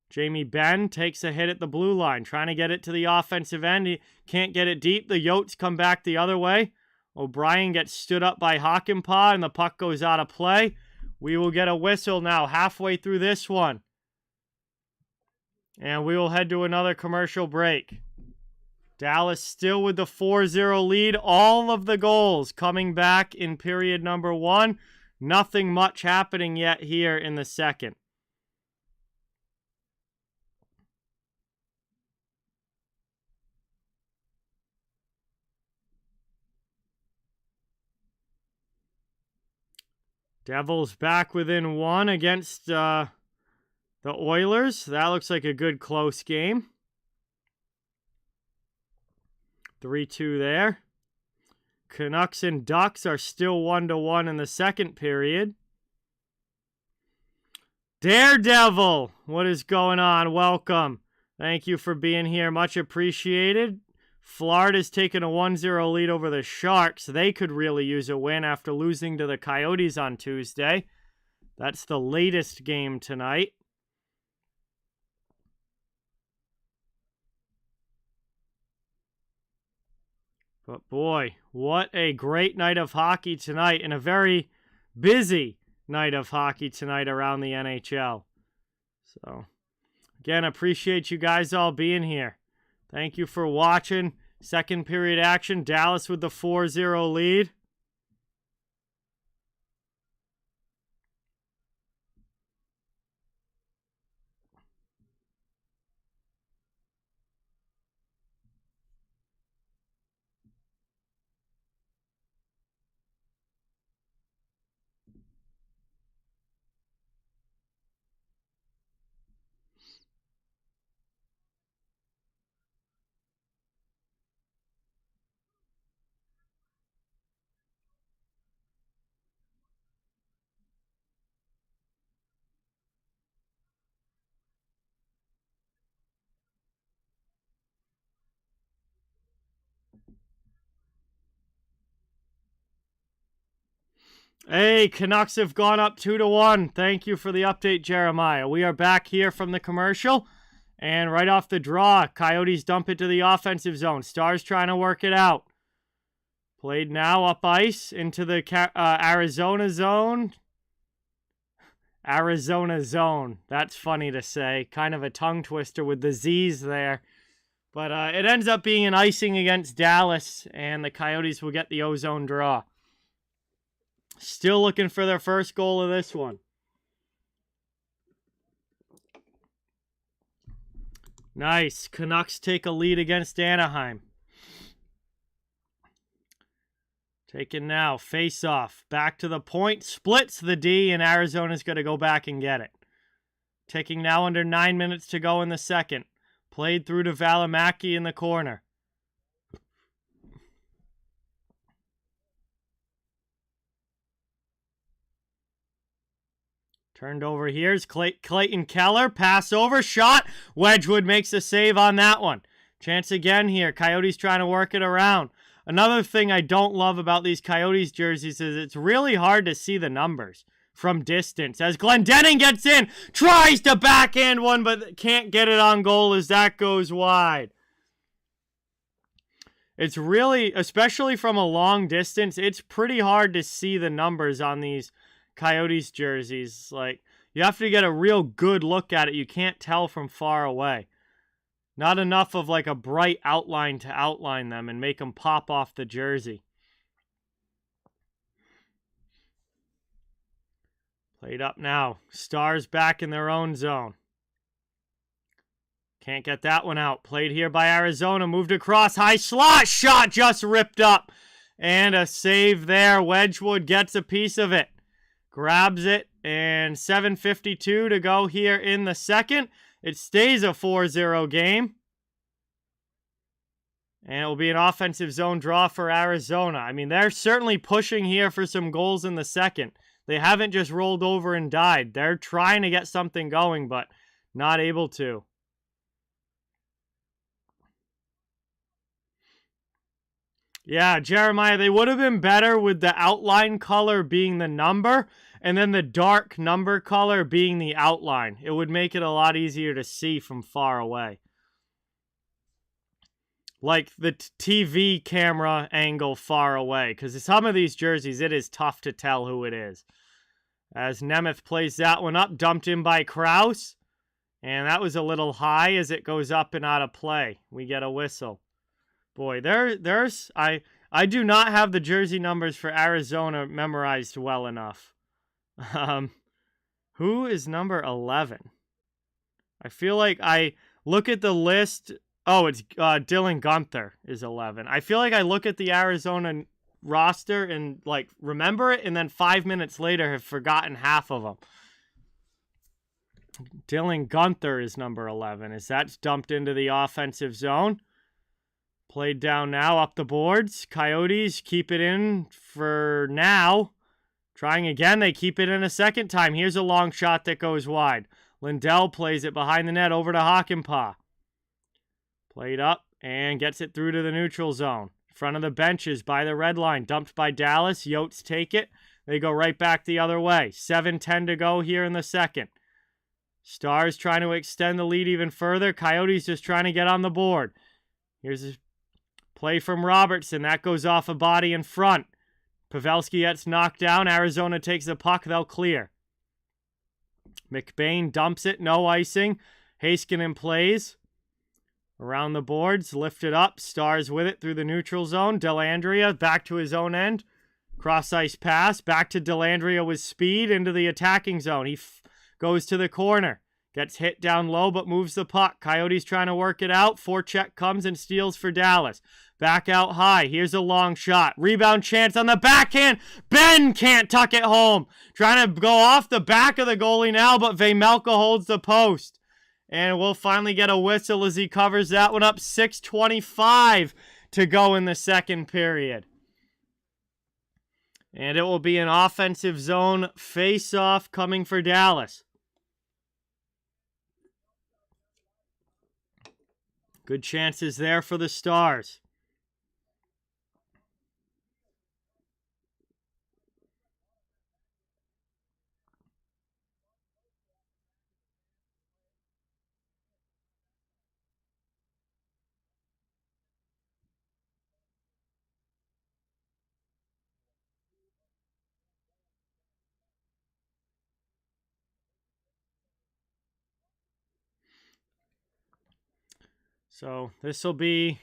Jamie Benn takes a hit at the blue line. Trying to get it to the offensive end. He can't get it deep. The Yotes come back the other way. O'Brien gets stood up by Hakanpää, and the puck goes out of play. We will get a whistle now halfway through this one. And we will head to another commercial break. Dallas still with the 4-0 lead. All of the goals coming back in period number 1. Nothing much happening yet here in the second. Devils back within 1 against the Oilers. That looks like a good close game. 3-2 there. Canucks and Ducks are still 1-1 in the second period. Daredevil, what is going on? Welcome. Thank you for being here. Much appreciated. Florida's taken a 1-0 lead over the Sharks. They could really use a win after losing to the Coyotes on Tuesday. That's the latest game tonight. But boy, what a great night of hockey tonight, and a very busy night of hockey tonight around the NHL. So, again, appreciate you guys all being here. Thank you for watching. Second period action. Dallas with the 4-0 lead. Hey, Canucks have gone up 2-1. Thank you for the update, Jeremiah. We are back here from the commercial. And right off the draw, Coyotes dump it to the offensive zone. Stars trying to work it out. Played now up ice into the Arizona zone. Arizona zone. That's funny to say. Kind of a tongue twister with the Z's there. But it ends up being an icing against Dallas, and the Coyotes will get the ozone draw. Still looking for their first goal of this one. Nice. Canucks take a lead against Anaheim. Taken now. Face off. Back to the point. Splits the D, and Arizona's going to go back and get it. Taking now under 9 minutes to go in the second. Played through to Valimaki in the corner. Turned over. Here's Clayton Keller. Pass over. Shot. Wedgwood makes a save on that one. Chance again here. Coyotes trying to work it around. Another thing I don't love about these Coyotes jerseys is it's really hard to see the numbers from distance. As Glendening gets in. Tries to backhand one, but can't get it on goal as that goes wide. It's really, especially from a long distance, it's pretty hard to see the numbers on these Coyotes jerseys. Like, you have to get a real good look at it. You can't tell from far away. Not enough of like a bright outline to outline them and make them pop off the jersey. Played up now. Stars back in their own zone. Can't get that one out. Played here by Arizona. Moved across. High slot. Shot just ripped up. And a save there. Wedgwood gets a piece of it. Grabs it. And 7:52 to go here in the second. It stays a 4-0 game. And it will be an offensive zone draw for Arizona. I mean, they're certainly pushing here for some goals in the second. They haven't just rolled over and died. They're trying to get something going, but not able to. Yeah, Jeremiah, they would have been better with the outline color being the number and then the dark number color being the outline. It would make it a lot easier to see from far away. Like the TV camera angle far away, because some of these jerseys, it is tough to tell who it is. As Nemeth plays that one up, dumped in by Krause. And that was a little high as it goes up and out of play. We get a whistle. Boy, I do not have the jersey numbers for Arizona memorized well enough. Who is number 11? I feel like I look at the list. Oh, it's Dylan Guenther is 11. I feel like I look at the Arizona roster and like remember it, and then 5 minutes later have forgotten half of them. Dylan Guenther is number 11 as that's dumped into the offensive zone. Played down now, up the boards. Coyotes keep it in for now. Trying again, they keep it in a second time. Here's a long shot that goes wide. Lindell plays it behind the net over to Hakanpää. Played up and gets it through to the neutral zone. Front of the benches by the red line. Dumped by Dallas. Yotes take it. They go right back the other way. 7:10 to go here in the second. Stars trying to extend the lead even further. Coyotes just trying to get on the board. Here's a play from Robertson. That goes off a body in front. Pavelski gets knocked down. Arizona takes the puck. They'll clear. McBain dumps it. No icing. Heiskanen plays. Around the boards. Lifted up. Stars with it through the neutral zone. Dellandrea back to his own end. Cross-ice pass. Back to Dellandrea with speed into the attacking zone. He goes to the corner. Gets hit down low, but moves the puck. Coyotes trying to work it out. Forecheck comes and steals for Dallas. Back out high. Here's a long shot. Rebound chance on the backhand. Ben can't tuck it home. Trying to go off the back of the goalie now, but Vejmelka holds the post. And we'll finally get a whistle as he covers that one up. 6:25 to go in the second period. And it will be an offensive zone face-off coming for Dallas. Good chances there for the Stars. So this will be,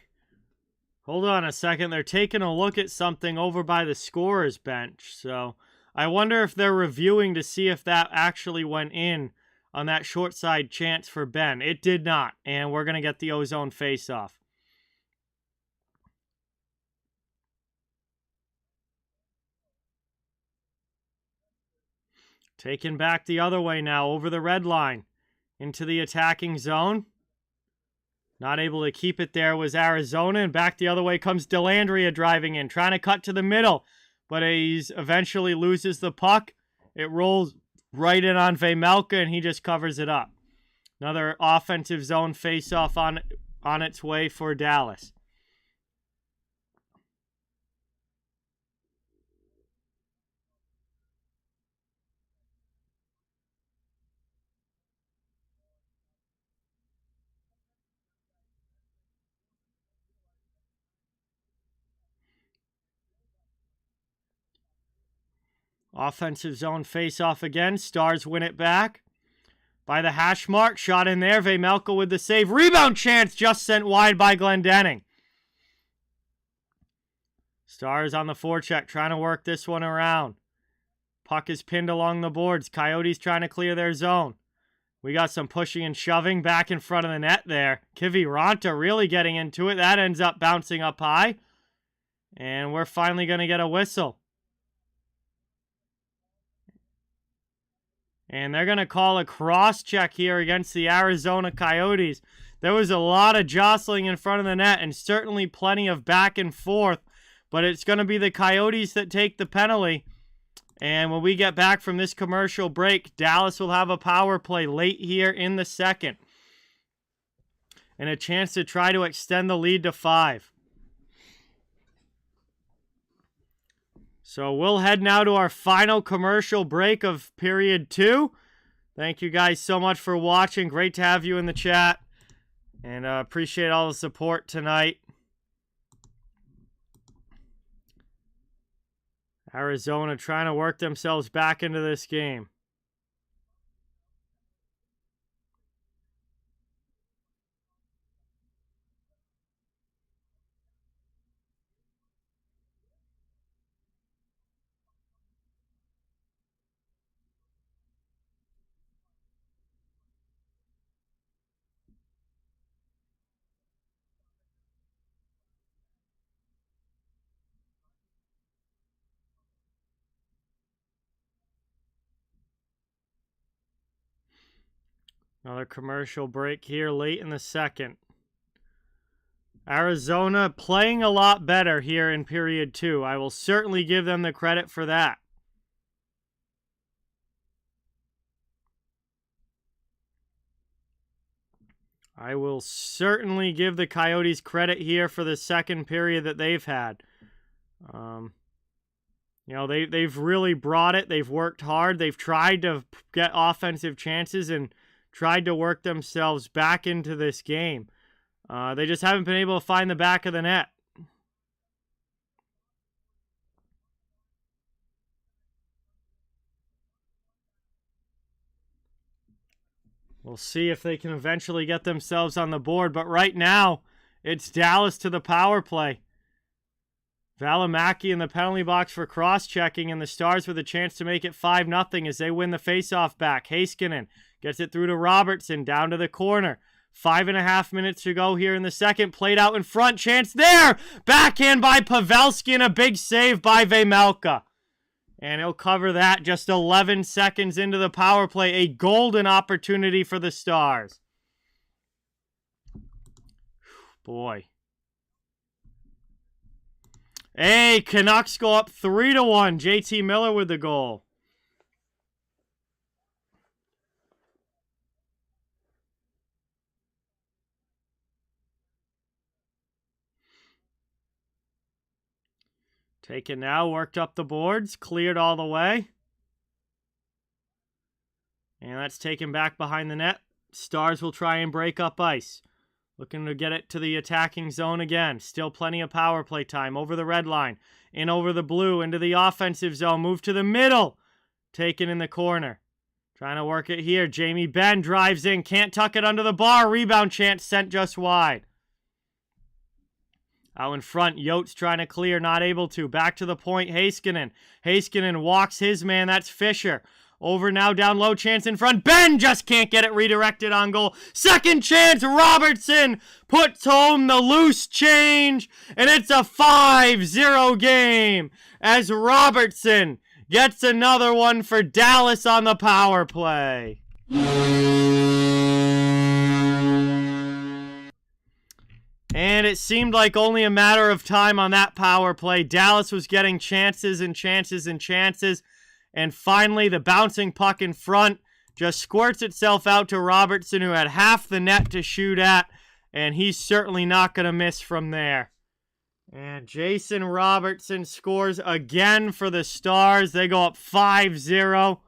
hold on a second, they're taking a look at something over by the scorer's bench. So I wonder if they're reviewing to see if that actually went in on that short side chance for Ben. It did not, and we're going to get the ozone face-off. Taken back the other way now over the red line into the attacking zone. Not able to keep it there was Arizona, and back the other way comes Dellandrea driving in, trying to cut to the middle, but he eventually loses the puck. It rolls right in on Vejmelka, and he just covers it up. Another offensive zone face-off on its way for Dallas. Offensive zone face-off again. Stars win it back. by the hash mark. Shot in there. Vejmelka with the save. Rebound chance just sent wide by Glendening. Stars on the forecheck trying to work this one around. Puck is pinned along the boards. Coyotes trying to clear their zone. We got some pushing and shoving back in front of the net there. Kiviranta really getting into it. That ends up bouncing up high. And we're finally going to get a whistle. And they're going to call a cross-check here against the Arizona Coyotes. There was a lot of jostling in front of the net and certainly plenty of back and forth. But it's going to be the Coyotes that take the penalty. And when we get back from this commercial break, Dallas will have a power play late here in the second. And a chance to try to extend the lead to 5. So we'll head now to our final commercial break of period 2. Thank you guys so much for watching. Great to have you in the chat. And appreciate all the support tonight. Arizona trying to work themselves back into this game. Another commercial break here late in the second. Arizona playing a lot better here in period 2. I will certainly give them the credit for that. I will certainly give the Coyotes credit here for the second period that they've had. You know, they've really brought it. They've worked hard. They've tried to get offensive chances and tried to work themselves back into this game. They just haven't been able to find the back of the net. We'll see if they can eventually get themselves on the board. But right now, it's Dallas to the power play. Valimaki in the penalty box for cross-checking, and the Stars with a chance to make it 5-0 as they win the faceoff back. Heiskanen gets it through to Robertson, down to the corner. 5.5 minutes to go here in the second. Played out in front. Chance there! Backhand by Pavelski and a big save by Vejmelka. And he'll cover that just 11 seconds into the power play. A golden opportunity for the Stars. Boy. Hey, Canucks go up 3-1. JT Miller with the goal. Taken now, worked up the boards, cleared all the way. And that's taken back behind the net. Stars will try and break up ice. Looking to get it to the attacking zone again. Still plenty of power play time. Over the red line. In over the blue. Into the offensive zone. Move to the middle. Taken in the corner. Trying to work it here. Jamie Benn drives in. Can't tuck it under the bar. Rebound chance sent just wide. Out in front, Yotes trying to clear, not able to. Back to the point, Heiskanen. Heiskanen walks his man, that's Fisher. Over now, down low, chance in front. Ben just can't get it redirected on goal. Second chance, Robertson puts home the loose change, and it's a 5-0 game as Robertson gets another one for Dallas on the power play. And it seemed like only a matter of time on that power play. Dallas was getting chances and chances and chances. And finally, the bouncing puck in front just squirts itself out to Robertson, who had half the net to shoot at. And he's certainly not going to miss from there. And Jason Robertson scores again for the Stars. They go up 5-0.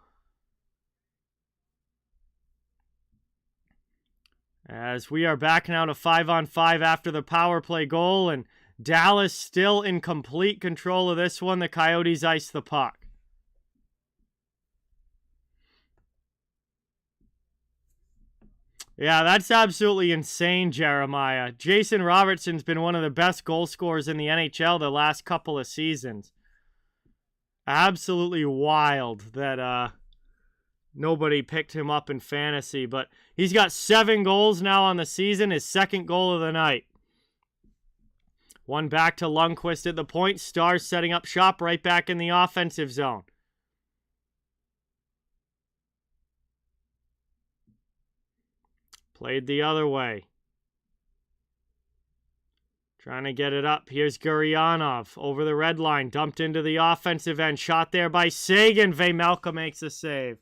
As we are back now to 5-on-5 after the power play goal, and Dallas still in complete control of this one. The Coyotes ice the puck. Yeah, that's absolutely insane, Jeremiah. Jason Robertson's been one of the best goal scorers in the NHL the last couple of seasons. Absolutely wild that nobody picked him up in fantasy, but he's got 7 goals now on the season, his second goal of the night. One back to Lundqvist at the point. Stars setting up shop right back in the offensive zone. Played the other way. Trying to get it up. Here's Guryanov over the red line. Dumped into the offensive end. Shot there by Seguin. Vejmelka makes a save.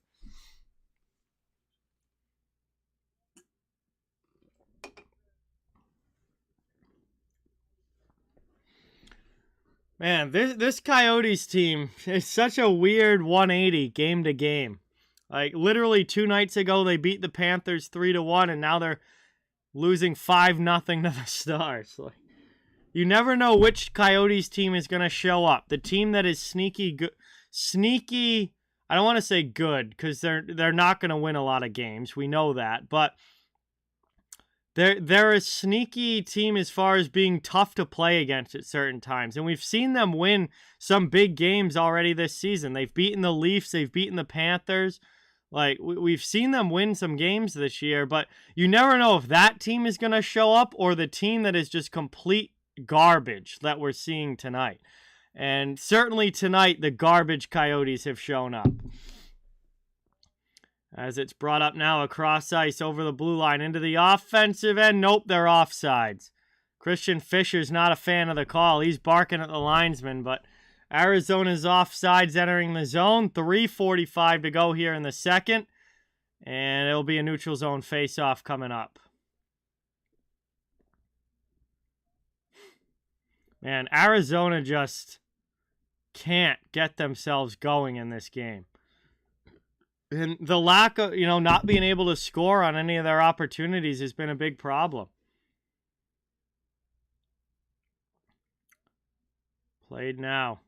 Man, this Coyotes team is such a weird 180 game to game. Like, literally 2 nights ago, they beat the Panthers 3-1, and now they're losing 5-0 to the Stars. Like, you never know which Coyotes team is going to show up. The team that is sneaky, I don't want to say good, because they're not going to win a lot of games. We know that, but they're a sneaky team as far as being tough to play against at certain times. And we've seen them win some big games already this season. They've beaten the Leafs. They've beaten the Panthers. Like, we've seen them win some games this year, but you never know if that team is going to show up or the team that is just complete garbage that we're seeing tonight. And certainly tonight, the garbage Coyotes have shown up. As it's brought up now across ice over the blue line into the offensive end. Nope, they're offsides. Christian Fischer's not a fan of the call. He's barking at the linesman, but Arizona's offsides entering the zone. 3:45 to go here in the second. And it'll be a neutral zone face-off coming up. Man, Arizona just can't get themselves going in this game. And the lack of, not being able to score on any of their opportunities has been a big problem. Played now.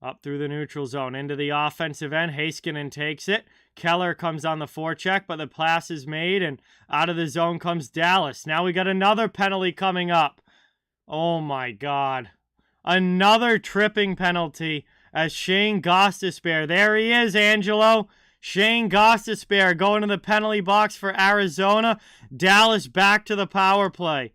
Up through the neutral zone. Into the offensive end. Heiskanen takes it. Keller comes on the forecheck, but the pass is made, and out of the zone comes Dallas. Now we got another penalty coming up. Oh my God. Another tripping penalty as Shane Gostisbehere. There he is, Angelo. Shane Gostisbehere going to the penalty box for Arizona. Dallas back to the power play.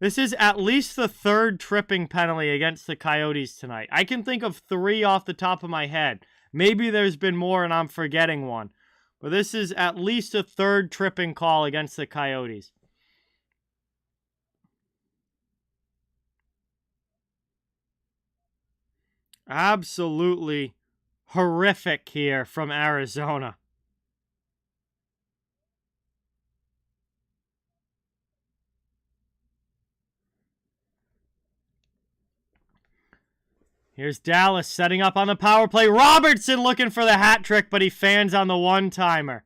This is at least the 3rd tripping penalty against the Coyotes tonight. I can think of 3 off the top of my head. Maybe there's been more and I'm forgetting one. But this is at least a 3rd tripping call against the Coyotes. Absolutely horrific here from Arizona. Here's Dallas setting up on the power play. Robertson looking for the hat trick, but he fans on the one-timer.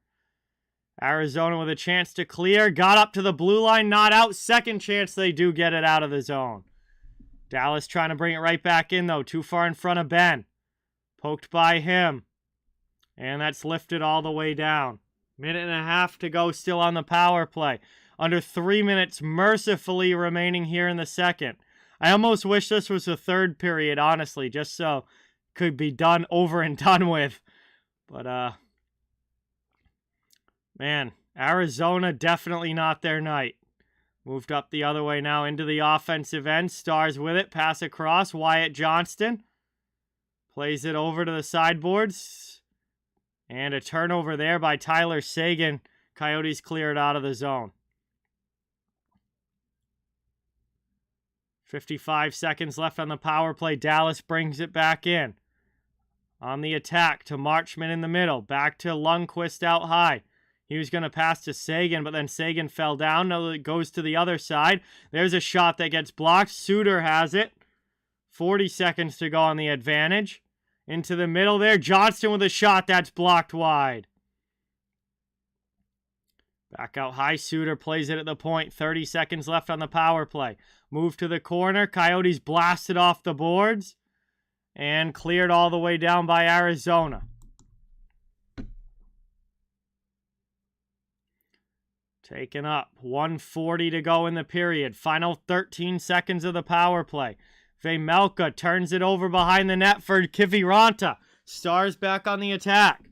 Arizona with a chance to clear. Got up to the blue line, not out. Second chance, they do get it out of the zone. Dallas trying to bring it right back in, though. Too far in front of Ben. Poked by him. And that's lifted all the way down. 1.5 to go still on the power play. Under 3 minutes mercifully remaining here in the second. I almost wish this was the 3rd period, honestly, just so it could be done over and done with. But, man, Arizona definitely not their night. Moved up the other way now into the offensive end. Stars with it. Pass across. Wyatt Johnston plays it over to the sideboards. And a turnover there by Tyler Seguin. Coyotes clear it out of the zone. 55 seconds left on the power play. Dallas brings it back in. On the attack to Marchment in the middle. Back to Lundqvist out high. He was going to pass to Seguin, but then Seguin fell down. Now it goes to the other side. There's a shot that gets blocked. Suter has it. 40 seconds to go on the advantage. Into the middle there. Johnston with a shot that's blocked wide. Back out high. Suter plays it at the point. 30 seconds left on the power play. Move to the corner. Coyotes blasted off the boards. And cleared all the way down by Arizona. Taken up. 1:40 to go in the period. Final 13 seconds of the power play. Vejmelka turns it over behind the net for Kiviranta. Stars back on the attack.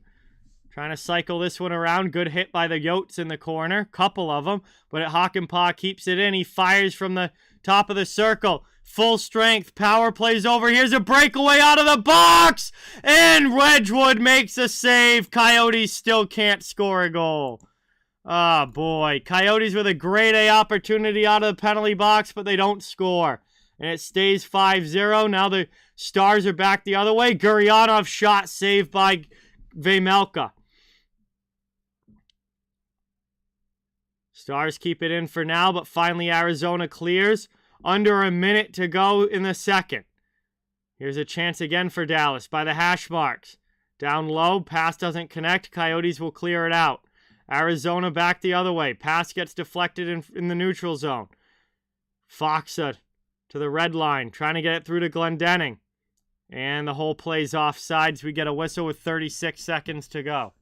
Trying to cycle this one around. Good hit by the Yotes in the corner. Couple of them. But Hakanpää keeps it in. He fires from the top of the circle. Full strength. Power plays over. Here's a breakaway out of the box. And Wedgwood makes a save. Coyotes still can't score a goal. Oh, boy. Coyotes with a grade A opportunity out of the penalty box, but they don't score. And it stays 5-0. Now the Stars are back the other way. Gurianov shot saved by Vejmelka. Stars keep it in for now, but finally Arizona clears. Under a minute to go in the second. Here's a chance again for Dallas by the hash marks. Down low, pass doesn't connect. Coyotes will clear it out. Arizona back the other way. Pass gets deflected in the neutral zone. Foxa to the red line, trying to get it through to Glendening. And the whole play's offsides. We get a whistle with 36 seconds to go.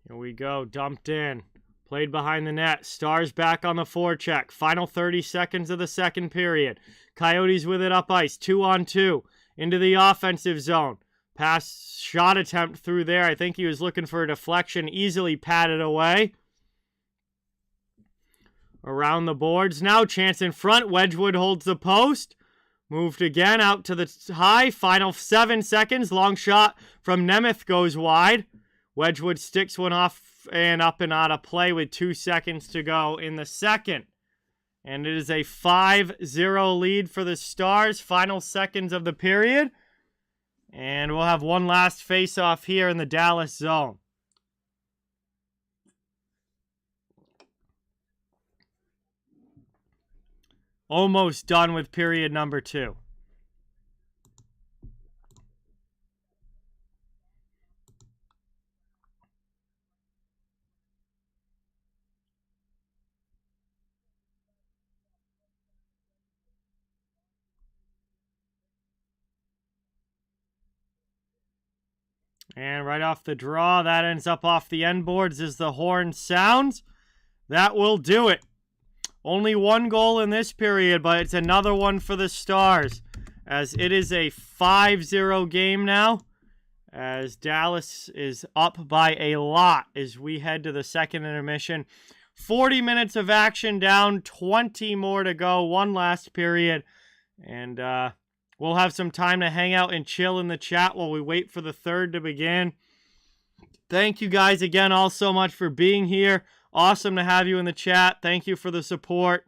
Here we go, dumped in. Played behind the net. Stars back on the forecheck. Final 30 seconds of the second period. Coyotes with it up ice. 2-on-2. Into the offensive zone. Pass shot attempt through there. I think he was looking for a deflection. Easily patted away. Around the boards now. Chance in front. Wedgwood holds the post. Moved again out to the high. Final 7 seconds. Long shot from Nemeth goes wide. Wedgwood sticks one off and up and out of play with 2 seconds to go in the second. And it is a 5-0 lead for the Stars. Final seconds of the period. And we'll have one last face-off here in the Dallas zone. Almost done with period number 2. And right off the draw, that ends up off the end boards as the horn sounds. That will do it. Only 1 goal in this period, but it's another one for the Stars. As it is a 5-0 game now. As Dallas is up by a lot as we head to the second intermission. 40 minutes of action down, 20 more to go. One last period. And we'll have some time to hang out and chill in the chat while we wait for the third to begin. Thank you guys again all so much for being here. Awesome to have you in the chat. Thank you for the support.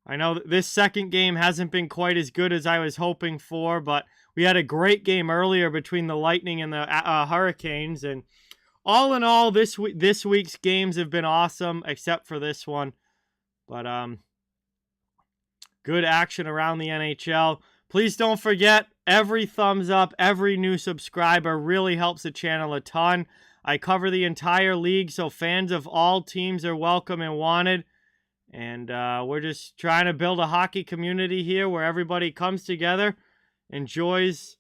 I know that this second game hasn't been quite as good as I was hoping for, but we had a great game earlier between the Lightning and the Hurricanes. And all in all, this week's games have been awesome, except for this one. But good action around the NHL. Please don't forget, every thumbs up, every new subscriber really helps the channel a ton. I cover the entire league, so fans of all teams are welcome and wanted. And we're just trying to build a hockey community here where everybody comes together, enjoys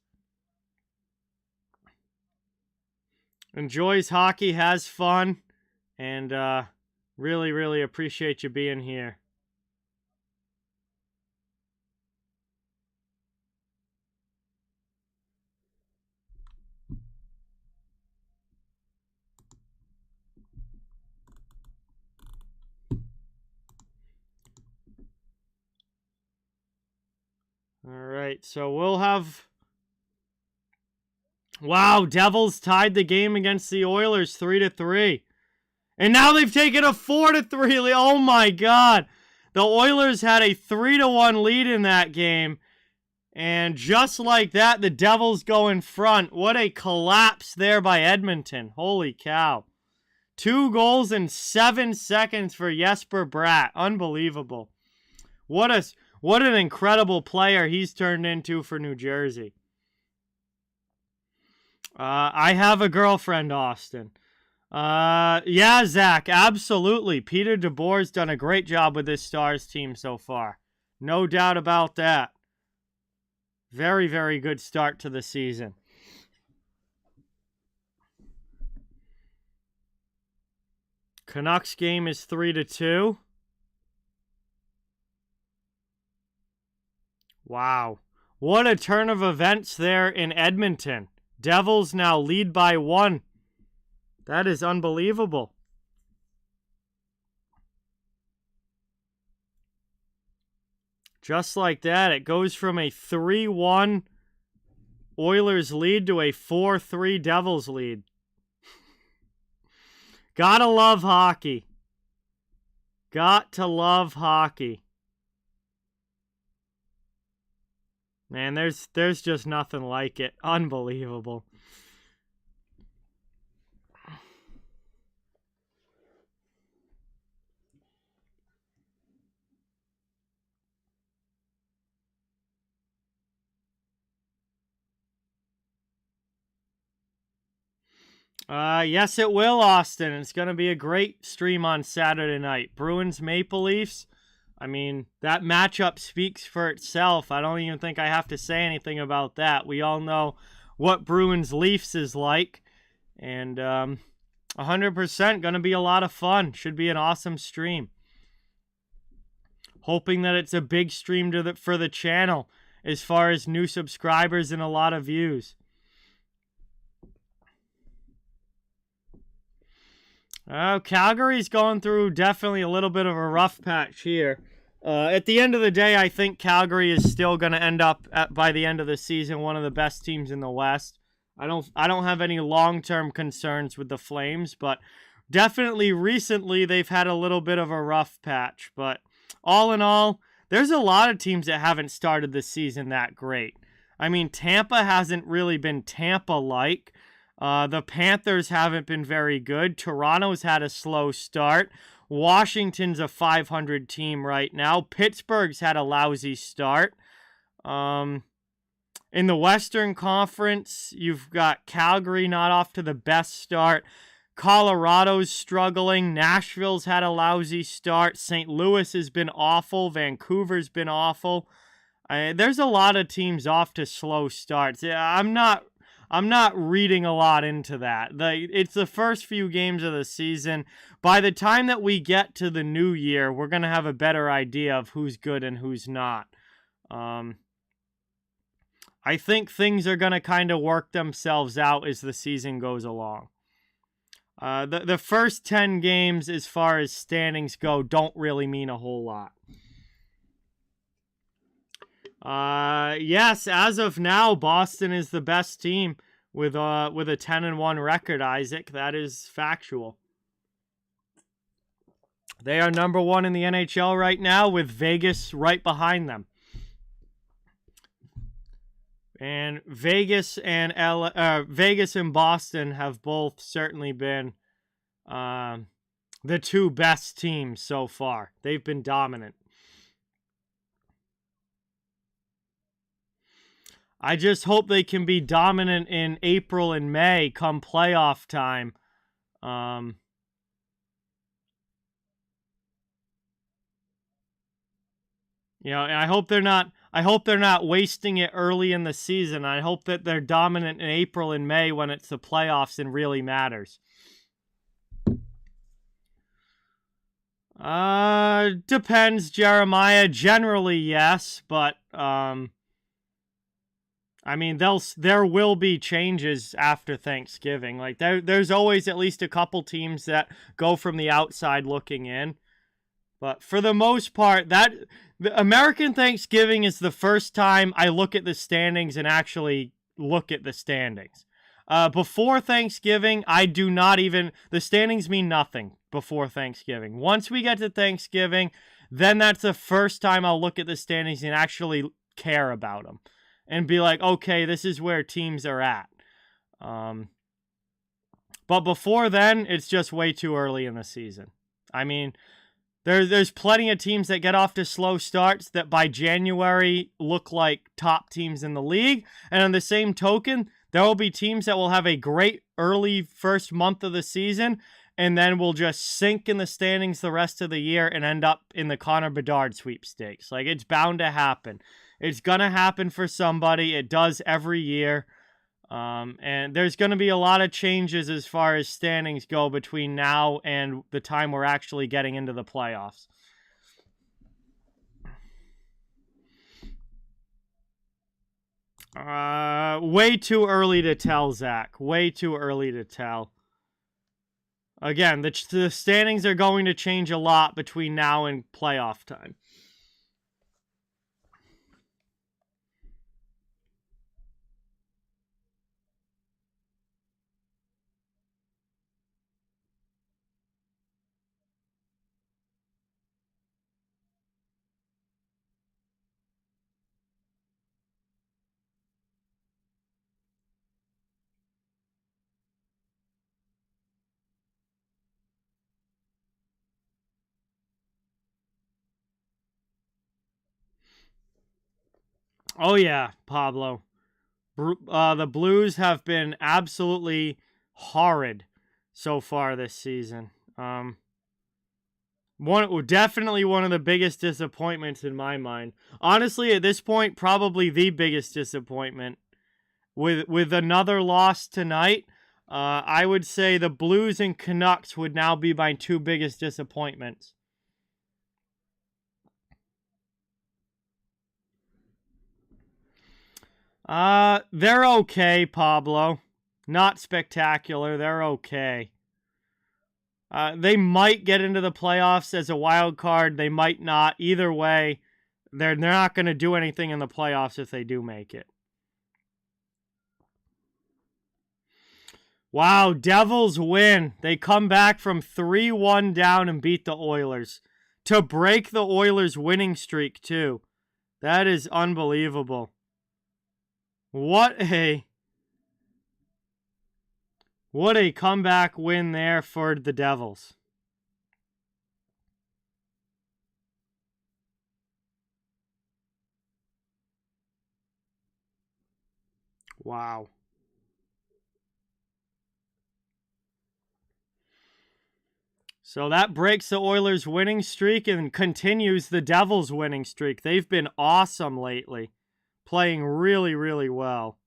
hockey, has fun, and really, really appreciate you being here. All right, so we'll have... Wow, Devils tied the game against the Oilers 3-3. And now they've taken a 4-3 lead. Oh my God. The Oilers had a 3-1 lead in that game. And just like that, the Devils go in front. What a collapse there by Edmonton. Holy cow. 2 goals in 7 seconds for Jesper Bratt. Unbelievable. What an incredible player he's turned into for New Jersey. I have a girlfriend, Austin. Yeah, Zach, absolutely. Peter DeBoer's done a great job with this Stars team so far. No doubt about that. Very, very good start to the season. Canucks game is 3-2. Wow. What a turn of events there in Edmonton. Devils now lead by 1. That is unbelievable. Just like that, it goes from a 3-1 Oilers lead to a 4-3 Devils lead. Gotta love hockey. Got to love hockey. Man, there's just nothing like it. Unbelievable. Yes, it will, Austin. It's going to be a great stream on Saturday night. Bruins, Maple Leafs. I mean, that matchup speaks for itself. I don't even think I have to say anything about that. We all know what Bruins Leafs is like. And 100% going to be a lot of fun. Should be an awesome stream. Hoping that it's a big stream for the channel as far as new subscribers and a lot of views. Calgary's going through definitely a little bit of a rough patch here. At the end of the day, I think Calgary is still going to end up, by the end of the season, one of the best teams in the West. I don't have any long-term concerns with the Flames, but definitely recently they've had a little bit of a rough patch. But all in all, there's a lot of teams that haven't started the season that great. I mean, Tampa hasn't really been Tampa-like. The Panthers haven't been very good. Toronto's had a slow start. Washington's a 500 team right now. Pittsburgh's had a lousy start. In the Western Conference, you've got Calgary not off to the best start. Colorado's struggling. Nashville's had a lousy start. St. Louis has been awful. Vancouver's been awful. There's a lot of teams off to slow starts. I'm not reading a lot into that. It's the first few games of the season. By the time that we get to the new year, we're going to have a better idea of who's good and who's not. I think things are going to kind of work themselves out as the season goes along. The first 10 games, as far as standings go, don't really mean a whole lot. Yes, as of now, Boston is the best team with a 10-1 record, Isaac. That is factual. They are number 1 in the NHL right now, with Vegas right behind them. And Vegas and Boston have both certainly been the 2 best teams so far. They've been dominant. I just hope they can be dominant in April and May come playoff time. And I hope they're not wasting it early in the season. I hope that they're dominant in April and May when it's the playoffs and really matters. Depends, Jeremiah. Generally, yes, but I mean, there will be changes after Thanksgiving. Like there's always at least a couple teams that go from the outside looking in. But for the most part, the American Thanksgiving is the first time I look at the standings and actually look at the standings. Before Thanksgiving, the standings mean nothing before Thanksgiving. Once we get to Thanksgiving, then that's the first time I'll look at the standings and actually care about them. And be like, okay, this is where teams are at. But But before then, it's just way too early in the season. I mean, there's plenty of teams that get off to slow starts that by January look like top teams in the league. And on the same token, there will be teams that will have a great early first month of the season and then will just sink in the standings the rest of the year and end up in the Connor Bedard sweepstakes. Like, it's bound to happen. It's going to happen for somebody. It does every year. And there's going to be a lot of changes as far as standings go between now and the time we're actually getting into the playoffs. Way too early to tell, Zach. Way too early to tell. Again, the standings are going to change a lot between now and playoff time. Oh, yeah, Pablo. The Blues have been absolutely horrid so far this season. Definitely one of the biggest disappointments in my mind. Honestly, at this point, probably the biggest disappointment. With another loss tonight, I would say the Blues and Canucks would now be my two biggest disappointments. They're okay, Pablo. Not spectacular. They're okay. They might get into the playoffs as a wild card. They might not. Either way, they're not going to do anything in the playoffs if they do make it. Wow, Devils win. They come back from 3-1 down and beat the Oilers. To break the Oilers' winning streak, too. That is unbelievable. What a comeback win there for the Devils. Wow. So that breaks the Oilers' winning streak and continues the Devils' winning streak. They've been awesome lately. Playing really, really well.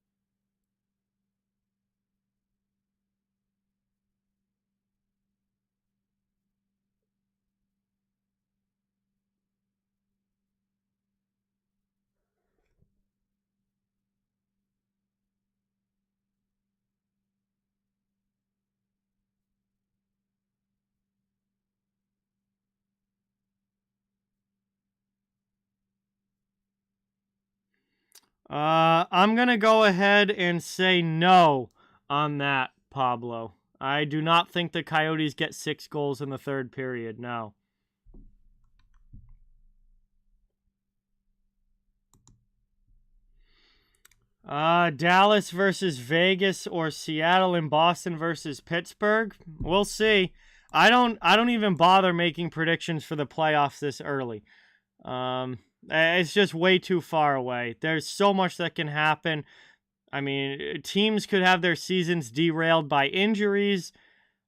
I'm going to go ahead and say no on that, Pablo. I do not think the Coyotes get 6 goals in the third period, no. Dallas versus Vegas or Seattle and Boston versus Pittsburgh. We'll see. I don't even bother making predictions for the playoffs this early. It's just way too far away. There's so much that can happen. I mean, teams could have their seasons derailed by injuries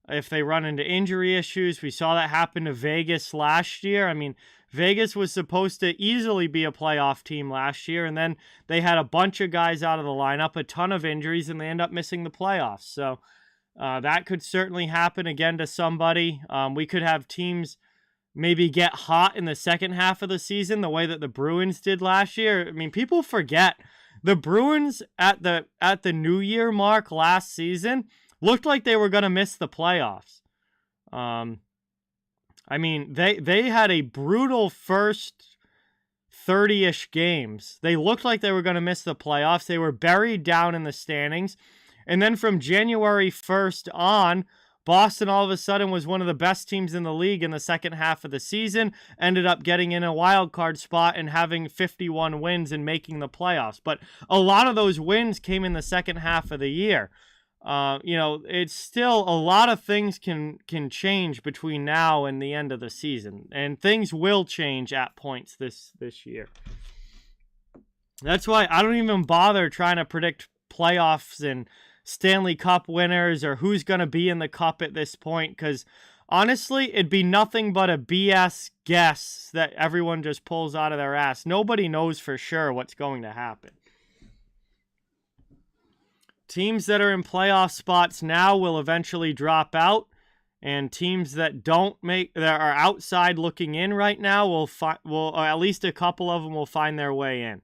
if they run into injury issues. We saw that happen to Vegas last year. I mean, Vegas was supposed to easily be a playoff team last year, and then they had a bunch of guys out of the lineup, a ton of injuries, and they end up missing the playoffs. So that could certainly happen again to somebody. We could have teams maybe get hot in the second half of the season the way that the Bruins did last year. I mean, people forget the Bruins at the New Year mark last season looked like they were going to miss the playoffs. I mean, they had a brutal first 30-ish games. They looked like they were going to miss the playoffs. They were buried down in the standings. And then from January 1st on, Boston all of a sudden was one of the best teams in the league in the second half of the season, ended up getting in a wild card spot and having 51 wins and making the playoffs. But a lot of those wins came in the second half of the year. it's still a lot of things can change between now and the end of the season, and things will change at points this year. That's why I don't even bother trying to predict playoffs and Stanley Cup winners or who's going to be in the cup at this point, because honestly, it'd be nothing but a BS guess that everyone just pulls out of their ass. Nobody knows for sure what's going to happen. Teams that are in playoff spots now will eventually drop out, and teams that that are outside looking in right now will or at least a couple of them will find their way in.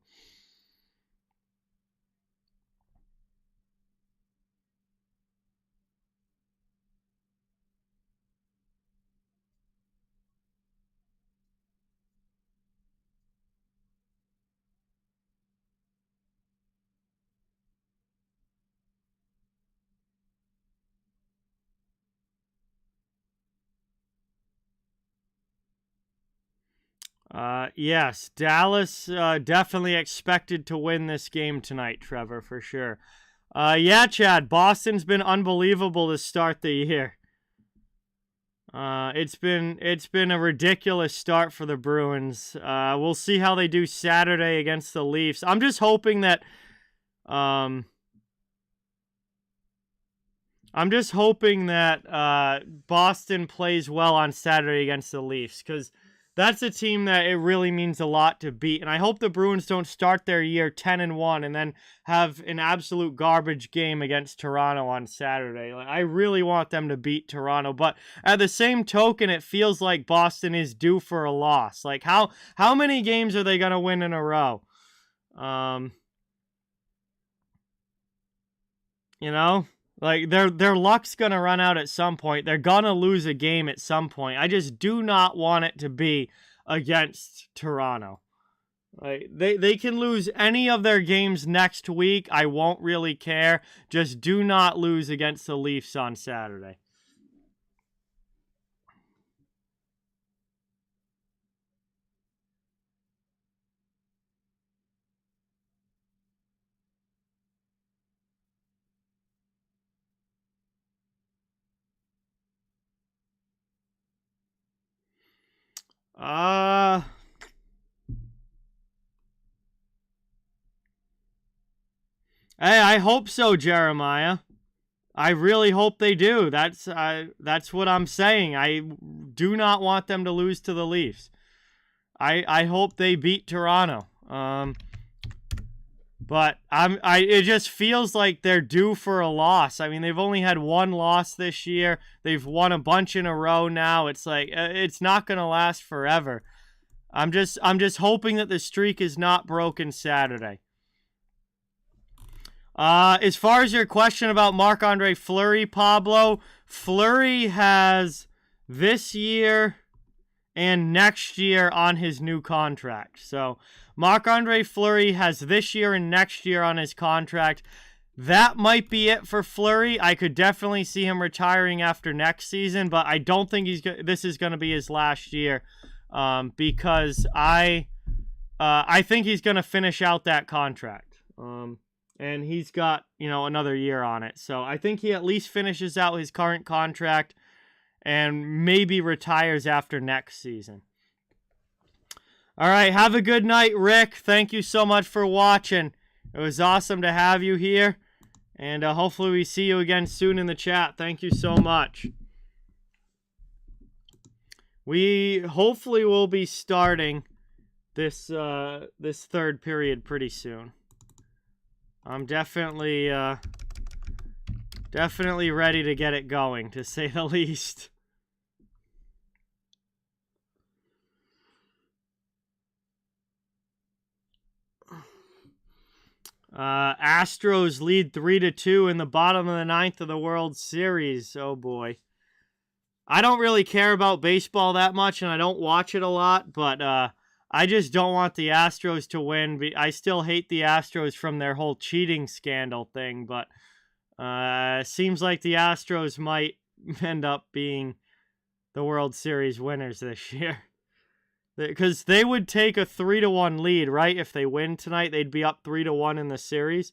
Yes, Dallas definitely expected to win this game tonight, Trevor, for sure. Yeah, Chad, Boston's been unbelievable to start the year. It's been a ridiculous start for the Bruins. We'll see how they do Saturday against the Leafs. I'm just hoping that Boston plays well on Saturday against the Leafs, because that's a team that it really means a lot to beat. And I hope the Bruins don't start their year 10-1 and then have an absolute garbage game against Toronto on Saturday. Like, I really want them to beat Toronto. But at the same token, it feels like Boston is due for a loss. Like, how many games are they going to win in a row? Like, their luck's going to run out at some point. They're going to lose a game at some point. I just do not want it to be against Toronto. Like, they can lose any of their games next week. I won't really care. Just do not lose against the Leafs on Saturday. Hey, I hope so, Jeremiah. I really hope they do. That's what I'm saying. I do not want them to lose to the Leafs. I hope they beat Toronto. But it just feels like they're due for a loss. I mean, they've only had one loss this year. They've won a bunch in a row now. It's like it's not going to last forever. I'm just hoping that the streak is not broken Saturday. As far as your question about Marc-Andre Fleury, Pablo, Fleury has this year and next year on his new contract. So Marc-Andre Fleury has this year and next year on his contract. That might be it for Fleury. I could definitely see him retiring after next season, but I don't think this is going to be his last year, because I think he's going to finish out that contract. And he's got, another year on it. So I think he at least finishes out his current contract and maybe retires after next season. All right, have a good night, Rick. Thank you so much for watching. It was awesome to have you here. And hopefully we see you again soon in the chat. Thank you so much. We hopefully will be starting this third period pretty soon. I'm definitely ready to get it going, to say the least. Astros lead 3-2 in the bottom of the ninth of the World Series. Oh boy. I don't really care about baseball that much, and I don't watch it a lot, but I just don't want the Astros to win. I still hate the Astros from their whole cheating scandal thing, but seems like the Astros might end up being the World Series winners this year. Because they would take a 3-1 lead, right? If they win tonight, they'd be up 3-1 in the series.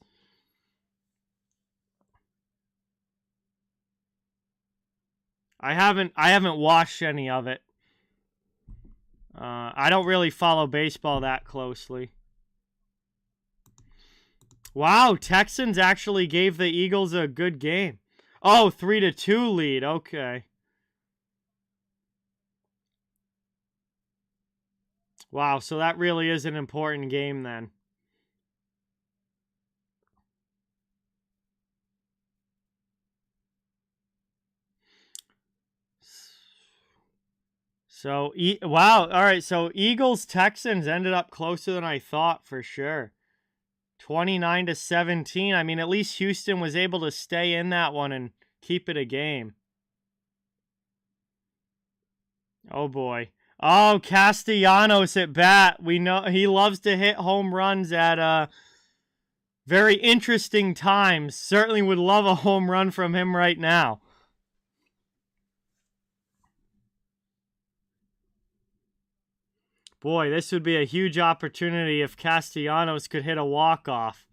I haven't watched any of it. I don't really follow baseball that closely. Wow, Texans actually gave the Eagles a good game. Oh, 3-2 lead. Okay. Wow, so that really is an important game then. So, wow. All right, so Eagles-Texans ended up closer than I thought for sure. 29-17. I mean, at least Houston was able to stay in that one and keep it a game. Oh, boy. Oh, Castellanos at bat. We know he loves to hit home runs at very interesting times. Certainly would love a home run from him right now. Boy, this would be a huge opportunity if Castellanos could hit a walk-off.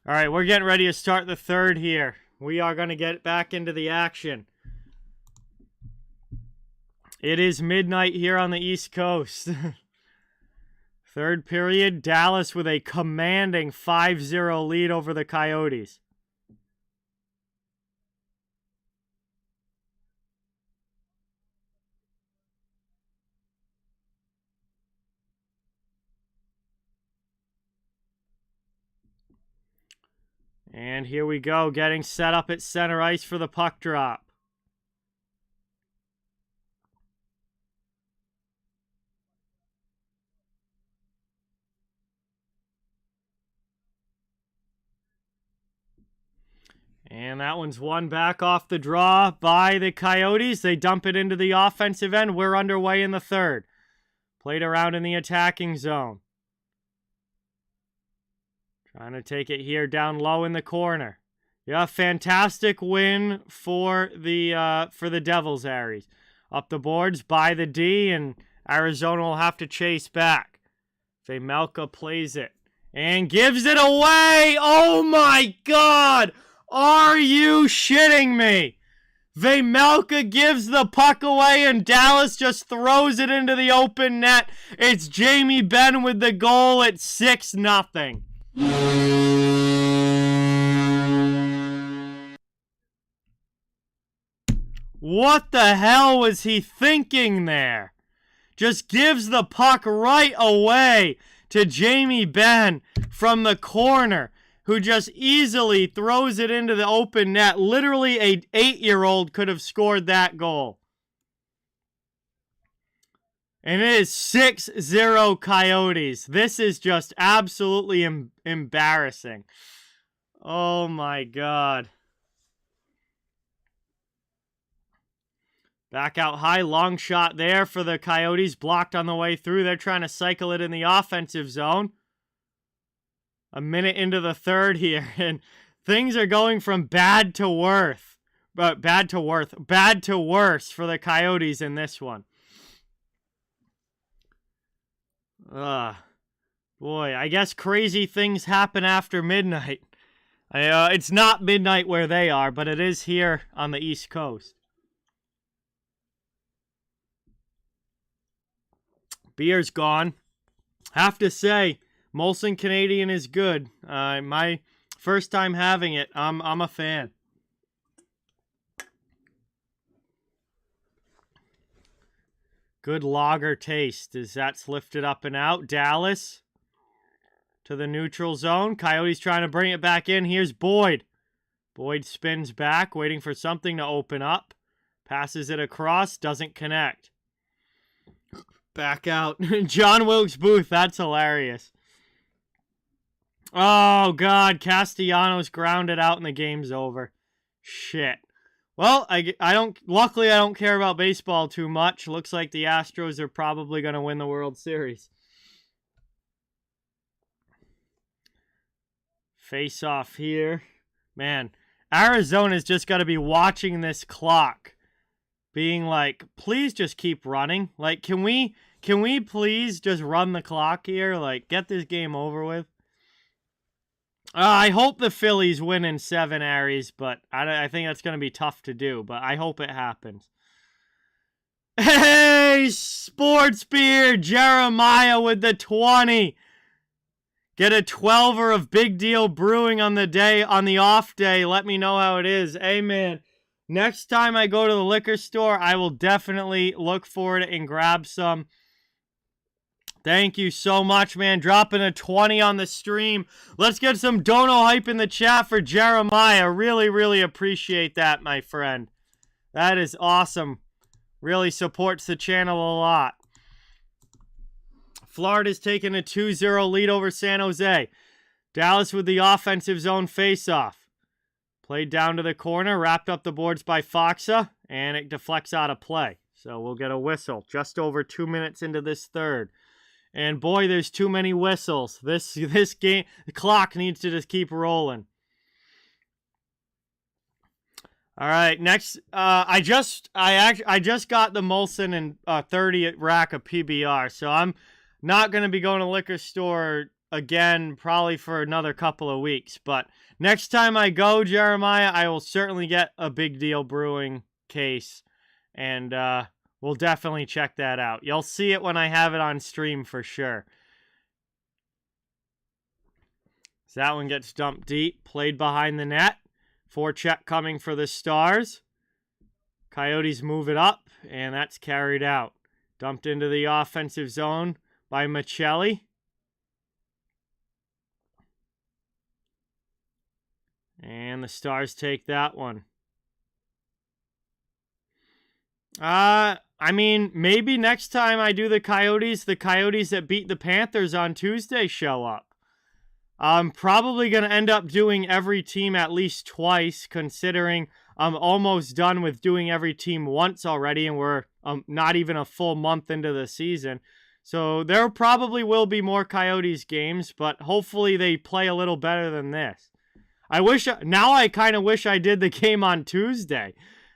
All right, we're getting ready to start the third here. We are going to get back into the action. It is midnight here on the East Coast. Third period, Dallas with a commanding 5-0 lead over the Coyotes. And here we go, getting set up at center ice for the puck drop. And that one's one back off the draw by the Coyotes. They dump it into the offensive end. We're underway in the third. Played around in the attacking zone. Trying to take it here down low in the corner. Yeah, fantastic win for the Devils, Aries. Up the boards by the D, and Arizona will have to chase back. Vejmelka plays it and gives it away. Oh my God! Are you shitting me? Vejmelka gives the puck away and Dallas just throws it into the open net. It's Jamie Benn with the goal at 6-0. What the hell was he thinking there? Just gives the puck right away to Jamie Benn from the corner, who just easily throws it into the open net. Literally, an 8-year-old could have scored that goal. And it is 6-0 Coyotes. This is just absolutely embarrassing. Oh my God. Back out high, long shot there for the Coyotes. Blocked on the way through. They're trying to cycle it in the offensive zone. A minute into the third here, and things are going from bad to worse for the Coyotes in this one. Boy, I guess crazy things happen after midnight. It's not midnight where they are, but it is here on the East Coast. Beer's gone. Have to say, Molson Canadian is good. My first time having it. I'm a fan. Good lager taste as that's lifted up and out. Dallas to the neutral zone. Coyotes trying to bring it back in. Here's Boyd. Boyd spins back, waiting for something to open up. Passes it across, doesn't connect. Back out. John Wilkes Booth, that's hilarious. Oh, God, Castellanos grounded out and the game's over. Shit. Well, luckily I don't care about baseball too much. Looks like the Astros are probably going to win the World Series. Face off here. Man, Arizona's just got to be watching this clock. Being like, please just keep running. Like, can we please just run the clock here? Like, get this game over with. I hope the Phillies win in 7, Aries, but I think that's going to be tough to do, but I hope it happens. Hey, Sports Beer, Jeremiah with the 20. Get a 12er of Big Deal Brewing on the off day. Let me know how it is. Hey, man, next time I go to the liquor store, I will definitely look for it and grab some. Thank you so much, man. Dropping a 20 on the stream. Let's get some dono hype in the chat for Jeremiah. Really, really appreciate that, my friend. That is awesome. Really supports the channel a lot. Florida's taking a 2-0 lead over San Jose. Dallas with the offensive zone faceoff. Played down to the corner, wrapped up the boards by Foxa, and it deflects out of play. So we'll get a whistle just over 2 minutes into this third. And boy, there's too many whistles. This game, the clock needs to just keep rolling. All right, next, I just got the Molson and 30 rack of PBR, so I'm not going to be going to the liquor store again probably for another couple of weeks. But next time I go, Jeremiah, I will certainly get a Big Deal Brewing case, and we'll definitely check that out. You'll see it when I have it on stream for sure. So that one gets dumped deep, played behind the net. Forecheck coming for the Stars. Coyotes move it up, and that's carried out. Dumped into the offensive zone by Michelli. And the Stars take that one. I mean, maybe next time I do the Coyotes that beat the Panthers on Tuesday show up. I'm probably going to end up doing every team at least twice, considering I'm almost done with doing every team once already, and we're not even a full month into the season. So there probably will be more Coyotes games, but hopefully they play a little better than this. Now I kind of wish I did the game on Tuesday.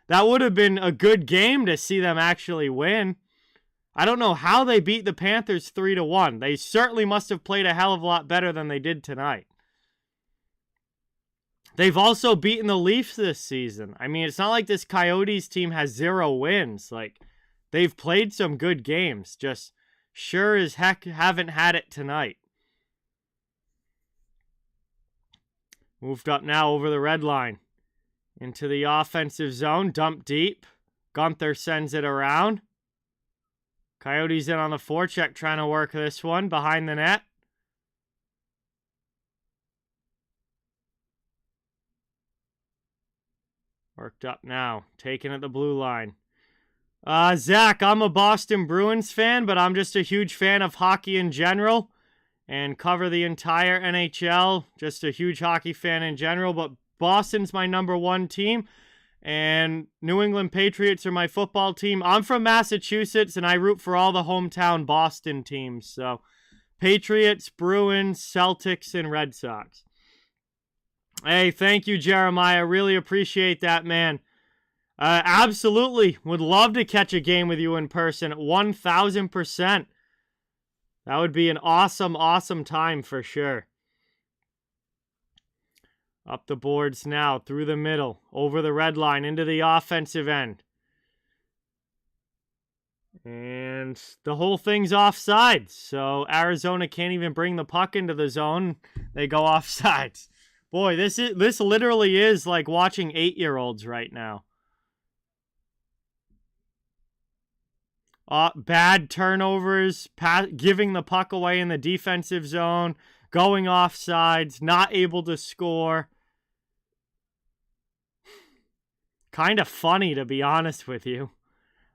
That would have been a good game to see them actually win. I don't know how they beat the Panthers 3-1. They certainly must have played a hell of a lot better than they did tonight. They've also beaten the Leafs this season. I mean, it's not like this Coyotes team has 0 wins. Like, they've played some good games. Just sure as heck haven't had it tonight. Moved up now over the red line. Into the offensive zone. Dumped deep. Gunther sends it around. Coyotes in on the forecheck trying to work this one behind the net. Worked up now. Taken at the blue line. Zach, I'm a Boston Bruins fan, but I'm just a huge fan of hockey in general. And cover the entire NHL. Just a huge hockey fan in general. But Boston's my #1 team. And New England Patriots are my football team. I'm from Massachusetts, and I root for all the hometown Boston teams. So, Patriots, Bruins, Celtics, and Red Sox. Hey, thank you, Jeremiah. Really appreciate that, man. Absolutely. Would love to catch a game with you in person. 1,000%. That would be an awesome, awesome time for sure. Up the boards now, through the middle, over the red line, into the offensive end. And the whole thing's offsides. So Arizona can't even bring the puck into the zone. They go offsides. Boy, this literally is like watching 8-year-olds right now. Bad turnovers, giving the puck away in the defensive zone, going offsides, not able to score. Kind of funny, to be honest with you.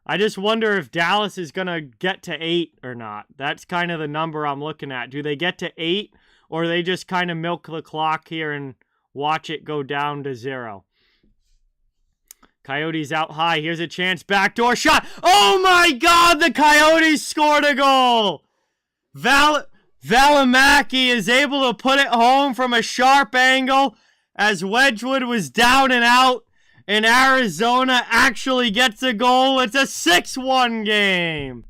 I just wonder if Dallas is going to get to 8 or not. That's kind of the number I'm looking at. Do they get to 8, or they just kind of milk the clock here and watch it go down to 0? Coyotes out high. Here's a chance. Backdoor shot. Oh my God, the Coyotes scored a goal. Valimaki is able to put it home from a sharp angle as Wedgwood was down and out. And Arizona actually gets a goal. It's a 6-1 game.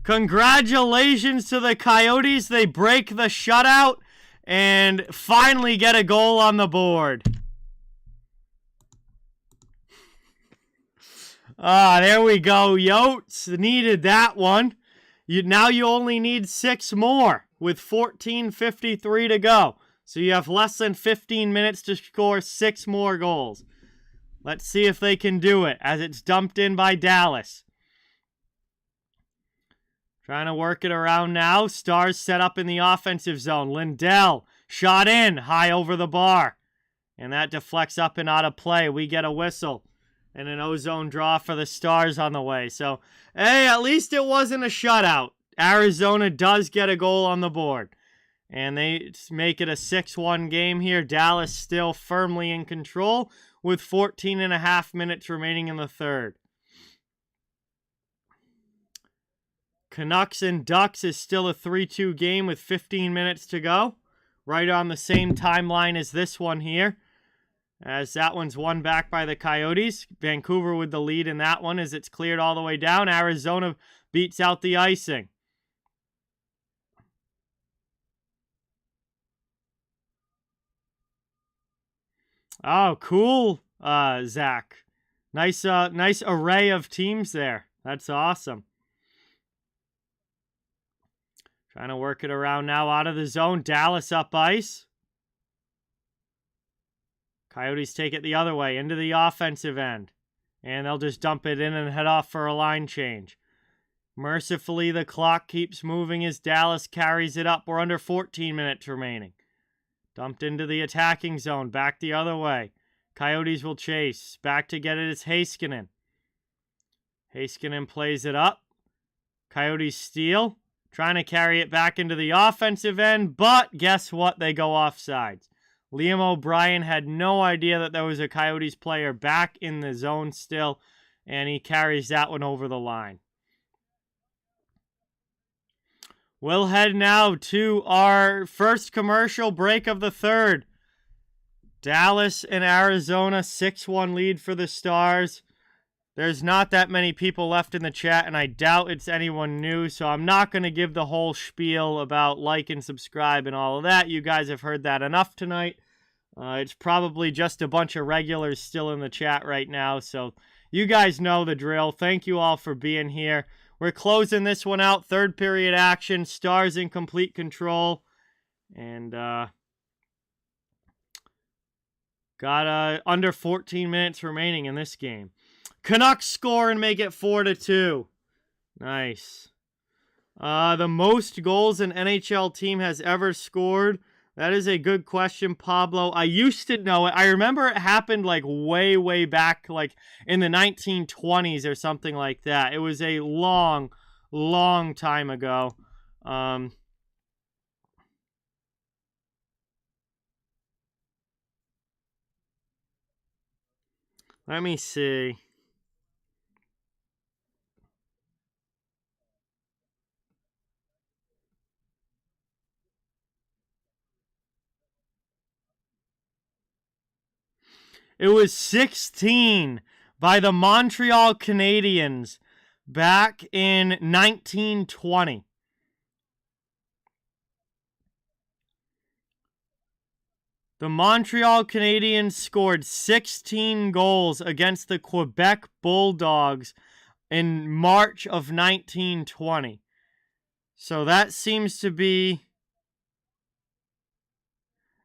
Congratulations to the Coyotes. They break the shutout and finally get a goal on the board. There we go, Yotes. Needed that one. Now you only need 6 more with 14:53 to go. So you have less than 15 minutes to score 6 more goals. Let's see if they can do it as it's dumped in by Dallas. Trying to work it around now. Stars set up in the offensive zone. Lindell shot in high over the bar. And that deflects up and out of play. We get a whistle and an ozone draw for the Stars on the way. So, hey, at least it wasn't a shutout. Arizona does get a goal on the board. And they make it a 6-1 game here. Dallas still firmly in control with 14.5 minutes remaining in the third. Canucks and Ducks is still a 3-2 game with 15 minutes to go. Right on the same timeline as this one here. As that one's won back by the Coyotes. Vancouver with the lead in that one as it's cleared all the way down. Arizona beats out the icing. Oh, cool, Zach. Nice array of teams there. That's awesome. Trying to work it around now out of the zone. Dallas up ice. Coyotes take it the other way into the offensive end. And they'll just dump it in and head off for a line change. Mercifully, the clock keeps moving as Dallas carries it up. We're under 14 minutes remaining. Dumped into the attacking zone. Back the other way. Coyotes will chase. Back to get it is Heiskanen. Heiskanen plays it up. Coyotes steal. Trying to carry it back into the offensive end. But guess what? They go offsides. Liam O'Brien had no idea that there was a Coyotes player back in the zone still. And he carries that one over the line. We'll head now to our first commercial break of the third. Dallas and Arizona, 6-1 lead for the Stars. There's not that many people left in the chat, and I doubt it's anyone new, so I'm not going to give the whole spiel about like and subscribe and all of that. You guys have heard that enough tonight. It's probably just a bunch of regulars still in the chat right now, so you guys know the drill. Thank you all for being here. We're closing this one out. Third period action. Stars in complete control. And got under 14 minutes remaining in this game. Canucks score and make it 4-2. Nice. The most goals an NHL team has ever scored. That is a good question, Pablo. I used to know it. I remember it happened like way, way back, like in the 1920s or something like that. It was a long, long time ago. Let me see. It was 16 by the Montreal Canadiens back in 1920. The Montreal Canadiens scored 16 goals against the Quebec Bulldogs in March of 1920. So that seems to be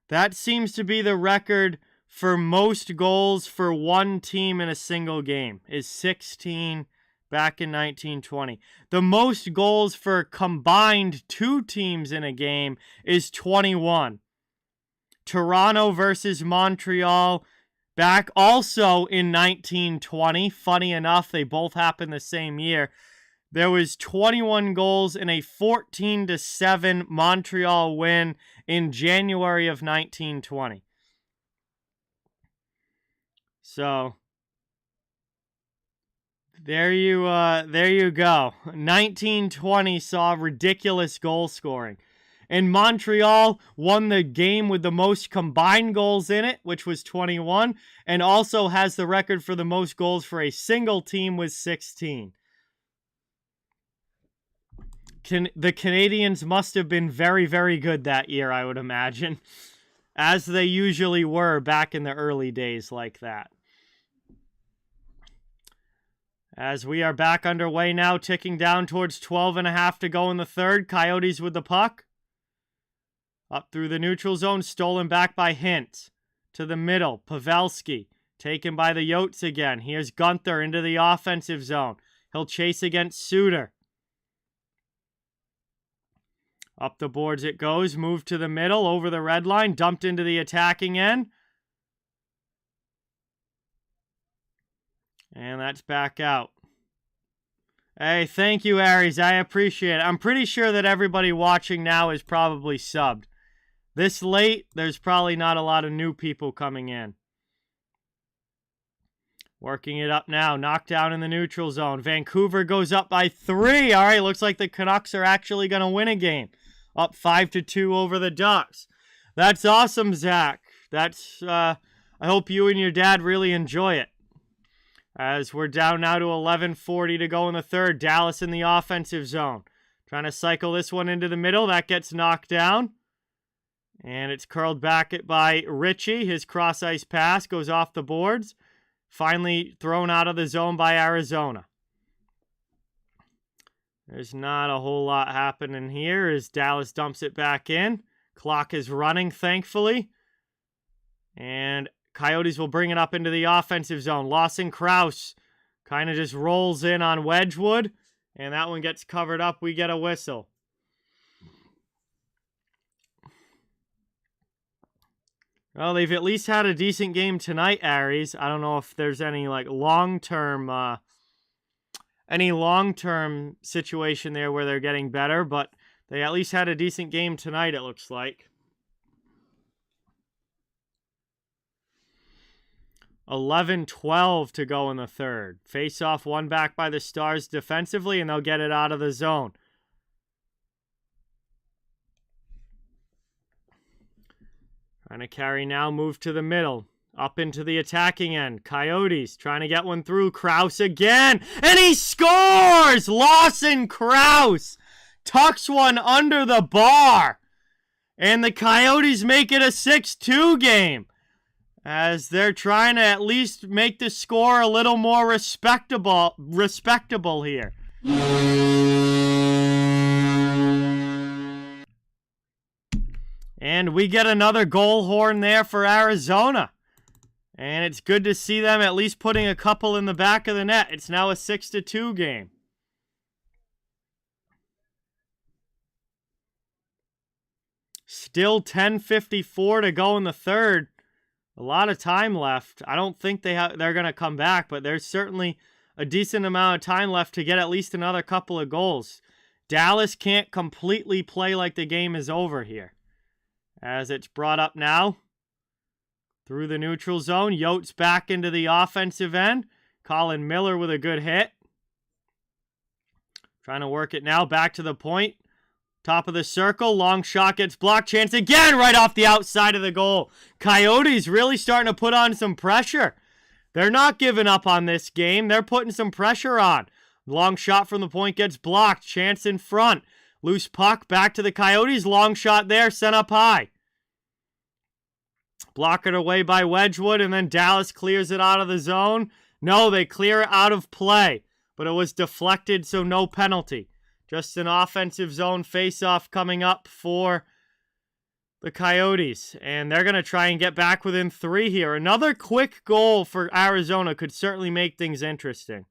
the record for most goals for one team in a single game, is 16 back in 1920. The most goals for combined two teams in a game is 21. Toronto versus Montreal back also in 1920. Funny enough, they both happened the same year. There was 21 goals in a 14-7 Montreal win in January of 1920. So there you go. 1920 saw ridiculous goal scoring. And Montreal won the game with the most combined goals in it, which was 21, and also has the record for the most goals for a single team with 16. the Canadians must have been very, very good that year, I would imagine. As they usually were back in the early days like that. As we are back underway now, ticking down towards 12.5 to go in the third. Coyotes with the puck. Up through the neutral zone, stolen back by Hintz. To the middle, Pavelski. Taken by the Yotes again. Here's Gunther into the offensive zone. He'll chase against Suter. Up the boards it goes. Moved to the middle, over the red line. Dumped into the attacking end. And that's back out. Hey, thank you, Aries. I appreciate it. I'm pretty sure that everybody watching now is probably subbed. This late, there's probably not a lot of new people coming in. Working it up now. Knockdown in the neutral zone. Vancouver goes up by 3. All right, looks like the Canucks are actually going to win a game. Up 5-2 over the Ducks. That's awesome, Zach. That's, I hope you and your dad really enjoy it. As we're down now to 11:40 to go in the third. Dallas in the offensive zone. Trying to cycle this one into the middle. That gets knocked down. And it's curled back by Ritchie. His cross-ice pass goes off the boards. Finally thrown out of the zone by Arizona. There's not a whole lot happening here as Dallas dumps it back in. Clock is running, thankfully. And Coyotes will bring it up into the offensive zone. Lawson Krause kind of just rolls in on Wedgwood. And that one gets covered up. We get a whistle. Well, they've at least had a decent game tonight, Aries. I don't know if there's any like long-term situation there where they're getting better, but they at least had a decent game tonight, it looks like. 11:12 to go in the third. Face-off won back by the Stars defensively, and they'll get it out of the zone. Trying to carry now, move to the middle. Up into the attacking end. Coyotes trying to get one through. Krause again. And he scores! Lawson Krause tucks one under the bar. And the Coyotes make it a 6-2 game. As they're trying to at least make the score a little more respectable here. And we get another goal horn there for Arizona. And it's good to see them at least putting a couple in the back of the net. It's now a 6-2 game. Still 10:54 to go in the third. A lot of time left. I don't think they're going to come back, but there's certainly a decent amount of time left to get at least another couple of goals. Dallas can't completely play like the game is over here. As it's brought up now. Through the neutral zone. Yotes back into the offensive end. Colin Miller with a good hit. Trying to work it now. Back to the point. Top of the circle. Long shot gets blocked. Chance again right off the outside of the goal. Coyotes really starting to put on some pressure. They're not giving up on this game. They're putting some pressure on. Long shot from the point gets blocked. Chance in front. Loose puck back to the Coyotes. Long shot there. Sent up high. Blocked away by Wedgwood. And then Dallas clears it out of the zone. No, they clear it out of play. But it was deflected, so no penalty. Just an offensive zone face-off coming up for the Coyotes. And they're going to try and get back within 3 here. Another quick goal for Arizona could certainly make things interesting.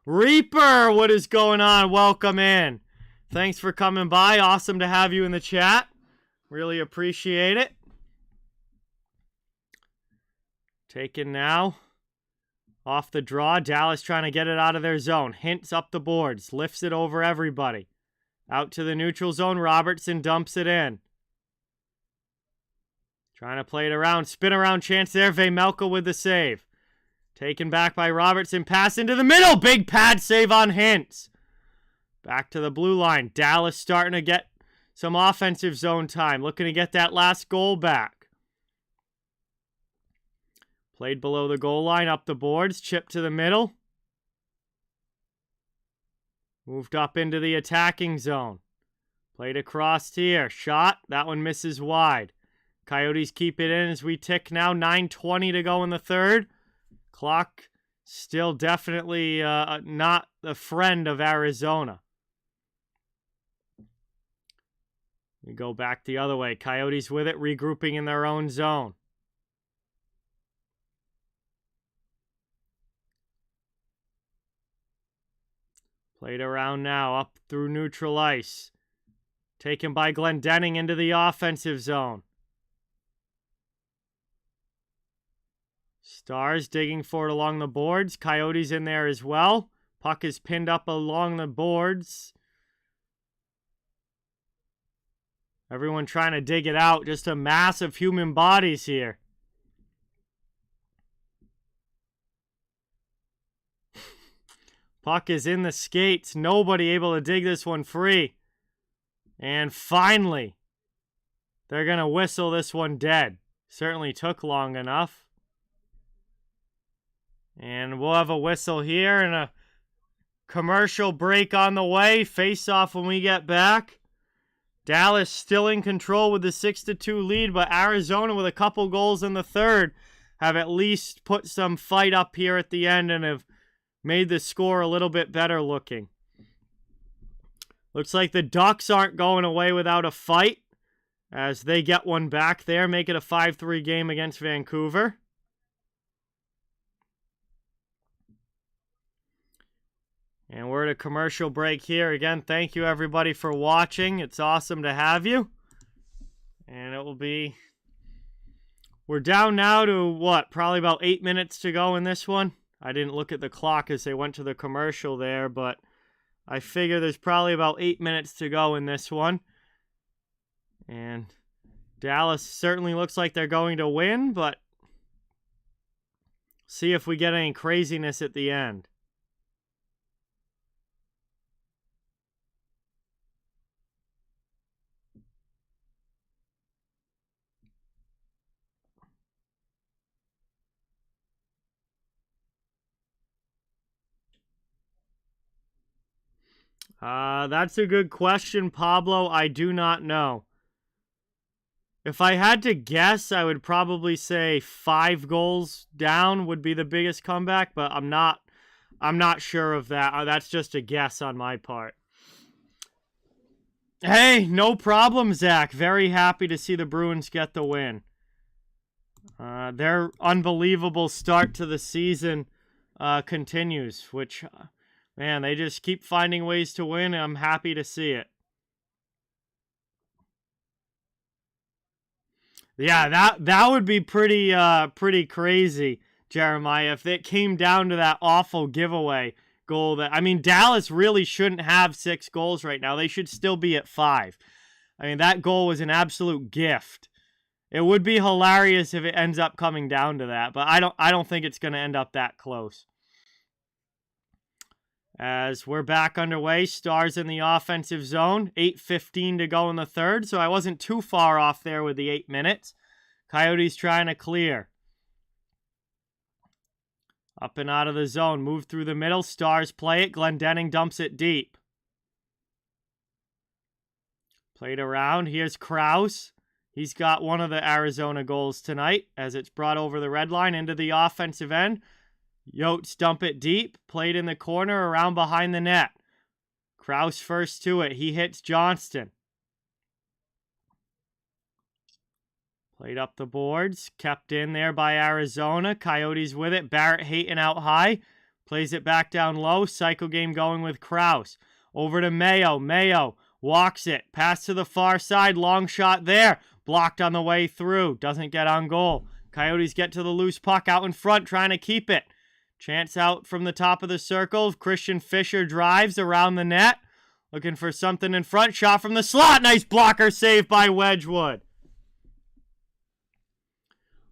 Reaper, what is going on? Welcome in. Thanks for coming by. Awesome to have you in the chat. Really appreciate it. Taken now. Off the draw, Dallas trying to get it out of their zone. Hints up the boards, lifts it over everybody. Out to the neutral zone, Robertson dumps it in. Trying to play it around, spin around chance there, Vejmelka with the save. Taken back by Robertson, pass into the middle, big pad save on Hints. Back to the blue line, Dallas starting to get some offensive zone time, looking to get that last goal back. Played below the goal line, up the boards, chipped to the middle. Moved up into the attacking zone. Played across here. Shot. That one misses wide. Coyotes keep it in as we tick now. 9:20 to go in the third. Clock still definitely not the friend of Arizona. We go back the other way. Coyotes with it, regrouping in their own zone. Played around now, up through neutral ice. Taken by Glendening into the offensive zone. Stars digging for it along the boards. Coyotes in there as well. Puck is pinned up along the boards. Everyone trying to dig it out. Just a mass of human bodies here. Puck is in the skates. Nobody able to dig this one free. And finally, they're going to whistle this one dead. Certainly took long enough. And we'll have a whistle here and a commercial break on the way. Face off when we get back. Dallas still in control with the 6-2 lead, but Arizona with a couple goals in the third have at least put some fight up here at the end and have made the score a little bit better looking. Looks like the Ducks aren't going away without a fight as they get one back there, make it a 5-3 game against Vancouver. And we're at a commercial break here. Again, thank you everybody for watching. It's awesome to have you. And it will be... We're down now to, what, probably about 8 minutes to go in this one. I didn't look at the clock as they went to the commercial there, but I figure there's probably about 8 minutes to go in this one. And Dallas certainly looks like they're going to win, but see if we get any craziness at the end. That's a good question, Pablo. I do not know. If I had to guess, I would probably say 5 goals down would be the biggest comeback, but I'm not sure of that. That's just a guess on my part. Hey, no problem, Zach. Very happy to see the Bruins get the win. Their unbelievable start to the season continues, which... Man, they just keep finding ways to win, and I'm happy to see it. Yeah, that would be pretty crazy, Jeremiah, if it came down to that awful giveaway goal. I mean, Dallas really shouldn't have 6 goals right now. They should still be at 5. I mean, that goal was an absolute gift. It would be hilarious if it ends up coming down to that, but I don't think it's going to end up that close. As we're back underway, Stars in the offensive zone. 8:15 to go in the third, so I wasn't too far off there with the 8 minutes. Coyotes trying to clear. Up and out of the zone. Move through the middle. Stars play it. Glendening dumps it deep. Played around. Here's Krause. He's got one of the Arizona goals tonight as it's brought over the red line into the offensive end. Yotes dump it deep, played in the corner around behind the net. Krause first to it. He hits Johnston. Played up the boards, kept in there by Arizona. Coyotes with it. Barrett Hayton out high. Plays it back down low. Cycle game going with Krause. Over to Mayo. Mayo walks it. Pass to the far side. Long shot there. Blocked on the way through. Doesn't get on goal. Coyotes get to the loose puck out in front, trying to keep it. Chance out from the top of the circle. Christian Fischer drives around the net. Looking for something in front. Shot from the slot. Nice blocker save by Wedgwood.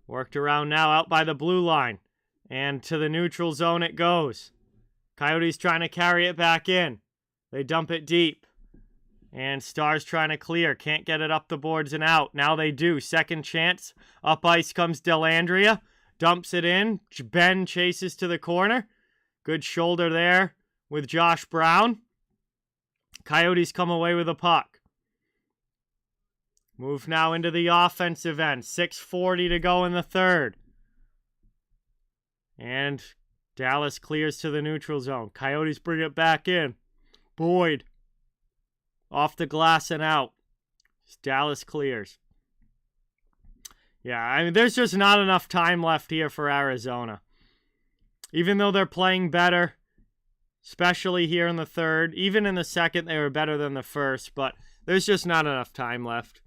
Worked around now out by the blue line. And to the neutral zone it goes. Coyotes trying to carry it back in. They dump it deep. And Stars trying to clear. Can't get it up the boards and out. Now they do. Second chance. Up ice comes Dellandrea. Dumps it in. Ben chases to the corner. Good shoulder there with Josh Brown. Coyotes come away with a puck. Move now into the offensive end. 6:40 to go in the third. And Dallas clears to the neutral zone. Coyotes bring it back in. Boyd. Off the glass and out. Dallas clears. Yeah, I mean, there's just not enough time left here for Arizona. Even though they're playing better, especially here in the third. Even in the second, they were better than the first, but there's just not enough time left.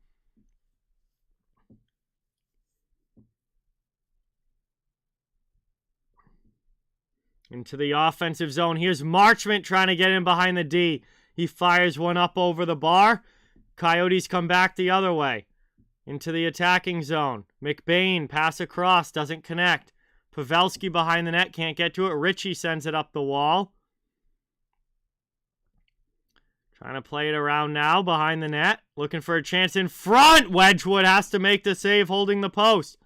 Into the offensive zone. Here's Marchment trying to get in behind the D. He fires one up over the bar. Coyotes come back the other way. Into the attacking zone. McBain, pass across, doesn't connect. Pavelski behind the net, can't get to it. Ritchie sends it up the wall. Trying to play it around now behind the net. Looking for a chance in front. Wedgwood has to make the save holding the post.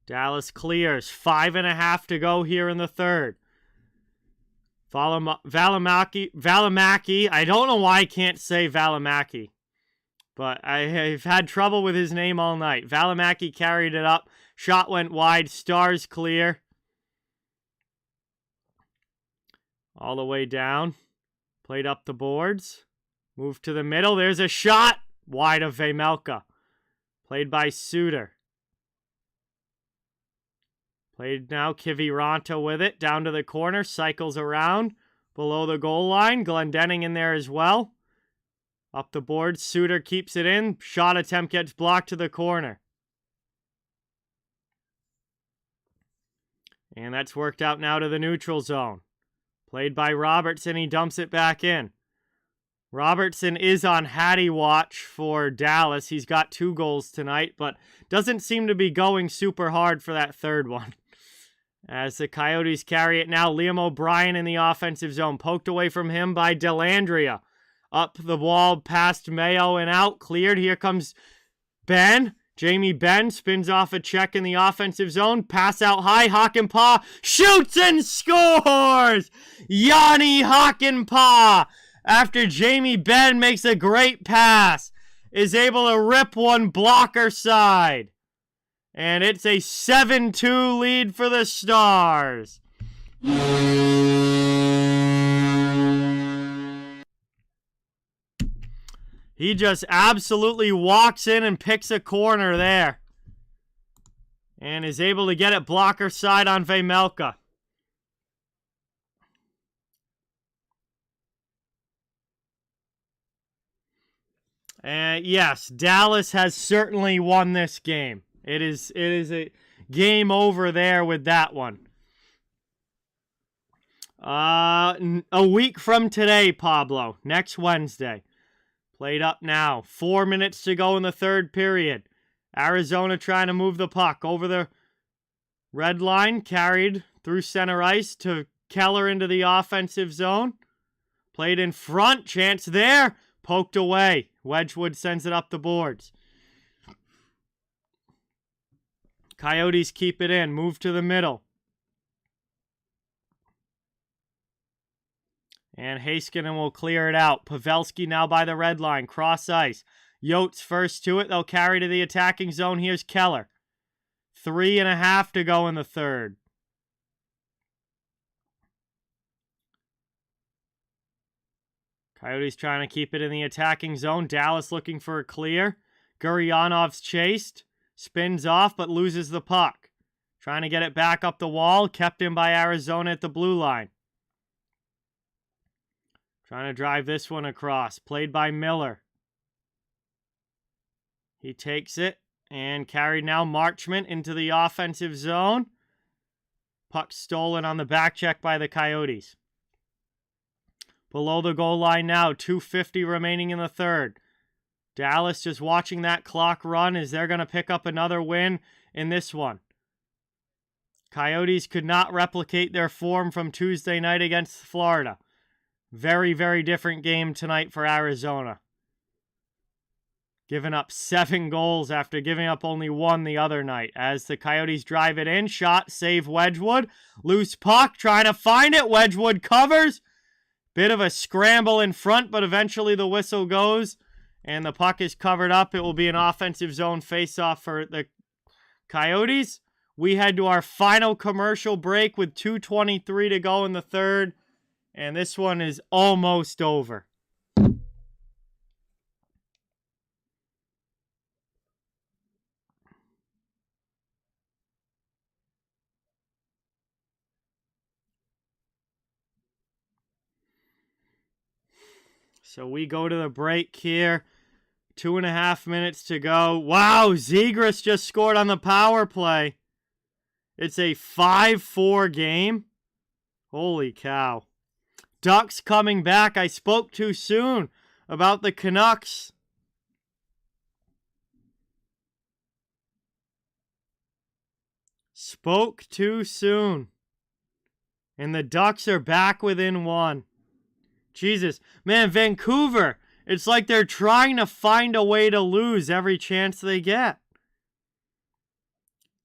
Dallas clears. 5.5 to go here in the third. Valimaki. I don't know why I can't say Valimaki, but I've had trouble with his name all night. Valimaki carried it up. Shot went wide. Stars clear. All the way down. Played up the boards. Moved to the middle. There's a shot. Wide of Vejmelka. Played by Suter. Played now, Kiviranta with it, down to the corner, cycles around, below the goal line, Glendening in there as well. Up the board, Suter keeps it in, shot attempt gets blocked to the corner. And that's worked out now to the neutral zone. Played by Robertson, he dumps it back in. Robertson is on Hattie watch for Dallas. He's got 2 goals tonight, but doesn't seem to be going super hard for that third one. As the Coyotes carry it now, Liam O'Brien in the offensive zone. Poked away from him by Dellandrea. Up the wall, past Mayo and out. Cleared. Here comes Ben. Jamie Benn spins off a check in the offensive zone. Pass out high. Hakanpää shoots and scores! Yanni Hakanpää, after Jamie Benn makes a great pass, is able to rip one blocker side. And it's a 7-2 lead for the Stars. He just absolutely walks in and picks a corner there. And is able to get it blocker side on Vejmelka. Yes, Dallas has certainly won this game. It is a game over there with that one. A week from today, Pablo. Next Wednesday. Played up now. 4 minutes to go in the third period. Arizona trying to move the puck over the red line. Carried through center ice to Keller into the offensive zone. Played in front. Chance there. Poked away. Wedgwood sends it up the boards. Coyotes keep it in. Move to the middle. And Heiskanen will clear it out. Pavelski now by the red line. Cross ice. Yotes first to it. They'll carry to the attacking zone. Here's Keller. 3.5 to go in the third. Coyotes trying to keep it in the attacking zone. Dallas looking for a clear. Guryanov's chased. Spins off, but loses the puck. Trying to get it back up the wall. Kept in by Arizona at the blue line. Trying to drive this one across. Played by Miller. He takes it and carried now Marchment into the offensive zone. Puck stolen on the back check by the Coyotes. Below the goal line now. 2:50 remaining in the third. Dallas just watching that clock run as they're going to pick up another win in this one. Coyotes could not replicate their form from Tuesday night against Florida. Very, very different game tonight for Arizona. Giving up 7 goals after giving up only 1 the other night. As the Coyotes drive it in, shot, save Wedgwood. Loose puck, trying to find it. Wedgwood covers. Bit of a scramble in front, but eventually the whistle goes. And the puck is covered up. It will be an offensive zone faceoff for the Coyotes. We head to our final commercial break with 2:23 to go in the third. And this one is almost over. So we go to the break here. 2.5 minutes to go. Wow, Zegras just scored on the power play. It's a 5-4 game. Holy cow. Ducks coming back. I spoke too soon about the Canucks. Spoke too soon. And the Ducks are back within 1. Jesus. Man, Vancouver, it's like they're trying to find a way to lose every chance they get.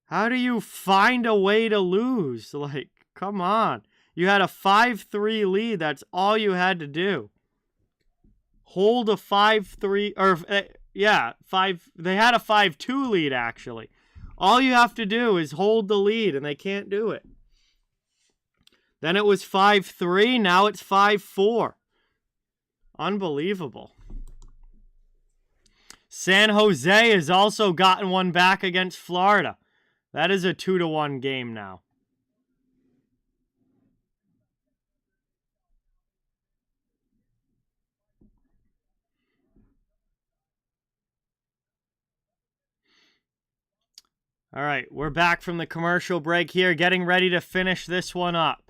How do you find a way to lose? Like, come on. You had a 5-3 lead. That's all you had to do. Hold a 5-3, or, yeah, 5, they had a 5-2 lead, actually. All you have to do is hold the lead, and they can't do it. Then it was 5-3, now it's 5-4. Unbelievable. San Jose has also gotten one back against Florida. That is a 2-1 game now. All right, we're back from the commercial break here, getting ready to finish this one up.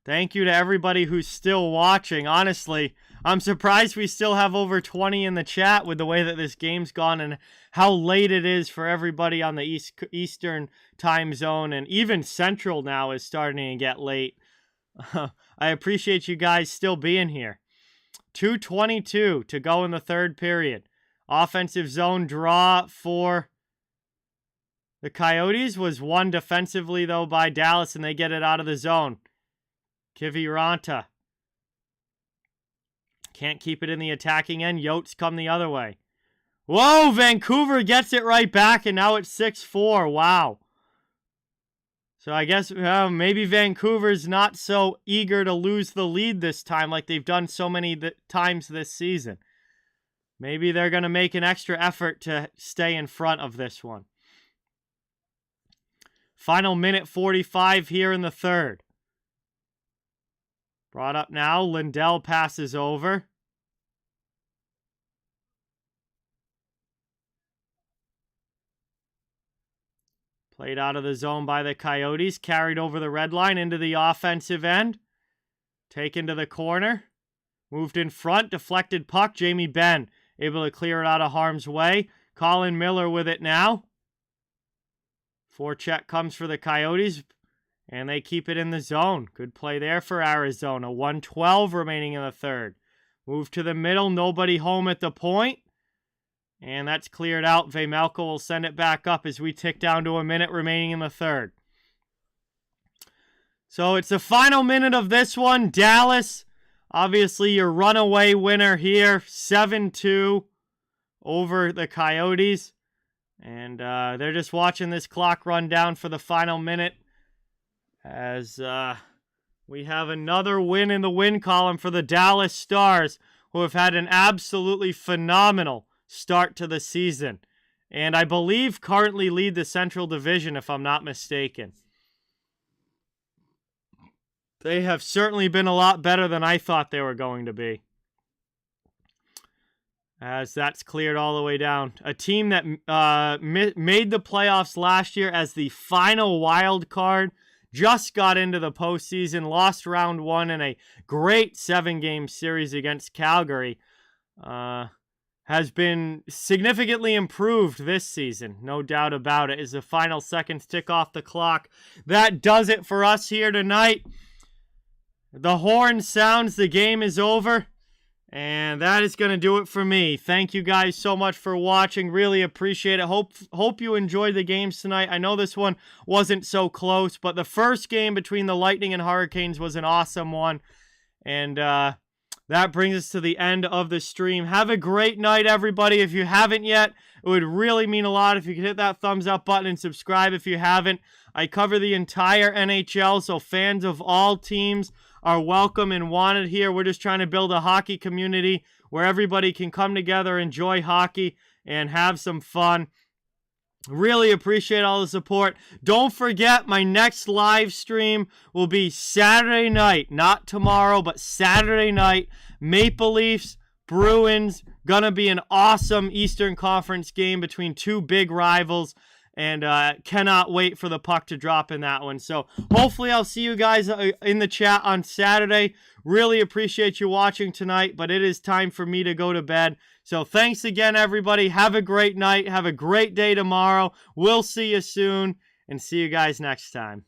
Thank you to everybody who's still watching. Honestly, I'm surprised we still have over 20 in the chat with the way that this game's gone and how late it is for everybody on the Eastern time zone, and even Central now is starting to get late. I appreciate you guys still being here. 2:22 to go in the third period. Offensive zone draw for the Coyotes was won defensively, though, by Dallas, and they get it out of the zone. Kiviranta can't keep it in the attacking end. Yotes come the other way. Whoa, Vancouver gets it right back, and now it's 6-4. Wow. So I guess maybe Vancouver's not so eager to lose the lead this time like they've done so many times this season. Maybe they're going to make an extra effort to stay in front of this one. Final minute 45 here in the third. Brought up now. Lindell passes over. Played out of the zone by the Coyotes. Carried over the red line into the offensive end. Taken to the corner. Moved in front. Deflected puck. Jamie Benn able to clear it out of harm's way. Colin Miller with it now. Forecheck comes for the Coyotes. And they keep it in the zone. Good play there for Arizona. 1:12 remaining in the third. Move to the middle. Nobody home at the point. And that's cleared out. Vejmelka will send it back up as we tick down to a minute remaining in the third. So it's the final minute of this one. Dallas, obviously your runaway winner here. 7-2 over the Coyotes. And they're just watching this clock run down for the final minute. As we have another win in the win column for the Dallas Stars, who have had an absolutely phenomenal start to the season. And I believe currently lead the Central Division, if I'm not mistaken. They have certainly been a lot better than I thought they were going to be. As that's cleared all the way down. A team that made the playoffs last year as the final wild card. Just got into the postseason, lost round 1 in a great 7-game series against Calgary. Has been significantly improved this season, no doubt about it, as the final seconds tick off the clock. That does it for us here tonight. The horn sounds, the game is over, And that is going to do it for me. Thank you guys so much for watching. Really appreciate it. Hope you enjoyed the games tonight. I know this one wasn't so close, but the first game between the Lightning and Hurricanes was an awesome one. And that brings us to the end of the stream. Have a great night, everybody. If you haven't yet, it would really mean a lot if you could hit that thumbs up button and subscribe if you haven't. I cover the entire NHL, so fans of all teams are welcome and wanted here. We're just trying to build a hockey community where everybody can come together, enjoy hockey, and have some fun. Really appreciate all the support. Don't forget, my next live stream will be Saturday night. Not tomorrow, but Saturday night. Maple Leafs, Bruins. Gonna be an awesome Eastern Conference game between two big rivals. And cannot wait for the puck to drop in that one. So hopefully I'll see you guys in the chat on Saturday. Really appreciate you watching tonight, but it is time for me to go to bed. So thanks again, everybody. Have a great night. Have a great day tomorrow. We'll see you soon, and see you guys next time.